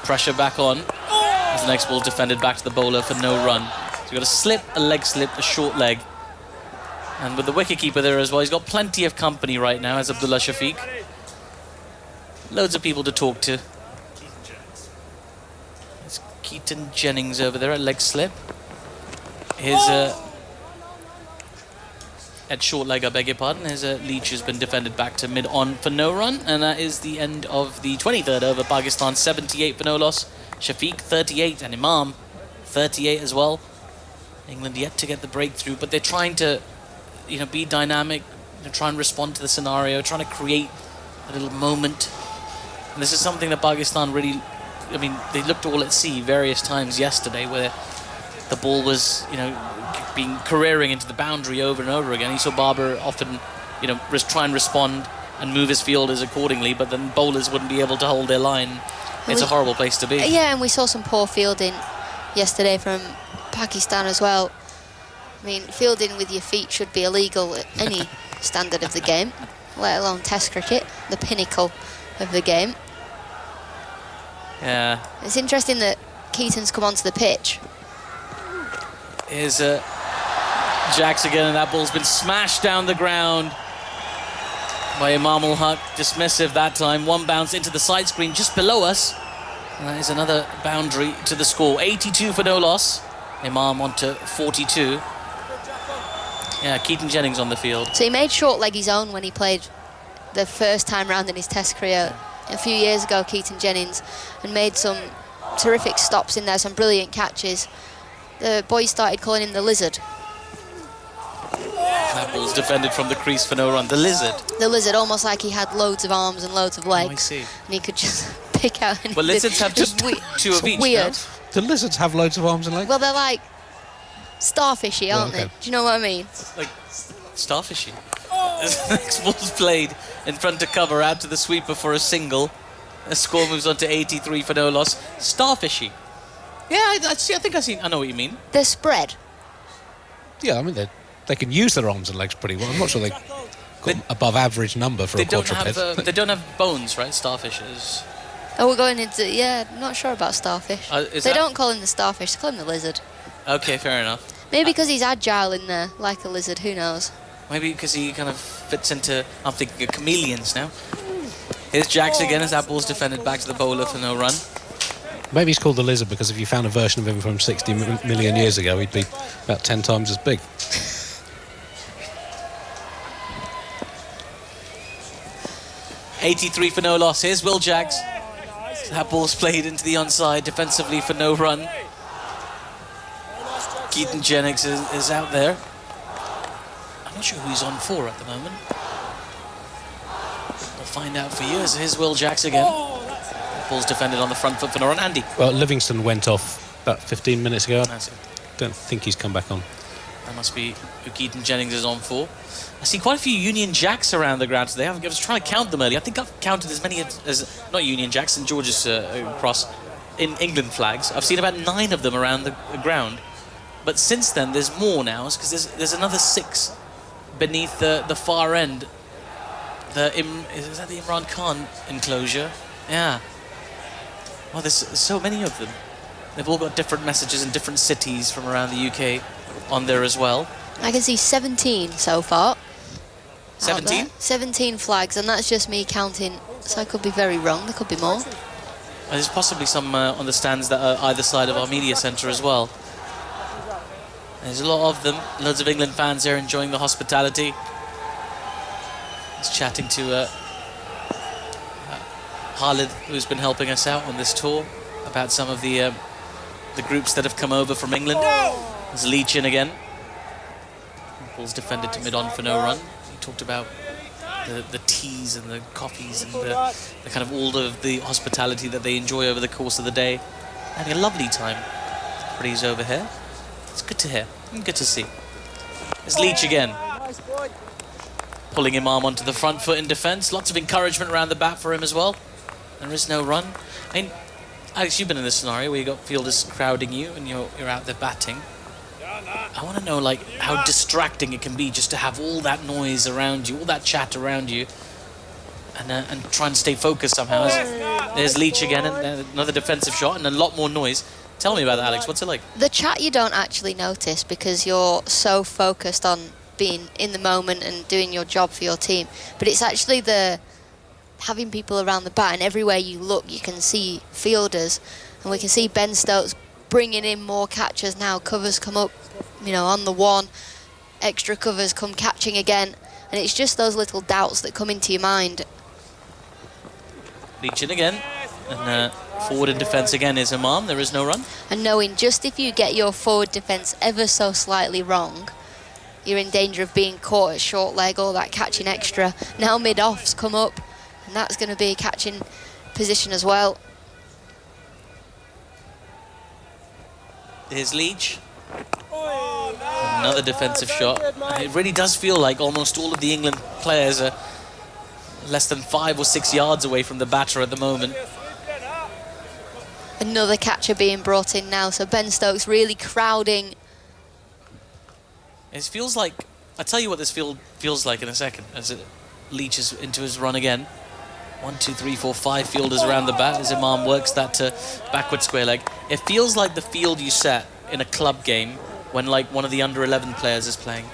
Pressure back on. As the next ball defended back to the bowler for no run. So you've got a slip, a leg slip, a short leg. And with the wicketkeeper there as well, he's got plenty of company right now as Abdullah Shafiq. Loads of people to talk to. There's Keaton Jennings over there at leg slip. Here's at short leg, I beg your pardon. Here's Leach has been defended back to mid-on for no run, and that is the end of the 23rd over. Pakistan 78 for no loss. Shafiq 38 and Imam 38 as well. England yet to get the breakthrough, but they're trying to, be dynamic, try and respond to the scenario, trying to create a little moment. And this is something that Pakistan really, they looked all at sea various times yesterday where the ball was, being careering into the boundary over and over again. You saw Babar often, try and respond and move his fielders accordingly, but then bowlers wouldn't be able to hold their line. It's a horrible place to be. Yeah, and we saw some poor fielding yesterday from Pakistan as well. Fielding with your feet should be illegal at any standard of the game, let alone Test cricket, the pinnacle of the game. Yeah. It's interesting that Keaton's come onto the pitch. Here's Jax again, and that ball's been smashed down the ground by Imam ul Haq. Dismissive that time. One bounce into the side screen just below us. And that is another boundary to the score. 82 for no loss. Imam on to 42. Yeah, Keaton Jennings on the field. So he made short leg his own when he played the first time round in his Test career a few years ago, Keaton Jennings, and made some terrific stops in there, some brilliant catches. The boys started calling him the Lizard. That ball's defended from the crease for no run. The Lizard. The Lizard, almost like he had loads of arms and loads of legs. I see. And he could just pick out anything. Well, lizards have just 2 of each. Weird. No? Do lizards have loads of arms and legs? Well, they're like starfishy, aren't they? Do you know what I mean? Like starfishy. As the next ball's played in front of cover, out to the sweeper for a single. The score moves on to 83 for no loss. Starfishy. Yeah, I know what you mean. The spread. Yeah, I mean, they can use their arms and legs pretty well. I'm not sure they got above average number for a quadruped. They don't have bones, right? Starfishes. Oh, we're going into... Yeah, not sure about starfish. They don't call him the starfish, they call him the lizard. Okay, fair enough. Maybe because he's agile in there, like a lizard, who knows? Maybe because he kind of fits into... I'm thinking of chameleons now. Here's Jax again as that ball's defended back to the bowler for no run. Maybe he's called the lizard because if you found a version of him from 60 million years ago, he'd be about 10 times as big. $83 for no loss. Here's Will Jags. That ball's played into the onside defensively for no run. Keaton Jennings is out there. I'm not sure who he's on for at the moment. We'll find out for you. Here's Will Jags again. Ball's defended on the front foot for no run. Andy. Well, Livingston went off about 15 minutes ago. That's it. Don't think he's come back on. That must be who Keaton Jennings is on for. I see quite a few Union Jacks around the ground today. I was trying to count them earlier. I think I've counted as many as not Union Jacks, St George's Cross in England flags. I've seen about 9 of them around the ground. But since then, there's more now, because there's another 6 beneath the far end. Is that the Imran Khan enclosure? Yeah. Well, there's so many of them. They've all got different messages in different cities from around the UK on there as well. I can see 17 so far. 17? 17 flags, and that's just me counting, so I could be very wrong. There could be more. There's possibly some on the stands that are either side of our media centre as well. There's a lot of them. Loads of England fans here enjoying the hospitality. He's chatting to Khalid, who's been helping us out on this tour, about some of the groups that have come over from England. There's Leach in again. Ball's defended to mid-on for no run. He talked about the teas and the coffees and the kind of all of the hospitality that they enjoy over the course of the day. Having a lovely time. Breeze over here. It's good to hear and good to see. There's Leach again. Pulling Imam onto the front foot in defence. Lots of encouragement around the bat for him as well. There is no run. I mean, Alex, you've been in this scenario where you've got fielders crowding you and you're out there batting. I want to know, like, how distracting it can be just to have all that noise around you, all that chat around you, and try and stay focused somehow. There's Leach again, and another defensive shot, and a lot more noise. Tell me about that, Alex. What's it like? The chat you don't actually notice because you're so focused on being in the moment and doing your job for your team. But it's actually the having people around the bat, and everywhere you look, you can see fielders, and we can see Ben Stokes bringing in more catchers now. Covers come up, on the one, extra covers come catching again, and it's just those little doubts that come into your mind. Leach in again, and forward in defence again is Imam. There is no run. And knowing just if you get your forward defence ever so slightly wrong, you're in danger of being caught at short leg or that catching extra. Now mid-offs come up, and that's going to be a catching position as well. Here's Leach. Another defensive shot. It really does feel like almost all of the England players are less than 5 or 6 yards away from the batter at the moment. Another catcher being brought in now, so Ben Stokes really crowding. It feels like, I'll tell you what this field feels like in a second as it leaches into his run again. 1, 2, 3, 4, 5 fielders around the bat as Imam works that to backward square leg. It feels like the field you set in a club game when like one of the under 11 players is playing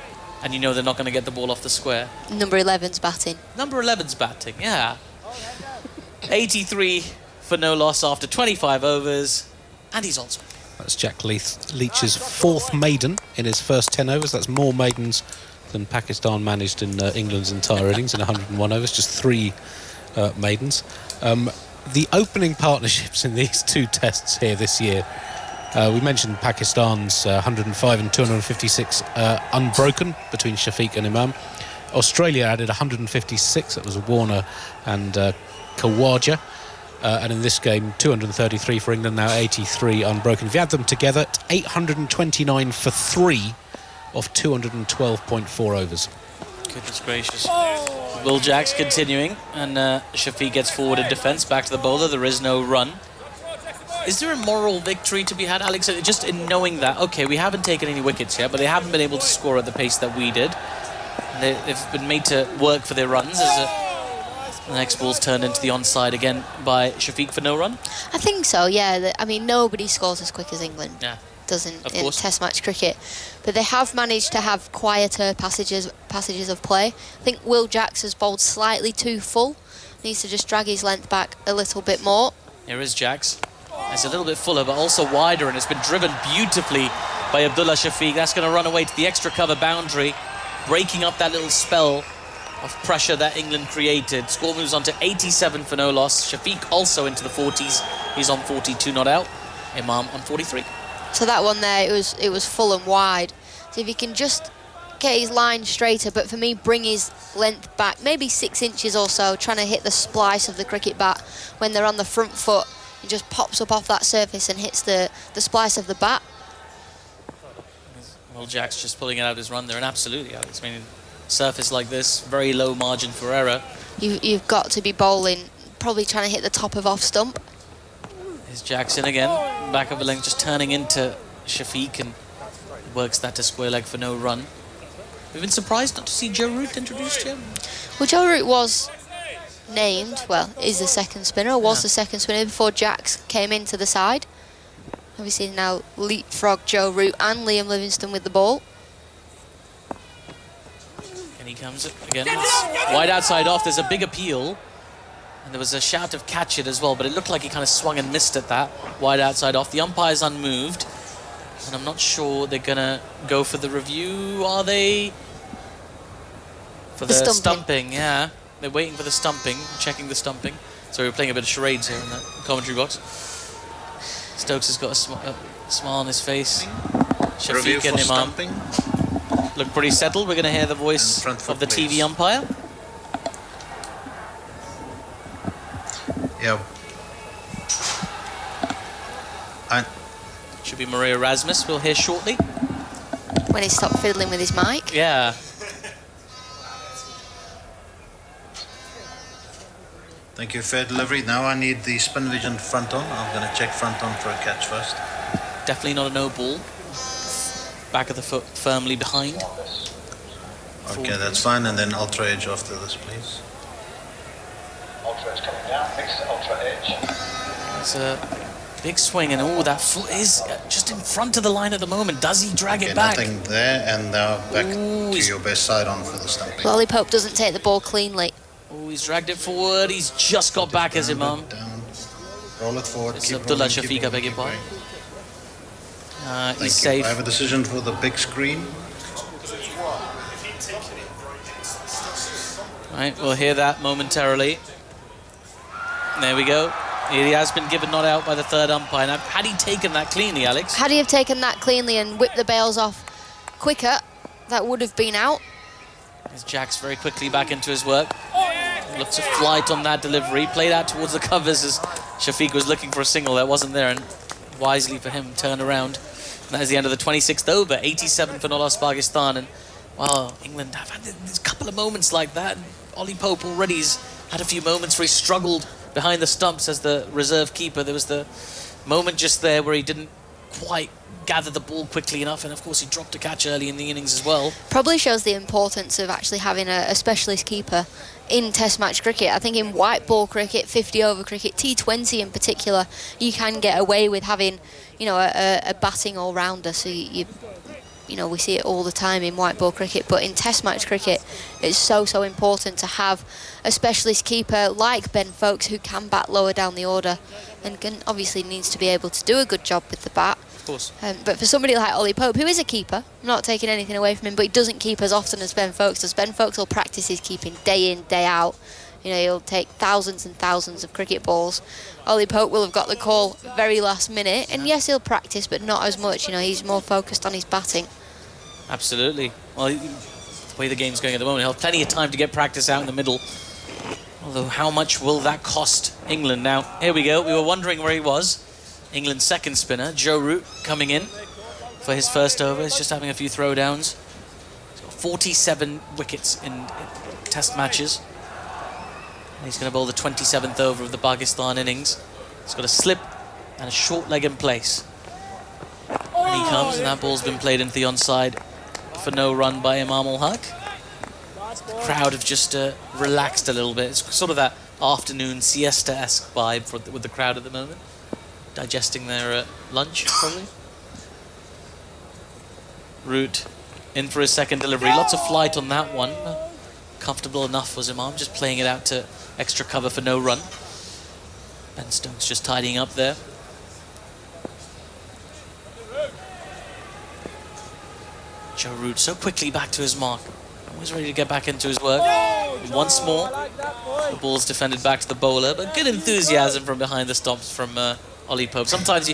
and you know they're not going to get the ball off the square. Number 11's batting. Number 11's batting, yeah. 83 for no loss after 25 overs, and he's on swing. That's Jack Leach's 4th maiden in his first 10 overs. That's more maidens than Pakistan managed in England's entire innings in 101 overs, just 3 maidens. The opening partnerships in these 2 tests here this year, we mentioned Pakistan's 105 and 256 unbroken between Shafiq and Imam. Australia added 156, that was Warner and Khawaja. And in this game, 233 for England, now 83 unbroken. If you add them together, it's 829 for 3 of 212.4 overs. Goodness gracious. Will Jacks continuing, and Shafiq gets forward in defence, back to the bowler. There is no run. Is there a moral victory to be had, Alex? Just in knowing that, okay, we haven't taken any wickets yet, but they haven't been able to score at the pace that we did. They've been made to work for their runs as the next ball's turned into the onside again by Shafiq for no run. I think so, yeah. I mean, nobody scores as quick as England. Yeah. Doesn't in Test match cricket, but they have managed to have quieter passages of play. I think Will Jacks has bowled slightly too full. Needs to just drag his length back a little bit more. Here is Jacks. It's a little bit fuller, but also wider, and it's been driven beautifully by Abdullah Shafiq. That's going to run away to the extra cover boundary, breaking up that little spell of pressure that England created. Score moves on to 87 for no loss. Shafiq also into the 40s. He's on 42 not out. Imam on 43. So that one there, it was full and wide. So if he can just get his line straighter, but for me, bring his length back, maybe 6 inches or so, trying to hit the splice of the cricket bat when they're on the front foot. It just pops up off that surface and hits the splice of the bat. Well, Jack's just pulling it out of his run there, and absolutely, Alex. I mean, surface like this, very low margin for error. You've got to be bowling, probably trying to hit the top of off stump. Here's Jackson again, back of the length, just turning into Shafiq, and works that to square leg for no run. We've been surprised not to see Joe Root introduced yet. Well, Joe Root was named, well, is the second spinner, or was the second spinner before Jacks came into the side. Obviously now leapfrog Joe Root and Liam Livingstone with the ball. And he comes again. It's wide outside off. There's a big appeal. And there was a shout of catch it as well, but it looked like he kind of swung and missed at that. Wide outside off. The umpire's unmoved. And I'm not sure they're going to go for the review, are they? For the stumping, yeah. They're waiting for the stumping, checking the stumping. So we're playing a bit of charades here in the commentary box. Stokes has got a smile on his face. Shafiq and Imam look pretty settled. We're going to hear the voice of the TV umpire. Yeah. Should be Maria Rasmus. We'll hear shortly. When he stopped fiddling with his mic. Yeah. Thank you, fair delivery. Now I need the spin vision front on. I'm going to check front on for a catch first. Definitely not a no ball. Back of the foot firmly behind. Okay, that's fine. And then ultra edge after this, please. Ultra edge coming down. Mix ultra edge. It's a big swing, and that foot is just in front of the line at the moment. Does he drag it back? Nothing there, and now back to your best side on for the stumping. Ollie Pope doesn't take the ball cleanly. Oh, he's dragged it forward. He's just got back as Imam. Down. Roll it forward. It's Abdullah Shafiq, I beg your pardon. He's safe. I have a decision for the big screen. Right, we'll hear that momentarily. There we go. He has been given not out by the third umpire. Now, had he taken that cleanly, Alex? Had he have taken that cleanly and whipped the bails off quicker, that would have been out. As Jack's very quickly back into his work. Lots of flight on that delivery. Played out towards the covers as Shafiq was looking for a single that wasn't there, and wisely for him, turned around. And that is the end of the 26th over. 87 for not lost Pakistan. And, well, England have had a couple of moments like that. And Ollie Pope already has had a few moments where he struggled behind the stumps as the reserve keeper. There was the moment just there where he didn't quite gather the ball quickly enough, and of course he dropped a catch early in the innings as well. Probably shows the importance of actually having a specialist keeper in Test match cricket. I think in white ball cricket, 50 over cricket, T20 in particular, you can get away with having, you know, a batting all-rounder. So you know, we see it all the time in white ball cricket, but in Test match cricket, it's so important to have a specialist keeper like Ben Foakes who can bat lower down the order and obviously needs to be able to do a good job with the bat. Of course. But for somebody like Ollie Pope, who is a keeper, I'm not taking anything away from him, but he doesn't keep as often as Ben Foakes does. Ben Foakes will practice his keeping day in, day out. You know, he'll take thousands and thousands of cricket balls. Ollie Pope will have got the call very last minute, and yes, he'll practice, but not as much. You know, he's more focused on his batting. Absolutely. Well, the way the game's going at the moment, he'll have plenty of time to get practice out in the middle. Although, how much will that cost England? Now, here we go. We were wondering where he was. England's second spinner, Joe Root, coming in for his first over. He's just having a few throwdowns. He's got 47 wickets in test matches. And he's going to bowl the 27th over of the Pakistan innings. He's got a slip and a short leg in place. And he comes, and that ball's been played into the onside for no run by Imam ul Haq. The crowd have just relaxed a little bit. It's sort of that afternoon siesta-esque vibe with the crowd at the moment. Digesting their lunch, probably. Root in for his second delivery. Lots of flight on that one. Comfortable enough was Imam, just playing it out to extra cover for no run. Ben Stokes just tidying up there. Joe Root so quickly back to his mark. Always ready to get back into his work. Once more, the ball's defended back to the bowler, but good enthusiasm from behind the stumps from Ollie Pope. Sometimes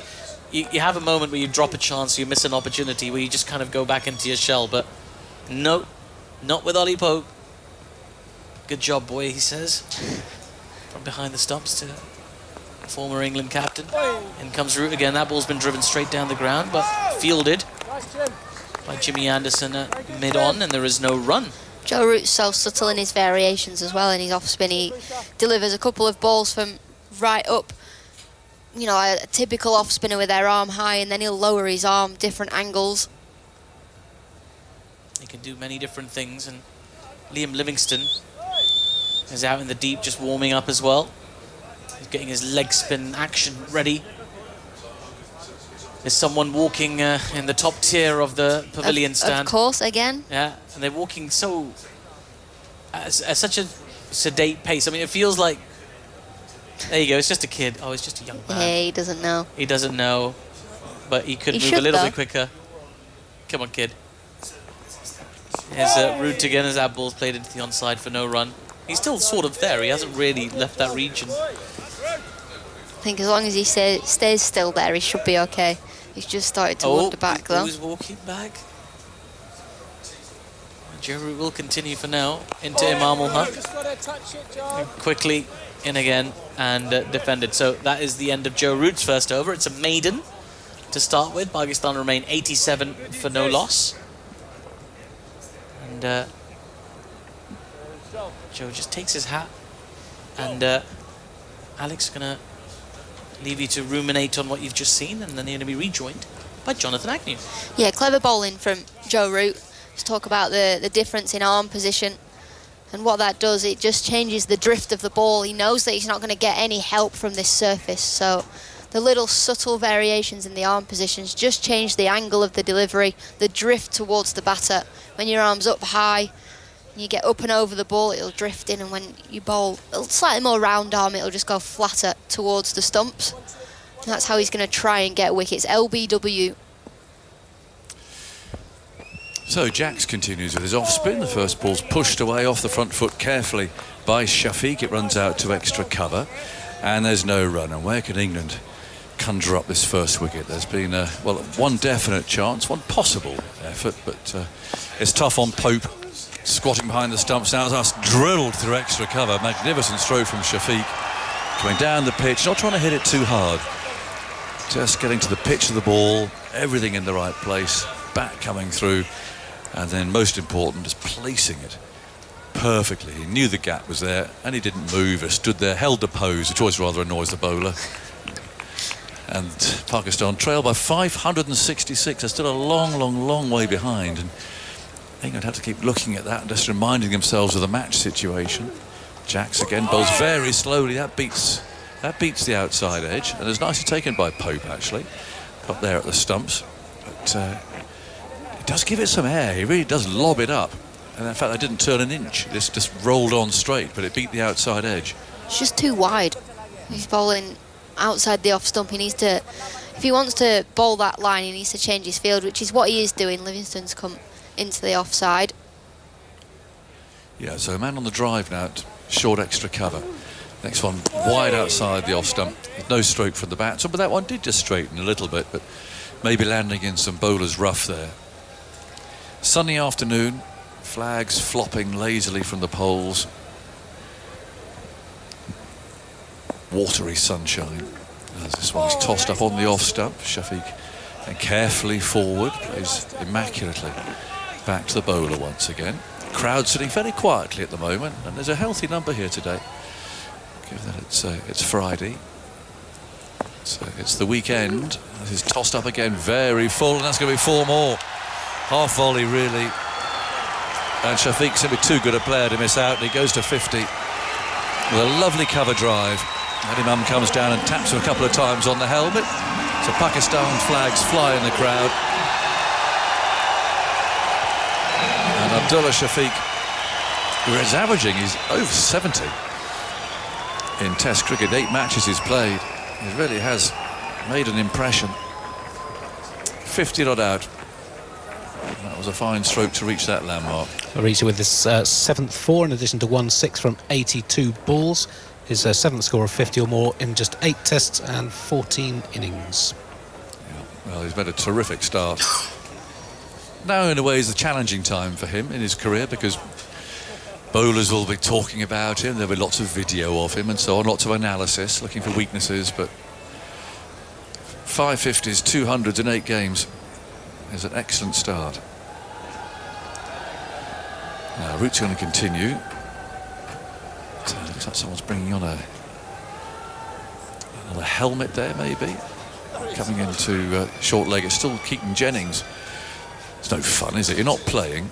you have a moment where you drop a chance, you miss an opportunity, where you just kind of go back into your shell, but no, not with Ollie Pope. Good job, boy, he says. From behind the stumps to former England captain. In comes Root again. That ball's been driven straight down the ground, but fielded by Jimmy Anderson at mid-on, and there is no run. Joe Root's so subtle in his variations as well in his off-spin. He delivers a couple of balls from right up, you know, a typical off-spinner with their arm high, and then he'll lower his arm, different angles. He can do many different things, and Liam Livingston is out in the deep just warming up as well. He's getting his leg spin action ready. There's someone walking in the top tier of the pavilion stand. Of course, again. Yeah, and they're walking so at such a sedate pace. I mean, it feels like, there you go, it's just a kid. Oh, it's just a young man. Yeah, he doesn't know. He doesn't know, but he could move a little bit quicker. Come on, kid. Here's Root again as that ball's played into the onside for no run. He's still sort of there. He hasn't really left that region. I think as long as he stays still there, he should be okay. He's just started to wander back, though. Who's walking back? Joe Root will continue for now into Imam ul Haq. Quickly in again and defended. So that is the end of Joe Root's first over. It's a maiden to start with. Pakistan remain 87 for no loss. And Joe just takes his hat, and Alex is going to leave you to ruminate on what you've just seen, and then you're going to be rejoined by Jonathan Agnew. Yeah, clever bowling from Joe Root. Let's talk about the difference in arm position, and what that does, it just changes the drift of the ball. He knows that he's not going to get any help from this surface, so the little subtle variations in the arm positions just change the angle of the delivery, the drift towards the batter. When your arm's up high, you get up and over the ball, it'll drift in, and when you bowl a slightly more round arm, it'll just go flatter towards the stumps. And that's how he's going to try and get wickets. LBW. So Jacks continues with his off-spin. The first ball's pushed away off the front foot carefully by Shafiq. It runs out to extra cover, and there's no run. And where can England conjure up this first wicket? There's been, well, one definite chance, one possible effort, but it's tough on Pope. Squatting behind the stumps now, that's drilled through extra cover. Magnificent stroke from Shafiq. Coming down the pitch, not trying to hit it too hard. Just getting to the pitch of the ball, everything in the right place, back coming through, and then most important, just placing it perfectly. He knew the gap was there, and he didn't move. He stood there, held the pose, which always rather annoys the bowler. And Pakistan trail by 566. They're still a long, long, long way behind. And England have to keep looking at that and just reminding themselves of the match situation. Jacks again bowls very slowly. That beats the outside edge, and it's nicely taken by Pope actually, up there at the stumps. But it does give it some air. He really does lob it up, and in fact, they didn't turn an inch. It just rolled on straight, but it beat the outside edge. It's just too wide. He's bowling outside the off stump. He needs to, if he wants to bowl that line, he needs to change his field, which is what he is doing. Livingston's come into the offside. Yeah, so a man on the drive now, short extra cover. Next one wide outside the off stump. No stroke from the batsman, but that one did just straighten a little bit, but maybe landing in some bowler's rough there. Sunny afternoon, flags flopping lazily from the poles. Watery sunshine. As this one's tossed up on the off stump. Shafiq and carefully forward, plays immaculately. back to the bowler once again. Crowd sitting very quietly at the moment, and there's a healthy number here today. Given that it's Friday. So it's the weekend. This is tossed up again, very full, and that's going to be 4 more. Half volley, really. And Shafiq's going to be too good a player to miss out, and he goes to 50 with a lovely cover drive. And Imam comes down and taps him a couple of times on the helmet. So Pakistan flags fly in the crowd. And Abdullah Shafiq, who is averaging, he's over 70 in Test cricket. 8 matches he's played. He really has made an impression. 50 not out. That was a fine stroke to reach that landmark. Arisa with his 7th 4 in addition to 1-6 from 82 balls. His 7th score of 50 or more in just 8 tests and 14 innings. Yeah, well, he's made a terrific start. Now, in a way, is a challenging time for him in his career because bowlers will be talking about him. There'll be lots of video of him and so on, lots of analysis, looking for weaknesses. But 550s, 200s in 8 games is an excellent start. Now, Root's going to continue. So it looks like someone's bringing on another helmet there, maybe. Coming into short leg. It's still Keaton Jennings. It's no fun, is it? You're not playing.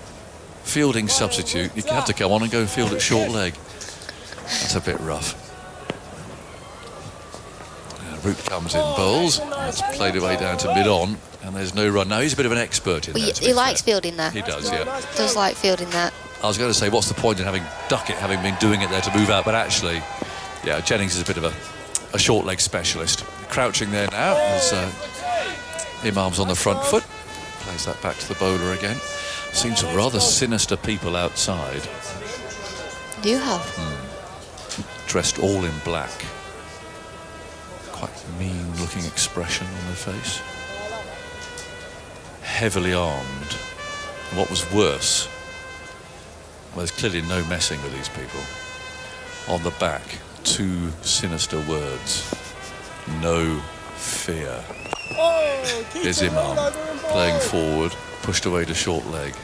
Fielding substitute. You have to come on and go and field at short leg. That's a bit rough. Root comes in, bowls. It's played away down to mid-on, and there's no run. Now, he's a bit of an expert in that. He likes fielding there. He does, yeah. Does like fielding that. I was going to say, what's the point in having Duckett having been doing it there to move out? But actually, yeah, Jennings is a bit of a short leg specialist. Crouching there now as Imam's on the front foot. Plays that back to the bowler again. Seen some rather sinister people outside. You have. Dressed all in black. Quite mean-looking expression on their face. Heavily armed. And what was worse, well, there's clearly no messing with these people. On the back, 2 sinister words. No fear. Here's Imam playing forward, pushed away to short leg.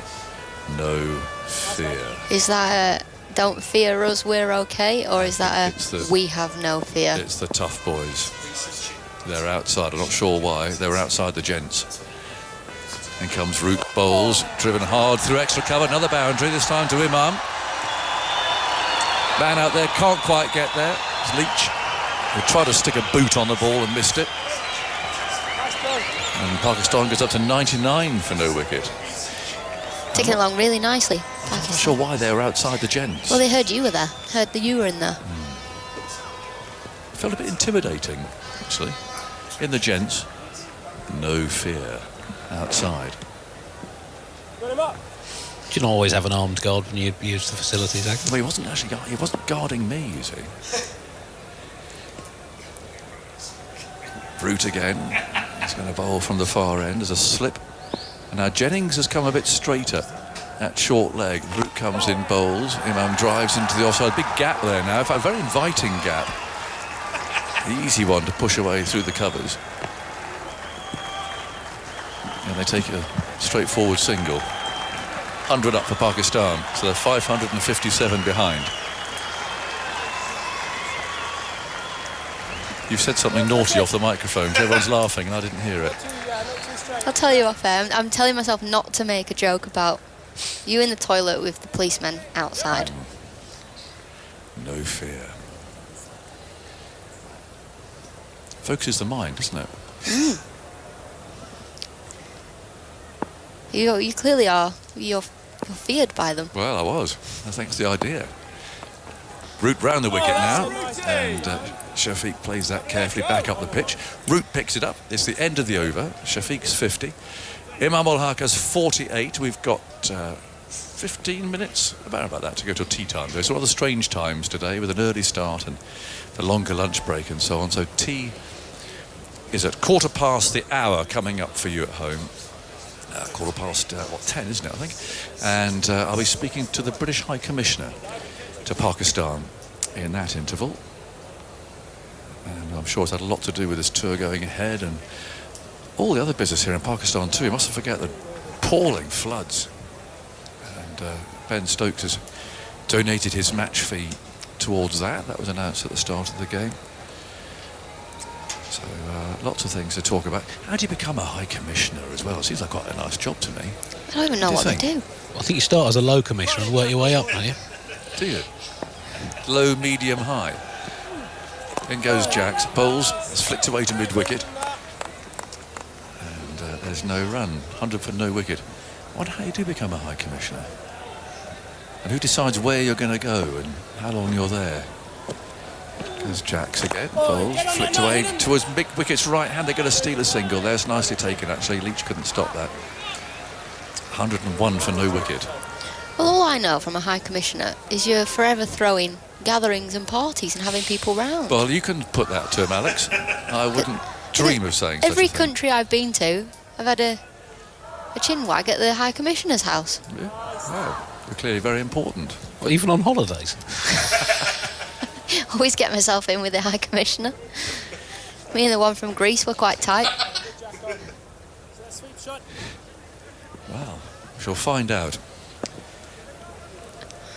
No fear. Is that a don't fear us, we're okay? Or is that a we have no fear? It's the tough boys. They're outside. I'm not sure why. They were outside the gents. In comes Root, bowls, driven hard through extra cover. Another boundary, this time to Imam. Man out there can't quite get there. It's Leach. He tried to stick a boot on the ball and missed it. And Pakistan goes up to 99 for no wicket. Ticking along really nicely. I'm not sure why they were outside the gents. Well, they heard you were there. Heard that you were in there. Felt a bit intimidating, actually. In the gents, no fear. Outside. Do you not always have an armed guard when you use the facilities? Well, he wasn't actually. He wasn't guarding me, you see. Root again. He's going to bowl from the far end. There's a slip. And now Jennings has come a bit straighter at short leg. Root comes in, bowls. Imam drives into the offside. Big gap there now. In fact, a very inviting gap. The easy one to push away through the covers. And they take a straightforward single. 100 up for Pakistan. So they're 557 behind. You've said something naughty off the microphone. Everyone's laughing and I didn't hear it. I'll tell you off air. I'm telling myself not to make a joke about you in the toilet with the policemen outside. No fear. Focuses the mind, doesn't it? You clearly are. You're feared by them. Well, I was. I think it's the idea. Root round the wicket now, and Shafiq plays that carefully back up the pitch. Root picks it up. It's the end of the over. Shafiq's 50. Imam ul Haq has 48. We've got 15 minutes, about that, to go till tea time. There's rather strange times today with an early start and the longer lunch break and so on. So tea is at 1/4 the hour coming up for you at home. 10, isn't it, I think? And I'll be speaking to the British High Commissioner to Pakistan in that interval. And I'm sure it's had a lot to do with this tour going ahead and all the other business here in Pakistan too. You mustn't forget the appalling floods Ben Stokes has donated his match fee towards that. That was announced at the start of the game. So lots of things to talk about. How do you become a High Commissioner as well? It seems like quite a nice job to me. I don't even know what they do. I think you start as a low commissioner and work your way up, don't you? Do you? Low, medium, high. In goes Jacks. Bowles is flicked away to mid-wicket. And there's no run. 100 for no wicket. I wonder how you do become a High Commissioner. And who decides where you're going to go and how long you're there? Goes Jacks again. Bowles flicked away towards mid-wicket's right hand. They're going to steal a single. There's nicely taken, actually. Leach couldn't stop that. 101 for no wicket. Well, all I know from a High Commissioner is you're forever throwing gatherings and parties and having people round. Well, you can put that to him, Alex. I wouldn't dream of saying Every such a thing. country I've been to, I've had a chinwag at the High Commissioner's house. Yeah. Well, you're clearly very important. Well, even on holidays. Always get myself in with the High Commissioner. Me and the one from Greece were quite tight. Well, we shall find out.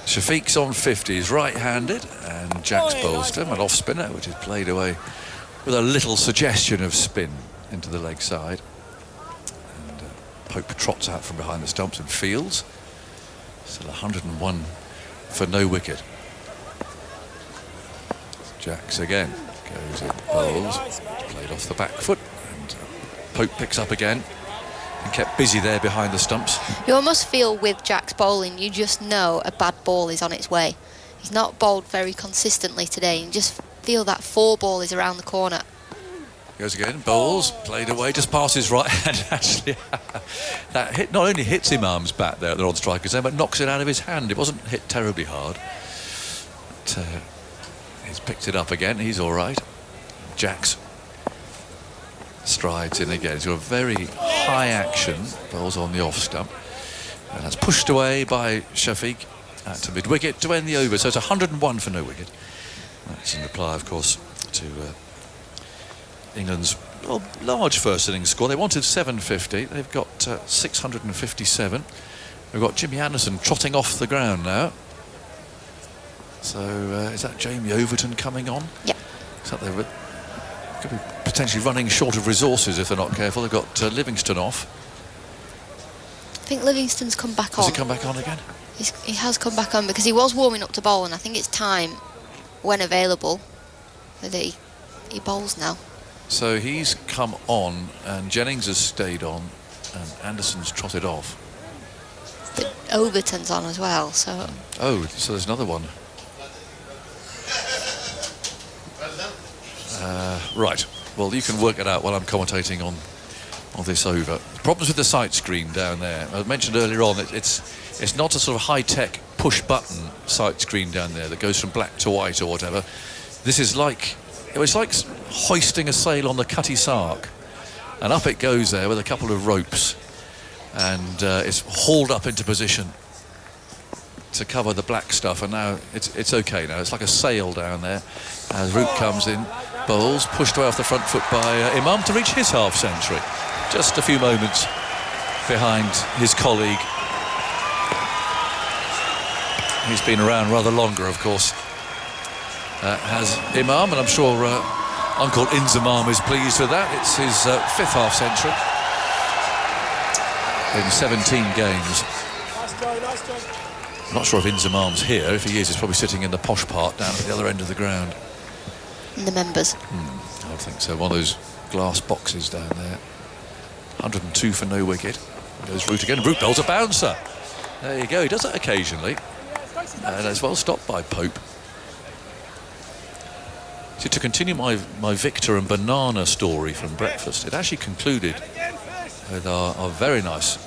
Shafiq's on 50, he's right-handed, and Jacks bowls to him, an off-spinner, which is played away with a little suggestion of spin into the leg side. And Pope trots out from behind the stumps and fields. Still 101 for no wicket. Jacks again, goes in, bowls, played off the back foot, and Pope picks up again. And kept busy there behind the stumps. You almost feel with Jack's bowling, you just know a bad ball is on its way. He's not bowled very consistently today. You just feel that 4 ball is around the corner. Goes again, bowls, played away, just past his right hand, actually. That hit not only hits Imam's bat there at the non-striker's end, but knocks it out of his hand. It wasn't hit terribly hard. But, he's picked it up again, he's all right. Jacks strides in again. He's got a very high action. Bowls on the off stump. And that's pushed away by Shafiq to mid-wicket to end the over. So it's 101 for no wicket. That's in reply, of course, to England's large first innings score. They wanted 750. They've got 657. We've got Jimmy Anderson trotting off the ground now. So is that Jamie Overton coming on? Yeah. Is that they could be potentially running short of resources if they're not careful. They've got Livingston off. I think Livingston's come back on. Has he come back on again? He has come back on because he was warming up to bowl, and I think it's time, when available, that he bowls now. So he's come on, and Jennings has stayed on, and Anderson's trotted off. But Overton's on as well, so... Oh, so there's another one. Right. Well, you can work it out while I'm commentating on this over. Problems with the sight screen down there. I mentioned earlier on that it's not a sort of high-tech push-button sight screen down there that goes from black to white or whatever. This is like... It's like hoisting a sail on the Cutty Sark. And up it goes there with a couple of ropes. And it's hauled up into position to cover the black stuff. And now it's okay now. It's like a sail down there. As Root comes in, bowls, pushed away off the front foot by Imam to reach his half-century. Just a few moments behind his colleague. He's been around rather longer, of course. Has Imam, and I'm sure Uncle Inzamam is pleased with that. It's his 5th half-century in 17 games. I'm not sure if Inzamam's here. If he is, he's probably sitting in the posh part down at the other end of the ground. In the members. I would think so. One of those glass boxes down there. 102 for no wicket. Goes Root again. Root bowls a bouncer. There you go. He does that occasionally. And as well stopped by Pope. So to continue my Victor and banana story from breakfast, it actually concluded with our very nice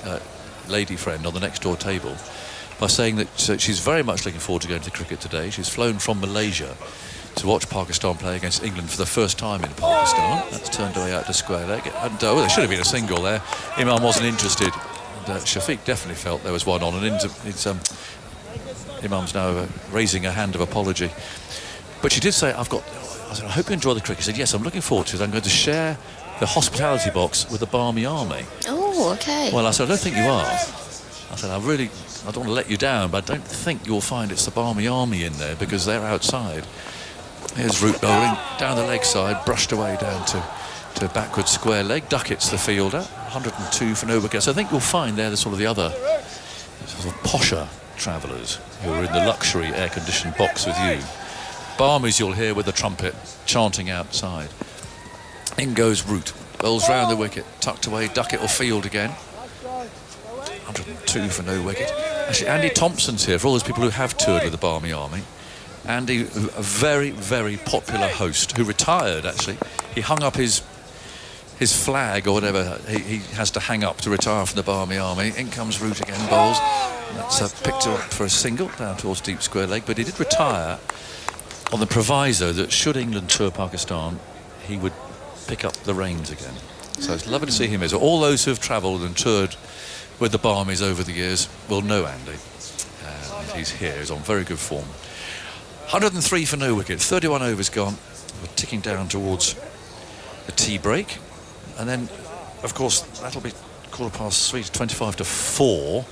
lady friend on the next door table by saying that she's very much looking forward to going to cricket today. She's flown from Malaysia to watch Pakistan play against England for the first time in Pakistan. That's turned away out to square leg. And there should have been a single there. Imam wasn't interested. And Shafiq definitely felt there was one on. And Imam's now raising a hand of apology. But she did say, I said, I hope you enjoy the cricket. She said, yes, I'm looking forward to it. I'm going to share the hospitality box with the Barmy Army. Oh, okay. Well, I said, I don't think you are. I said, I don't want to let you down, but I don't think you'll find it's the Barmy Army in there because they're outside. Here's Root bowling down the leg side, brushed away down to backward square leg. Duckett's the fielder, 102 for no wickets. I think you'll find they're the sort of the other sort of posher travellers who are in the luxury air-conditioned box with you. Barmies you'll hear with the trumpet chanting outside. In goes Root, bowls round the wicket, tucked away. Duckett will field again. 102 for no wicket. Actually, Andy Thompson's here for all those people who have toured with the Barmy Army. Andy, a very, very popular host who retired, actually. He hung up his flag or whatever he has to hang up to retire from the Barmy Army. In comes Root again, bowls. That's picked her up for a single down towards deep square leg, but he did retire on the proviso that should England tour Pakistan, he would pick up the reins again. So it's lovely to see him. So all those who have travelled and toured with the Barmies over the years will know Andy. And he's here, he's on very good form. 103 for no wicket, 31 overs gone. We're ticking down towards the tea break. And then, of course, that'll be 3:15, 25 to 4.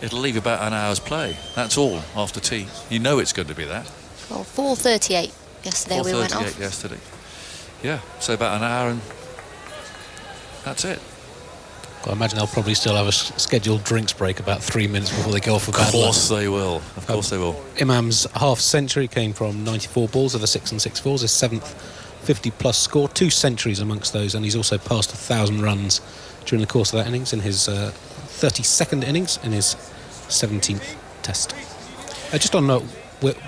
It'll leave about an hour's play. That's all after tea. You know it's going to be that. Well, 4:38 yesterday we went off. 4:38 yesterday. Yeah, so about an hour and that's it. I imagine they'll probably still have a scheduled drinks break about 3 minutes before they go off for bad luck. Of course they will. Of course they will. Imam's half century came from 94 balls of the 6 and 6 fours, his 7th 50-plus score, 2 centuries amongst those, and he's also passed 1,000 runs during the course of that innings in his 32nd innings in his 17th test. Just on note,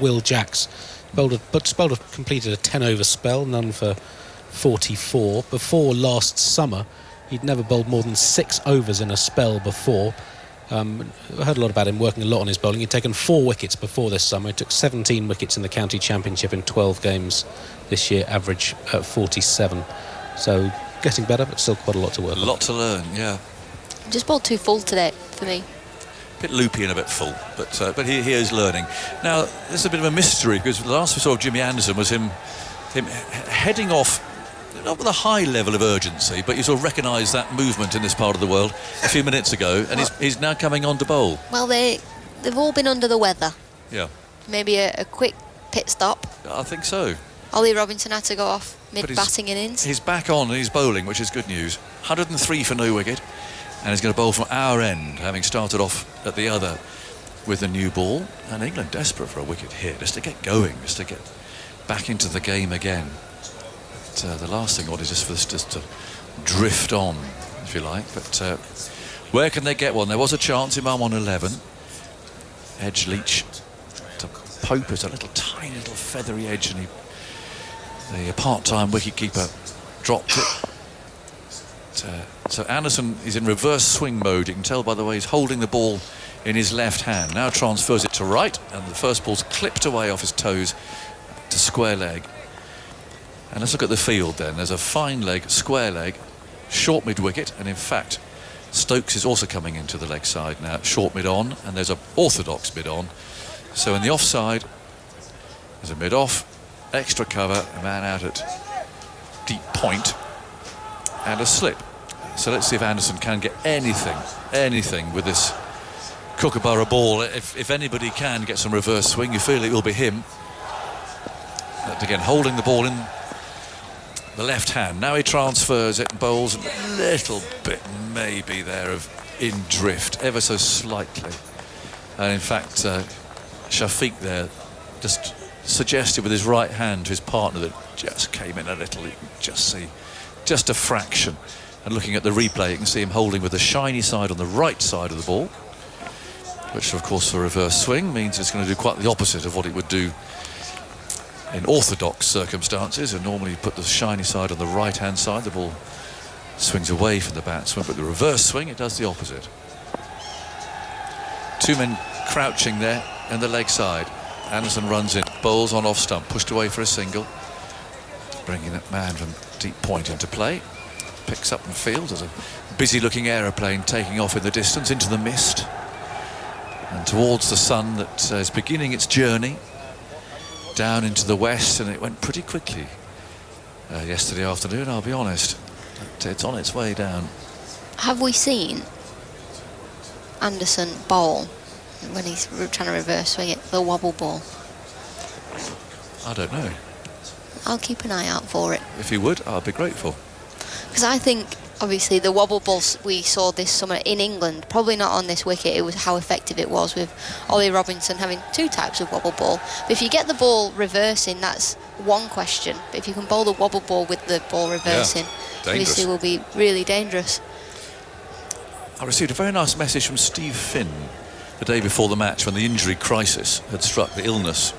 Will Jacks completed a 10-over spell, none for 44. Before last summer, he'd never bowled more than 6 overs in a spell before. I heard a lot about him working a lot on his bowling. He'd taken 4 wickets before this summer. He took 17 wickets in the county championship in 12 games this year, average at 47. So getting better, but still quite a lot to work on. A lot to learn, yeah. Just bowled too full today for me. A bit loopy and a bit full, but he is learning. Now, this is a bit of a mystery because the last we saw of Jimmy Anderson was him heading off, not with a high level of urgency, but you sort of recognise that movement in this part of the world a few minutes ago, and he's now coming on to bowl. Well, they've all been under the weather. Yeah. Maybe a quick pit stop. I think so. Ollie Robinson had to go off mid-batting innings. He's back on and he's bowling, which is good news. 103 for no wicket, and he's going to bowl from our end, having started off at the other with a new ball. And England desperate for a wicket here, just to get going, just to get back into the game again. The last thing I want is just for this just to drift on, if you like. But where can they get one? There was a chance. Imam on 11. Edge Leach to Pope is a tiny little feathery edge, and the part-time wicket-keeper dropped it. So Anderson is in reverse swing mode. You can tell by the way he's holding the ball in his left hand. Now transfers it to right, and the first ball's clipped away off his toes to square leg. And let's look at the field then. There's a fine leg, square leg, short mid-wicket, and in fact Stokes is also coming into the leg side now, short mid-on, and there's a orthodox mid-on. So in the offside, there's a mid-off, extra cover, a man out at deep point, and a slip. So let's see if Anderson can get anything with this Kookaburra ball. If anybody can get some reverse swing, you feel it will be him. But again, holding the ball in the left hand. Now he transfers it and bowls a little bit maybe there of in drift, ever so slightly. And in fact, Shafiq there just suggested with his right hand to his partner that just came in a little. You can just see just a fraction. And looking at the replay, you can see him holding with the shiny side on the right side of the ball, which of course for reverse swing means it's going to do quite the opposite of what it would do in orthodox circumstances. And normally you put the shiny side on the right hand side, the ball swings away from the batsman, but the reverse swing, it does the opposite. 2 men crouching there in the leg side. Anderson runs in, bowls on off stump, pushed away for a single, bringing that man from deep point into play. Picks up and fields. There's a busy looking aeroplane taking off in the distance into the mist and towards the sun that is beginning its journey down into the west, and it went pretty quickly yesterday afternoon, I'll be honest. But it's on its way down. Have we seen Anderson bowl when he's trying to reverse swing it, the wobble ball? I don't know. I'll keep an eye out for it. If you would, I'd be grateful. Because I think, obviously, the wobble balls we saw this summer in England, probably not on this wicket, it was how effective it was with Ollie Robinson having 2 types of wobble ball. But if you get the ball reversing, that's one question. But if you can bowl the wobble ball with the ball reversing, obviously will be really dangerous. I received a very nice message from Steve Finn the day before the match when the injury crisis had struck, the illness.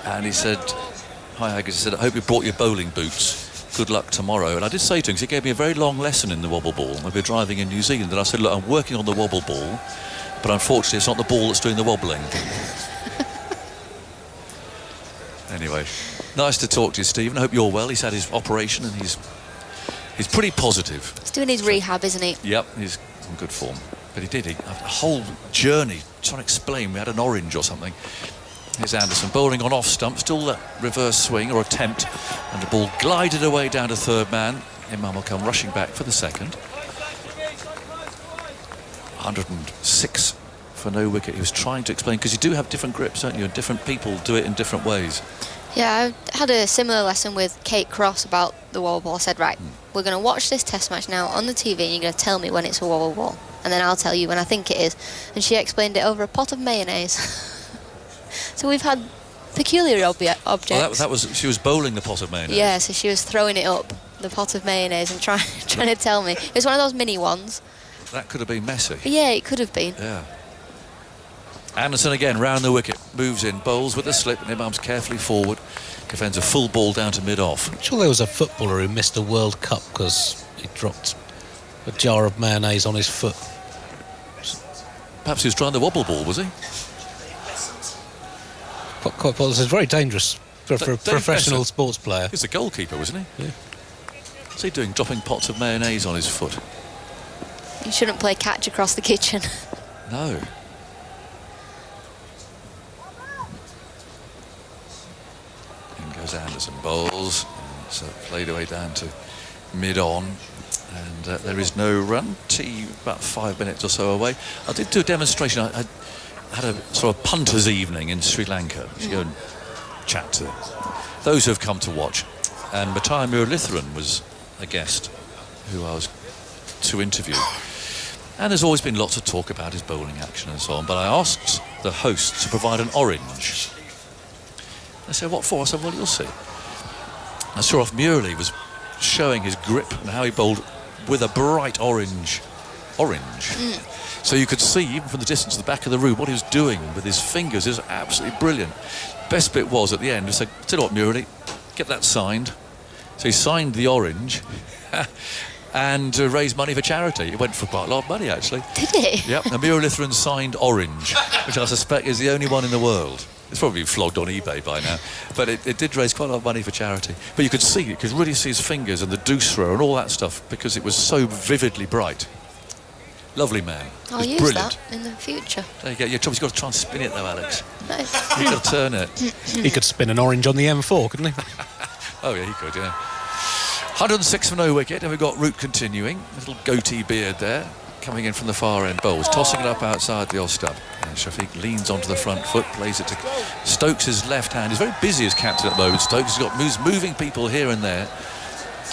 And he said, "Hi Agus," he said, "I hope you brought your bowling boots. Good luck tomorrow." And I did say to him, because he gave me a very long lesson in the wobble ball. We were driving in New Zealand, and I said, "Look, I'm working on the wobble ball, but unfortunately it's not the ball that's doing the wobbling." Anyway, nice to talk to you, Stephen. I hope you're well. He's had his operation, and he's pretty positive. He's doing his rehab, isn't he? Yep, he's in good form. But he did a whole journey trying to explain. We had an orange or something. Here's Anderson bowling on off stump, still that reverse swing or attempt, and the ball glided away down to third man. Imam will come rushing back for the second. 106 for no wicket. He was trying to explain, because you do have different grips, don't you, and different people do it in different ways. Yeah, I had a similar lesson with Kate Cross about the wobble ball. I said, right, we're going to watch this test match now on the TV, and you're going to tell me when it's a wobble ball, and then I'll tell you when I think it is. And she explained it over a pot of mayonnaise. So we've had peculiar objects. Oh, that was she was bowling the pot of mayonnaise. Yeah, so she was throwing it up, the pot of mayonnaise, and trying to tell me. It was one of those mini ones. That could have been messy. Yeah, it could have been. Yeah. Anderson again round the wicket, moves in, bowls with a slip, and Imam's carefully forward, defends a full ball down to mid-off. I'm sure there was a footballer who missed a World Cup because he dropped a jar of mayonnaise on his foot. Perhaps he was trying the wobble ball, was he? Quite well, it's very dangerous for a professional sports player. He's a goalkeeper, wasn't he? Yeah. What's he doing, dropping pots of mayonnaise on his foot? You shouldn't play catch across the kitchen. No. In goes Anderson, bowls. It's played away down to mid-on. And there is no run. Tea about 5 minutes or so away. I did do a demonstration. I had a sort of punter's evening in Sri Lanka. You go and chat to those who have come to watch. And Matthias Muralitharan was a guest who I was to interview. And there's always been lots of talk about his bowling action and so on. But I asked the host to provide an orange. They said, "What for?" I said, "Well, you'll see." I saw off Murali was showing his grip and how he bowled with a bright orange. So you could see, even from the distance at the back of the room, what he was doing with his fingers is absolutely brilliant. Best bit was at the end, he said, "Tell you what, Murali, get that signed." So he signed the orange and raised money for charity. It went for quite a lot of money, actually. Did it? Yep, a Muralitharan signed orange, which I suspect is the only one in the world. It's probably been flogged on eBay by now. But it did raise quite a lot of money for charity. But you could see it, you could really see his fingers and the doosra and all that stuff, because it was so vividly bright. Lovely man. I'll use brilliant. that in the future. There you go. You've got to try and spin it though, Alex. No. You've got to turn it. He could spin an orange on the M4, couldn't he? Oh yeah, he could, yeah. 106 for no wicket, and we've got Root continuing. Little goatee beard there, coming in from the far end. Bowls, tossing it up outside the off stump. And Shafiq leans onto the front foot, plays it to Stokes' left hand. He's very busy as captain at the moment. Stokes has got moves, moving people here and there.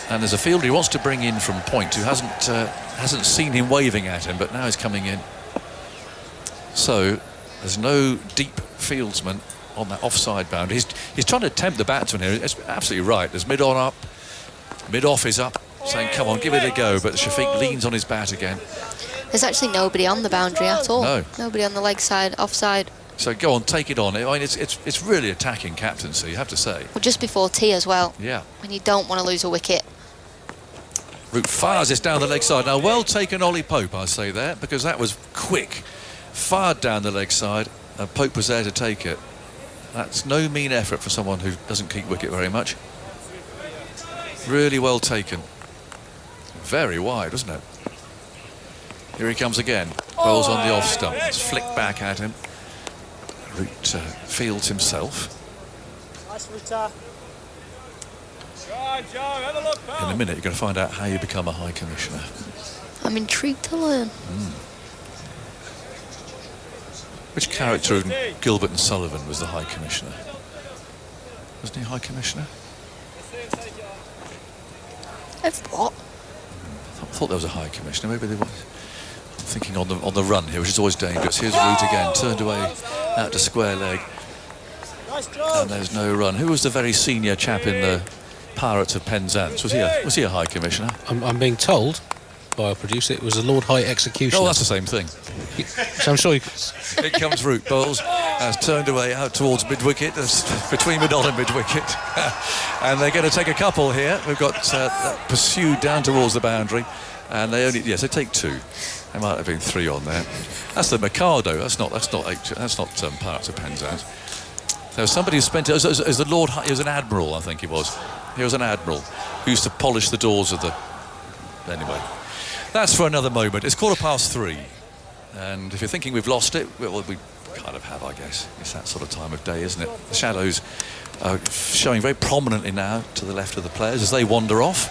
And there's a fielder he wants to bring in from point who hasn't seen him waving at him, but now he's coming in. So there's no deep fieldsman on that offside boundary. He's trying to tempt the batsman here. It's absolutely right. There's mid-on up, mid-off is up, saying, "Come on, give it a go." But Shafiq leans on his bat again. There's actually nobody on the boundary at all. No. Nobody on the leg side, offside. So go on, take it on. I mean, it's really attacking captaincy, you have to say. Well, just before tea as well. Yeah. When you don't want to lose a wicket. Root fires this down the leg side. Now, well taken, Ollie Pope, I say there, because that was quick. Fired down the leg side, and Pope was there to take it. That's no mean effort for someone who doesn't keep wicket very much. Really well taken. Very wide, wasn't it? Here he comes again. Bowls on the off stump. It's flicked back at him. Root fields himself. In a minute, you're going to find out how you become a High Commissioner. I'm intrigued to learn. Which character in Gilbert and Sullivan was the High Commissioner? Wasn't he High Commissioner? Of what? I thought there was a High Commissioner. Maybe there was. I'm thinking on the run here, which is always dangerous. Here's Root again, turned away out to square leg. And there's no run. Who was the very senior chap in the Pirates of Penzance? Was he a High Commissioner? I'm being told by our producer it was the Lord High Executioner. Oh, that's the same thing. So I'm sure you... It comes Root, bowls, has turned away out towards mid-wicket, between mid-on and mid-wicket. And they're going to take a couple here. We've got pursued down towards the boundary. And they only, yes, they take 2. There might have been 3 on there. That's the Mikado. That's not Pirates of Penzance. There was somebody who spent it as the Lord. He was an admiral, I think he was. He was an admiral who used to polish the doors of the. Anyway, that's for another moment. It's 3:15, and if you're thinking we've lost it, well, we kind of have, I guess. It's that sort of time of day, isn't it? The shadows are showing very prominently now to the left of the players as they wander off.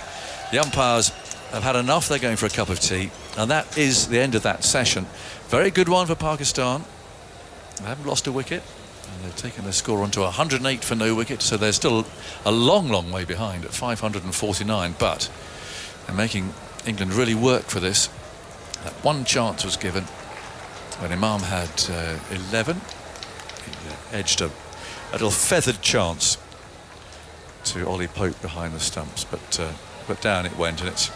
The umpires have had enough. They're going for a cup of tea, and that is the end of that session. Very good one for Pakistan. They haven't lost a wicket. And they've taken their score onto 108 for no wicket, so they're still a long way behind at 549, but they're making England really work for this. That one chance was given when Imam had 11. He edged a little feathered chance to Ollie Pope behind the stumps, but down it went, and it's...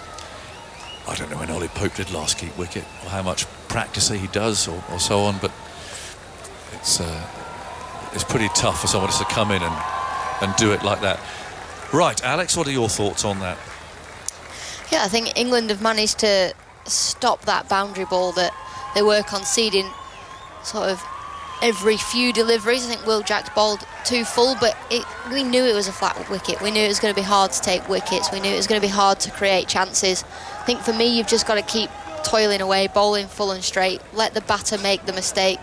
I don't know when Ollie Pope did last keep wicket, or how much practice he does, or so on, but it's pretty tough for someone just to come in and do it like that. Right, Alex, what are your thoughts on that? Yeah, I think England have managed to stop that boundary ball that they were conceding sort of every few deliveries. I think Will Jack's bowled 2 full, but we knew it was a flat wicket. We knew it was going to be hard to take wickets. We knew it was going to be hard to create chances. I think for me, you've just got to keep toiling away, bowling full and straight, let the batter make the mistake.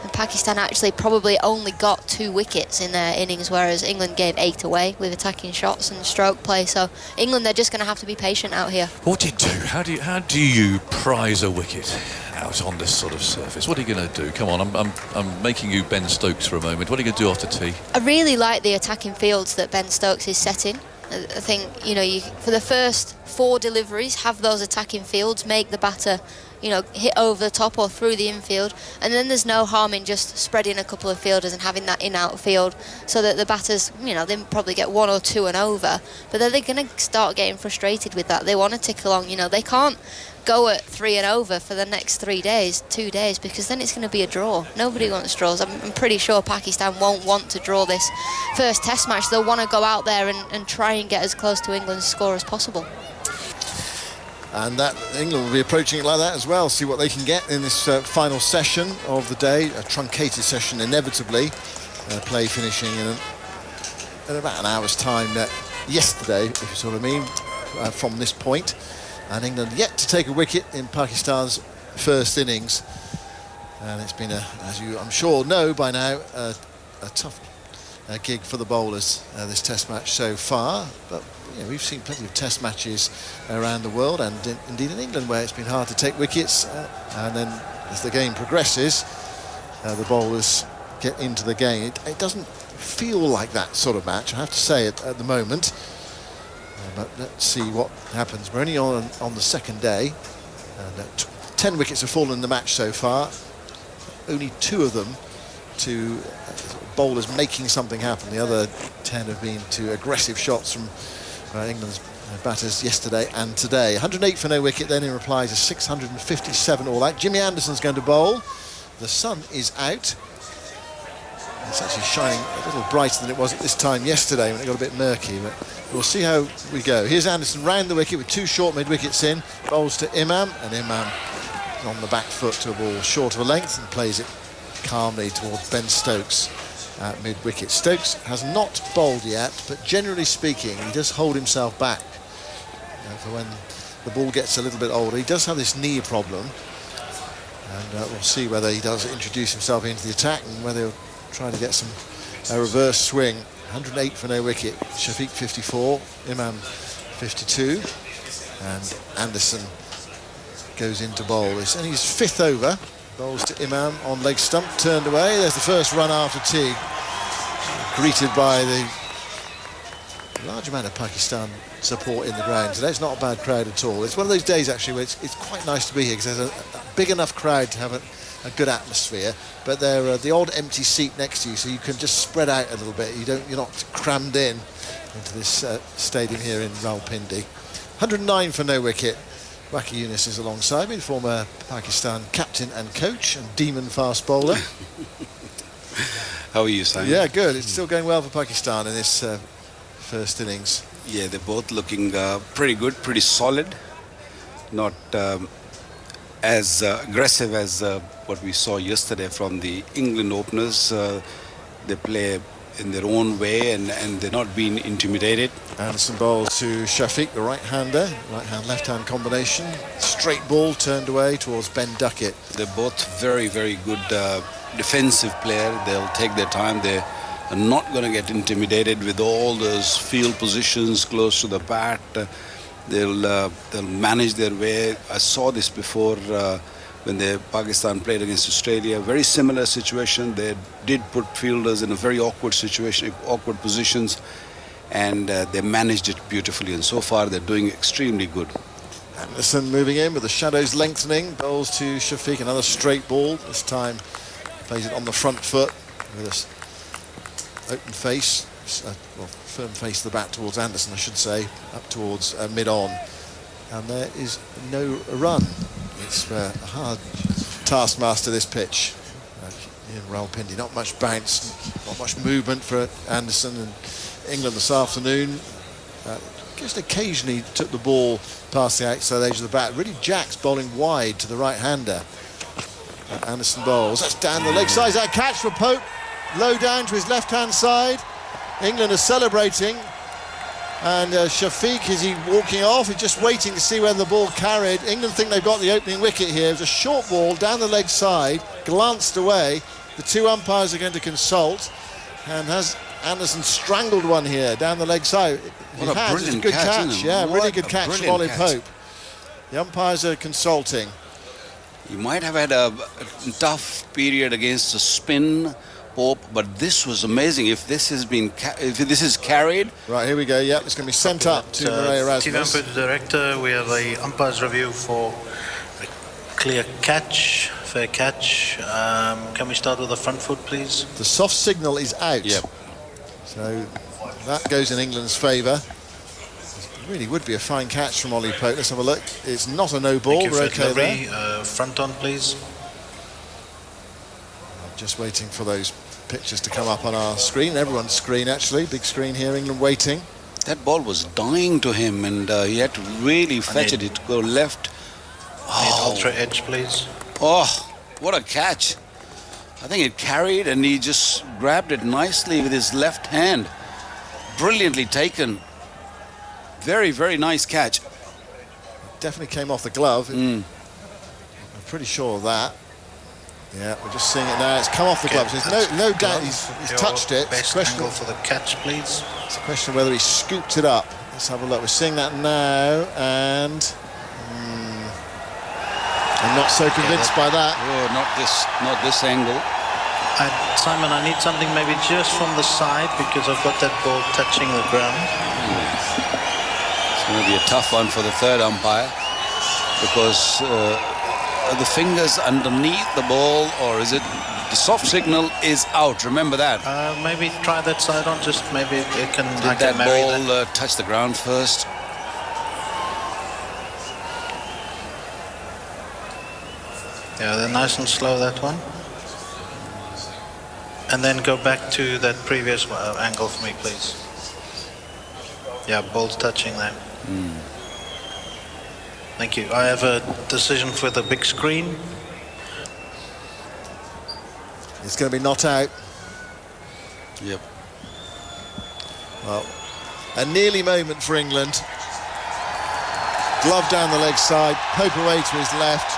And Pakistan actually probably only got 2 wickets in their innings, whereas England gave 8 away with attacking shots and stroke play. So England, they're just going to have to be patient out here. What do you do? How do you prize a wicket out on this sort of surface? What are you going to do? Come on, I'm making you Ben Stokes for a moment. What are you going to do after tea? I really like the attacking fields that Ben Stokes is setting. I think, you for the first 4 deliveries, have those attacking fields, make the batter, hit over the top or through the infield, and then there's no harm in just spreading a couple of fielders and having that in-out field so that the batters, they probably get 1 or 2 and over, but then they're going to start getting frustrated with that. They want to tick along, they can't go at 3 and over for the next 2 days, because then it's going to be a draw. Nobody wants draws. I'm pretty sure Pakistan won't want to draw this first test match. They'll want to go out there and try and get as close to England's score as possible. And that England will be approaching it like that as well, see what they can get in this final session of the day, a truncated session inevitably, play finishing in about an hour's time yesterday, if you sort of mean, from this point. And England yet to take a wicket in Pakistan's first innings. And it's been, as you I'm sure know by now, a tough gig for the bowlers, this test match so far. But we've seen plenty of test matches around the world, and indeed in England, where it's been hard to take wickets. And then as the game progresses, the bowlers get into the game. It doesn't feel like that sort of match, I have to say, at the moment. But let's see what happens. We're only on the second day, and 10 wickets have fallen in the match so far. Only 2 of them to bowlers making something happen. The other 10 have been to aggressive shots from England's batters yesterday and today. 108 for no wicket, then in reply to 657 all out. Jimmy Anderson's going to bowl. The sun is out. It's actually shining a little brighter than it was at this time yesterday when it got a bit murky, but we'll see how we go. Here's Anderson round the wicket with 2 short mid-wickets in, bowls to Imam, and Imam on the back foot to a ball short of a length and plays it calmly towards Ben Stokes at mid-wicket. Stokes has not bowled yet, but generally speaking, he does hold himself back for when the ball gets a little bit older. He does have this knee problem, and we'll see whether he does introduce himself into the attack and whether he'll try to get a reverse swing. 108 for no wicket. Shafiq 54, Imam 52, and Anderson goes into bowl. It's only his 5th over, Bowls to Imam on leg stump, turned away. There's the first run after tea. Greeted by the large amount of Pakistan support in the ground today. It's not a bad crowd at all. It's one of those days actually where it's quite nice to be here because there's a big enough crowd to have a good atmosphere, but they're the odd empty seat next to you, so you can just spread out a little bit. You're not crammed into this stadium here in Rawalpindi. 109 for no wicket. Waqar Younis is alongside me, former Pakistan captain and coach and demon fast bowler. How are you, Simon? Yeah, good. It's still going well for Pakistan in this first innings. Yeah, they're both looking pretty good, pretty solid. Not as aggressive as what we saw yesterday from the England openers. They play in their own way and they're not being intimidated. Anderson bowls to Shafiq, the right-hander. Right-hand, left-hand combination. Straight ball turned away towards Ben Duckett. They're both very, very good defensive player. They'll take their time. They are not going to get intimidated with all those field positions close to the bat. They'll manage their way. I saw this before when Pakistan played against Australia. Very similar situation. They did put fielders in a very awkward situation, awkward positions, and they managed it beautifully. And so far, they're doing extremely good. Anderson moving in with the shadows lengthening. Bowls to Shafiq, another straight ball. This time plays it on the front foot with a open face. Firm face of the bat towards Anderson, I should say, up towards mid-on. And there is no run. It's a hard taskmaster, this pitch. In Rawalpindi, not much bounce, not much movement for Anderson. And England this afternoon just occasionally took the ball past the outside edge of the bat. Really jacks bowling wide to the right-hander. Anderson bowls. That's down the leg side. That catch for Pope. Low down to his left-hand side. England are celebrating. And Shafiq, is he walking off? He's just waiting to see whether the ball carried. England think they've got the opening wicket here. It was a short ball down the leg side, glanced away. The two umpires are going to consult. And has Anderson strangled one here down the leg side? What a brilliant good catch. Yeah, really good catch from Ollie Pope. The umpires are consulting. He might have had a tough period against the spin, Pope, but this was amazing. If this has been, if this is carried, right, here we go. Yep, it's going to be sent up to Marais Erasmus. Team umpire director, we have a umpires review for a clear catch, fair catch. Can we start with the front foot, please? The soft signal is out. Yep. So that goes in England's favour. It really would be a fine catch from Ollie Pope. Let's have a look. It's not a no ball. We're okay there. Front on, please. I'm just waiting for those pictures to come up on our screen. Everyone's screen, actually. Big screen here. England waiting. That ball was dying to him, and he had to really fetch it to go left. Ultra edge, please. Oh, what a catch. I think it carried, and he just grabbed it nicely with his left hand. Brilliantly taken. Very, very nice catch. Definitely came off the glove. I'm pretty sure of that. Yeah, we're just seeing it now. It's come off the glove. There's no doubt he's touched it. Best angle for the catch, please. It's a question of whether he scooped it up. Let's have a look. We're seeing that now, and I'm not so convinced by that. Oh, not this angle. Simon, I need something maybe just from the side because I've got that ball touching the ground. It's going to be a tough one for the third umpire because the fingers underneath the ball, or is it the soft signal is out? Remember that. Maybe try that side on. Just maybe it can. Did that ball touch the ground first? Yeah, they're nice and slow, that one. And then go back to that previous angle for me, please. Yeah, balls touching there. Thank you. I have a decision for the big screen. It's going to be not out. Yep. Well, a nearly moment for England. Glove down the leg side, Pope away to his left.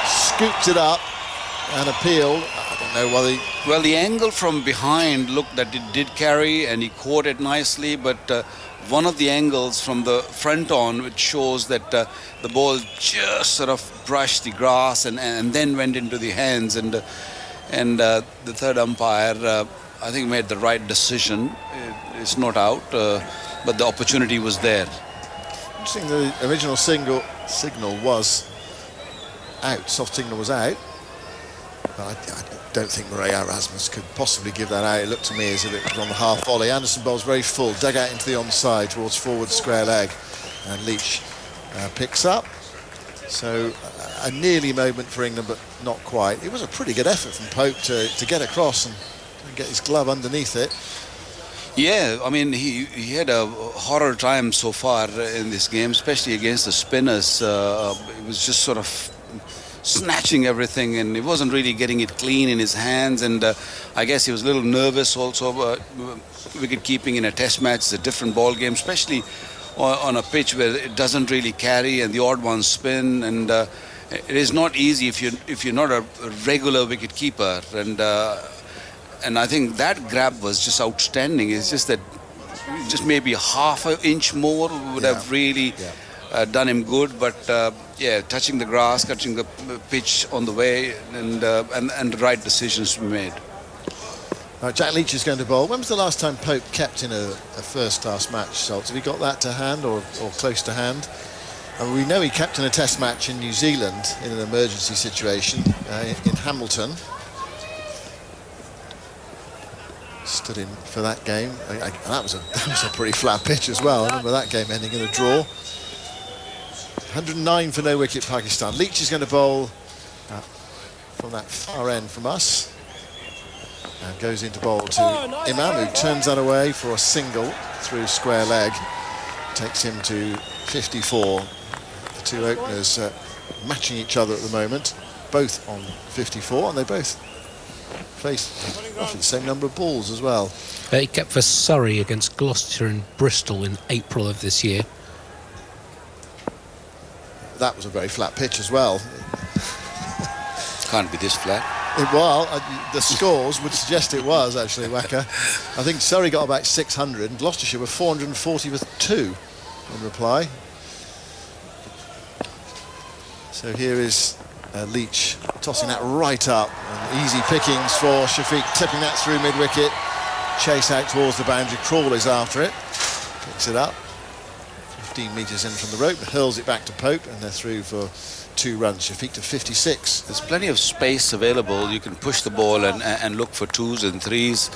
Scooped it up and appealed. Don't know why Well, the angle from behind looked that it did carry, and he caught it nicely, but one of the angles from the front on, which shows that the ball just sort of brushed the grass and then went into the hands, and the third umpire, I think, made the right decision. It's not out, but the opportunity was there. Interesting, the original signal was out, soft signal was out. But I don't think Murray Erasmus could possibly give that out. It looked to me as if it was on the half volley. Anderson bowls very full, dug out into the onside towards forward square leg, and Leach picks up. So a nearly moment for England, but not quite. It was a pretty good effort from Pope to get across and get his glove underneath it. Yeah, I mean, he had a horror time so far in this game, especially against the spinners. It was just sort of snatching everything, and he wasn't really getting it clean in his hands, and I guess he was a little nervous also. Wicket keeping in a test match is a different ball game, especially on a pitch where it doesn't really carry and the odd ones spin, and it is not easy if you're not a regular wicket keeper, and I think that grab was just outstanding. It's just that just maybe half an inch more would have really done him good, but touching the grass, touching the pitch on the way, and the right decisions were made. Right, Jack Leach is going to bowl. When was the last time Pope kept in a first-class match, Schultz? Have you got that to hand or close to hand? And we know he kept in a test match in New Zealand in an emergency situation in Hamilton. Stood in for that game. That was a pretty flat pitch as well. I remember that game ending in a draw. 109 for no wicket, Pakistan. Leach is going to bowl from that far end from us. And goes into bowl to Imam, who turns that away for a single through square leg. Takes him to 54. The two openers matching each other at the moment, both on 54, and they both face roughly the same number of balls as well. He kept for Surrey against Gloucester and Bristol in April of this year. That was a very flat pitch as well. Can't be this flat. Well, the scores would suggest it was, actually, Wacker. I think Surrey got about 600 and Gloucestershire were 440 with 2 in reply. So here is Leach tossing that right up. And easy pickings for Shafiq, tipping that through mid-wicket. Chase out towards the boundary. Crawley's after it. Picks it up. 15 metres in from the rope, hurls it back to Pope, and they're through for 2 runs. Shafiq to 56. There's plenty of space available. You can push the ball and look for 2s and 3s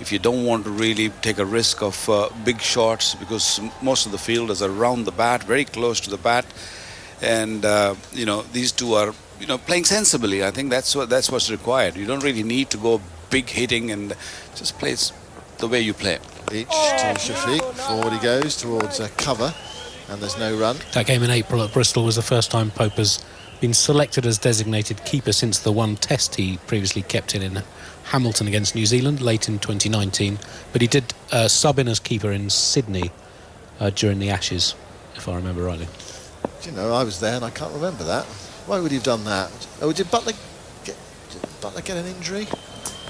if you don't want to really take a risk of big shots, because most of the fielders are around the bat, very close to the bat, and these two are playing sensibly. I think that's what's required. You don't really need to go big hitting, and just play the way you play. Leach to Shafiq. Forward he goes towards cover. And there's no run. That game in April at Bristol was the first time Pope has been selected as designated keeper since the one test he previously kept in Hamilton against New Zealand late in 2019. But he did sub in as keeper in Sydney during the Ashes, if I remember rightly. Do you know, I was there and I can't remember that. Why would he have done that? Oh, did Butler get an injury?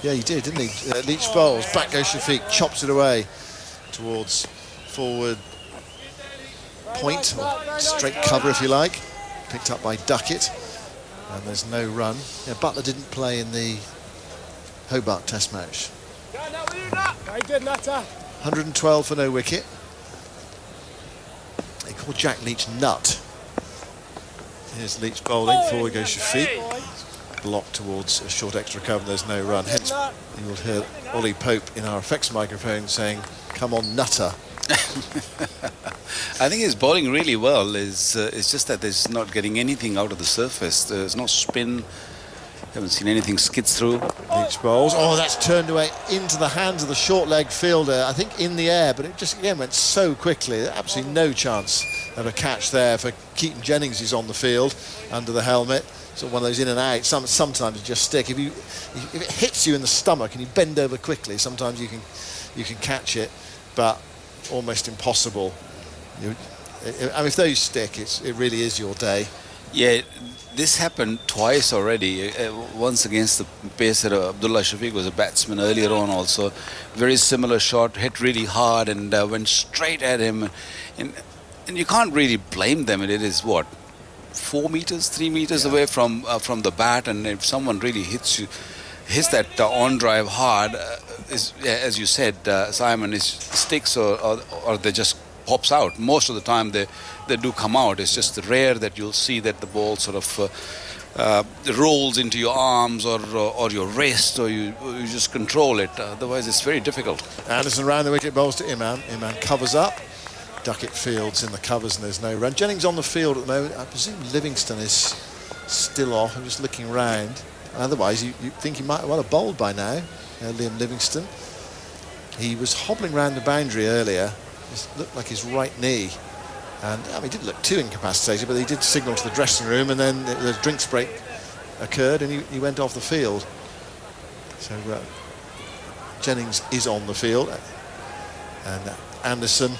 Yeah, he did, didn't he? Leach bowls, back goes Shafiq, chops it away towards forward point, or straight cover if you like, picked up by Duckett, and there's no run. Yeah, Butler didn't play in the Hobart Test match. 112 for no wicket. They call Jack Leach nut. Here's Leach bowling, forward goes Shafiq, blocked towards a short extra cover, there's no run. Hence you will hear Ollie Pope in our effects microphone saying, "Come on, nutter." I think he's bowling really well. It's just that there's not getting anything out of the surface. There's no spin. Haven't seen anything skid through. Leach bowls. Oh, that's turned away into the hands of the short leg fielder. I think in the air, but it just again went so quickly. Absolutely no chance of a catch there for Keaton Jennings, who's on the field under the helmet. So one of those in and out. Sometimes you just stick. If it hits you in the stomach and you bend over quickly, sometimes you can catch it, but almost impossible. I mean, if those stick, it really is your day. Yeah, this happened twice already. Once against the pacer, Abdullah Shafiq was a batsman earlier on also. Very similar shot, hit really hard and went straight at him. And you can't really blame them. It is what, 4 meters, 3 meters away from the bat, and if someone really hits that on drive hard, as you said, Simon, it sticks or they just pops out. Most of the time they do come out. It's just rare that you'll see that the ball sort of rolls into your arms or your wrist, or you just control it. Otherwise it's very difficult. Anderson round the wicket, bowls to Imam. Imam covers up. Duckett fields in the covers and there's no run. Jennings on the field at the moment. I presume Livingston is still off. I'm just looking round. Otherwise you think he might have well have bowled by now, Liam Livingston. He was hobbling around the boundary earlier. It looked like his right knee, and he didn't look too incapacitated, but he did signal to the dressing room, and then the drinks break occurred and he went off the field. So Jennings is on the field, and Anderson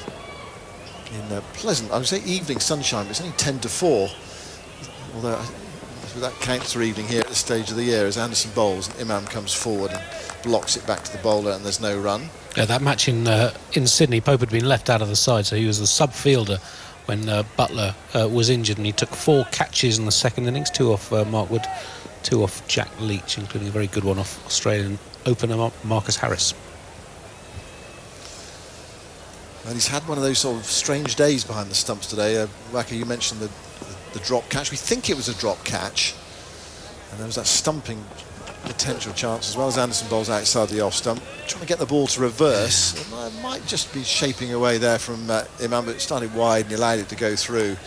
in pleasant, I would say evening sunshine, but it's only 10 to 4, although that counts for evening here at this stage of the year, as Anderson bowls and Imam comes forward and blocks it back to the bowler, and there's no run. Yeah, that match in Sydney, Pope had been left out of the side, so he was the sub-fielder when Buttler was injured, and he took 4 catches in the second innings, 2 off Mark Wood, 2 off Jack Leach, including a very good one off Australian opener Marcus Harris. And he's had one of those sort of strange days behind the stumps today. Waka, you mentioned the drop catch. We think it was a drop catch, and there was that stumping potential chance as well, as Anderson bowls outside the off stump, trying to get the ball to reverse. It might just be shaping away there from Imam, but it started wide and he allowed it to go through.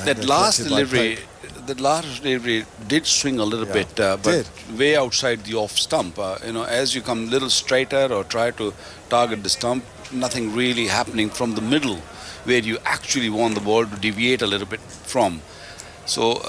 That last delivery did swing a little bit, but way outside the off stump. As you come a little straighter or try to target the stump, nothing really happening from the middle, where you actually want the ball to deviate a little bit from. So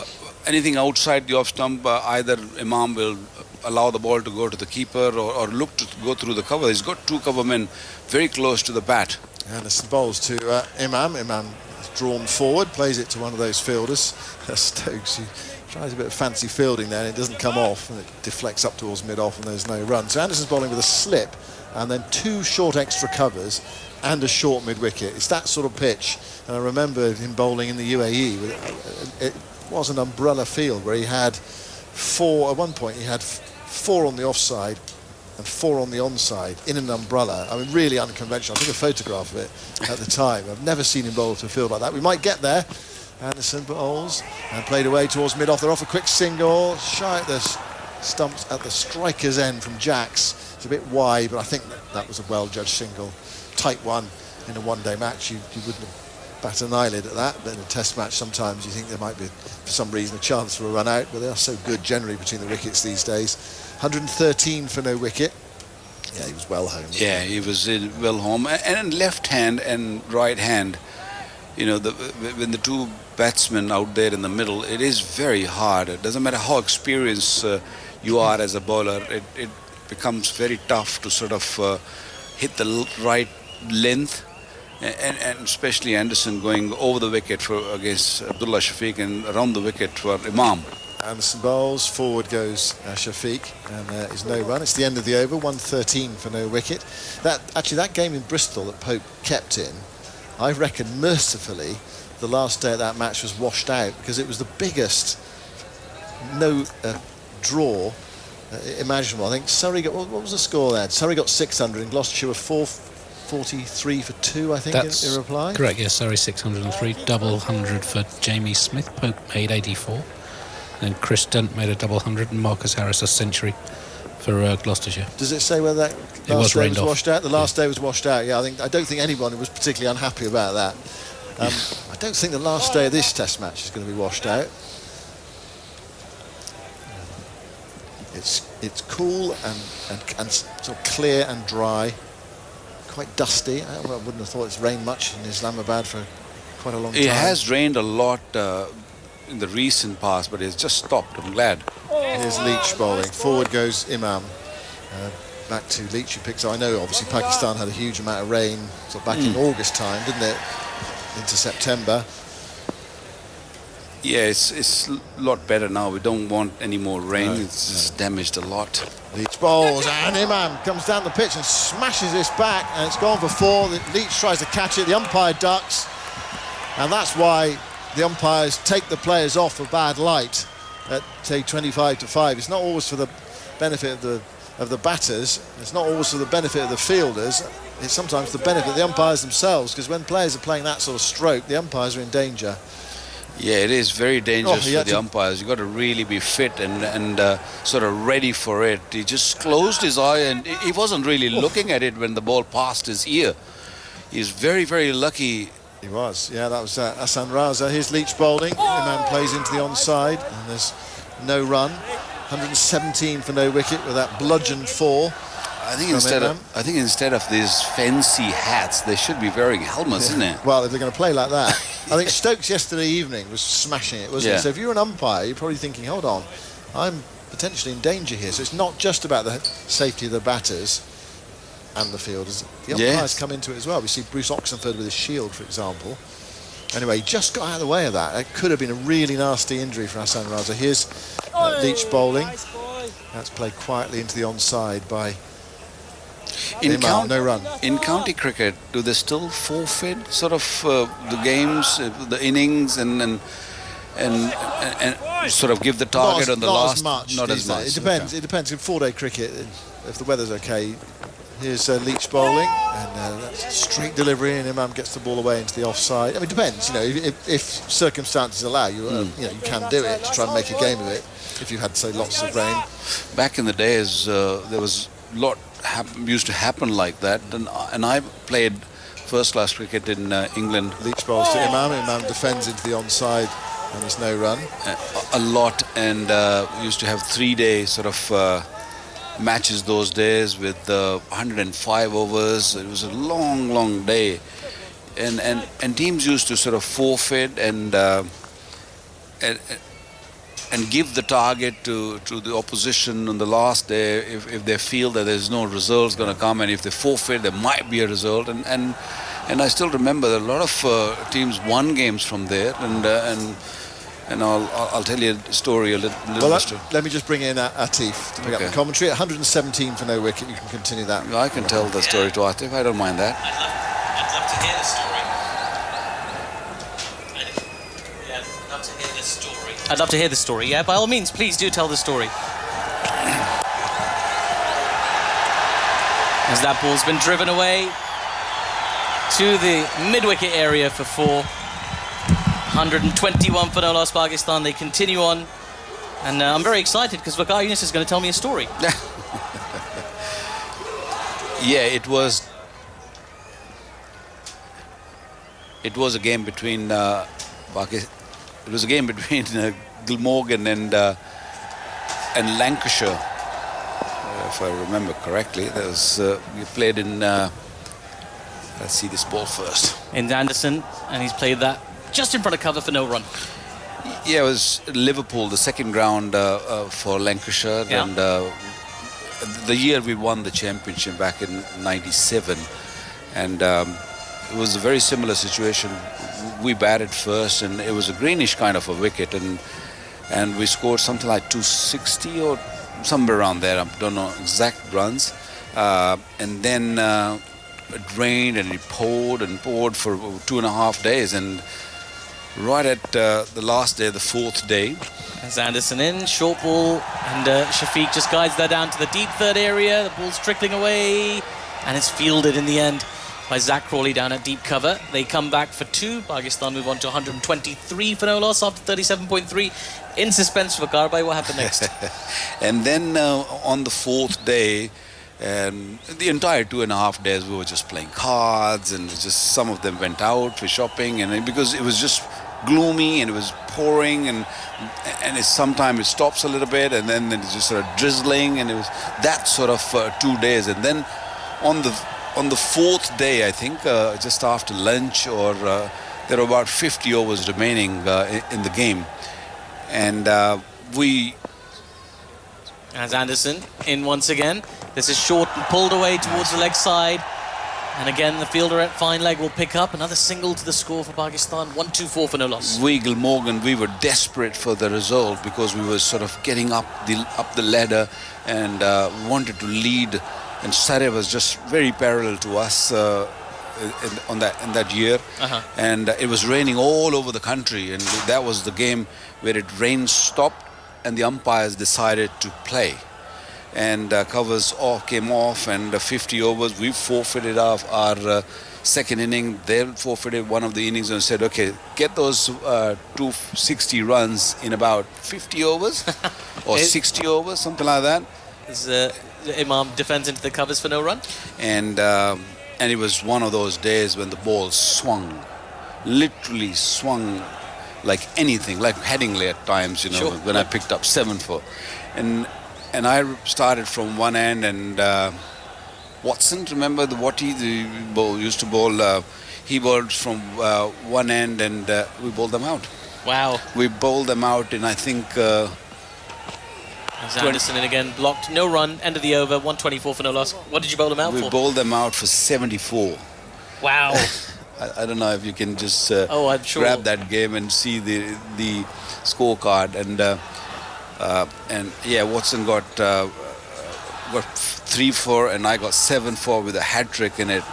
anything outside the off stump, either Imam will allow the ball to go to the keeper or look to go through the cover. He's got 2 cover men very close to the bat. Anderson bowls to Imam. Imam is drawn forward, plays it to one of those fielders. Stokes, he tries a bit of fancy fielding there and it doesn't come off, and it deflects up towards mid-off and there's no run. So Anderson's bowling with a slip and then 2 short extra covers and a short mid-wicket. It's that sort of pitch, and I remember him bowling in the UAE. It was an umbrella field where he had 4, at one point he had 4 on the offside and 4 on the onside in an umbrella. I mean, really unconventional. I took a photograph of it at the time. I've never seen him bowl to a field like that. We might get there. Anderson bowls and played away towards mid-off. They're off a quick single, shy at the stumps at the striker's end from Jacks. It's a bit wide, but I think that was a well-judged single. Tight one in a one-day match. You wouldn't have batted an eyelid at that, but in a test match sometimes you think there might be, for some reason, a chance for a run out, but they are so good generally between the wickets these days. 113 for no wicket. Yeah, he was well home. Yeah, he was well home. And left hand and right hand, when the 2 batsmen out there in the middle, it is very hard. It doesn't matter how experienced you are as a bowler, it becomes very tough to sort of hit the right length, and especially Anderson going over the wicket against Abdullah Shafiq and around the wicket for Imam. Anderson bowls, forward goes Shafiq, and there is no run. It's the end of the over, 113 for no wicket. That game in Bristol that Pope kept in, I reckon mercifully the last day of that match was washed out, because it was the biggest draw imaginable. I think Surrey got, what was the score there? Surrey got 600 and Gloucestershire were 443 for 2, I think. That's in reply. Correct, yes, Surrey 603, double 100 for Jamie Smith. Pope made 84. And Chris Dent made a double 100, and Marcus Harris a century for Gloucestershire. Does it say whether that last day was washed out? The last day was washed out, yeah. I don't think anyone was particularly unhappy about that. I don't think the last day of this test match is going to be washed out. It's cool and sort of clear and dry, quite dusty. I wouldn't have thought it's rained much in Islamabad for quite a long time. It has rained a lot in the recent past, but it's just stopped. I'm glad. Here's Leach bowling. Forward goes Imam. Back to Leach, who picks. I know obviously Pakistan had a huge amount of rain sort of back in August time, didn't it? Into September. Yeah, it's a lot better now. We don't want any more rain. It's damaged a lot. Leach bowls and Imam comes down the pitch and smashes this back, and it's gone for 4. Leach tries to catch it, the umpire ducks, and that's why the umpires take the players off for bad light at say 25-5. It's not always for the benefit of the batters, it's not always for the benefit of the fielders, it's sometimes the benefit of the umpires themselves, because when players are playing that sort of stroke, the umpires are in danger. Yeah, it is very dangerous for the umpires. You've got to really be fit and sort of ready for it. He just closed his eye and he wasn't really looking at it when the ball passed his ear. He's very, very lucky. He was, yeah, that was Hassan Raza. Here's Leach bowling. Imam plays into the onside and there's no run. 117 for no wicket with that bludgeon 4. I think instead of these fancy hats, they should be wearing helmets, isn't it? Well, if they're going to play like that. I think Stokes yesterday evening was smashing it, wasn't he? So if you're an umpire, you're probably thinking, hold on, I'm potentially in danger here. So it's not just about the safety of the batters and the fielders. The umpires come into it as well. We see Bruce Oxenford with his shield, for example. Anyway, he just got out of the way of that. It could have been a really nasty injury for Hassan Raza. Here's Leach bowling. That's played quietly into the onside by Imam. No run. In county cricket, do they still forfeit sort of the games, the innings, and sort of give the target on the last? Not as much. It depends. Okay. It depends. In 4-day cricket, if the weather's okay. Here's Leach bowling, and that's straight delivery, and Imam gets the ball away into the offside. I mean, it depends. You know, if circumstances allow, you you can do it to try and make a game of it. If you had, say, lots of rain. Back in the days, there was a lot used to happen like that, and I played first-class cricket in England. Leach bowls to Imam. Imam defends into the onside, and there's no run. A lot, and we used to have 3-day sort of matches those days with 105 overs. It was a long day, and teams used to sort of forfeit and give the target to the opposition on the last day if they feel that there's no results going to come, and if they forfeit there might be a result, and I still remember that a lot of teams won games from there, and I'll tell you a story a little bit. Let me just bring in Atif to pick up the commentary. 117 for no wicket. You can continue that. I can tell the story to Atif. I don't mind that. I'd love to hear the story. I'd love to hear the story. I'd love to hear the story. Yeah, by all means, please do tell the story. As that ball's been driven away to the mid-wicket area for 4. 121 for no loss, Pakistan. They continue on, and I'm very excited because Waqar Younis is going to tell me a story. Yeah, it was a game between Glamorgan and Lancashire, if I remember correctly. That was we played in. Let's see this ball first. In Anderson, and he's played that just in front of cover for no run. Yeah, it was Liverpool, the second ground for Lancashire, and the year we won the championship back in '97, and it was a very similar situation. We batted first, and it was a greenish kind of a wicket, and we scored something like 260 or somewhere around there. I don't know exact runs, and then it rained and it poured for 2.5 days, and right at the last day, the 4th day. As Anderson in, short ball, and Shafiq just guides that down to the deep third area. The ball's trickling away, and it's fielded in the end by Zach Crawley down at deep cover. They come back for 2. Pakistan move on to 123 for no loss after 37.3. In suspense for Garbai. What happened next? And then on the 4th day, and the entire 2.5 days we were just playing cards, and just some of them went out for shopping, and because it was just gloomy and it was pouring, and sometimes it stops a little bit, and then it's just sort of drizzling, and it was that sort of 2 days. And then on the 4th day, I think just after lunch, or there were about 50 overs remaining in the game, and we. As Anderson in once again. This is short and pulled away towards the leg side. And again, the fielder at fine leg will pick up another single to the score for Pakistan. 1-2-4 for no loss. We, Glamorgan, we were desperate for the result because we were sort of getting up the ladder and wanted to lead. And Surrey was just very parallel to us in that year. And it was raining all over the country, and that was the game where it rained, stopped, and the umpires decided to play. And covers came off, and 50 overs. We forfeited our second inning. They forfeited one of the innings and said, okay, get those 260 runs in about 50 overs or 60 overs, something like that. As Imam defends into the covers for no run. And it was one of those days when the ball swung, literally swung like anything, like Headingley at times, when I picked up 7-4. And I started from one end, and Watson, remember the ball used to bowl, he bowled from one end, and we bowled them out. Wow. We bowled them out in, I think... As Anderson again blocked, no run, end of the over, 124 for no loss. What did you bowl them out for? We bowled them out for 74. Wow. I don't know if you can just I'm sure. grab that game and see the scorecard, and yeah, Watson got 3-4 and I got 7-4 with a hat trick in it.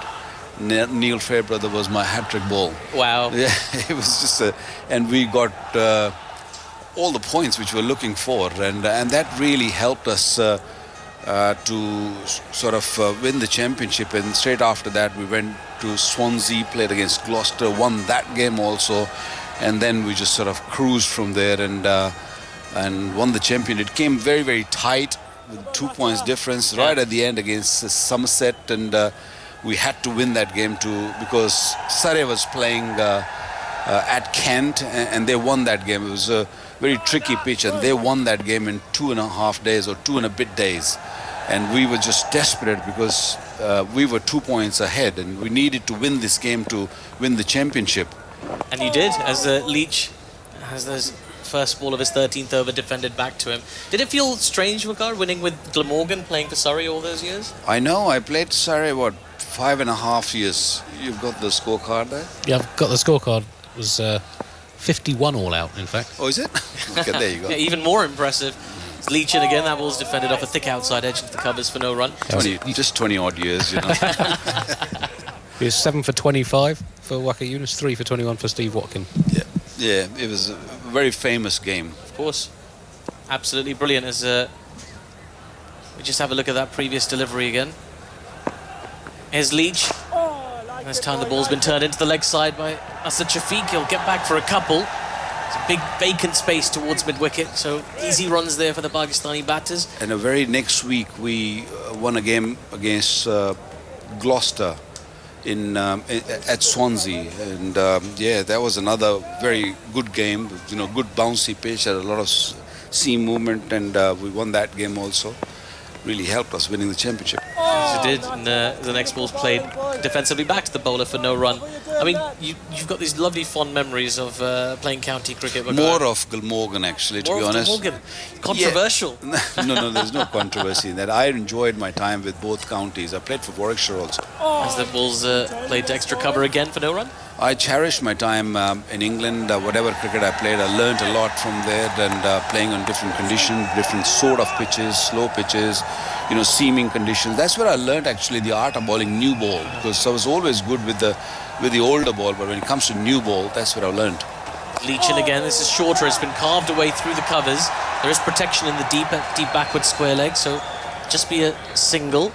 Neil Fairbrother was my hat trick ball. Wow. Yeah, it was just and we got all the points which we were looking for, and that really helped us to sort of win the championship. And straight after that we went to Swansea, played against Gloucester, won that game also, and then we just sort of cruised from there and won the champion. It came very, very tight with 2 points difference right at the end against Somerset, and we had to win that game too because Surrey was playing at Kent, and they won that game. It was a very tricky pitch, and they won that game in 2.5 days or 2 and a bit days. And we were just desperate because we were 2 points ahead, and we needed to win this game to win the championship. And you did, as Leach has his first ball of his 13th over defended back to him. Did it feel strange, Waqar, winning with Glamorgan, playing for Surrey all those years? I know, I played Surrey, 5.5 years. You've got the scorecard there? Yeah, I've got the scorecard. It was 51 all out, in fact. Oh, is it? Okay, there you go. Yeah, even more impressive. It's Leach in again. That ball's defended off a thick outside edge into the covers for no run. 20 odd years, It was 7 for 25 for Waqar Younis, 3 for 21 for Steve Watkin. Yeah, it was a very famous game. Of course. Absolutely brilliant. As we just have a look at that previous delivery again. Here's Leach. This time the ball's been turned into the leg side by Asad Shafiq. He'll get back for a couple. It's a big vacant space towards mid-wicket, so easy runs there for the Pakistani batters. And the very next week we won a game against Gloucester at Swansea, and that was another very good game. Good bouncy pitch, had a lot of seam movement, and we won that game also. Really helped us winning the championship. Yes, it did. And the next ball's played defensively back to the bowler for no run. I mean, you've got these lovely fond memories of playing county cricket. More of Glamorgan, actually, to be honest. Glamorgan. Controversial. Yeah. No, there's no controversy in that. I enjoyed my time with both counties. I played for Warwickshire also. As the ball's played to extra cover again for no run. I cherished my time in England. Whatever cricket I played, I learned a lot from there, and playing on different conditions, different sort of pitches, slow pitches, seaming conditions. That's where I learned actually the art of bowling new ball, because I was always good with the older ball, but when it comes to new ball, that's what I learned. Leach in again. This is shorter. It's been carved away through the covers. There is protection in the deep backward square leg, so just be a single.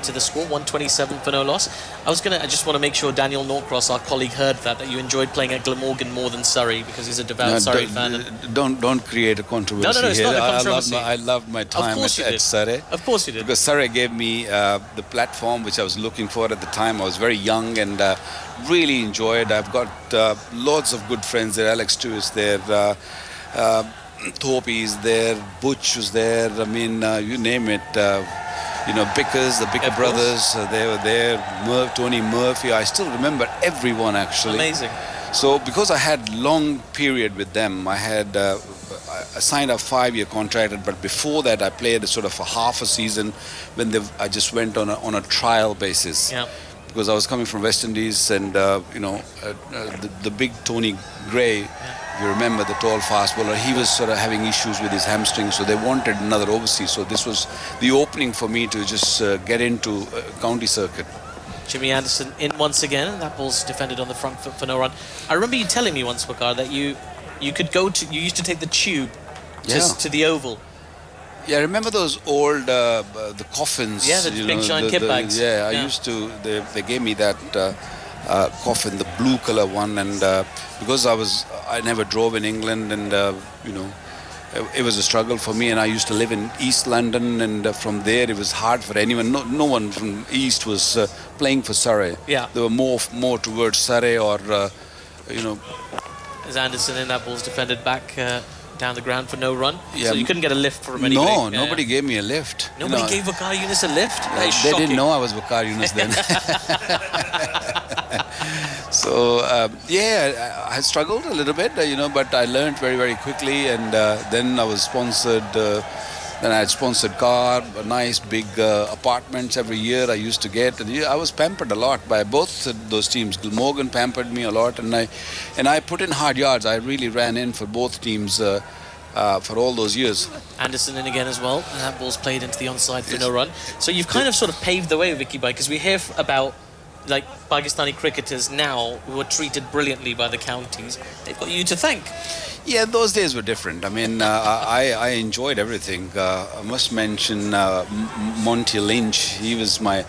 To the score, 127 for no loss. I just want to make sure Daniel Norcross, our colleague, heard that you enjoyed playing at Glamorgan more than Surrey, because he's a devout Surrey fan. Don't create a controversy. No, it's here. not a controversy. I loved my time at Surrey. Of course you did. Because Surrey gave me the platform which I was looking for at the time. I was very young and really enjoyed. I've got lots of good friends there. Alex too is there. Thorpe is there. Butch was there. I mean, you name it. Bickers, the Bicker brothers, they were there. Tony Murphy, I still remember everyone actually. Amazing. So because I had long period with them, I had signed a 5-year contract, but before that I played a sort of a half a season when I just went on a trial basis. Yeah. Because I was coming from West Indies, and the big Tony Gray, if you remember, the tall fast bowler, he was sort of having issues with his hamstrings, so they wanted another overseas. So this was the opening for me to just get into county circuit. Jimmy Anderson in once again, and that ball's defended on the front foot for no run. I remember you telling me once, Waqar, that you used to take the tube to the Oval. Yeah, I remember those old the coffins. Yeah, the big giant kit bags. Yeah, I used to. They gave me that coffin, the blue color one, and because I never drove in England, and it was a struggle for me. And I used to live in East London, and from there it was hard for anyone. No one from East was playing for Surrey. Yeah, they were more towards Surrey or As Anderson in, that ball's defended back. Down the ground for no run. Yeah. So you couldn't get a lift from anybody. No, nobody gave me a lift. Nobody gave Waqar Younis a lift? They didn't know I was Waqar Younis then. So, I struggled a little bit, but I learned very, very quickly, and then I was sponsored. Then I had sponsored car, nice big apartments every year I used to get. And I was pampered a lot by both those teams. Gilmorgan pampered me a lot, and I put in hard yards. I really ran in for both teams for all those years. Anderson in again as well, and that ball's played into the onside for no run. So you've kind of sort of paved the way, Vicky Bhai, because we hear about like Pakistani cricketers now who are treated brilliantly by the counties. They've got you to thank. Yeah, those days were different. I mean, I enjoyed everything. I must mention Monty Lynch. He was my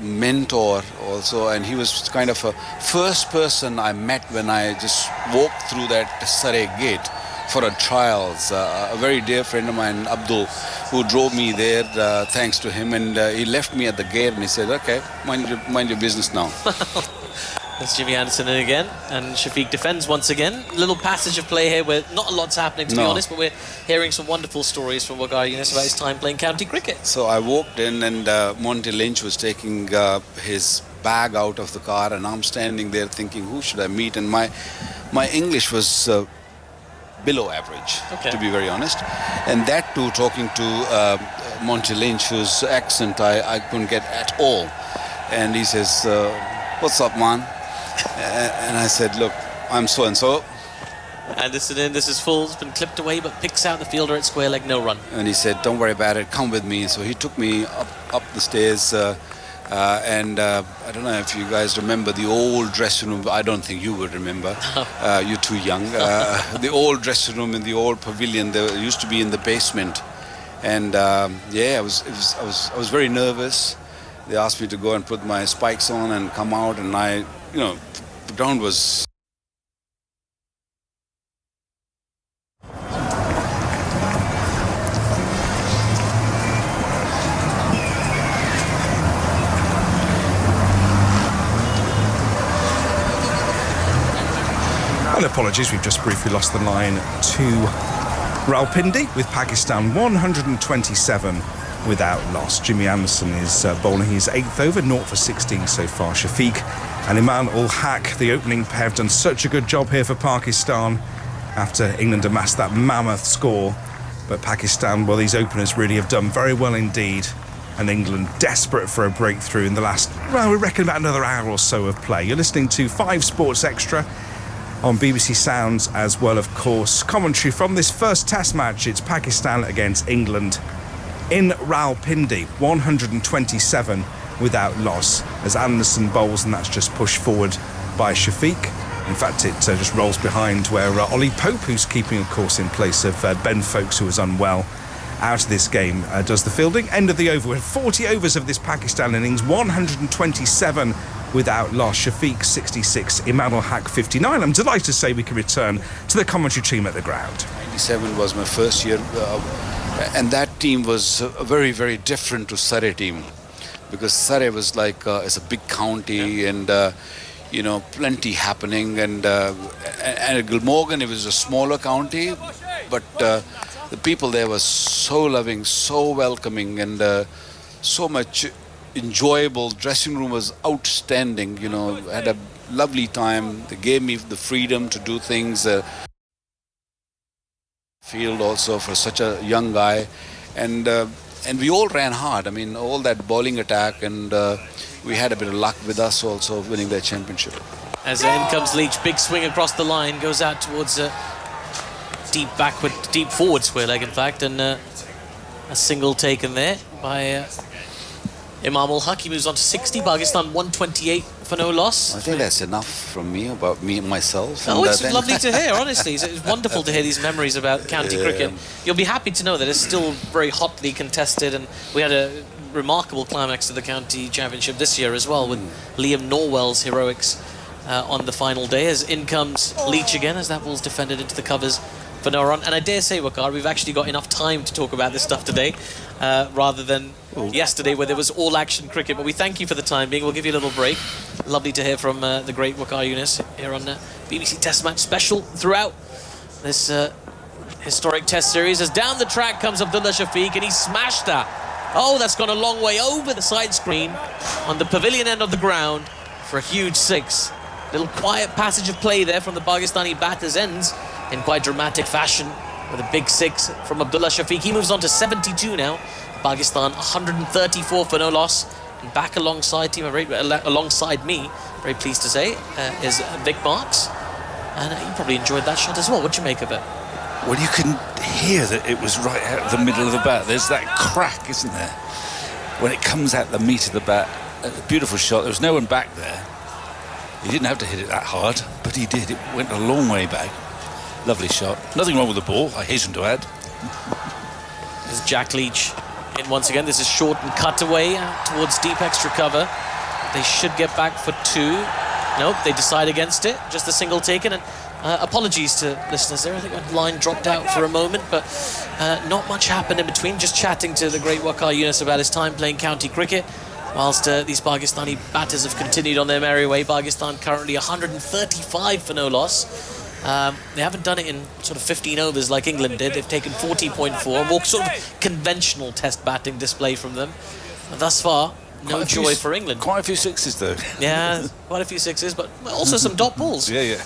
mentor also, and he was kind of a first person I met when I just walked through that Surrey gate for a trials. A very dear friend of mine, Abdul, who drove me there, thanks to him, and he left me at the gate and he said, "Okay, mind your business now." That's Jimmy Anderson in again, and Shafiq defends once again. Little passage of play here where not a lot's happening, to be honest, but we're hearing some wonderful stories from Waqar Younis about his time playing county cricket. So I walked in, and Monty Lynch was taking his bag out of the car, and I'm standing there thinking, who should I meet? And my English was below average, to be very honest. And that too, talking to Monty Lynch, whose accent I couldn't get at all. And he says, "What's up, man?" And I said, "Look, I'm so-and-so." Anderson in, this is full, it's been clipped away, but picks out the fielder at square leg, no run. And he said, "Don't worry about it, come with me." So he took me up the stairs, and I don't know if you guys remember the old dressing room. I don't think you would remember. You're too young. The old dressing room in the old pavilion, there used to be in the basement. And I was very nervous. They asked me to go and put my spikes on and come out, and the ground was... And apologies, we've just briefly lost the line to Rawalpindi with Pakistan 127 without loss. Jimmy Anderson is bowling his 8th over, 0 for 16 so far. Shafiq and Iman-ul-Haq, the opening pair, have done such a good job here for Pakistan after England amassed that mammoth score. But Pakistan, well, these openers really have done very well indeed. And England desperate for a breakthrough in the last, well, we reckon about another hour or so of play. You're listening to 5 Sports Extra on BBC Sounds, as well, of course, commentary from this first Test match. It's Pakistan against England in Rawalpindi, 127 without loss, as Anderson bowls, and that's just pushed forward by Shafiq. In fact, it just rolls behind where Ollie Pope, who's keeping, of course, in place of Ben Foakes, who was unwell, out of this game, does the fielding. End of the over. With 40 overs of this Pakistan innings, 127 without loss. Shafiq 66, Iman-ul-Haq 59. I'm delighted to say we can return to the commentary team at the ground. 97 was my first year, and that team was very, very different to Surrey team, because Surrey was like it's a big county, and plenty happening, and at Gilmorgan it was a smaller county, but the people there were so loving, so welcoming, and so much enjoyable. Dressing room was outstanding. I had a lovely time. They gave me the freedom to do things. Field also for such a young guy, and we all ran hard. I mean, all that bowling attack, and we had a bit of luck with us also winning their championship. As in comes Leach, big swing across the line, goes out towards deep forward square leg, in fact, and a single taken there by Imam Ul Haq. He moves on to 60. Pakistan 128 for no loss. I think that's enough from me about myself. Oh, it's lovely to hear, honestly. It's wonderful to hear these memories about county cricket. You'll be happy to know that it's still very hotly contested, and we had a remarkable climax to the county championship this year as well, with Liam Norwell's heroics on the final day. As in comes Leach again, as that ball's defended into the covers for no run. And I dare say, Waqar, we've actually got enough time to talk about this stuff today, rather than yesterday where there was all action cricket. But we thank you for the time being. We'll give you a little break. Lovely to hear from the great Waqar Younis here on BBC Test Match Special throughout this historic Test series. As down the track comes Abdullah Shafiq, and he smashed that. Oh, that's gone a long way over the side screen on the pavilion end of the ground for a huge 6. Little quiet passage of play there from the Pakistani batters ends in quite dramatic fashion with a big 6 from Abdullah Shafiq. He moves on to 72 now. Pakistan 134 for no loss. And back alongside alongside me, very pleased to say, is Vic Marks. And you probably enjoyed that shot as well. What do you make of it? Well, you can hear that it was right out the middle of the bat. There's that crack, isn't there? When it comes out the meat of the bat. A beautiful shot. There was no one back there. He didn't have to hit it that hard, but he did. It went a long way back. Lovely shot. Nothing wrong with the ball, I hasten to add. There's Jack Leach in once again. This is short and cut away out towards deep extra cover. They should get back for 2. Nope, they decide against it. Just a single taken. And apologies to listeners there. I think my line dropped out for a moment, but not much happened in between. Just chatting to the great Waqar Younis about his time playing county cricket. Whilst these Pakistani batters have continued on their merry way. Pakistan currently 135 for no loss. They haven't done it in sort of 15 overs like England did. They've taken 40.4, more sort of conventional test batting display from them. And thus far, no joy for England. Quite a few 6s though. Yeah, quite a few 6s, but also some dot balls. Yeah.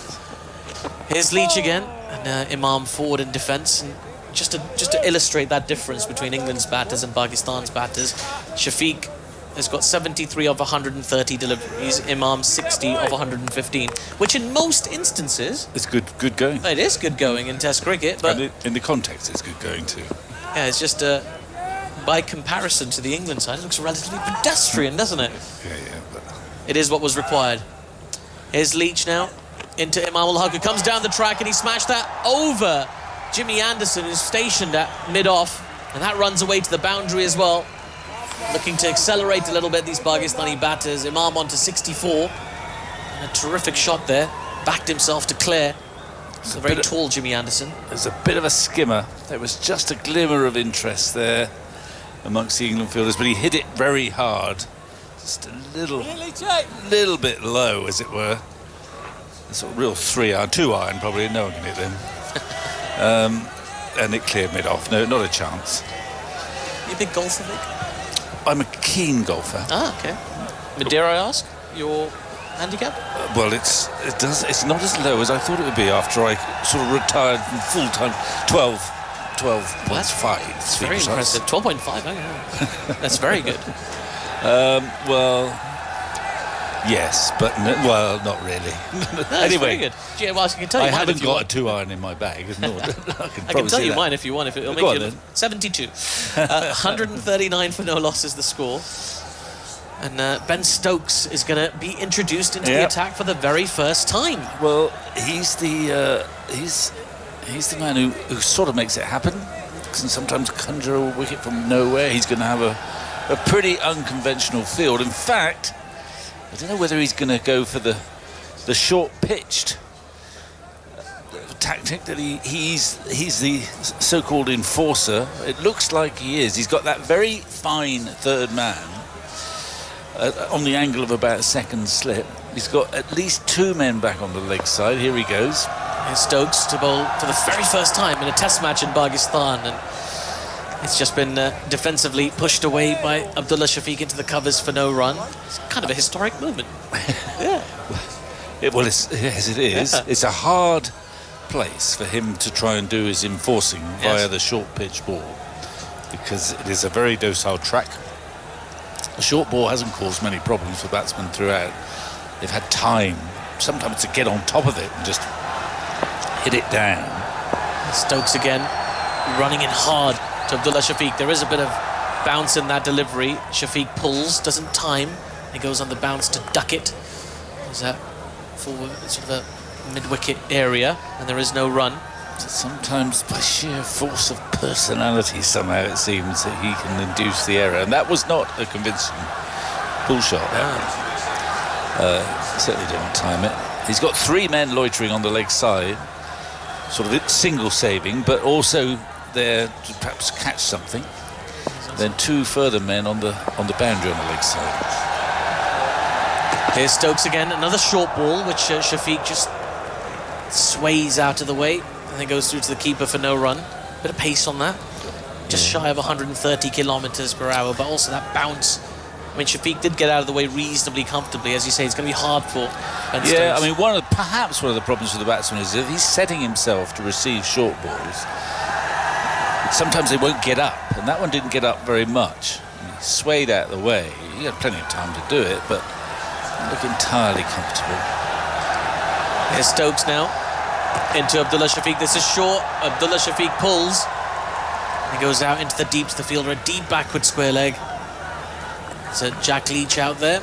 Here's Leach again, and Imam forward in defence. And just to illustrate that difference between England's batters and Pakistan's batters, Shafiq has got 73 of 130 deliveries, Imam 60 of 115, which in most instances... It's good going. It is good going in Test cricket, but... And in the context, it's good going too. Yeah, it's just, by comparison to the England side, it looks relatively pedestrian, doesn't it? Yeah, but... It is what was required. Here's Leach now, into Imam Ul Haq, who comes down the track, and he smashed that over Jimmy Anderson, who's stationed at mid-off, and that runs away to the boundary as well. Looking to accelerate a little bit, these Pakistani batters. Imam on to 64. And a terrific shot there. Backed himself to clear. It's a very tall Jimmy Anderson. There's a bit of a skimmer. There was just a glimmer of interest there amongst the England fielders, but he hit it very hard. Just a little bit low, as it were. A sort of real 3-iron, 2-iron probably. No one can hit them. And it cleared mid-off. No, not a chance. You a big golfer, Vic? I'm a keen golfer. Ah, okay. But dare I ask your handicap? Well, it's not as low as I thought it would be after I sort of retired from full-time. 12.5. Well, that's very impressive. 12.5, yeah. That's very good. Well, yes, but not really. No, anyway, very good. Yeah, well, I can tell you. I haven't got a 2-iron in my bag. I can tell you mine if you want. If it'll make you 72. 139 for no loss is the score. And Ben Stokes is going to be introduced into the attack for the very first time. Well, he's the man who sort of makes it happen. Can sometimes conjure a wicket from nowhere. He's going to have a pretty unconventional field. In fact, I don't know whether he's going to go for the short pitched tactic that he's the so-called enforcer. It looks like he is. He's got that very fine third man on the angle of about a second slip. He's got at least 2 men back on the leg side. Here he goes. Here's Stokes to bowl for the very first time in a test match in Pakistan, and it's just been defensively pushed away by Abdullah Shafiq into the covers for no run. It's kind of a historic movement. Yeah. Yes, it is. Yeah. It's a hard place for him to try and do his enforcing via the short pitch ball, because it is a very docile track. The short ball hasn't caused many problems for batsmen throughout. They've had time sometimes to get on top of it and just hit it down. Stokes again running in hard to Abdullah Shafiq. There is a bit of bounce in that delivery. Shafiq pulls, doesn't time. He goes on the bounce to duck it. Is that forward, sort of a mid-wicket area, and there is no run. Sometimes by sheer force of personality somehow it seems that he can induce the error, and that was not a convincing pull shot. Certainly didn't time it. He's got 3 men loitering on the leg side, sort of single saving, but also there to perhaps catch something. Then 2 further men on the boundary on the leg side. Here's Stokes again, another short ball which Shafiq just sways out of the way and then goes through to the keeper for no run. Bit of pace on that, just shy of 130 kilometers per hour, but also that bounce. I mean, Shafiq did get out of the way reasonably comfortably. As you say, it's going to be hard for Ben Stokes. Yeah, I mean, perhaps one of the problems with the batsman is if he's setting himself to receive short balls, sometimes they won't get up, and that one didn't get up very much. He swayed out of the way. He had plenty of time to do it, but didn't look entirely comfortable. Here's Stokes now into Abdullah Shafiq. This is short. Abdullah Shafiq pulls. He goes out into the deeps. The fielder a deep backward square leg. So Jack Leach out there,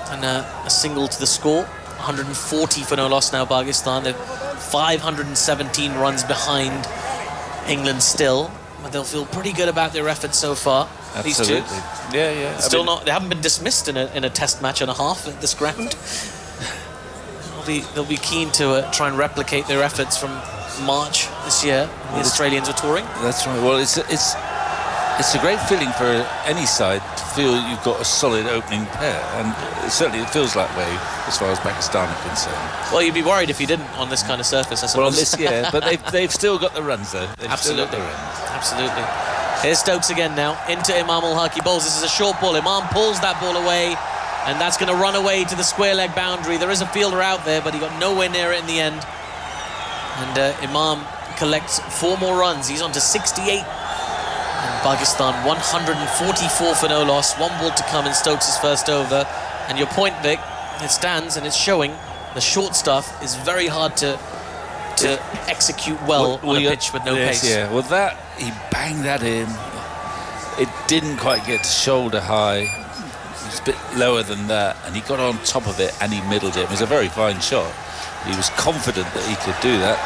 and a single to the score. 140 for no loss now, Pakistan. They're 517 runs behind England still, but they'll feel pretty good about their efforts so far. Absolutely. These two. Yeah. Still not. They haven't been dismissed in a test match and a half at this ground. They'll be keen to try and replicate their efforts from March this year. The Australians are touring. That's right. Well, it's a great feeling for any side to feel you've got a solid opening pair, and certainly it feels that way as far as Pakistan are concerned. Well, you'd be worried if you didn't on this kind of surface, I suppose. Well, on this, yeah, but they've still got the runs though. Absolutely. Absolutely. Here's Stokes again now into Imam Al-Haqi bowls. This is a short ball. Imam pulls that ball away, and that's going to run away to the square leg boundary. There is a fielder out there, but he got nowhere near it in the end. And Imam collects 4 more runs. He's on to 68. And Pakistan 144 for no loss. 1 ball to come in Stokes' first over. And your point, Vic, it stands and it's showing the short stuff is very hard to execute well on a pitch with no pace. Yeah, well, he banged that in. It didn't quite get to shoulder high. It was a bit lower than that, and he got on top of it and he middled it. It was a very fine shot. He was confident that he could do that.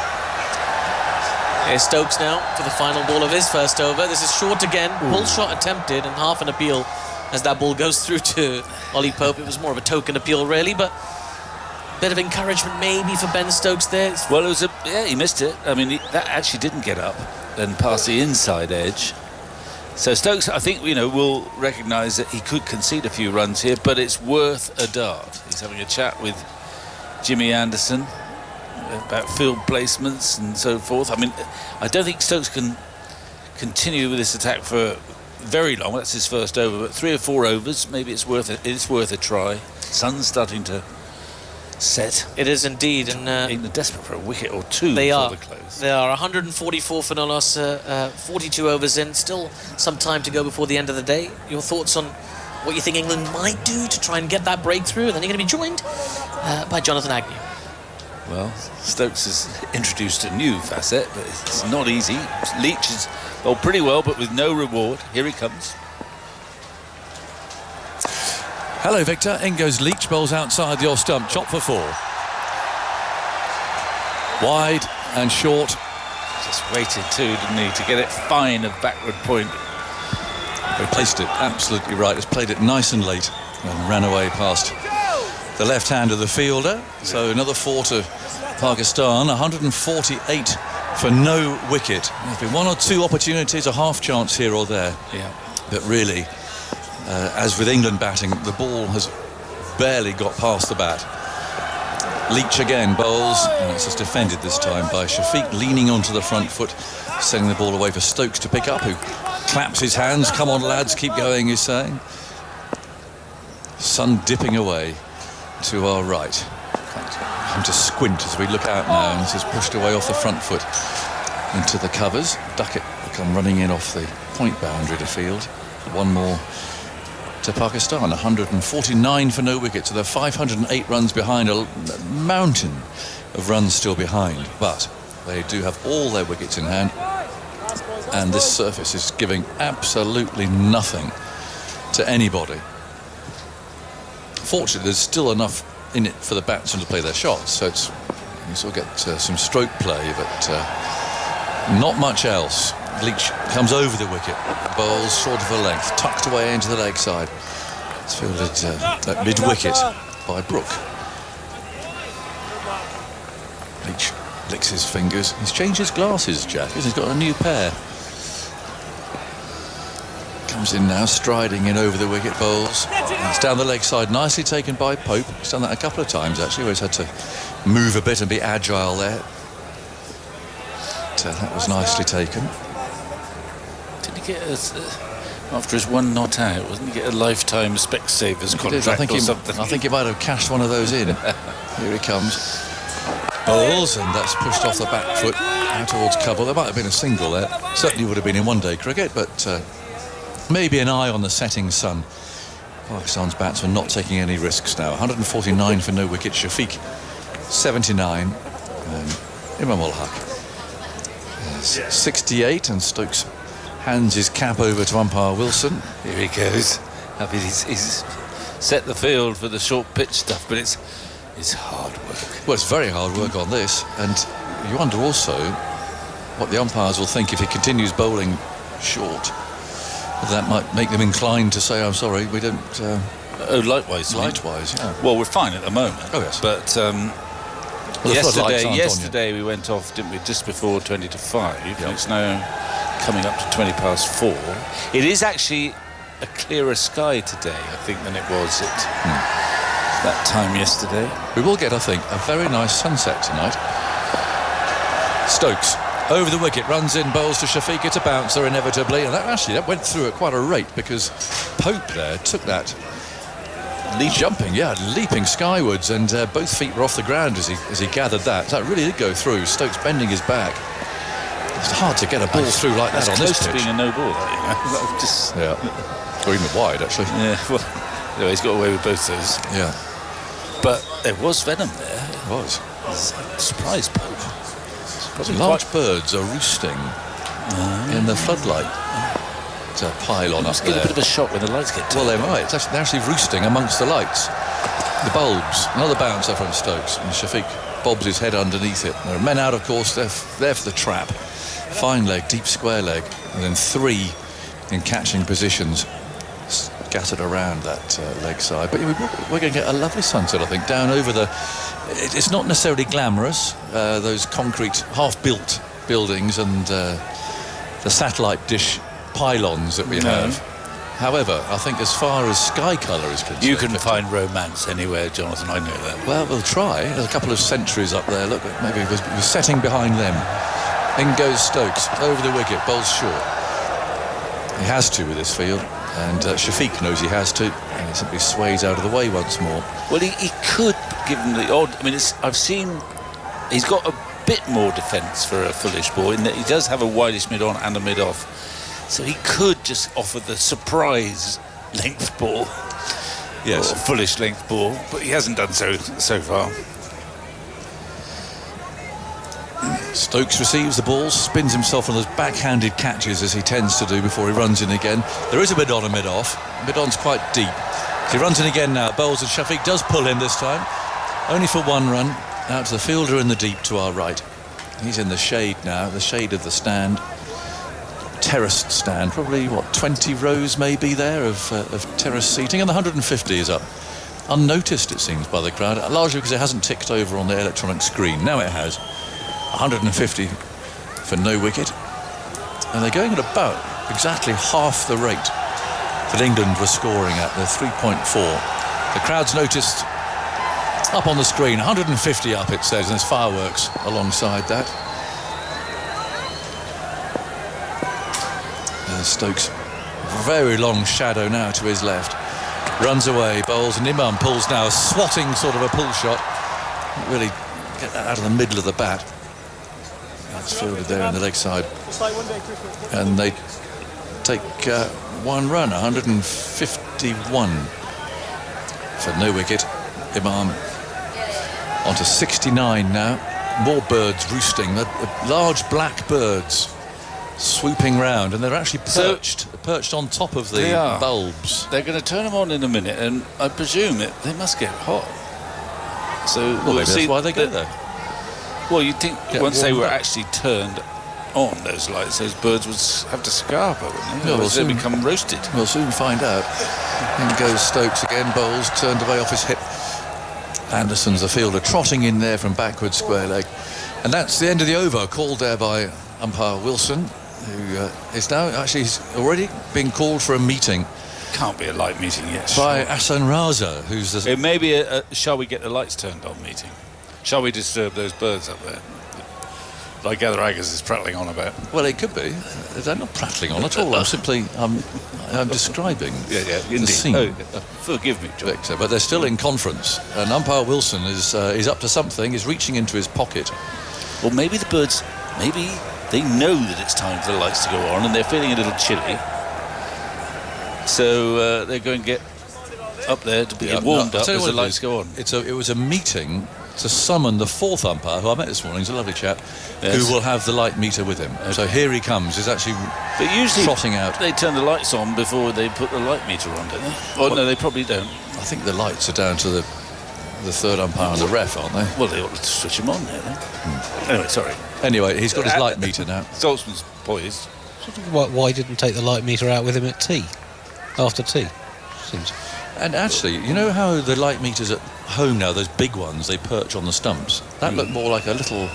Here's Stokes now for the final ball of his first over. This is short again. Pull shot attempted and half an appeal as that ball goes through to Ollie Pope. It was more of a token appeal, really, but a bit of encouragement maybe for Ben Stokes there. Well, he missed it. I mean, that actually didn't get up and past the inside edge. So Stokes, I think, will recognise that he could concede a few runs here, but it's worth a dart. He's having a chat with Jimmy Anderson about field placements and so forth. I mean, I don't think Stokes can continue with this attack for very long. That's his first over, but 3 or 4 overs, maybe it's worth a try. Sun's starting to set. It is indeed, and England desperate for a wicket or 2 they before are. the close. They are 144 for no loss, 42 overs in. Still some time to go before the end of the day. Your thoughts on what you think England might do to try and get that breakthrough? And then you're going to be joined by Jonathan Agnew. Well, Stokes has introduced a new facet, but it's not easy. Leach has bowled pretty well, but with no reward. Here he comes. Hello, Victor. In goes Leach, bowls outside the off stump, chop for 4. Wide and short. Just waited too, didn't he, to get it fine of backward point. He placed it absolutely right. He's played it nice and late and ran away past the left hand of the fielder. So another 4 to Pakistan. 148 for no wicket. There's been 1 or 2 opportunities, a half chance here or there. Yeah. But really, as with England batting, the ball has barely got past the bat. Leach again bowls, and it's just defended this time by Shafiq, leaning onto the front foot, sending the ball away for Stokes to pick up, who claps his hands. Come on, lads, keep going, he's saying. Sun dipping away to our right. I'm to squint as we look out now, and this is pushed away off the front foot into the covers. Duckett will come running in off the point boundary to field. One more to Pakistan, 149 for no wicket, so they're 508 runs behind, a mountain of runs still behind, but they do have all their wickets in hand, and this surface is giving absolutely nothing to anybody. Fortunately, there's still enough in it for the batsmen to play their shots, so it's, you sort of get some stroke play, but not much else. Leach comes over the wicket, bowls short of a length, tucked away into the leg side. It's fielded at mid-wicket by Brooke. Leach licks his fingers. He's changed his glasses, Jack. He's got a new pair. Comes in now, striding in over the wicket, bowls. It's down the leg side, nicely taken by Pope. He's done that a couple of times, actually, where he's had to move a bit and be agile there. But, that was nicely taken. Didn't he get after his one not out, wasn't he get a lifetime Specsavers contract or something? I think he might have cashed one of those in. Here he comes. Bowls, and that's pushed off the back foot out towards cover. There might have been a single there. Certainly would have been in one-day cricket, but maybe an eye on the setting sun. Pakistan's batsmen not taking any risks now. 149 for no wicket. Shafiq 79. Imam ul Haq 68, and Stokes hands his cap over to umpire Wilson. Here he goes. I mean, he's set the field for the short pitch stuff, but it's hard work. Well, it's very hard work on this, and you wonder also what the umpires will think if he continues bowling short. That might make them inclined to say, I'm sorry, we don't... likewise. Likewise, yeah. Well, we're fine at the moment. Oh, yes. But yesterday we went off, didn't we, just before 20 to 5. Yep. It's now coming up to 20 past 4. It is actually a clearer sky today, I think, than it was at that time yesterday. We will get, I think, a very nice sunset tonight. Stokes over the wicket, runs in, bowls to Shafiq. It's a bouncer inevitably, and that went through at quite a rate, because Pope there took that leaping skywards, and both feet were off the ground as he gathered that. That really did go through. Stokes bending his back. It's hard to get a ball through like that on this pitch. Close to being a no ball, just or even wide, actually. Yeah, well, anyway, he's got away with both those. Yeah, but there was venom there. It was. Surprised Pope. Large birds are roosting in the floodlight. It's a pylon up there. Get a bit of a shock when the lights get turned. Well, they might. They're actually roosting amongst the lights. The bulbs. Another bouncer from Stokes, and Shafiq bobs his head underneath it. There are men out, of course. They're there for the trap. Fine leg, deep square leg, and then 3 in catching positions scattered around that leg side. But we're going to get a lovely sunset, I think, down over the... It's not necessarily glamorous, those concrete half-built buildings and the satellite dish pylons that we have. However, I think as far as sky colour is concerned... You can find romance anywhere, Jonathan, I know that. Well, we'll try. There's a couple of sentries up there. Look, maybe we're setting behind them. In goes Stokes, over the wicket, bowls short. He has to with this field, and Shafiq knows he has to, and he simply sways out of the way once more. Well, he could, given the odd... I mean, I've seen... He's got a bit more defence for a fullish ball, in that he does have a wideish mid-on and a mid-off. So he could just offer the surprise length ball. Yes. Or fullish length ball, but he hasn't done so far. Stokes receives the ball, spins himself on those backhanded catches as he tends to do before he runs in again. There is a mid-on and mid-off. Mid-on's quite deep. He runs in again now. Bowles, and Shafiq does pull him this time. Only for 1 run. Out to the fielder in the deep to our right. He's in the shade now, the shade of the stand. Terraced stand, probably, 20 rows maybe there of terrace seating, and the 150 is up. Unnoticed, it seems, by the crowd, largely because it hasn't ticked over on the electronic screen. Now it has. 150 for no wicket, and they're going at about exactly half the rate that England was scoring at, the 3.4. The crowd's noticed up on the screen, 150 up it says, and there's fireworks alongside that. There's Stokes, very long shadow now to his left, runs away, bowls, and Imam pulls now, swatting sort of a pull shot. really get that out of the middle of the bat. That's fielded there on the leg side. And they take one run, 151 for no wicket. Imam onto 69 now. More birds roosting, the large black birds swooping round, and they're actually perched on top of the bulbs. They're going to turn them on in a minute, and I presume they must get hot. So well, maybe that's why they go there. Well, you'd think once they were actually turned on, those lights, those birds would have to scarper, wouldn't they? Well, they'd become roasted. We'll soon find out. In goes Stokes again, bowls, turned away off his hip. Anderson's the fielder, trotting in there from backwards square leg. And that's the end of the over, called there by umpire Wilson, who is now actually he's already been called for a meeting. Can't be a light meeting yet. By Hassan Raza, who's the... It may be a shall we get the lights turned on meeting. Shall we disturb those birds up there? Like Gather Aggers is prattling on about. Well, it could be. They're not prattling on at all. I'm simply I'm describing the scene. Oh, forgive me, John. Victor, but they're still in conference, and umpire Wilson is up to something. He's reaching into his pocket. Well, maybe the birds, maybe they know that it's time for the lights to go on, and they're feeling a little chilly. So they're going to get up there to be warmed up as the lights go on. It was a meeting to summon the fourth umpire, who I met this morning. He's a lovely chap, who will have the light meter with him. Okay. So here he comes. He's actually trotting out. They turn the lights on before they put the light meter on, don't they? Oh, no, they probably don't. I think the lights are down to the third umpire and the ref, aren't they? Well, they ought to switch them on there, then. Anyway, sorry. Anyway, he's got his light meter now. Saltzman's poised. Why didn't take the light meter out with him at tea? After tea? Seems... And actually, you know how the light meters at home now, those big ones, they perch on the stumps? That looked more like a little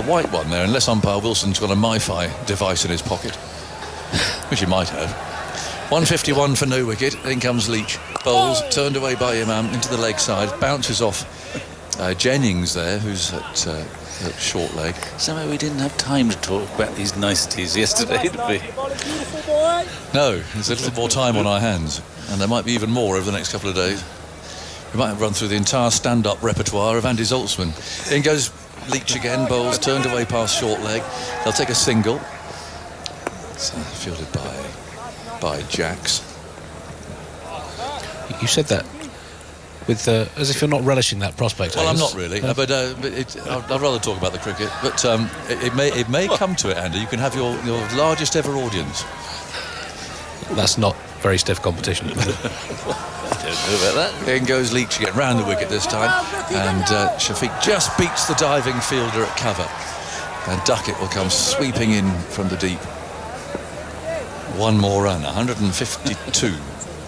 white one there, unless umpire Wilson's got a MiFi device in his pocket, which he might have. 151 for no wicket. In comes Leach. Bowls turned away by Imam into the leg side. Bounces off Jennings there, who's at short leg. Somehow we didn't have time to talk about these niceties yesterday, did we? No, there's a little more time on our hands, and there might be even more over the next couple of days. We might have run through the entire stand-up repertoire of Andy Zaltzman. In goes Leach again. Bowls turned away past short leg. They'll take a single. It's fielded by Jacks. You said that with as if you're not relishing that prospect. Well, I'm not really, but I'd rather talk about the cricket. But it may come to it, Andy. You can have your largest ever audience. That's not very stiff competition. Don't know about that. In goes Leach again, round the wicket this time, and Shafiq just beats the diving fielder at cover, and Duckett will come sweeping in from the deep. One more run, 152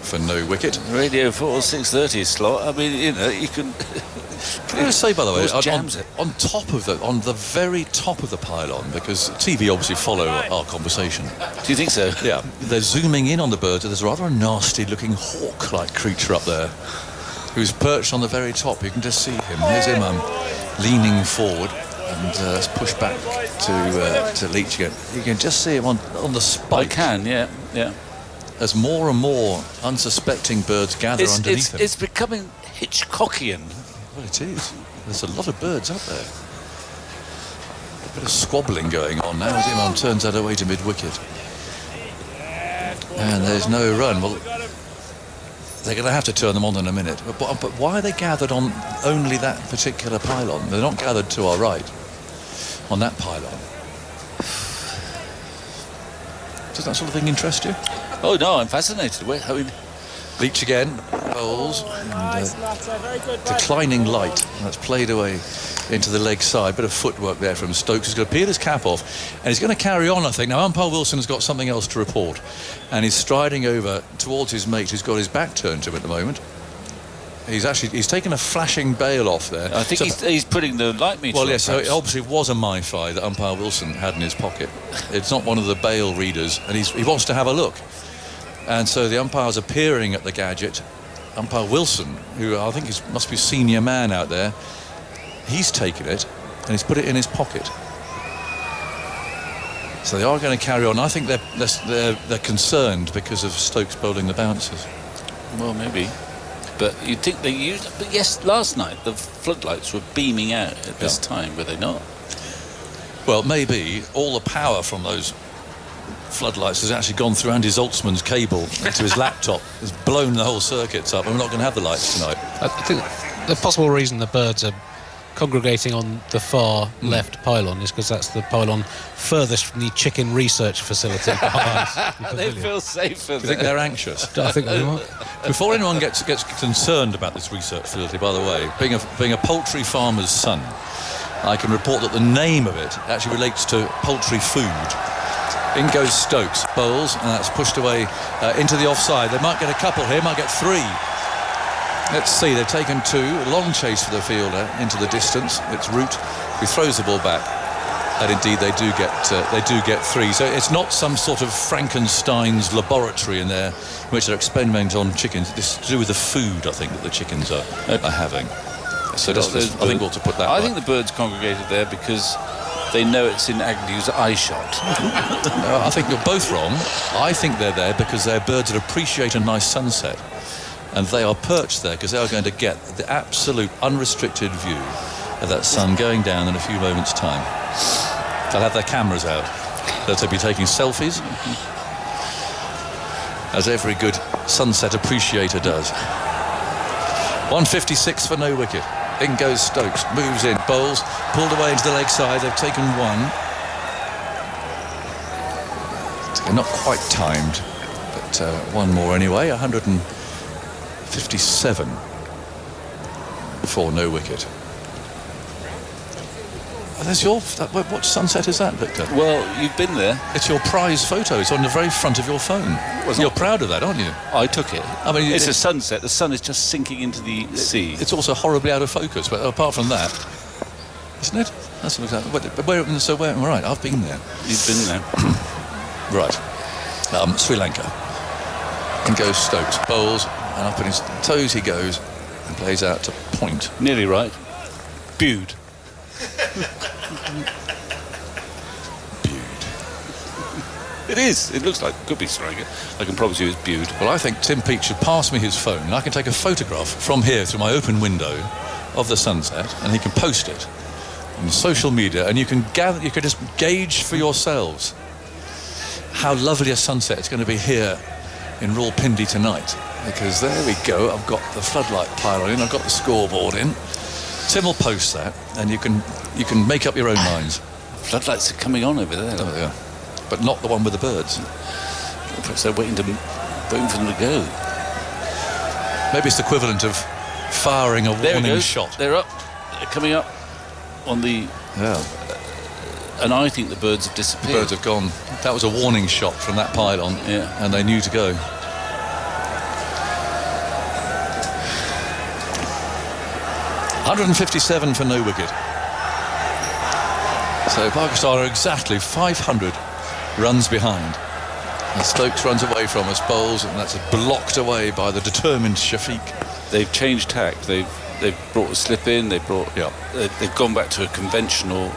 for no wicket. Radio 4 6:30 slot. I mean, you can. Can I say, by the way, jams it on the very top of the pylon, because TV obviously follow our conversation. Do you think so? Yeah, they're zooming in on the birds. There's rather a nasty-looking hawk-like creature up there, who's perched on the very top. You can just see him. Here's Imam leaning forward, and let's push back to Leach again. You can just see him on the spike. I can, yeah. As more and more unsuspecting birds gather underneath him. It's becoming Hitchcockian. Well, it is. There's a lot of birds up there. A bit of squabbling going on now as Imam turns that away to mid-wicket. And there's no run. Well, they're going to have to turn them on in a minute. But why are they gathered on only that particular pylon? They're not gathered to our right on that pylon. Does that sort of thing interest you? Oh, no, I'm fascinated. Leach again, bowls, and declining light. That's played away into the leg side. Bit of footwork there from Stokes. He's going to peel his cap off, and he's going to carry on, I think. Now, umpire Wilson has got something else to report, and he's striding over towards his mate, who's got his back turned to him at the moment. He's taken a flashing bail off there. I think he's putting the light meter on. Well, yes, so it obviously was a MiFi that umpire Wilson had in his pocket. It's not one of the bail readers, and he wants to have a look. And so the umpire's appearing at the gadget. Umpire Wilson, who I think must be senior man out there, he's taken it and he's put it in his pocket. So they are going to carry on. I think they're concerned because of Stokes bowling the bouncers. Well, maybe. But you'd think they used. But yes, last night the floodlights were beaming out at this time, were they not? Well, maybe all the power from those floodlights has actually gone through Andy Zaltzman's cable into his laptop. It's blown the whole circuits up, and we're not going to have the lights tonight. I think the possible reason the birds are congregating on the far left pylon is because that's the pylon furthest from the chicken research facility behind the They pavilion. feel safer. Do you think they're anxious? I think they are. Before anyone gets concerned about this research facility, by the way, being a poultry farmer's son, I can report that the name of it actually relates to poultry food. In goes Stokes, bowls, and that's pushed away into the offside. They might get a couple here, might get three. Let's see, they've taken two. A long chase for the fielder into the distance. It's Root who throws the ball back. And indeed, they do get three. So it's not some sort of Frankenstein's laboratory in there in which they're experimenting on chickens. This is to do with the food, I think, that the chickens are having. So I think we'll to put that. I think the birds congregated there because they know it's in Agnew's eye shot. No, I think you're both wrong. I think they're there because they're birds that appreciate a nice sunset. And they are perched there because they are going to get the absolute unrestricted view of that sun going down in a few moments' time. They'll have their cameras out. They'll be taking selfies, as every good sunset appreciator does. 156 for no wicket. In goes Stokes, moves in, bowls, pulled away into the leg side. They've taken one. They're not quite timed, but one more anyway. 157 for no wicket. What sunset is that, Victor? Well, you've been there. It's your prize photo. It's on the very front of your phone. You're proud of that, aren't you? I took it. I mean, it's a sunset. The sun is just sinking into the sea. It's also horribly out of focus, but apart from that, isn't it? That's exactly. Right, I've been there. You've been there. Right. Sri Lanka. In goes Stokes, bowls, and up on his toes he goes, and plays out to point. Nearly right. Bude. It is. It looks like it could be striker. I can promise you it's Bude. Well, I think Tim Peake should pass me his phone. I can take a photograph from here through my open window of the sunset, and he can post it on social media, and you can just gauge for yourselves how lovely a sunset it's going to be here in Rawalpindi tonight. Because there we go. I've got the floodlight pylon in. I've got the scoreboard in. Tim will post that, and you can make up your own minds. Floodlights are coming on over there. Oh, yeah. But not the one with the birds. Perhaps they're waiting for them to go. Maybe it's the equivalent of firing a warning shot. They're up. They're coming up on the... Yeah. And I think the birds have disappeared. The birds have gone. That was a warning shot from that pylon. Yeah. And they knew to go. .157 for no wicket. So Pakistan are exactly 500 runs behind. And Stokes runs away from us, bowls, and that's blocked away by the determined Shafiq. They've changed tack. They've brought a slip in. They've gone back to a conventional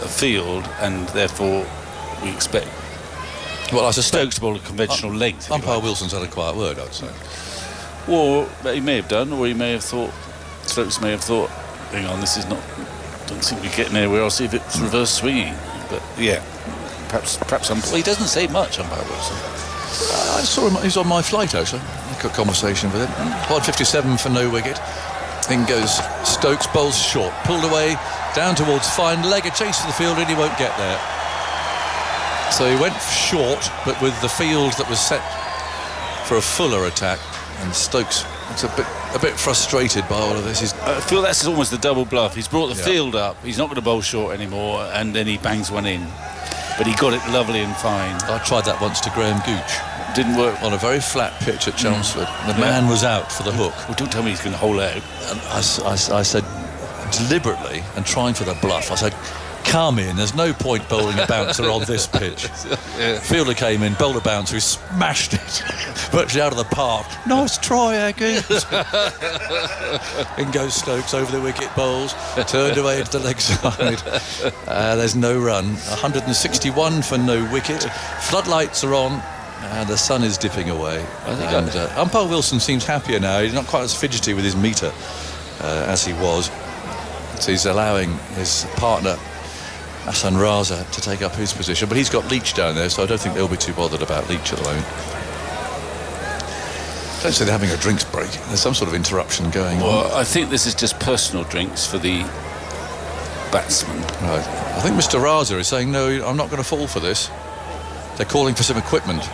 field, and therefore we expect. Well, I suspect Stokes to bowl a conventional length. Umpire Wilson's had a quiet word, I'd say. Or he may have done, or he may have thought. Stokes may have thought, hang on, this is not. Don't seem to be getting anywhere. I'll see if it's reverse swinging. But yeah, perhaps. Well, he doesn't say much, Umpire Wilson. I saw him. He's on my flight actually. I got a conversation with him. 157 for no wicket. In goes Stokes, bowls short, pulled away down towards fine leg, a chase for the field, and he won't get there. So he went short, but with the field that was set for a fuller attack, and Stokes looks a bit frustrated by all of this. I feel that's almost the double bluff. He's brought the field up. He's not going to bowl short anymore, and then he bangs one in. But he got it lovely and fine. I tried that once to Graham Gooch. Didn't work. On a very flat pitch at Chelmsford. The man was out for the hook. Well, don't tell me he's going to hole out. And I said deliberately, and trying for the bluff, I said, come in, there's no point bowling a bouncer on this pitch. Fielder came in, bowled a bouncer, who smashed it virtually out of the park. Nice try, Aggie. In goes Stokes over the wicket, bowls, turned away into the leg side. There's no run. 161 for no wicket. Floodlights are on. And the sun is dipping away. Umpire Wilson seems happier now. He's not quite as fidgety with his meter as he was. So he's allowing his partner, Hassan Raza, to take up his position. But he's got Leach down there, so I don't think they'll be too bothered about Leach at the moment. I don't say they're having a drinks break. There's some sort of interruption going on. Well, I think this is just personal drinks for the batsman. Right. I think Mr. Raza is saying, no, I'm not going to fall for this. They're calling for some equipment.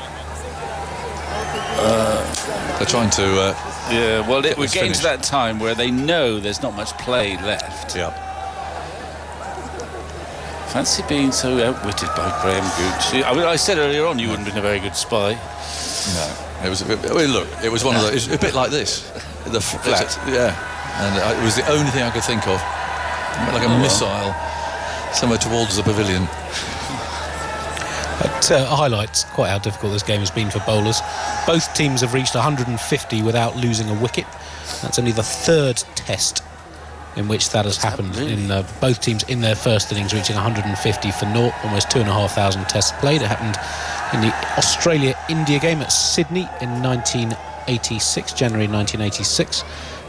They're trying to... yeah, well, we're getting to that time where they know there's not much play left. Yeah. Fancy being so outwitted by Graham Gooch. I mean, I said earlier on you wouldn't have been a very good spy. No, it was a bit... I mean, look, it was one of those... It was a bit like this. The flat. Yeah. And it was the only thing I could think of. Like a missile somewhere towards the pavilion. That highlights quite how difficult this game has been for bowlers. Both teams have reached 150 without losing a wicket. That's only the third test in which that has happened. In both teams in their first innings reaching 150 for naught, almost 2,500 tests played. It happened in the Australia-India game at Sydney in 1986, January 1986.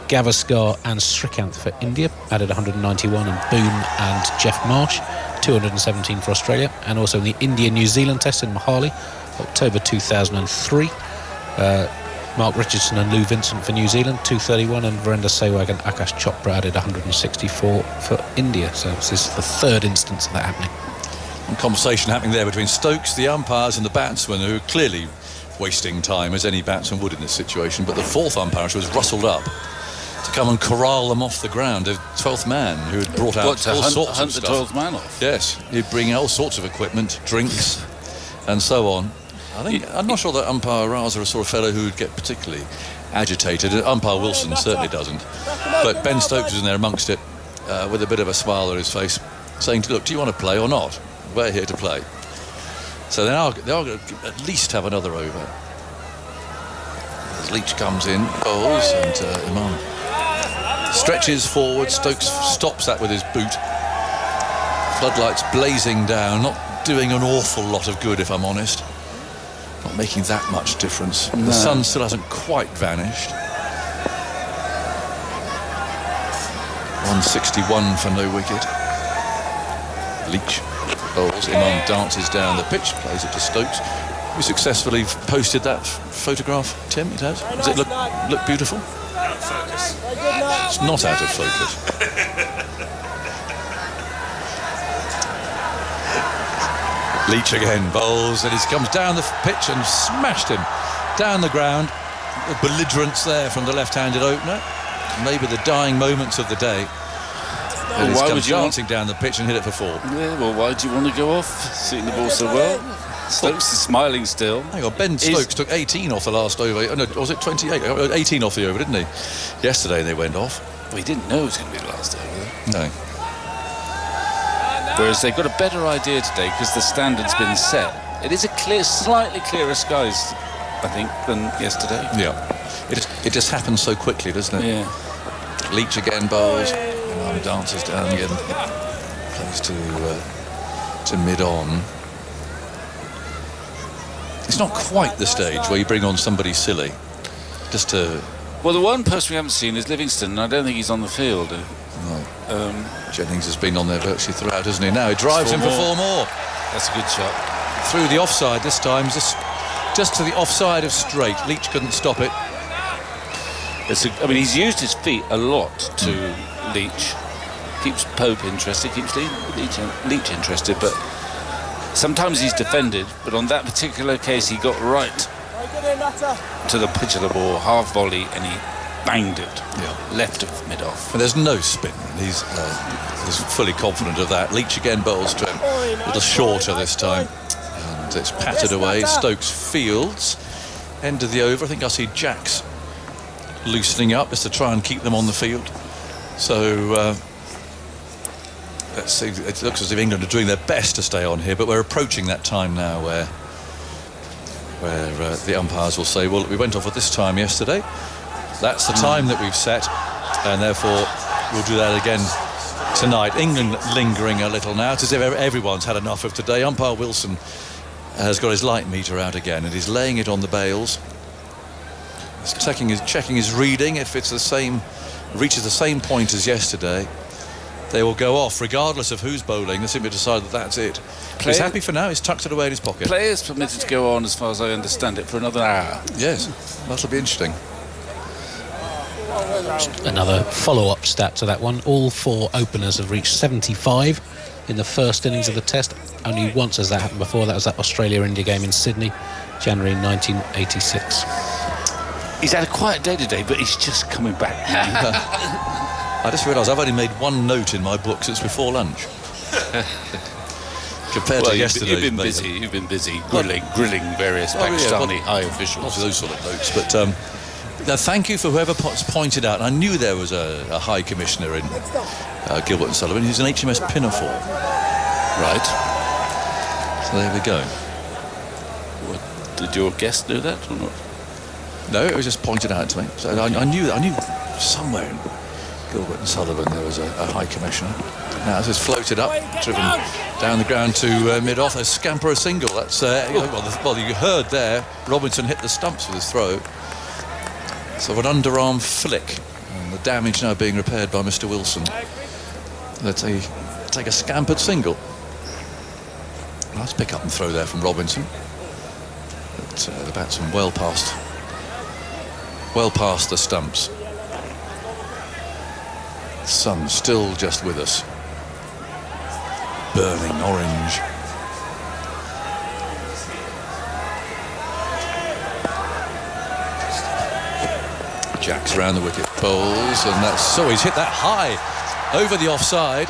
Gavaskar and Srikanth for India added 191, and Boone and Jeff Marsh 217 for Australia, and also in the India-New Zealand test in Mohali, October 2003. Mark Richardson and Lou Vincent for New Zealand 231, and Virender Sehwag and Akash Chopra added 164 for India. So this is the third instance of that happening. And conversation happening there between Stokes, the umpires, and the batsmen, who are clearly wasting time, as any batsman would in this situation. But the fourth umpire was rustled up to come and corral them off the ground. A 12th man who had brought out all sorts of stuff. The 12th man off. Yes, he'd bring all sorts of equipment, drinks, and so on. I'm not sure that umpire Raza is a sort of fellow who would get particularly agitated. Umpire Wilson certainly doesn't. But Ben Stokes was in there amongst it with a bit of a smile on his face, saying, look, do you want to play or not? We're here to play. So they are going to at least have another over. As Leach comes in, bowls, and Imam stretches forward. Stokes stops that with his boot. Floodlights blazing down, not doing an awful lot of good, if I'm honest. Not making that much difference. No. The sun still hasn't quite vanished. 161 for no wicket. Leach bowls. Imam dances down the pitch, plays it to Stokes. We successfully posted that photograph, Tim. It has. Does it look beautiful? Out of focus. It's not out of focus. Leach again bowls, and he comes down the pitch and smashed him down the ground. The belligerence there from the left-handed opener. Maybe the dying moments of the day. Well, why would you dancing down the pitch and hit it for 4? Yeah, well, why do you want to go off, seeing the ball so well? Stokes is smiling still. Hang on, Ben Stokes took 18 off the last over. No, was it 28? 18 off the over, didn't he? Yesterday they went off. Well, he didn't know it was going to be the last over. No. Whereas they've got a better idea today because the standard's been set. It is slightly clearer skies, I think, than yesterday. Yeah. It just happens so quickly, doesn't it? Yeah. Leach again bowls. And dances down again. Plays to mid-on. It's not quite the stage where you bring on somebody silly. Just to... Well, the one person we haven't seen is Livingston, and I don't think he's on the field. No. Jennings has been on there virtually throughout, hasn't he? Now he drives him for 4 more. That's a good shot. Through the offside this time, just to the offside of straight. Leach couldn't stop it. I mean, he's used his feet a lot to Leach. Keeps Pope interested, keeps Leach interested, but sometimes he's defended, but on that particular case he got right to the pitch of the ball, half volley, and he banged it left of mid-off. And there's no spin. He's fully confident of that. Leach again bowls to him, a little shorter this time, and it's patted away. Stokes fields, end of the over. I think I see Jacks loosening up just to try and keep them on the field. So let's see. It looks as if England are doing their best to stay on here, but we're approaching that time now where the umpires will say, well, we went off at this time yesterday. That's the time that we've set, and therefore we'll do that again tonight. England lingering a little now. It's as if everyone's had enough of today. Umpire Wilson has got his light meter out again, and he's laying it on the bails. He's checking his reading. If it's the same, reaches the same point as yesterday, they will go off regardless of who's bowling. They simply decide that that's it. He's happy for now. He's tucked it away in his pocket. Players permitted to go on, as far as I understand it, for another hour. Yes, that'll be interesting. Another follow-up stat to that one. All 4 openers have reached 75 in the first innings of the Test. Only once has that happened before. That was that Australia-India game in Sydney, January 1986. He's had a quiet day today, but he's just coming back. I just realised I've only made 1 note in my book since before lunch. Compared to yesterday. You've been busy grilling various Pakistani high officials. Not those sort of notes, but now thank you for whoever pointed out. I knew there was a High Commissioner in Gilbert and Sullivan. He's an HMS Pinafore. Right. So there we go. Did your guest know that or not? No, it was just pointed out to me. So I knew somewhere in Gilbert and Sullivan there was a High Commissioner. Now as it's floated up, driven down the ground to mid-off, a scamper a single. That's well, you heard there, Robinson hit the stumps with his throw. So an underarm flick, and the damage now being repaired by Mr. Wilson. Let's take a scampered single. Nice pick up and throw there from Robinson. But the batsman well past the stumps. The sun still just with us. Burning orange. Jacks round the wicket, bowls, and that's so he's hit that high over the offside,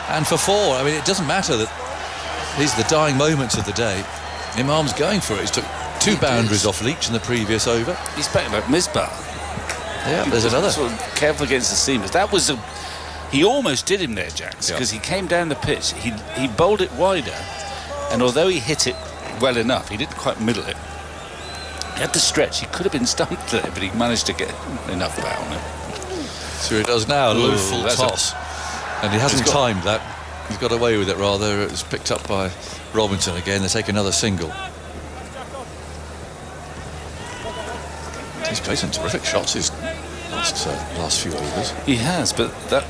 and for 4. I mean, it doesn't matter that these are the dying moments of the day. Imam's going for it. He's took 2 boundaries off Leach in the previous over. He's back like Misbah. Yeah, there's another. Sort of careful against the seamers. That was he almost did him there, Jacks, because he came down the pitch. He bowled it wider, and although he hit it well enough, he didn't quite middle it. He had to stretch. He could have been stumped there, but he managed to get enough bat on it. So he does now, a low full toss. And he hasn't timed that. He's got away with it, rather. It's picked up by Robinson again. They take another single. He's played some terrific shots his last few overs. He has, but that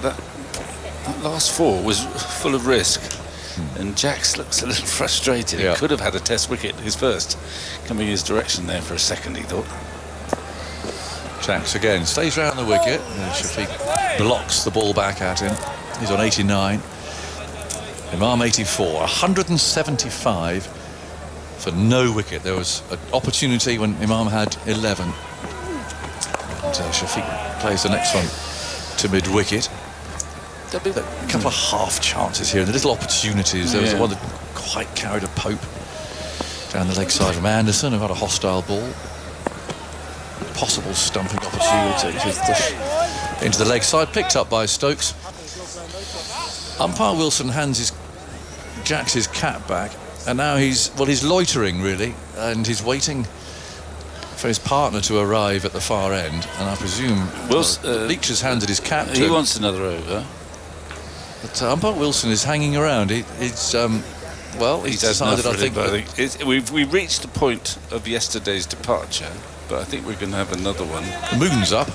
last 4 was full of risk. And Jacks looks a little frustrated. He could have had a Test wicket, his first, coming his direction there for a second, he thought. Jacks again stays round the wicket. Shafiq blocks the ball back at him. He's on 89. Imam 84. 175 for no wicket. There was an opportunity when Imam had 11. And Shafiq plays the next one to mid-wicket. A couple of half chances here, and the little opportunities. There was the one that quite carried a Pope down the leg side from Anderson, who had a hostile ball. Possible stumping opportunity to push into the leg side, picked up by Stokes. Umpire Wilson hands Jacks his cap back, and now he's loitering really, and he's waiting for his partner to arrive at the far end, and I presume Leach has handed his cap to him. He wants another over. But umpire Wilson is hanging around. He's decided. I think we've reached the point of yesterday's departure, but I think we're going to have another one. The moon's up.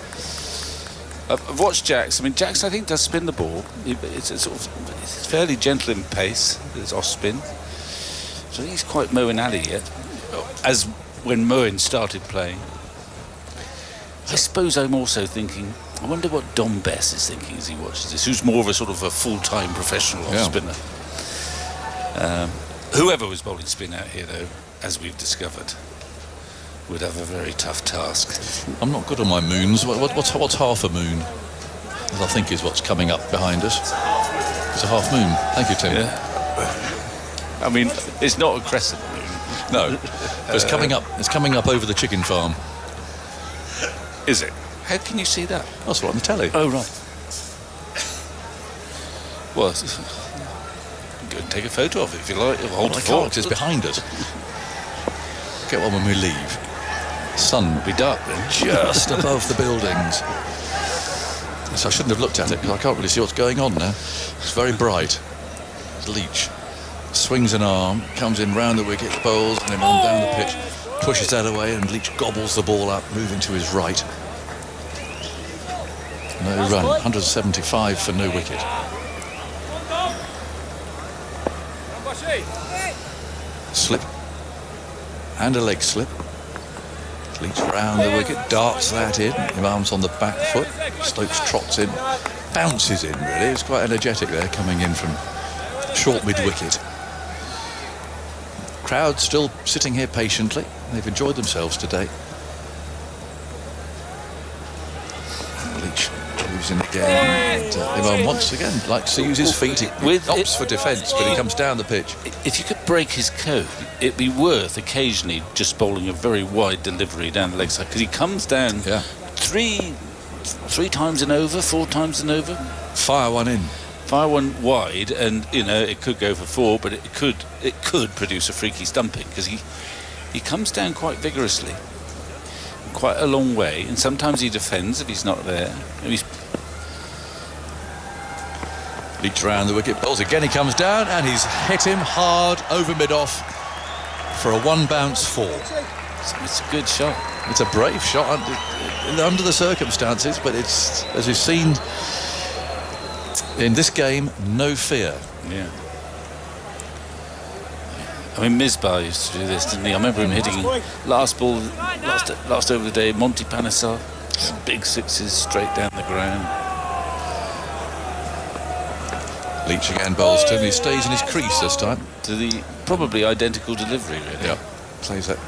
I've watched Jacks. I mean, Jacks, I think, does spin the ball. It's fairly gentle in pace. It's off spin. So I think he's quite Moeen Ali yet, as when Moeen started playing. I suppose I'm also thinking, I wonder what Dom Bess is thinking as he watches this, who's more of a sort of a full-time professional off-spinner. Whoever was bowling spin out here, though, as we've discovered, would have a very tough task. I'm not good on my moons. What's half a moon? I think is what's coming up behind us. It's a half moon. Thank you, Tim. Yeah. I mean, it's not a crescent moon. No, but it's coming up. It's coming up over the chicken farm. Is it? How can you see that? That's right on the telly. Oh, right. Well, go and take a photo of it if you like. Hold it forward. It's behind us. Get one when we leave. Sun will be dark then. Just above the buildings. So I shouldn't have looked at it because I can't really see what's going on now. It's very bright. It's Leach. swings an arm, comes in round the wicket, bowls, and then on down the pitch, pushes that away, and Leach gobbles the ball up, moving to his right. No run, 175 for no wicket. Slip. And a leg slip. Leach round the wicket, darts that in, arms on the back foot. Stokes trots in, bounces in really. It's quite energetic there, coming in from short mid-wicket. Crowd still sitting here patiently. They've enjoyed themselves today. Leach moves in again. And, Imam once again likes to use his feet. He opts for defence, but he comes down the pitch. If you could break his code, it'd be worth occasionally just bowling a very wide delivery down the leg side, because he comes down three times and over, 4 times and over. Fire one in. Fire one wide, and it could go for 4, but it could produce a freaky stumping, because he comes down quite vigorously, quite a long way, and sometimes he defends if he's not there. Leach round the wicket, bowls again, he comes down, and he's hit him hard over mid-off for a 1-bounce 4. It's a good shot. It's a brave shot under the circumstances, but it's, as we've seen in this game, no fear. Yeah. I mean, Misbah used to do this, didn't he? I remember him hitting last over the day, Monty Panesar, big 6s straight down the ground. Leach again bowls to him. He stays in his crease this time. To the probably identical delivery, really. Yeah. Plays that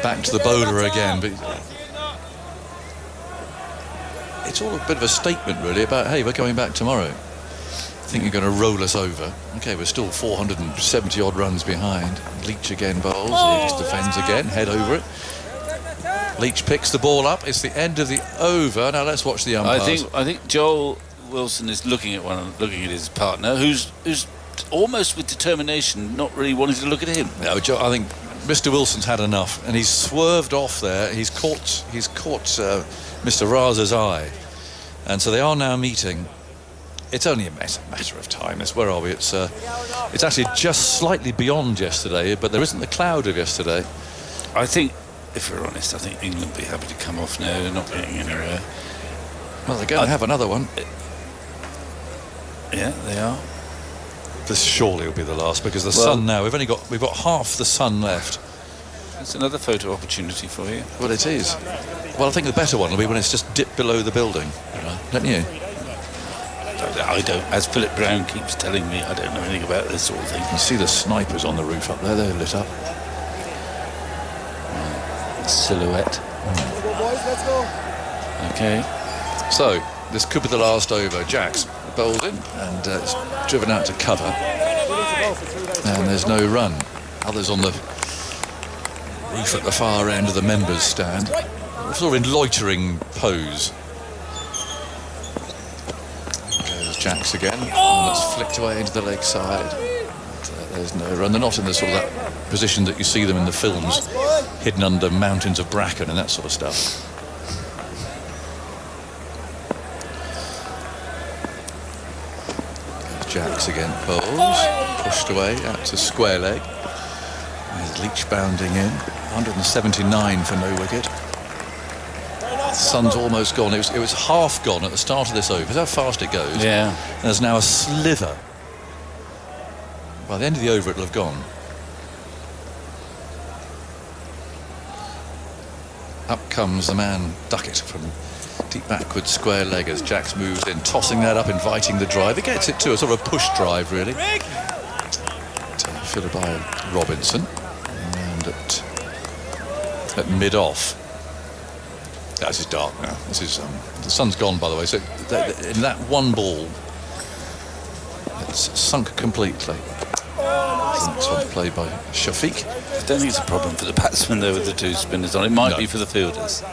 back to the bowler again. But it's all a bit of a statement, really, about, hey, we're coming back tomorrow. Think you're going to roll us over. Okay, we're still 470 odd runs behind. Leach again bowls. He just defends again, head over it. Leach picks the ball up. It's the end of the over. Now let's watch the umpires. I think Joel Wilson is looking at his partner, who's almost with determination, not really wanting to look at him. No, I think Mr. Wilson's had enough, and he's swerved off there. He's caught Mr. Razer's eye, and so they are now meeting. It's only a matter of time. Where are we? It's actually just slightly beyond yesterday, but there isn't the cloud of yesterday. I think, if we're honest, I think England will be happy to come off now. They're not getting anywhere. Well, they're going to have another one. Yeah, they are. This surely will be the last, because the sun now, we've got half the sun left. That's another photo opportunity for you. Well, it is. Well, I think the better one will be when it's just dipped below the building. Don't you? I don't. As Philip Brown keeps telling me, I don't know anything about this sort of thing. You can see the snipers on the roof up there. They're lit up. Silhouette. Let's go. Okay. So this could be the last over. Jacks bowls in, and it's driven out to cover, and there's no run. Others on the roof at the far end of the members' stand, sort of in loitering pose. Goes Jacks again, and that's flicked away into the leg side. There's no run. They're not in the sort of that position that you see them in the films, hidden under mountains of bracken and that sort of stuff. Jacks again, bowls, pushed away out to square leg. There's Leach bounding in, 179 for no wicket. The sun's almost gone. It was half gone at the start of this over. That's how fast it goes. Yeah. And there's now a sliver. By the end of the over, it'll have gone. Up comes the man Duckett from deep backward square leg as Jacks moves in, tossing that up, inviting the drive. He gets it to a sort of a push drive, really. Fielded by Robinson. And at mid-off. This is dark now. This is the sun's gone, by the way. So in that one ball, it's sunk completely. The next one played by Shafiq. I don't think it's a problem for the batsmen though with the 2 spinners on. It might be for the fielders.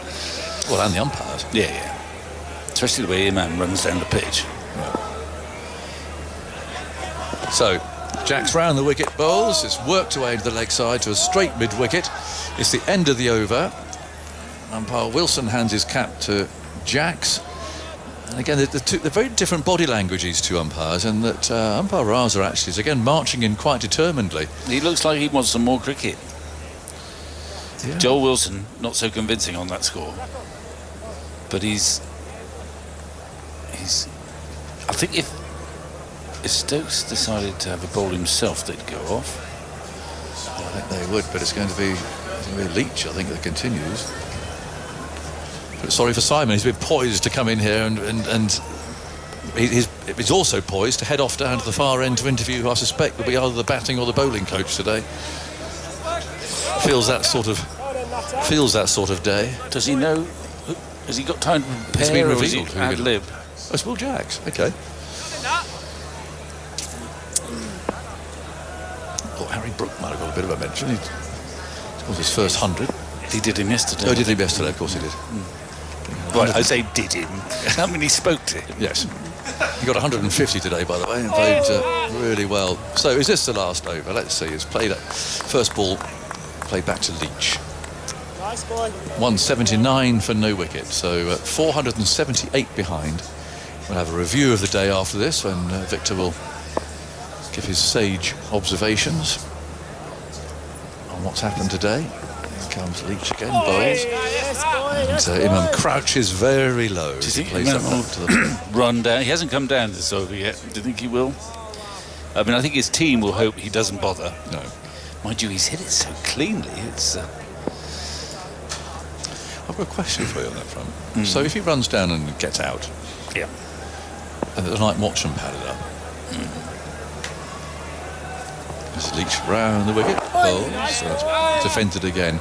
Well, and the umpires. Yeah. Especially the way Imam runs down the pitch. Yeah. So, Jacks round the wicket bowls. It's worked away to the leg side to a straight mid-wicket. It's the end of the over. Umpire Wilson hands his cap to Jacks. And again, they're very different body language, these two umpires, and that umpire Raza actually is again marching in quite determinedly. He looks like he wants some more cricket. Yeah. Joel Wilson, not so convincing on that score. But he's I think if Stokes decided to have a bowl himself, they'd go off. I think they would, but it's going to be Leach, I think, that continues. But sorry for Simon, he's been poised to come in here and he's also poised to head off down to the far end to interview who I suspect will be either the batting or the bowling coach today. Feels that sort of day. Does he know? Has he got time to prepare? It's been or is revealed. he ad lib? Oh, it's Will Jacks. Okay. Oh, Harry Brook might have got a bit of a mention. He scored his first 100. He did him yesterday. Oh, did him yesterday? Of course he did. Right, I say did him. How many spoke to him? Yes. He got 150 today, by the way, and played really well. So is this the last over? Let's see. It's played first ball played back to Leach. Nice boy. 179 for no wicket, so 478 behind. We'll have a review of the day after this when Victor will give his sage observations on what's happened today. Here comes Leach again, bowls. And Imam crouches very low. Do you think plays Imam that will up to the run down? He hasn't come down this over yet. Do you think he will? I mean, I think his team will hope he doesn't bother. No. Mind you, he's hit it so cleanly. It's. I've got a question for you on that front. So if he runs down and gets out, Yeah. and the night watchman padded up, there's Leach round the wicket, so that's defended again.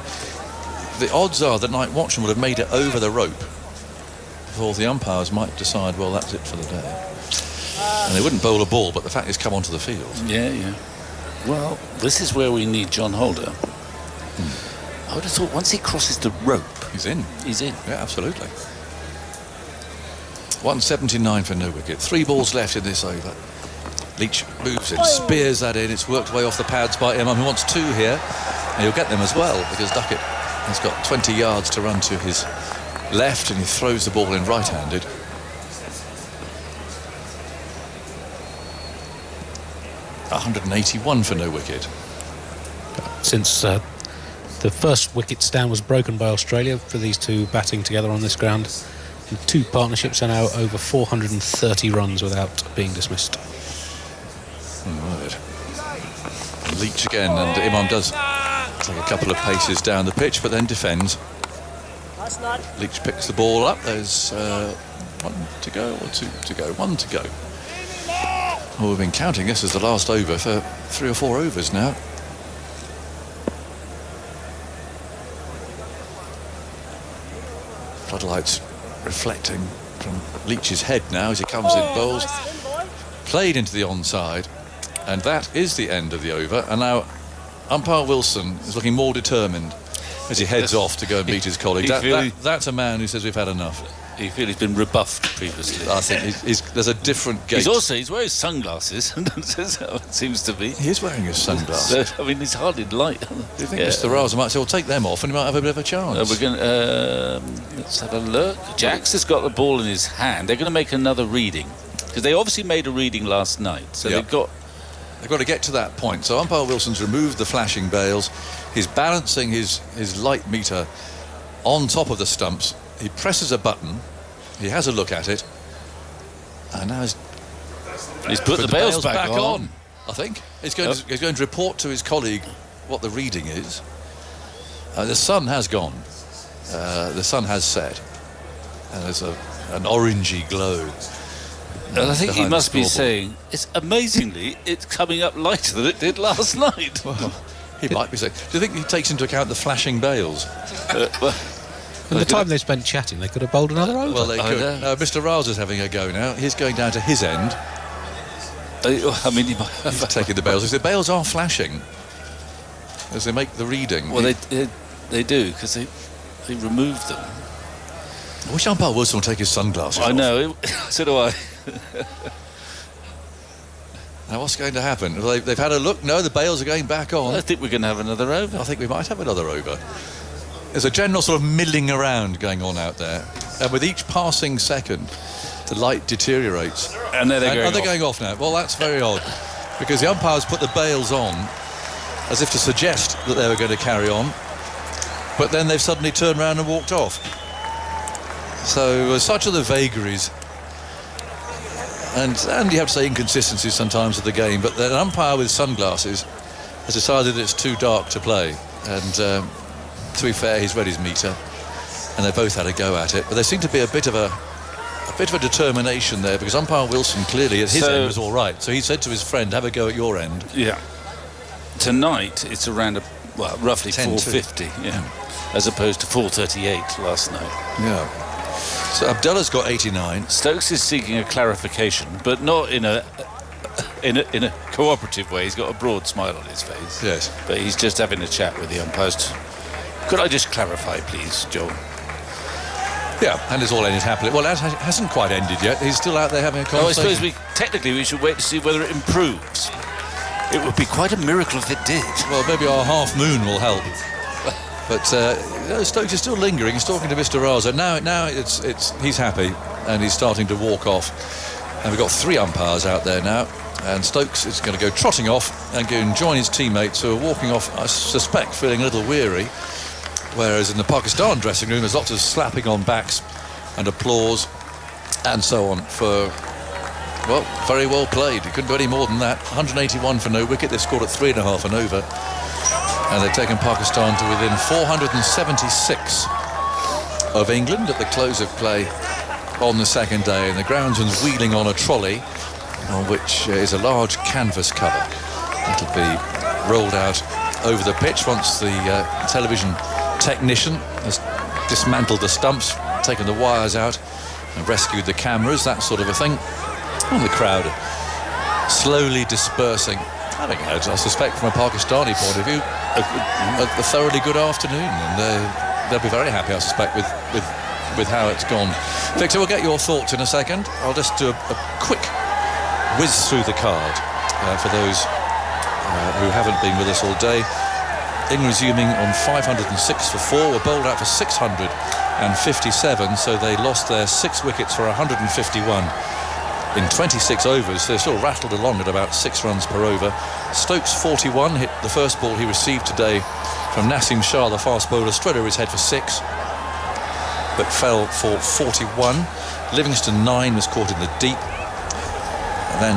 The odds are the night watchman would have made it over the rope before the umpires might decide, well, that's it for the day. And they wouldn't bowl a ball, but the fact is come onto the field. Yeah. Well, this is where we need John Holder. I would have thought once he crosses the rope, He's in. he's in. Yeah, absolutely. 179 for no wicket. 3 balls left in this over. Leach moves in, spears that in. It's worked away off the pads by Imam, who wants 2 here. And he'll get them as well, because Duckett has got 20 yards to run to his left, and he throws the ball in right-handed. .181 for no wicket. Since the first wicket stand was broken by Australia for these two batting together on this ground, and 2 partnerships are now over 430 runs without being dismissed. Right. Leach again, and Imam does take a couple of paces down the pitch, but then defends. Leach picks the ball up. There's 1 to go or 2 to go. 1 to go. Well, we've been counting this as the last over for 3 or 4 overs now. Floodlights reflecting from Leach's head now as he comes in, bowls. Played into the onside, and that is the end of the over. And now umpire Wilson is looking more determined as he heads off to go and meet his colleague. That's a man who says we've had enough. You feel he's been rebuffed previously. I think there's a different gait. He's wearing sunglasses. It seems to be. He is wearing his sunglasses. So, I mean, he's hardly light. Do you think Mr. Raza might say, well, take them off and he might have a bit of a chance? We're going let's have a look. Jacks has got the ball in his hand. They're going to make another reading, because they obviously made a reading last night. So they've got to get to that point. So umpire Wilson's removed the flashing bails. He's balancing his light meter on top of the stumps. He presses a button. He has a look at it, and now he's put the bails back on. I think he's going to report to his colleague what the reading is. The sun has gone. The sun has set, and there's an orangey glow. And I think he must be saying, it's amazingly, it's coming up lighter than it did last night. Well, he might be saying. Do you think he takes into account the flashing bails? In the time they spent chatting, they could have bowled another over. Well, they could. Mr. Raza's having a go now. He's going down to his end. I mean, he's taking the bails. The bails are flashing as they make the reading. Well, they do, because they removed them. I wish umpire Wilson would take his sunglasses off. I know. So do I. Now, what's going to happen? They've had a look. No, the bails are going back on. I think we're going to have another over. I think we might have another over. There's a general sort of milling around going on out there, and with each passing second, the light deteriorates. And they're going off now. Well, that's very odd, because the umpires put the bails on as if to suggest that they were going to carry on, but then they've suddenly turned around and walked off. So such are the vagaries, and you have to say inconsistencies sometimes of the game, but an umpire with sunglasses has decided it's too dark to play, and to be fair, he's read his meter, and they both had a go at it, but there seemed to be a bit of a determination there, because umpire Wilson clearly at his end was all right, so he said to his friend, have a go at your end. Yeah. Tonight it's around roughly 450, as opposed to 438 last night. Yeah. So Abdullah's got 89. Stokes is seeking a clarification, but not in a cooperative way. He's got a broad smile on his face. Yes. But he's just having a chat with the umpires. Could I just clarify, please, Joel? Yeah, and it's all ended happily. Well, that hasn't quite ended yet. He's still out there having a conversation. I suppose technically we should wait to see whether it improves. It would be quite a miracle if it did. Well, maybe our half moon will help. But Stokes is still lingering. He's talking to Mr. Raza. Now he's happy, and he's starting to walk off. And we've got 3 umpires out there now. And Stokes is going to go trotting off and go and join his teammates who are walking off, I suspect, feeling a little weary. Whereas in the Pakistan dressing room, there's lots of slapping on backs and applause and so on for, well, very well played. You couldn't do any more than that. 181 for no wicket. They've scored at 3.5 and over. And they've taken Pakistan to within 476 of England at the close of play on the second day. And the groundsman's wheeling on a trolley, on which is a large canvas cover. It'll be rolled out over the pitch once the television technician has dismantled the stumps, taken the wires out and rescued the cameras, that sort of a thing. And the crowd slowly dispersing, having had, I suspect, from a Pakistani point of view, a thoroughly good afternoon, and they'll be very happy, I suspect, with how it's gone. Victor, we'll get your thoughts in a second. I'll just do a quick whiz through the card for those who haven't been with us all day. England resuming on 506 for 4, were bowled out for 657, so they lost their 6 wickets for 151 in 26 overs. They're still rattled along at about 6 runs per over. Stokes 41 hit the first ball he received today from Nasim Shah, the fast bowler, straight over his head for 6, but fell for 41. Livingston 9 was caught in the deep, and then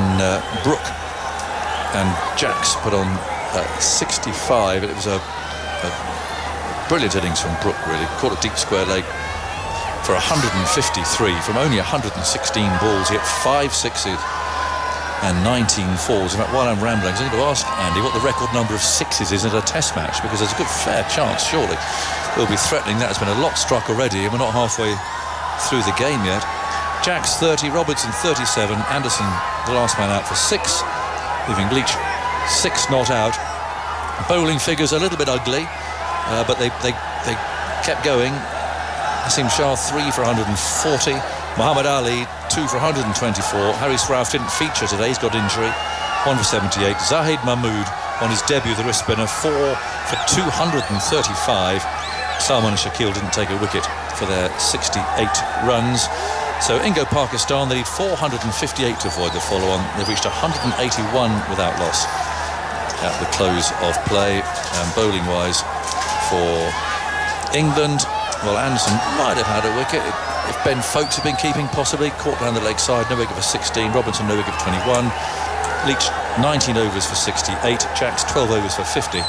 Brooke and Jacks put on 65. It was a brilliant innings from Brooke, really. Caught a deep square leg for 153 from only 116 balls. He hit 5 sixes and 19 fours. In fact, while I'm rambling, I'm going to ask Andy what the record number of 6s is in a test match, because there's a good fair chance, surely, we'll be threatening that. Has been a lot struck already, and we're not halfway through the game yet. Jacks 30, Robertson 37, Anderson the last man out for 6, leaving Leach 6 not out. Bowling figures a little bit ugly, but they kept going. Nasim Shah 3 for 140, Muhammad Ali 2 for 124. Haris Rauf didn't feature today, he's got injury, 1 for 78. Zahid Mahmood on his debut, the wrist spinner, 4 for 235. Salman and Shakil didn't take a wicket for their 68 runs. So Indo-Pakistan, they need 458 to avoid the follow-on. They've reached 181 without loss at the close of play. And bowling-wise for England, well, Anderson might have had a wicket if Ben Foakes had been keeping, possibly. Caught down the leg side, no wicket for 16. Robinson, no wicket for 21. Leach, 19 overs for 68. Jacks, 12 overs for 50.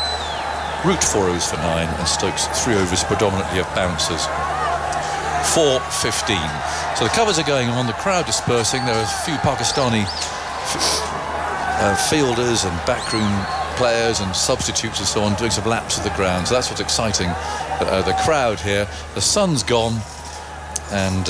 Root, 4 overs for 9. And Stokes, 3 overs predominantly of bouncers for 15. So the covers are going on, the crowd dispersing. There are a few Pakistani fielders and backroom players and substitutes and so on doing some laps of the ground. So that's what's exciting. The crowd here. The sun's gone, and